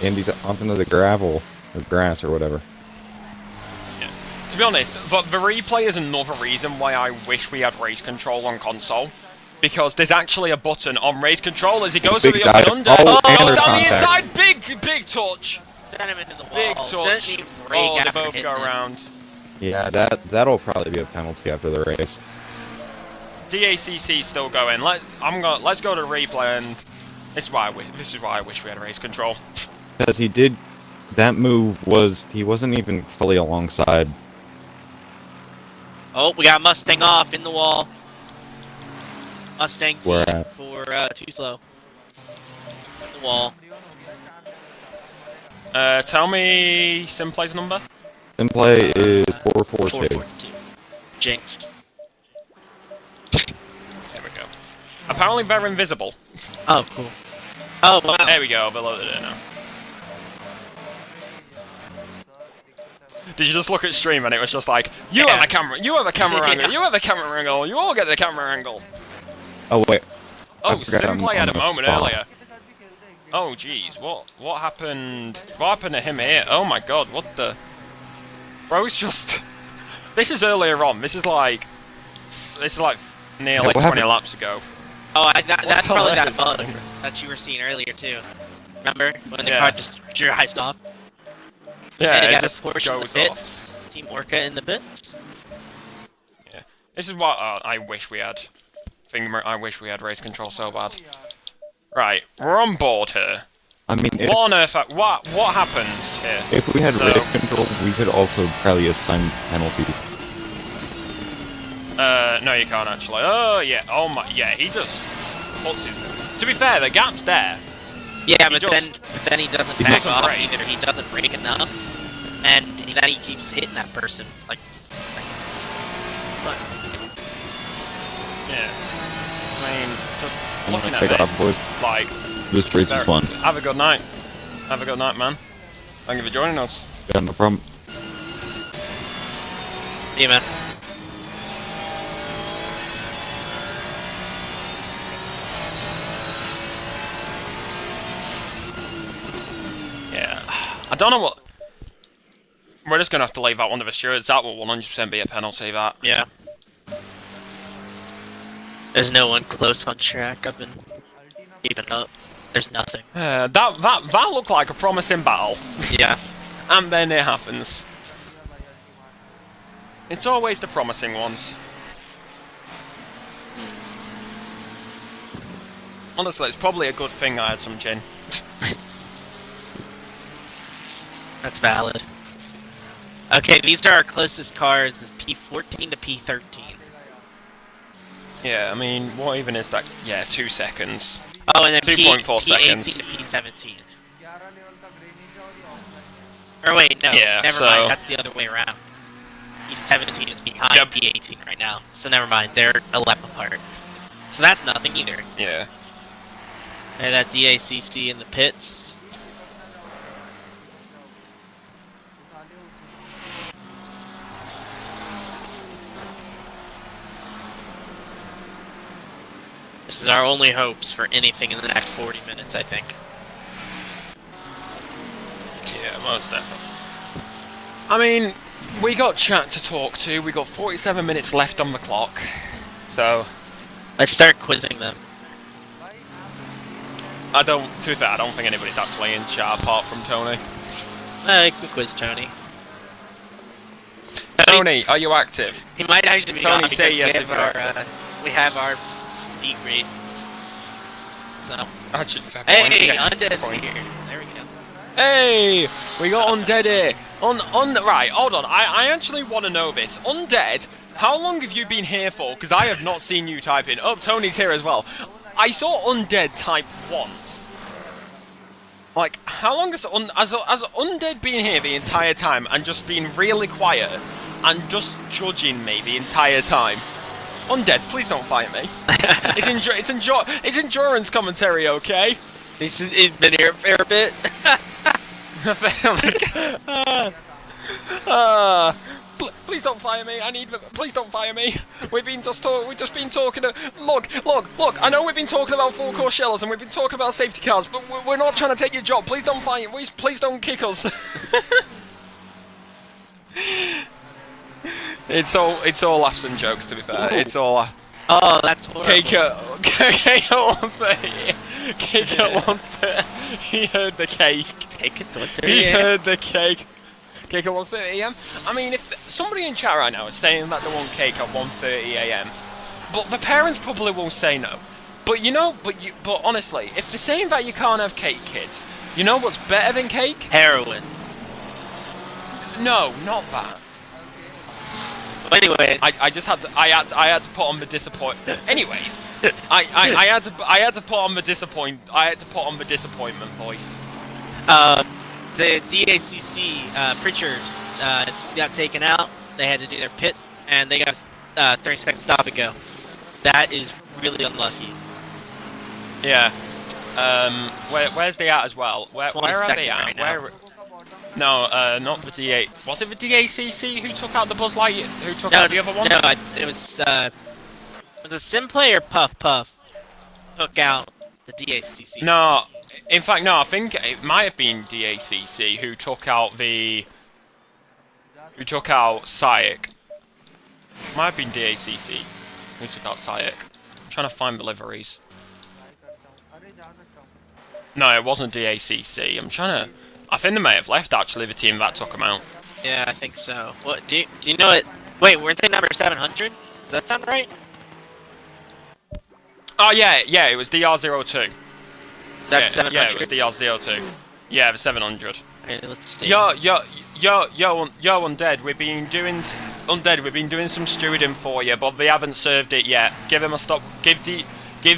And he's up into the gravel or grass or whatever. To be honest, the replay is another reason why I wish we had race control on console. Because there's actually a button on race control as he goes to the up and under. Oh, Goes down the contact. inside. Big touch. Send him into the wall. Big touch. Oh, they both go around. Yeah, that'll probably be a penalty after the race. DACC still going. Let's go to the replay, and this is why I wish we had race control. Because that move he wasn't even fully alongside. Oh, we got Mustang off in the wall. Mustang Where team at? for too slow. In the wall. Tell me Simplay's number. Simplay is 442. 442. Jinx. There we go. Apparently they're invisible. Oh, cool. Oh, wow. There we go, they're loaded in now. Did you just look at stream and it was just like, you have a camera angle, you have a camera angle, you all get the camera angle. Oh wait. Oh, I forgot I'm Simplay had on a the moment spot. earlier. Oh jeez, what happened? What happened to him here? Oh my god, what the? Bro's just. This is earlier on. This is like near like 20 laps ago. Oh, that's probably that bug that you were seeing earlier too. Remember when the car just dries off? Yeah, and it got just a portion goes of the bits. Team Orca in the bits. Yeah, this is what I wish we had. I wish we had race control so bad. Right, we're on board here. I mean, what on earth? What happens here? If we had race control, we could also probably assign penalties. No, you can't actually. Oh yeah. Oh my. Yeah, he just puts his. To be fair, the gap's there. Yeah, but then he doesn't back off brake. either. He doesn't brake enough, and then he keeps hitting that person. Like yeah. I mean, just looking at Take it this, off, boys. like. This race is fun. Have a good night. Have a good night, man. Thank you for joining us. Yeah, no problem. Yeah, man. Yeah. I don't know what... We're just going to have to leave that one to the stewards. That will 100% be a penalty, that. Yeah. There's no one close on track. I've been keeping up. There's nothing. That looked like a promising battle. Yeah. And then it happens. It's always the promising ones. Honestly, it's probably a good thing I had some gin. That's valid. Okay, these are our closest cars, is P14 to P13. Yeah, I mean, what even is that? Yeah, 2 seconds. Oh, and then 2.4 seconds. P18 to P17. Or wait, no, Yeah, never mind, that's the other way around. P17 is behind P18 right now, so never mind, they're a lap apart. So that's nothing either. Yeah. And that DACC in the pits. This is our only hopes for anything in the next 40 minutes, I think. Yeah, most definitely. I mean, we got chat to talk to. We got 47 minutes left on the clock. So... Let's start quizzing them. To be fair, I don't think anybody's actually in chat apart from Tony. I can quiz Tony. Tony, are you active? He might actually be Tony, on say because yes if you're active. we have our beat race. So. Actually, fair point. Hey, Yeah, Undead's point. here. There we go. Hey, we got Undead here. Right, hold on. I actually want to know this. Undead, how long have you been here for? Because I have not seen you type in. Oh, Tony's here as well. I saw Undead type once. Like, how long has Undead been here the entire time and just been really quiet and just judging me the entire time? Undead, please don't fight me. It's endurance commentary, okay? He's been here a fair bit. Please don't fire me. Please don't fire me. We've just been talking. Look. I know we've been talking about full core shellers and we've been talking about safety cars, but we're not trying to take your job. Please don't fire. Please don't kick us. It's all laughs and jokes, to be fair. It's all. Oh, that's horrible. Cake at 1:30. Cake at 1:30. He heard the cake. Cake at 1:30. He heard the cake. Cake at 1:30 a.m. I mean, if somebody in chat right now is saying that they want cake at 1:30 a.m., but the parents probably won't say no. But you know, but honestly, if they're saying that you can't have cake, kids, you know what's better than cake? Heroin. No, not that. But anyway, I had to put on the disappointment. Anyways, I had to put on the disappointment voice. The DACC Pritchard got taken out. They had to do their pit, and they got 30-second stop and go. That is really unlucky. Yeah. Where's they at as well? Where are they at? Right No, not the DA. Was it the DACC who took out the Buzz Light? Who took out the other one? No, it was a sim player Puff took out the DACC. No, in fact, no. I think it might have been DACC who took out SIAC. Might have been DACC who took out SIAC. I'm trying to find the liveries. No, it wasn't DACC. I'm trying to. I think they may have left, actually, the team that took them out. Yeah, I think so. What do you know it? Wait, weren't they number 700? Does that sound right? Oh, yeah, it was DR02. That's 700? Yeah, it was DR02. Yeah, the 700. Okay, let's see. Yo, Undead, we've been doing some stewarding for you, but they haven't served it yet. Give him a stop, give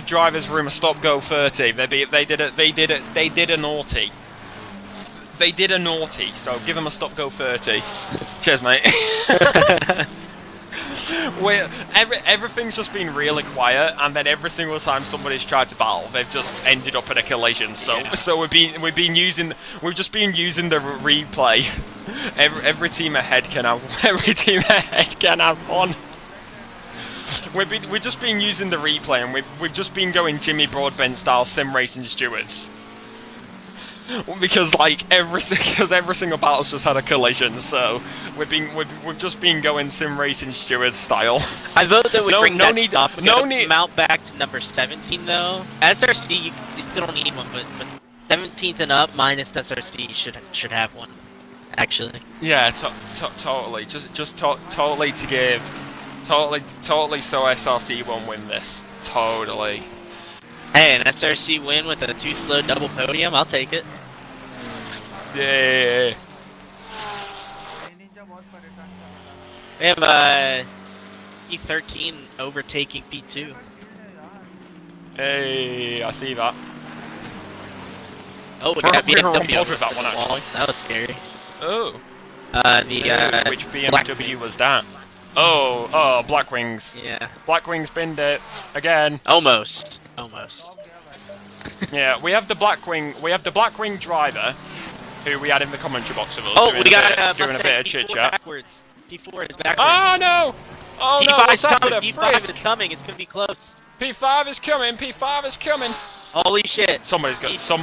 drivers room a stop go 30. They did a naughty. They did a naughty, so give them a stop go 30. Cheers, mate. Everything's just been really quiet, and then every single time somebody's tried to battle, they've just ended up in a collision. So we've just been using the replay. Every team ahead can have one. We've just been using the replay, and we've just been going Jimmy Broadbent style sim racing stewards. Because every single battle's just had a collision, so we've just been going sim racing steward style. I vote that we bring that stop. Mount back to number 17 though. SRC you still don't need one, but 17th and up minus SRC should have one, actually. Yeah, totally. Totally to give, totally so SRC won't win this. Totally. Hey, an SRC win with a 2 slow double podium, I'll take it. Yeah. We have P13 overtaking P2. Hey, I see that. Oh, we got BMW with that one, actually. That was scary. Oh. Which BMW was that? Oh, Blackwings. Yeah. Blackwings binned it again. Almost. Yeah, we have the Blackwing driver, who we had in the commentary box with us. Oh, doing we got doing a bit of chit chat. Backwards. P4 is backwards. Oh no! Oh no! What's happening? P5 is coming. It's gonna be close. P5 is coming. P5 is coming. Holy shit! Somebody's so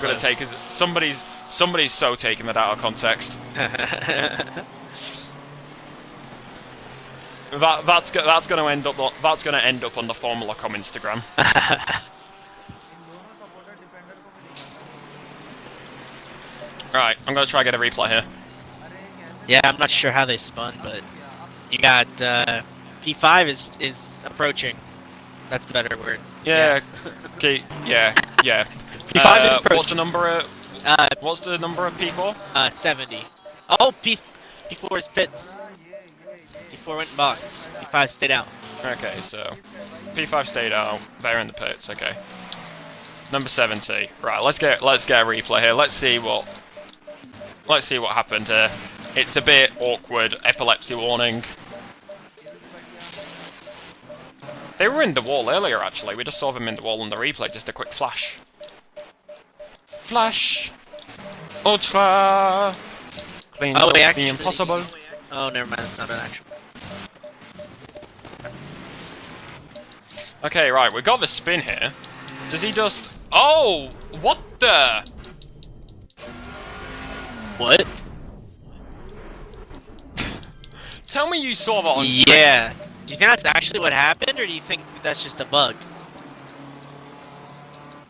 gonna take his. Somebody's so taking that out of context. That's gonna end up on the Formula.com Instagram. Right, I'm gonna try to get a replay here. Yeah, I'm not sure how they spun, but you got P5 is approaching. That's the better word. Yeah. Okay. Yeah. P5 is approaching. What's the number of P4? 70. Oh, P4 is pits. P4 went in box. P5 stayed out. Okay, so P5 stayed out. They're in the pits. Okay. Number 70. Right. Let's get a replay here. Let's see what happened here. It's a bit awkward. Epilepsy warning. They were in the wall earlier, actually. We just saw them in the wall on the replay. Just a quick flash. Flash. Ultra. Cleans up the impossible. Oh, never mind. It's not an actual. Okay, right. We got the spin here. Does he just... Oh! What the... What? Tell me you saw that on stream. Yeah. Do you think that's actually what happened, or do you think that's just a bug?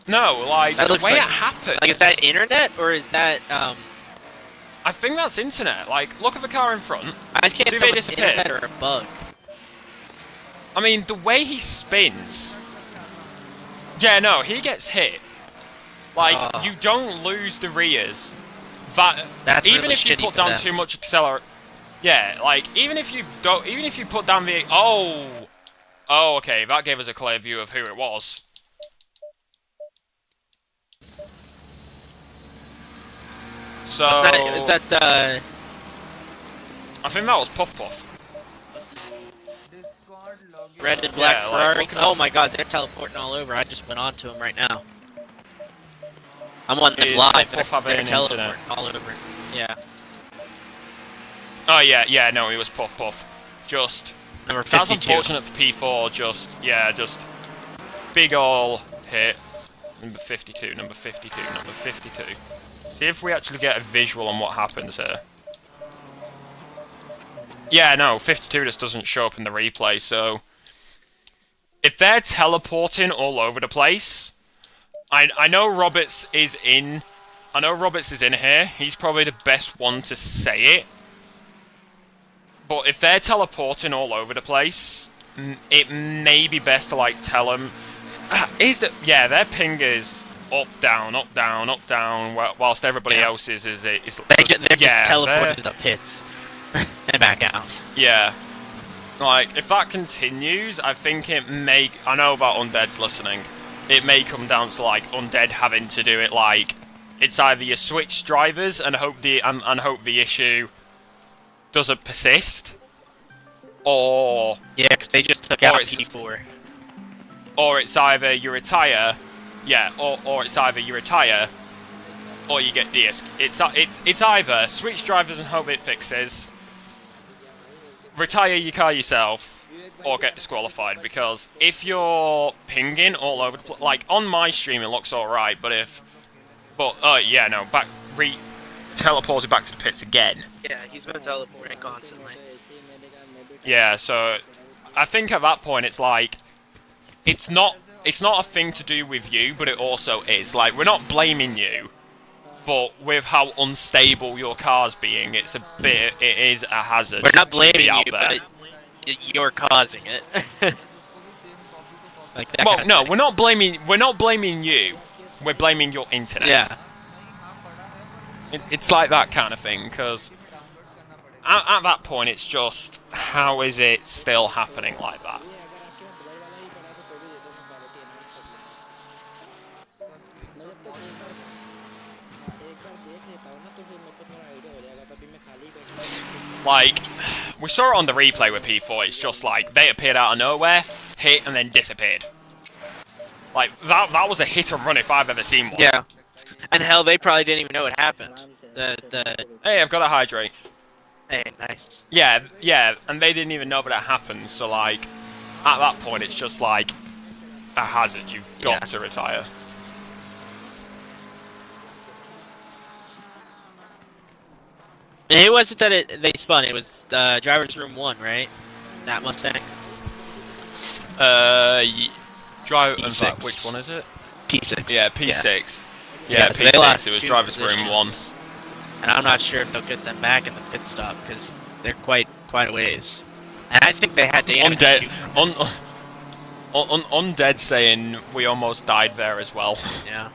No, like, That the looks way like- it happened. Like, is that internet, or is that, I think that's internet. Like, look at the car in front. I just can't Do tell they if it's disappear? internet or a bug. I mean, the way he spins. Yeah, no, he gets hit. Like, you don't lose the rears. That's even really if you shitty put for down them. too much accelerate. Yeah, like even if you put down the oh, okay, that gave us a clear view of who it was. So Is that I think that was Puff Puff. red and black Yeah, like, Ferrari? Oh my god, they're teleporting all over. I just went on to them right now. I'm on them Is live. Puff They're, Puff having they're an teleporting incident? all over. Yeah. Oh yeah, no, it was Puff Puff. Just Number that's 52. unfortunate for P4. Just big ol' hit. Number 52, number 52, number 52. See if we actually get a visual on what happens here. Yeah, no, 52 just doesn't show up in the replay, so if they're teleporting all over the place, I know Roberts is in. I know Roberts is in here. He's probably the best one to say it. But if they're teleporting all over the place, it may be best to like tell them. Yeah, their ping is up, down, up, down, up, down. Whilst everybody else is They're just teleported to the pits and back out. Yeah. Like, if that continues, I think it may... I know about Undead's listening. It may come down to, like, Undead having to do it, like... It's either you switch drivers and hope the issue doesn't persist, or... Yeah, because they just took out P4. Or it's either you retire... Yeah, or it's either you retire, or you get disc. It's either switch drivers and hope it fixes, retire your car yourself, or get disqualified. Because if you're pinging all over the place, like on my stream, it looks alright. Yeah, no, teleported back to the pits again. Yeah, he's been teleporting constantly. Yeah, so I think at that point it's like it's not a thing to do with you, but it also is. Like, we're not blaming you, but with how unstable your car's being, it is a hazard. We're not to be blaming out you, there. but you're causing it. Like that Well, kind of no, thing. we're not blaming you. We're blaming your internet. Yeah. It's like that kind of thing, because at that point, it's just, how is it still happening like that? Like, we saw it on the replay with P4, it's just like, they appeared out of nowhere, hit, and then disappeared. Like, that was a hit and run if I've ever seen one. Yeah. And hell, they probably didn't even know what happened. Hey, I've got to hydrate. Hey, nice. Yeah, and they didn't even know that it happened, so like, at that point it's just like, a hazard, you've got to retire. It wasn't that they spun, it was driver's room 1, right? That Mustang? Drive, in P6. fact, which one is it? P6. Yeah, P6. Yeah, Yeah, so P6, they lost it was 2 driver's room 1. positions. And I'm not sure if they'll get them back in the pit stop, because they're quite a ways. And I think they had to Undead, Undead saying we almost died there as well. Yeah.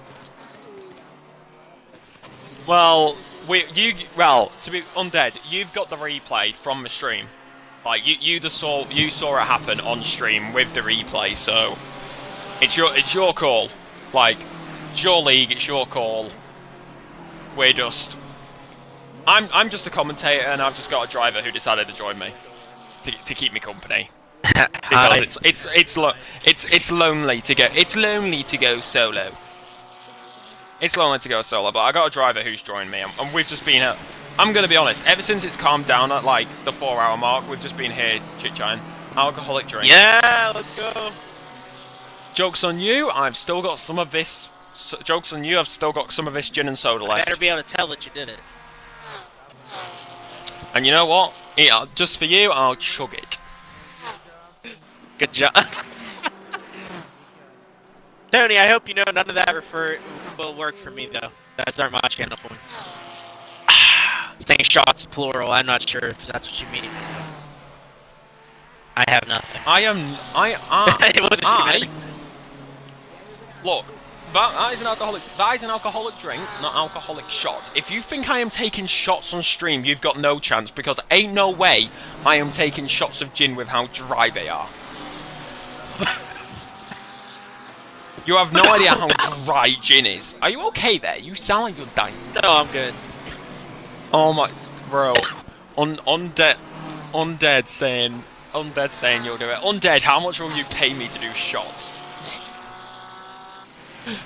Well, to be Undead, you've got the replay from the stream. Like you saw it happen on stream with the replay, so it's your call. Like, it's your league, it's your call. I'm just a commentator, and I've just got a driver who decided to join me to keep me company. Because it's lonely to go. It's lonely to go solo. It's lonely to go solo, but I got a driver who's joined me, and we've just been. I'm gonna be honest. Ever since it's calmed down at like the 4-hour mark, we've just been here chit-chatting. Alcoholic drink. Yeah, let's go. Joke's on you. I've still got some of this. Joke's on you. I've still got some of this gin and soda I left. better be able to tell that you did it. And you know what? Yeah, just for you, I'll chug it. Good job. Tony, I hope you know none of that will work for me though. Those aren't my channel points. Saying shots plural, I'm not sure if that's what you mean. I have nothing. It wasn't look, that is an alcoholic drink, not alcoholic shots. If you think I am taking shots on stream, you've got no chance, because ain't no way I am taking shots of gin with how dry they are. You have no idea how dry gin is. Are you okay there? You sound like you're dying. No, I'm good. Oh my, bro. Undead saying you'll do it. Undead, how much will you pay me to do shots?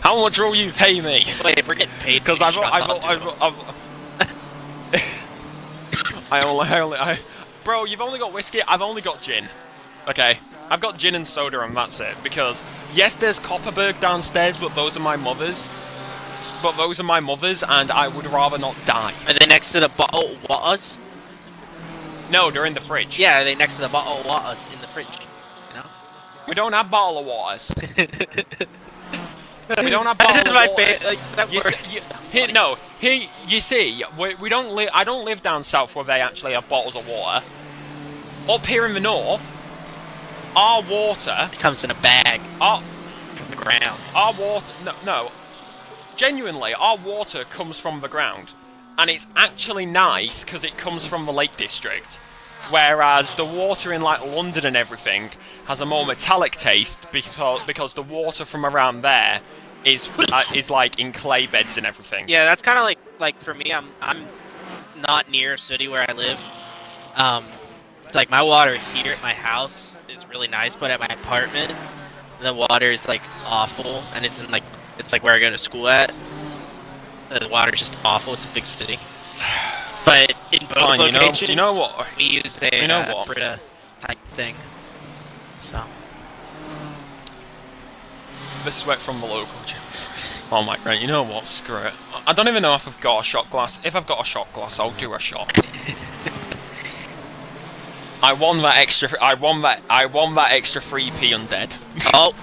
How much will you pay me? Wait, we're getting paid. Because bro, you've only got whiskey. I've only got gin. Okay, I've got gin and soda, and that's it. Because yes, there's Copperberg downstairs, but those are my mother's. And I would rather not die. Are they next to the bottled waters? No, they're in the fridge. Yeah, are they next to the bottled waters in the fridge? You know? We don't have bottled waters. We don't have bottled waters. You see, we don't live. I don't live down south where they actually have bottles of water. Up here in the north, our water comes in a bag. From the ground. Our water, no. Genuinely, our water comes from the ground, and it's actually nice because it comes from the Lake District, whereas the water in like London and everything has a more metallic taste because the water from around there is like in clay beds and everything. Yeah, that's kind of like for me. I'm not near a city where I live. It's like my water here at my house is really nice, but at my apartment, the water is like awful, and it's in like. It's like where I go to school at. The water's just awful. It's a big city. But in both locations, you know what? We use a Brita type thing. So. The sweat from the local gym. Oh my god, you know what? Screw it. I don't even know if I've got a shot glass. If I've got a shot glass, I'll do a shot. I won that extra 3p undead. Oh.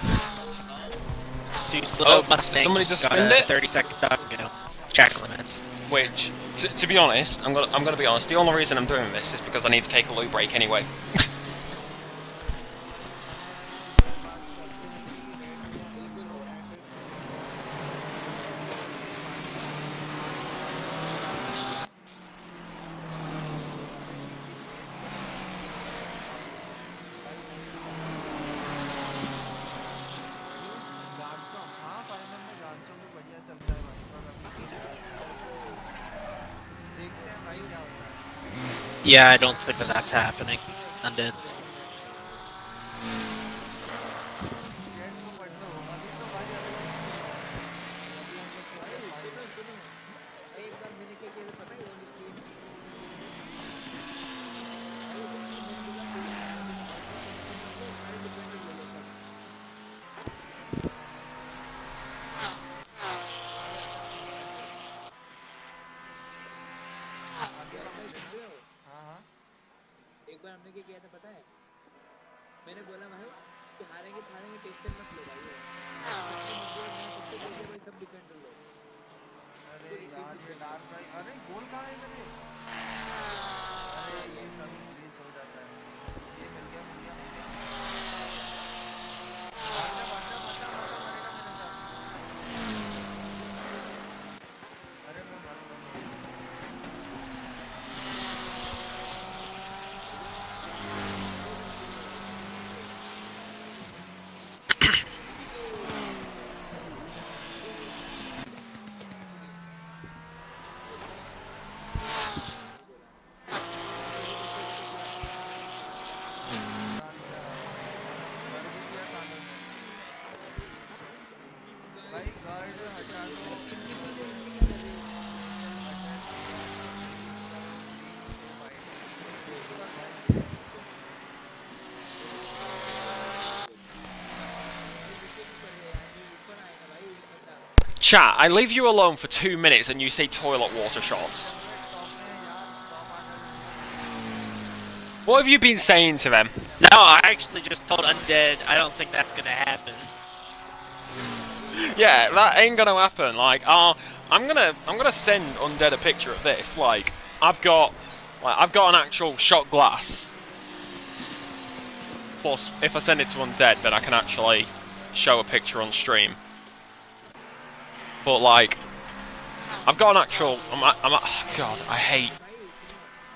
Mustang somebody just got spinned it. 30 seconds out ago. Check limits. Which, to be honest, I'm gonna be honest. The only reason I'm doing this is because I need to take a loo break anyway. Yeah, I don't think that's happening. Undead. एक बार हमने क्या किया था पता है? मैंने बोला भाई कि हारेंगे टेंशन मत लो भाई भाई सब डिपेंड कर लो। अरे यार ये डार्क भाई अरे गोल कहाँ है मेरे? अरे ये सब ग्लिच हो जाता है। ये मिल गया अरे मैं मर Chat, I leave you alone for 2 minutes and you say toilet water shots. What have you been saying to them? No, I actually just told Undead I don't think that's gonna happen. Yeah, that ain't gonna happen. Like, I'm gonna send Undead a picture of this. Like, I've got an actual shot glass. Plus, if I send it to Undead, then I can actually show a picture on stream. But like, I've got an actual. God,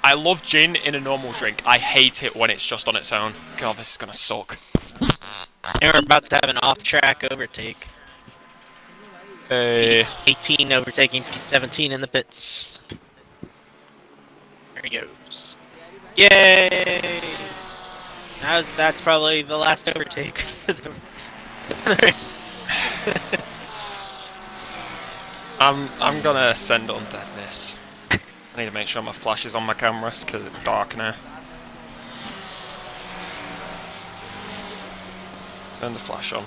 I love gin in a normal drink. I hate it when it's just on its own. God, this is gonna suck. And we're about to have an off-track overtake. 18 overtaking P17 in the pits. There he goes. Yay! That's probably the last overtake for the I'm gonna send Undead this. I need to make sure my flash is on my cameras because it's dark now. Turn the flash on.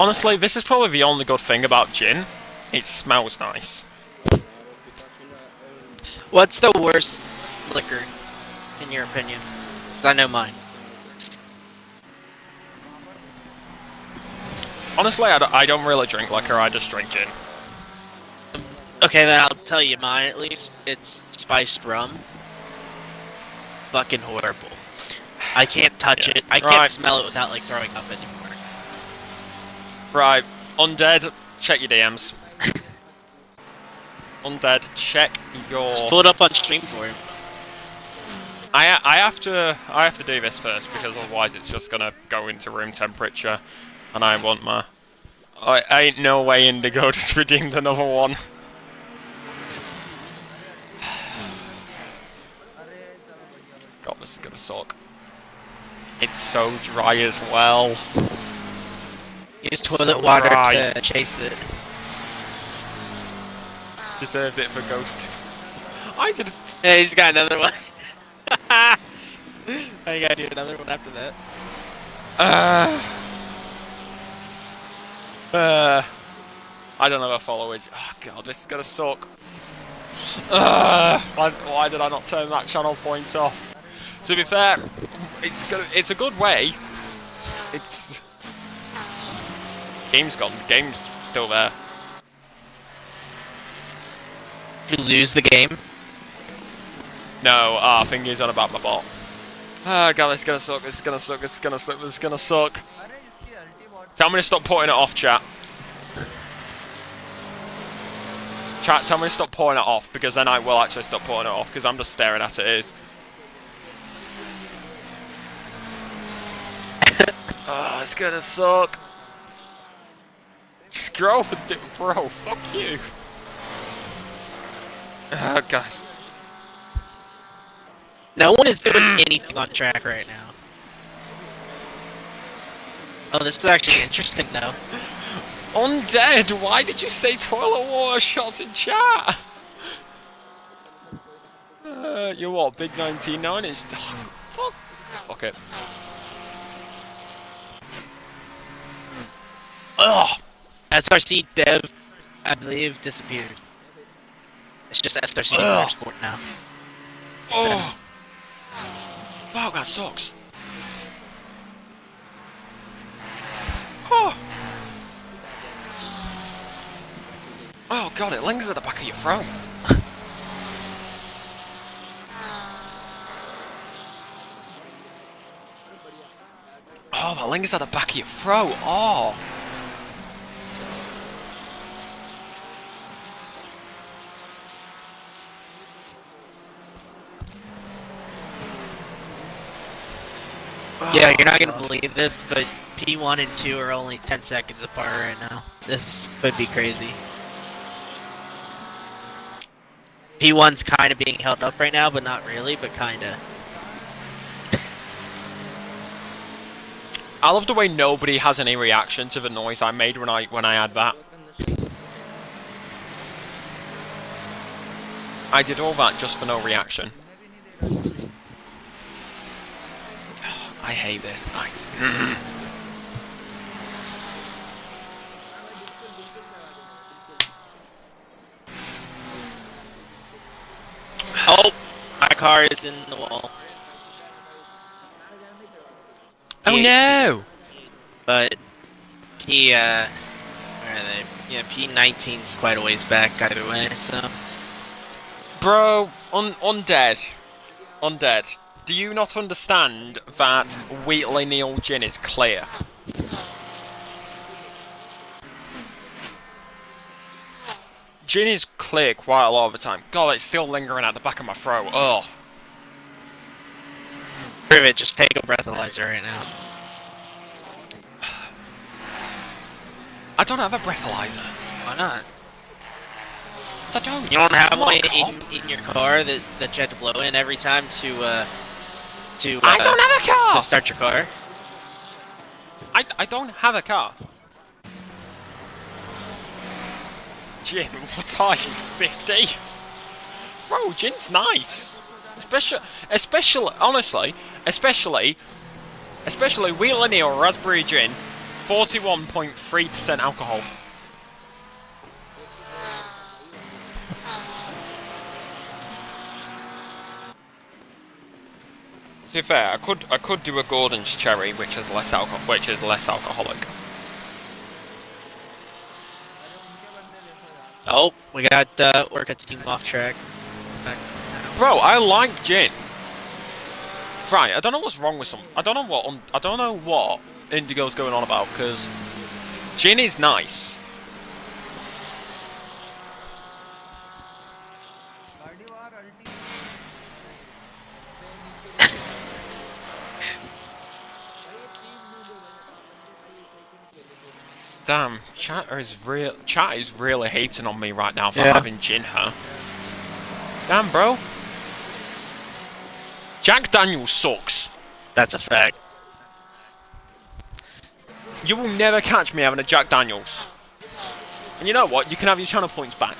Honestly, this is probably the only good thing about gin. It smells nice. What's the worst liquor, in your opinion? 'Cause I know mine. Honestly, I don't really drink liquor, I just drink gin. Okay, then I'll tell you mine at least. It's spiced rum. Fucking horrible. I can't touch it. I can't smell it without like throwing up anymore. Right, Undead, check your DMs. Undead, check your. Just pull it up on stream for him. I have to do this first because otherwise it's just gonna go into room temperature, and I want my. I ain't no way Indigo just redeemed another one. God, this is gonna suck. It's so dry as well. Use toilet water to chase it. Deserved it for ghosting. I did. Yeah, you just got another one. I gotta do another one after that. I don't have a follower. Oh god, this is gonna suck. Why did I not turn that channel points off? To be fair, it's a good way. It's game's gone. Game's still there. Did you lose the game? No, I think he's on about my bot. Oh god, it's gonna suck. It's gonna suck. It's gonna suck. It's gonna suck. Tell me to stop putting it off, chat. Chat, tell me to stop putting it off because then I will actually stop putting it off because I'm just staring at it. Oh, it's gonna suck. Just grow up and bro, fuck you. Oh, guys. No one is doing anything on track right now. Oh, this is actually interesting though. Undead, why did you say toilet water shots in chat? You're what, big 19.9 inch? Fuck it. Ugh! SRC dev, I believe, disappeared. It's just SRC Motorsport now. Oh! Fuck, that sucks. Oh! Oh god, it lingers at the back of your throat. Oh, that lingers at the back of your throat. Oh! Yeah, you're not gonna believe this, but P1 and 2 are only 10 seconds apart right now. This could be crazy. P1's kind of being held up right now, but not really, but kind of. I love the way nobody has any reaction to the noise I made when I had that. I did all that just for no reaction. I hate it. Oh, my car is in the wall. Oh no! But P, where are they? Yeah, P19's quite a ways back either way, so. Bro, undead. Undead. Do you not understand that Wheatley Neil Gin is clear? Gin is clear quite a lot of the time. God, it's still lingering at the back of my throat. Ugh. Privet, just take a breathalyzer right now. I don't have a breathalyzer. Why not? I don't. You don't have I'm not one a cop. in your car that you have to blow in every time to I don't have a car! to start your car? I don't have a car. Jim, what are you, 50? Bro, gin's nice. Especially, honestly, especially Wheatley Neil Raspberry Gin, 41.3% alcohol. To be fair, I could do a Gordon's Cherry, which is less alcoholic. Oh, we got Orca team off track. Bro, I like gin. Right, I don't know what's wrong with some. I don't know what Indigo's going on about, because gin is nice. Damn, chat is really hating on me right now for having gin, huh? Damn, bro. Jack Daniels sucks. That's a fact. You will never catch me having a Jack Daniels. And you know what? You can have your channel points back.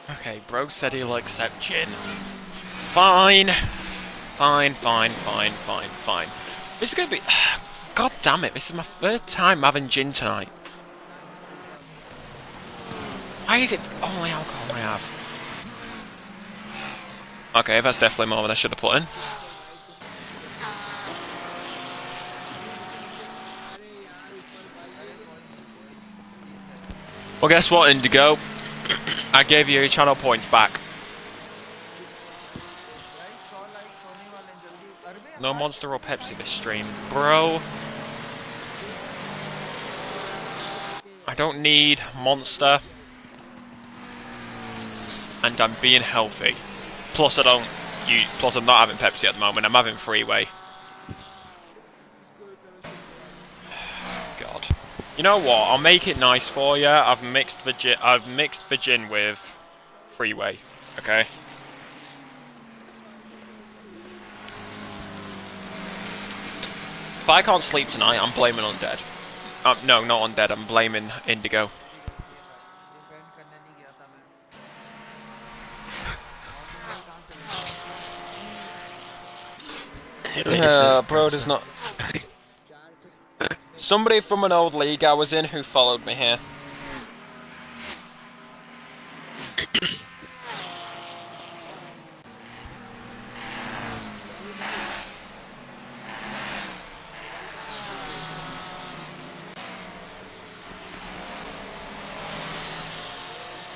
Okay, bro said he'll accept gin. Fine. Fine. This is gonna be... God damn it, this is my third time having gin tonight. Why is it only alcohol I have? Okay, that's definitely more than I should have put in. Well, guess what, Indigo? I gave you your channel points back. No Monster or Pepsi this stream, bro. I don't need Monster. And I'm being healthy. Plus I'm not having Pepsi at the moment, I'm having Freeway. God. You know what? I'll make it nice for you. I've mixed the gin with Freeway. Okay. If I can't sleep tonight, I'm blaming Undead. No, not Undead. I'm blaming Indigo. Bro does not. Somebody from an old league I was in who followed me here.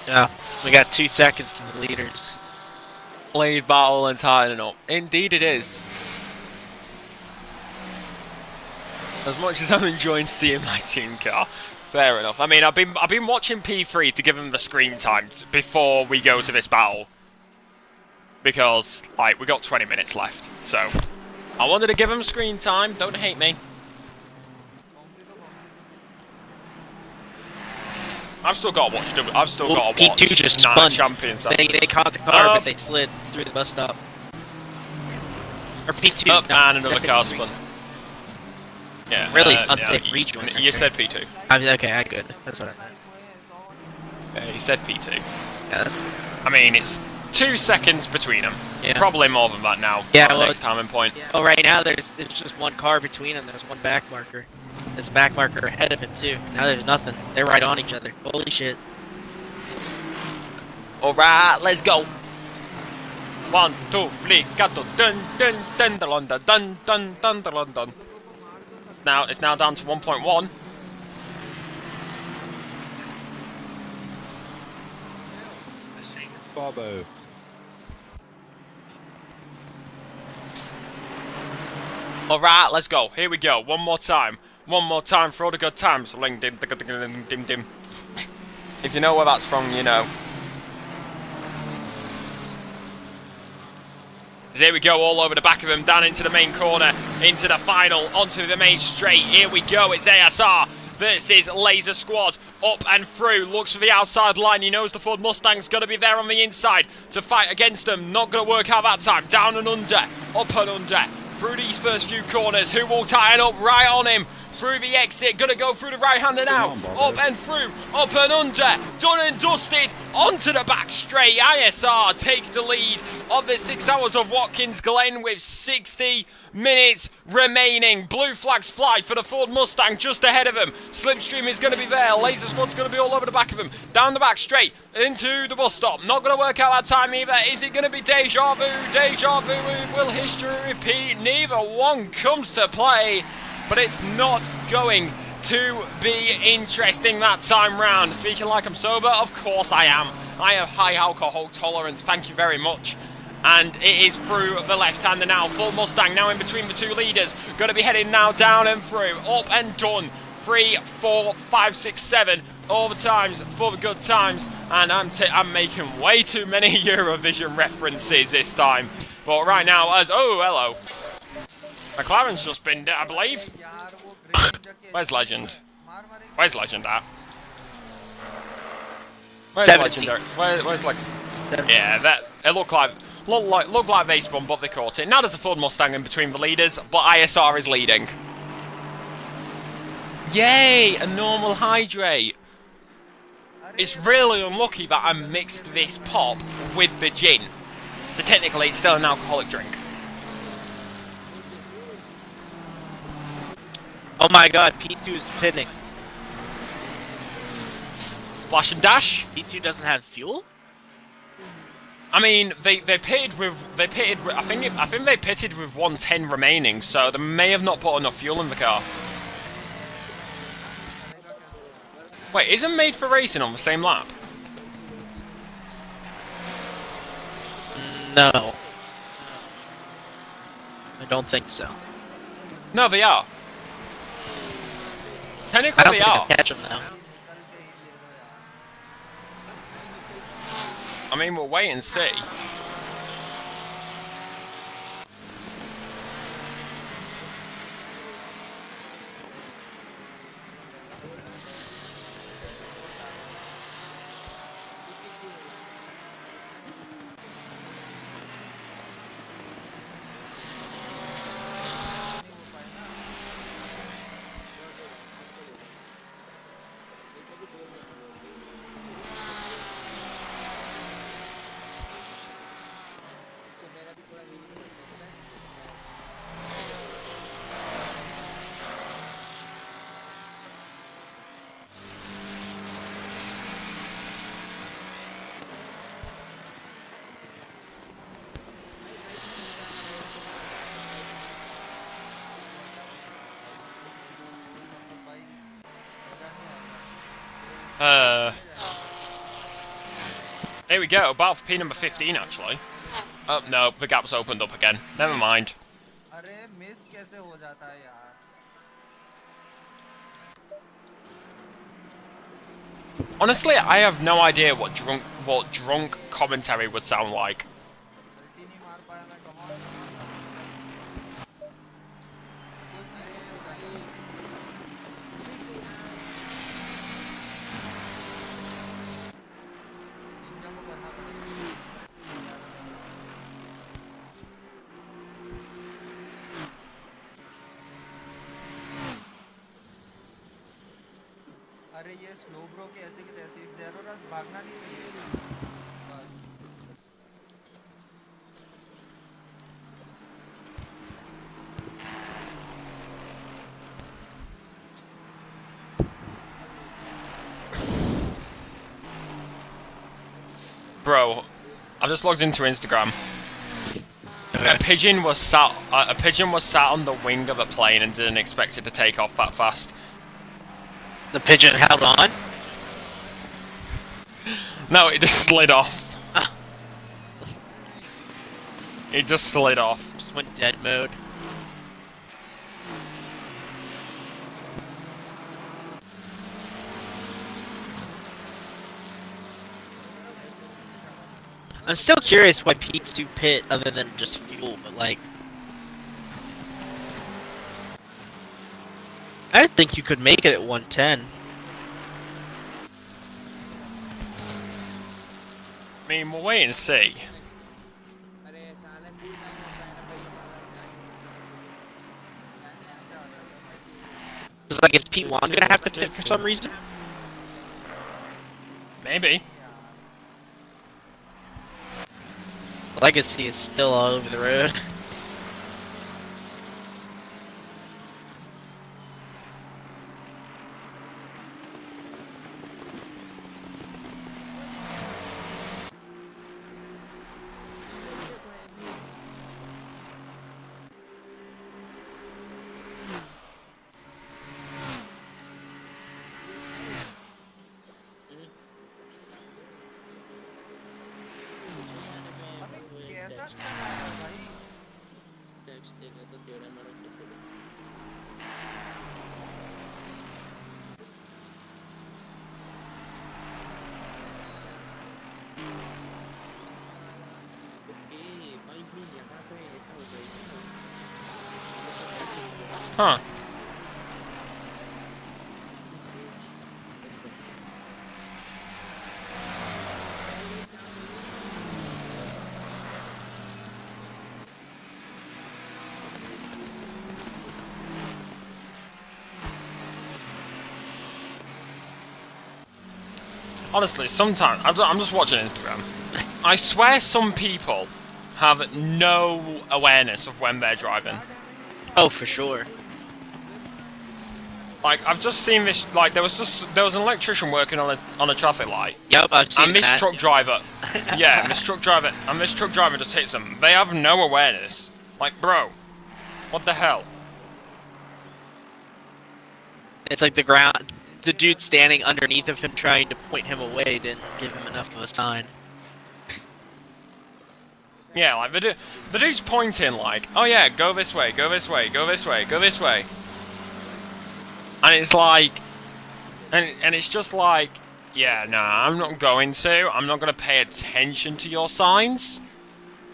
Yeah, we got 2 seconds to the leaders. Lead battle and tightening up. Indeed it is. As much as I'm enjoying seeing my team car Fair enough. I mean, I've been watching P3 to give him the screen time before we go to this battle. Because, like, we got 20 minutes left. So, I wanted to give him screen time. Don't hate me. I've still got to watch. I've still got to watch. P2 just Nine spun. Champions. They caught the car, but they slid through the bus stop. Or P2. Oh, no, and another that's car P3. spun. Yeah. Really, it's unsafe you, rejoin. you said P2. I mean, okay, I good. That's what I meant. Yeah, he said P2. Yeah, that's. I mean, it's 2 seconds between them. Yeah. Probably more than that now. Yeah, Well, well, next time in point. Oh, right now there's just one car between them. There's one back marker. There's a back marker ahead of him too. Now there's nothing. They're right on each other. Holy shit. Alright, let's go. 1, 2, 3, 4, dun dun dun dun dun dun dun dun dun dun. It's now down to 1.1. Bobo. Alright, let's go. Here we go. One more time. One more time for all the good times. Ling dim dim dim dim dim. If you know where that's from, you know. Here we go, all over the back of him, down into the main corner, into the final, onto the main straight. Here we go, it's ASR versus Laser Squad. Up and through, looks for the outside line. He knows the Ford Mustang's going to be there on the inside to fight against them. Not going to work out that time. Down and under, up and under. Through these first few corners, who will tighten up right on him? Through the exit, gonna go through the right-hander now. Up and through, up and under. Done and dusted, onto the back straight. ISR takes the lead of the 6 hours of Watkins Glen with 60 minutes remaining. Blue flags fly for the Ford Mustang just ahead of him. Slipstream is going to be there. Laser Squad's going to be all over the back of him. Down the back straight into the bus stop. Not going to work out that time either. Is it going to be deja vu? Deja vu. Will history repeat? Neither one comes to play. But it's not going to be interesting that time round. Speaking like I'm sober, of course I am. I have high alcohol tolerance, thank you very much. And it is through the left-hander now. Full Mustang now in between the two leaders. Going to be heading now down and through. Up and done. 3, 4, 5, 6, 7. All the times for the good times. And I'm making way too many Eurovision references this time. But right now, as... Oh, hello. McLaren's just been there, I believe. Where's Legend? Where's Legend at? Where's 17. Legend? Where's like? Yeah, that it looked like they spun, but they caught it. Now there's a Ford Mustang in between the leaders, but ISR is leading. Yay! A normal hydrate. It's really unlucky that I mixed this pop with the gin. So technically, it's still an alcoholic drink. Oh my god, P2 is pinning. Splash and dash. P2 doesn't have fuel? I mean, they pitted with I think they pitted with 110 remaining, so they may have not put enough fuel in the car. Wait, isn't Made for Racing on the same lap? No. I don't think so. No, they are. Technically, I don't they think are. I'll catch them though. I mean, we'll wait and see. Here we go, battle for P number 15 actually. Oh no, the gap's opened up again. Never mind. अरे miss कैसे हो जाता है यार Honestly, I have no idea what drunk commentary would sound like. अरे ये slow bro के ऐसे के तैसे इस जरूरत भागना नहीं चाहिए बस Bro, I just logged into Instagram. A pigeon was sat on the wing of a plane and didn't expect it to take off that fast. The pigeon held on? No, it just slid off. It just slid off. Just went dead mode. I'm still curious why P2 pit other than just fuel, but like... I think you could make it at 110. I mean, we'll wait and see. It's like, is P1 gonna have to pit for some reason? Maybe. Legacy is still all over the road. Huh. Honestly, sometimes I'm just watching Instagram. I swear some people have no awareness of when they're driving. Oh, for sure. Like, I've just seen this. Like, there was an electrician working on a traffic light. Yep, I've seen and this that. truck driver, yeah, this truck driver just hits them. They have no awareness. Like, bro, what the hell? It's like the dude standing underneath of him trying to point him away didn't give him enough of a sign. Yeah, like the dude's pointing like, oh yeah, go this way, go this way, go this way, go this way. And it's like, and it's just like, yeah, nah, I'm not going to. I'm not going to pay attention to your signs.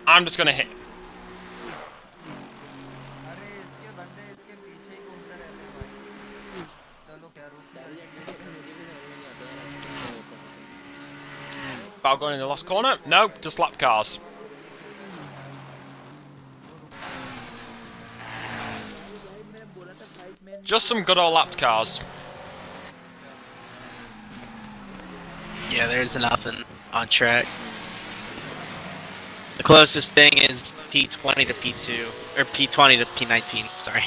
I'm just going to hit. About going in the lost corner? Nope, just lap cars. Just some good old lapped cars. Yeah, there's nothing on track. The closest thing is P20 to P2, or P20 to P19, sorry.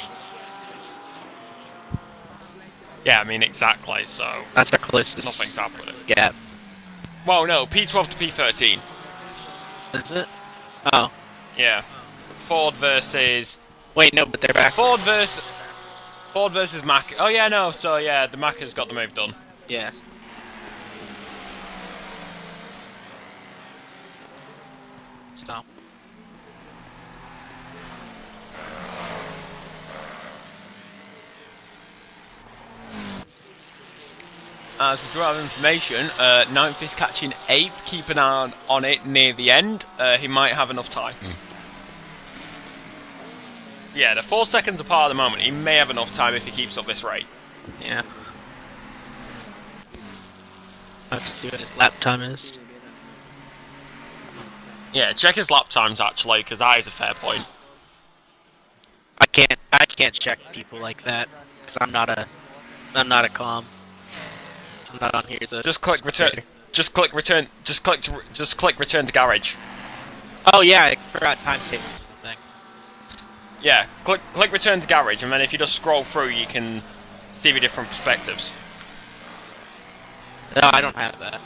Yeah, I mean, exactly, so... That's our closest nothing's happening. gap. Well, no, P12 to P13. Is it? Oh. Yeah. Ford versus... Wait, no, but they're back. Ford versus Mac. Oh, yeah, no, so, yeah, the Mac has got the move done. Yeah. Stop. as we draw out information, 9th is catching 8th. Keep an eye on it near the end. He might have enough time. So yeah, they're 4 seconds apart at the moment. He may have enough time if he keeps up this rate. Yeah. I have to see what his lap time is. Yeah, check his lap times actually, because that is a fair point. I can't check people like that because I'm not a comm. I'm not on here as a. Just click return. Just click return. Just click return to garage. Oh yeah, I forgot timetables was the thing. Yeah, click return to garage, and then if you just scroll through, you can see the different perspectives. No, I don't have that.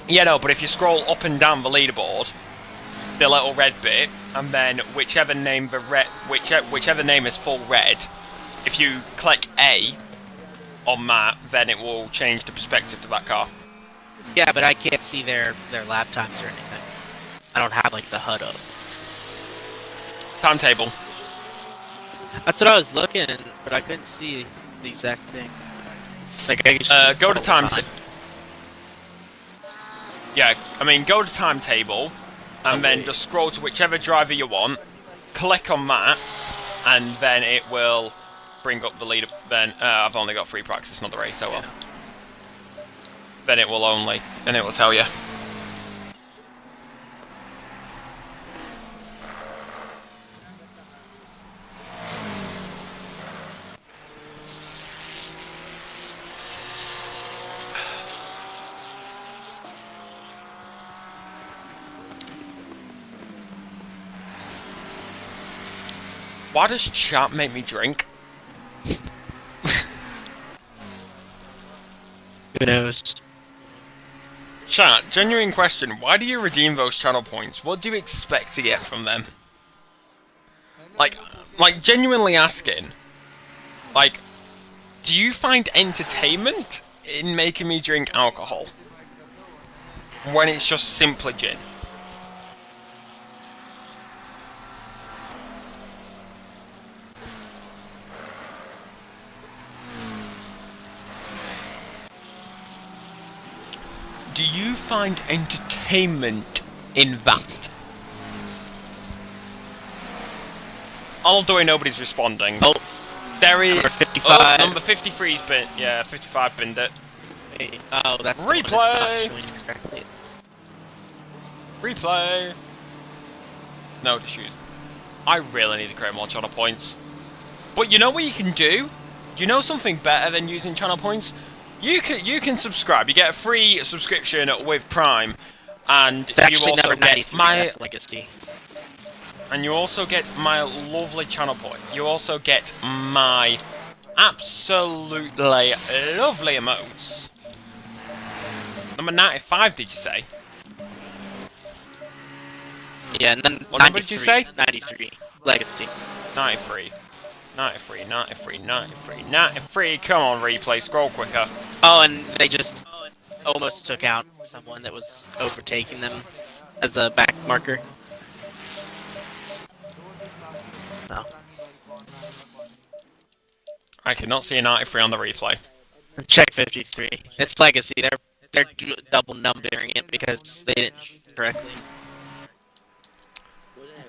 Yeah, no, but if you scroll up and down the leaderboard, the little red bit, and then whichever name is full red, if you click A on that, then it will change the perspective to that car. Yeah, but I can't see their lap times or anything. I don't have like the HUD up. Timetable. That's what I was looking, but I couldn't see the exact thing. Like I just go to timetable. Yeah, I mean, go to timetable, and then just scroll to whichever driver you want, click on that, and then it will bring up the leader. Then I've only got 3 practice, not the race, so well. Then it will tell you. Why does chat make me drink? Who knows? Chat, genuine question, why do you redeem those channel points? What do you expect to get from them? Like genuinely asking, like, do you find entertainment in making me drink alcohol? When it's just simply gin? Do you find entertainment in that? Although nobody's responding. Oh, there is. Number 55. Number 53's been. Yeah, 55 binned it. Wait, oh, that's replay. The one that's not showing Replay. No, just use. I really need to create more channel points. But you know what you can do? You know something better than using channel points? You can subscribe. You get a free subscription with Prime, and you also get my legacy. And you also get my lovely channel point. You also get my absolutely lovely emotes. Number 95, did you say? Yeah, and then what number did you say? 93 legacy. 93. 93, 93, 93, 93. Come on, replay. Scroll quicker. Oh, and they just almost took out someone that was overtaking them as a back marker. No. I cannot see a 93 on the replay. Check 53. It's legacy. They're double numbering it because they didn't correctly.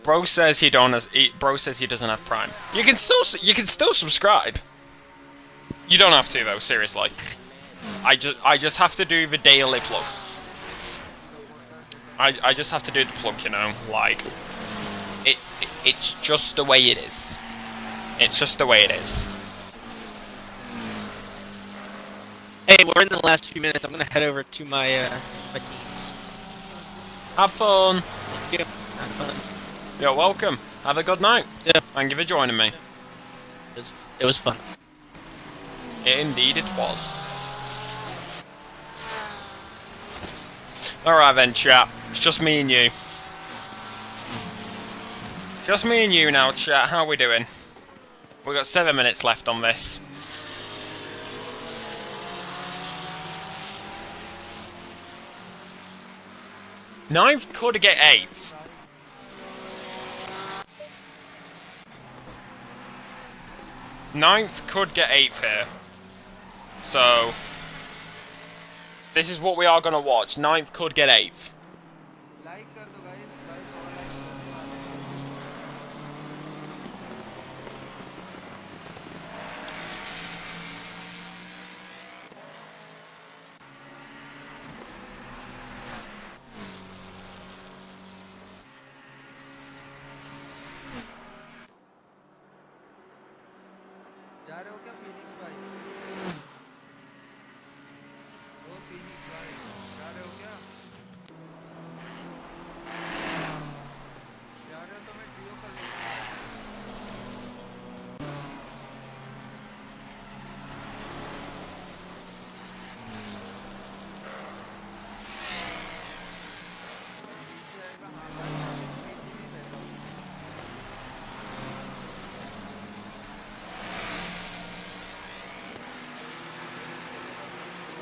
Bro says he doesn't have Prime. You can still subscribe. You don't have to though, seriously. I just have to do the daily plug. I just have to do the plug, you know, like it's just the way it is. It's just the way it is. Hey, we're in the last few minutes. I'm gonna head over to my my team. Have fun. Thank you. Have fun. You're welcome. Have a good night. Yeah. Thank you for joining me. It was fun. Indeed it was. Alright then, chat. It's just me and you. Just me and you now, chat. How are we doing? We've got 7 minutes left on this. Ninth could get 8th. 9th could get 8th here. So, this is what we are going to watch. 9th could get 8th. Like कर दो guys भाई 100 like करने वाले हैं जा रहे हो क्या फिनिक्स भाई ओ फिनिक्स भाई जा रहे हो क्या जा रहे हो तो मैं ट्रियो कर लूँगा पीछे आएगा हाँ भाई पीछे नहीं बैठा हूँ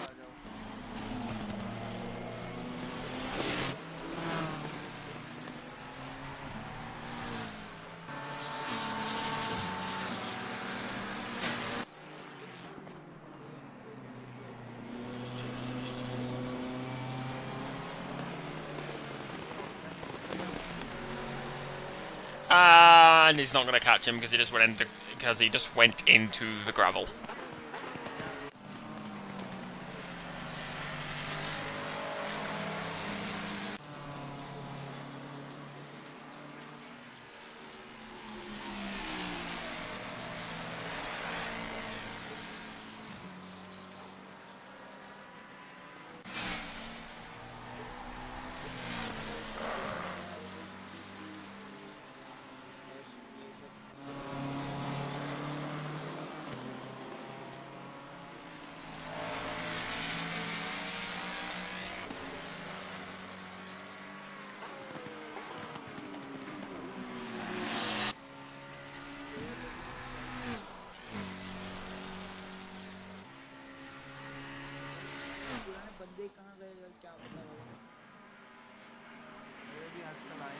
आ जाओ And he's not going to catch him because he just went into the gravel. बंदे कहाँ गए क्या पता मेरे भी आजकल आए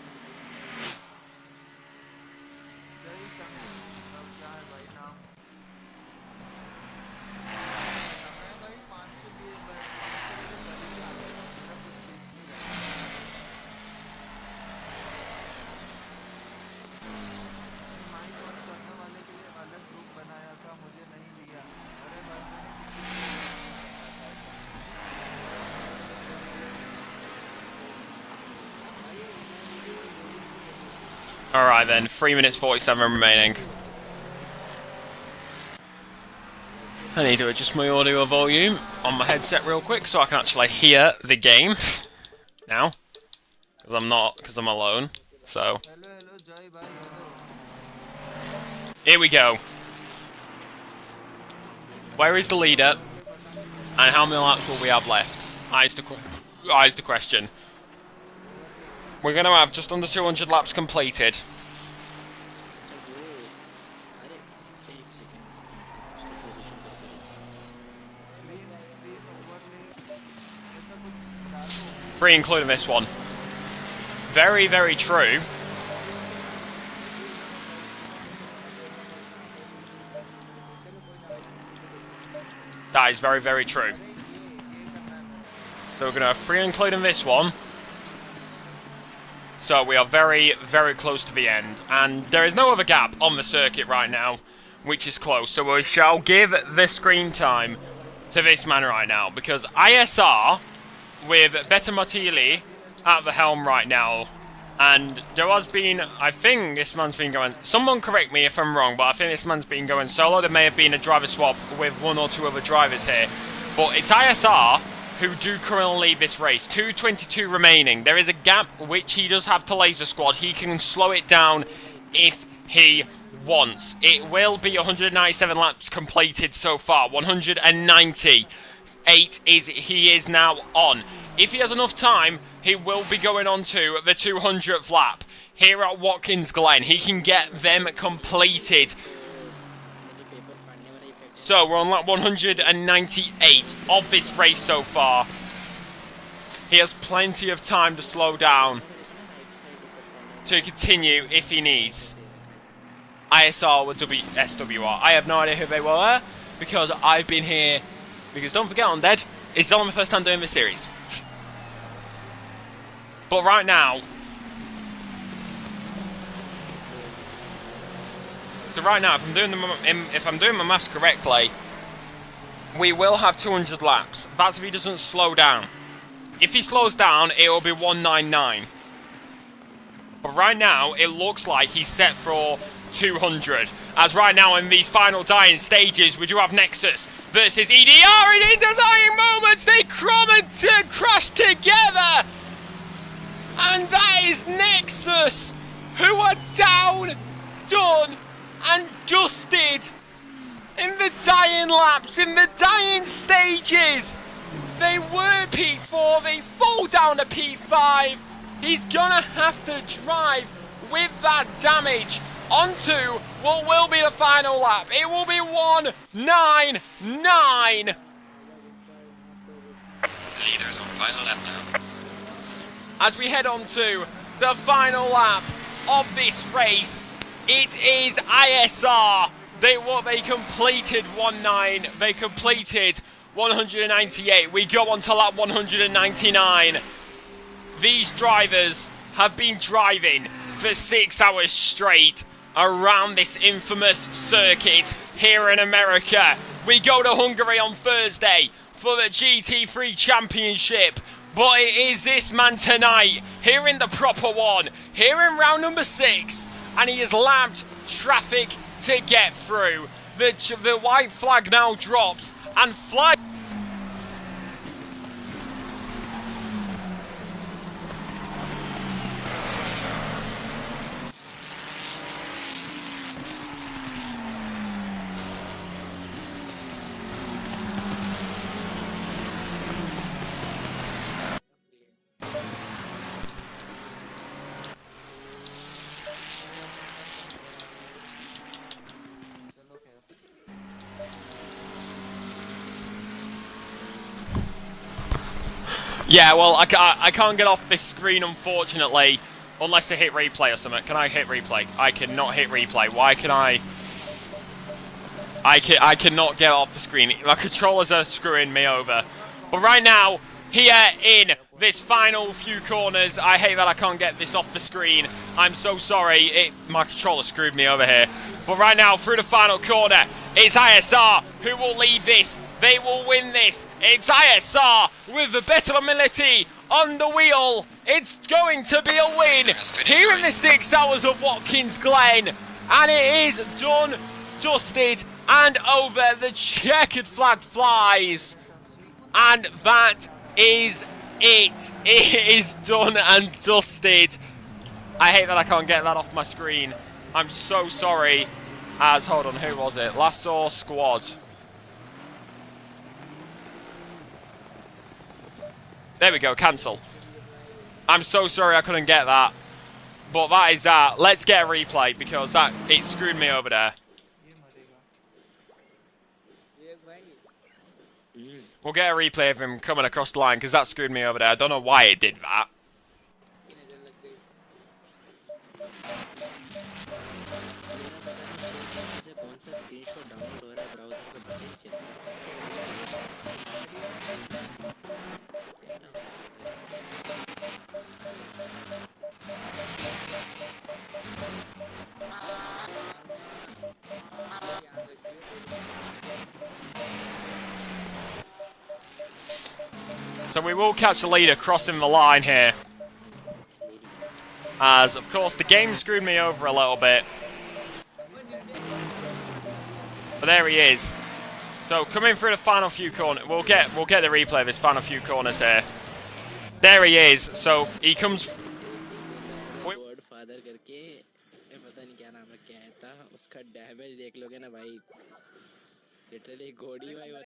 नहीं जय संग क्या है भाई नाम समय भाई 520 मेरा कुछ रीच नहीं रहा माइक ऑन करने वाले के लिए अलग ग्रुप बनाया था मुझे नहीं लिया अरे भाई मैंने Alright then, 3 minutes 47 remaining. I need to adjust my audio volume on my headset real quick so I can actually hear the game now. Because I'm alone. So, here we go. Where is the leader? And how many laps will we have left? Eyes the question. We're going to have just under 200 laps completed. Three including this one. Very, very true. That is very, very true. So we're going to have 3 including this one. So we are very, very close to the end. And there is no other gap on the circuit right now, which is close. So we shall give the screen time to this man right now. Because ISR, with Beta Martili at the helm right now, and there has been, I think this man's been going, someone correct me if I'm wrong, but I think this man's been going solo. There may have been a driver swap with 1 or 2 other drivers here. But it's ISR who do currently lead this race. 2:22 remaining. There is a gap which he does have to Laser Squad. He can slow it down if he wants. It will be 197 laps completed so far. 198 he is now on. If he has enough time, he will be going on to the 200th lap here at Watkins Glen. He can get them completed. So we're on lap 198 of this race so far. He has plenty of time to slow down to continue if he needs. ISR were SWR. I have no idea who they were because I've been here. Because don't forget, I'm dead. It's only my first time doing this series. But right now, if I'm doing my maths correctly, we will have 200 laps. That's if he doesn't slow down. If he slows down, it will be 199. But right now, it looks like he's set for 200. As right now, in these final dying stages, we do have Nexus versus EDR, and in the dying moments, they crash together. And that is Nexus, who are down, done, and dusted in the dying laps, in the dying stages. They were P4, they fall down to P5. He's gonna have to drive with that damage onto what will be the final lap. It will be 199. Leaders on final lap now. As we head on to the final lap of this race, it is ISR. They completed 198. We go on to lap 199. These drivers have been driving for 6 hours straight around this infamous circuit here in America. We go to Hungary on Thursday for the GT3 Championship. But it is this man tonight, here in the proper one, here in round number 6, and he has lapped traffic to get through. The white flag now drops, and flag... Yeah, well, I can't get off this screen, unfortunately, unless I hit replay or something. Can I hit replay? I cannot hit replay. Why can I cannot get off the screen. My controllers are screwing me over. But right now, here in this final few corners, I hate that I can't get this off the screen. I'm so sorry. My controller screwed me over here. But right now, through the final corner, it's ISR who will lead this. They will win this. It's ISR with the better ability on the wheel. It's going to be a win here in the 6 hours of Watkins Glen. And it is done, dusted, and over. The checkered flag flies. And that is it. It is done and dusted. I hate that I can't get that off my screen. I'm so sorry. Hold on, who was it? Lasso Squad. There we go, cancel. I'm so sorry I couldn't get that. But that is that. Let's get a replay because it screwed me over there. We'll get a replay of him coming across the line because that screwed me over there. I don't know why it did that. So we will catch the leader crossing the line here. As, of course, the game screwed me over a little bit. But there he is. So coming through the final few corners, we'll get the replay of his final few corners here. There he is. So he comes.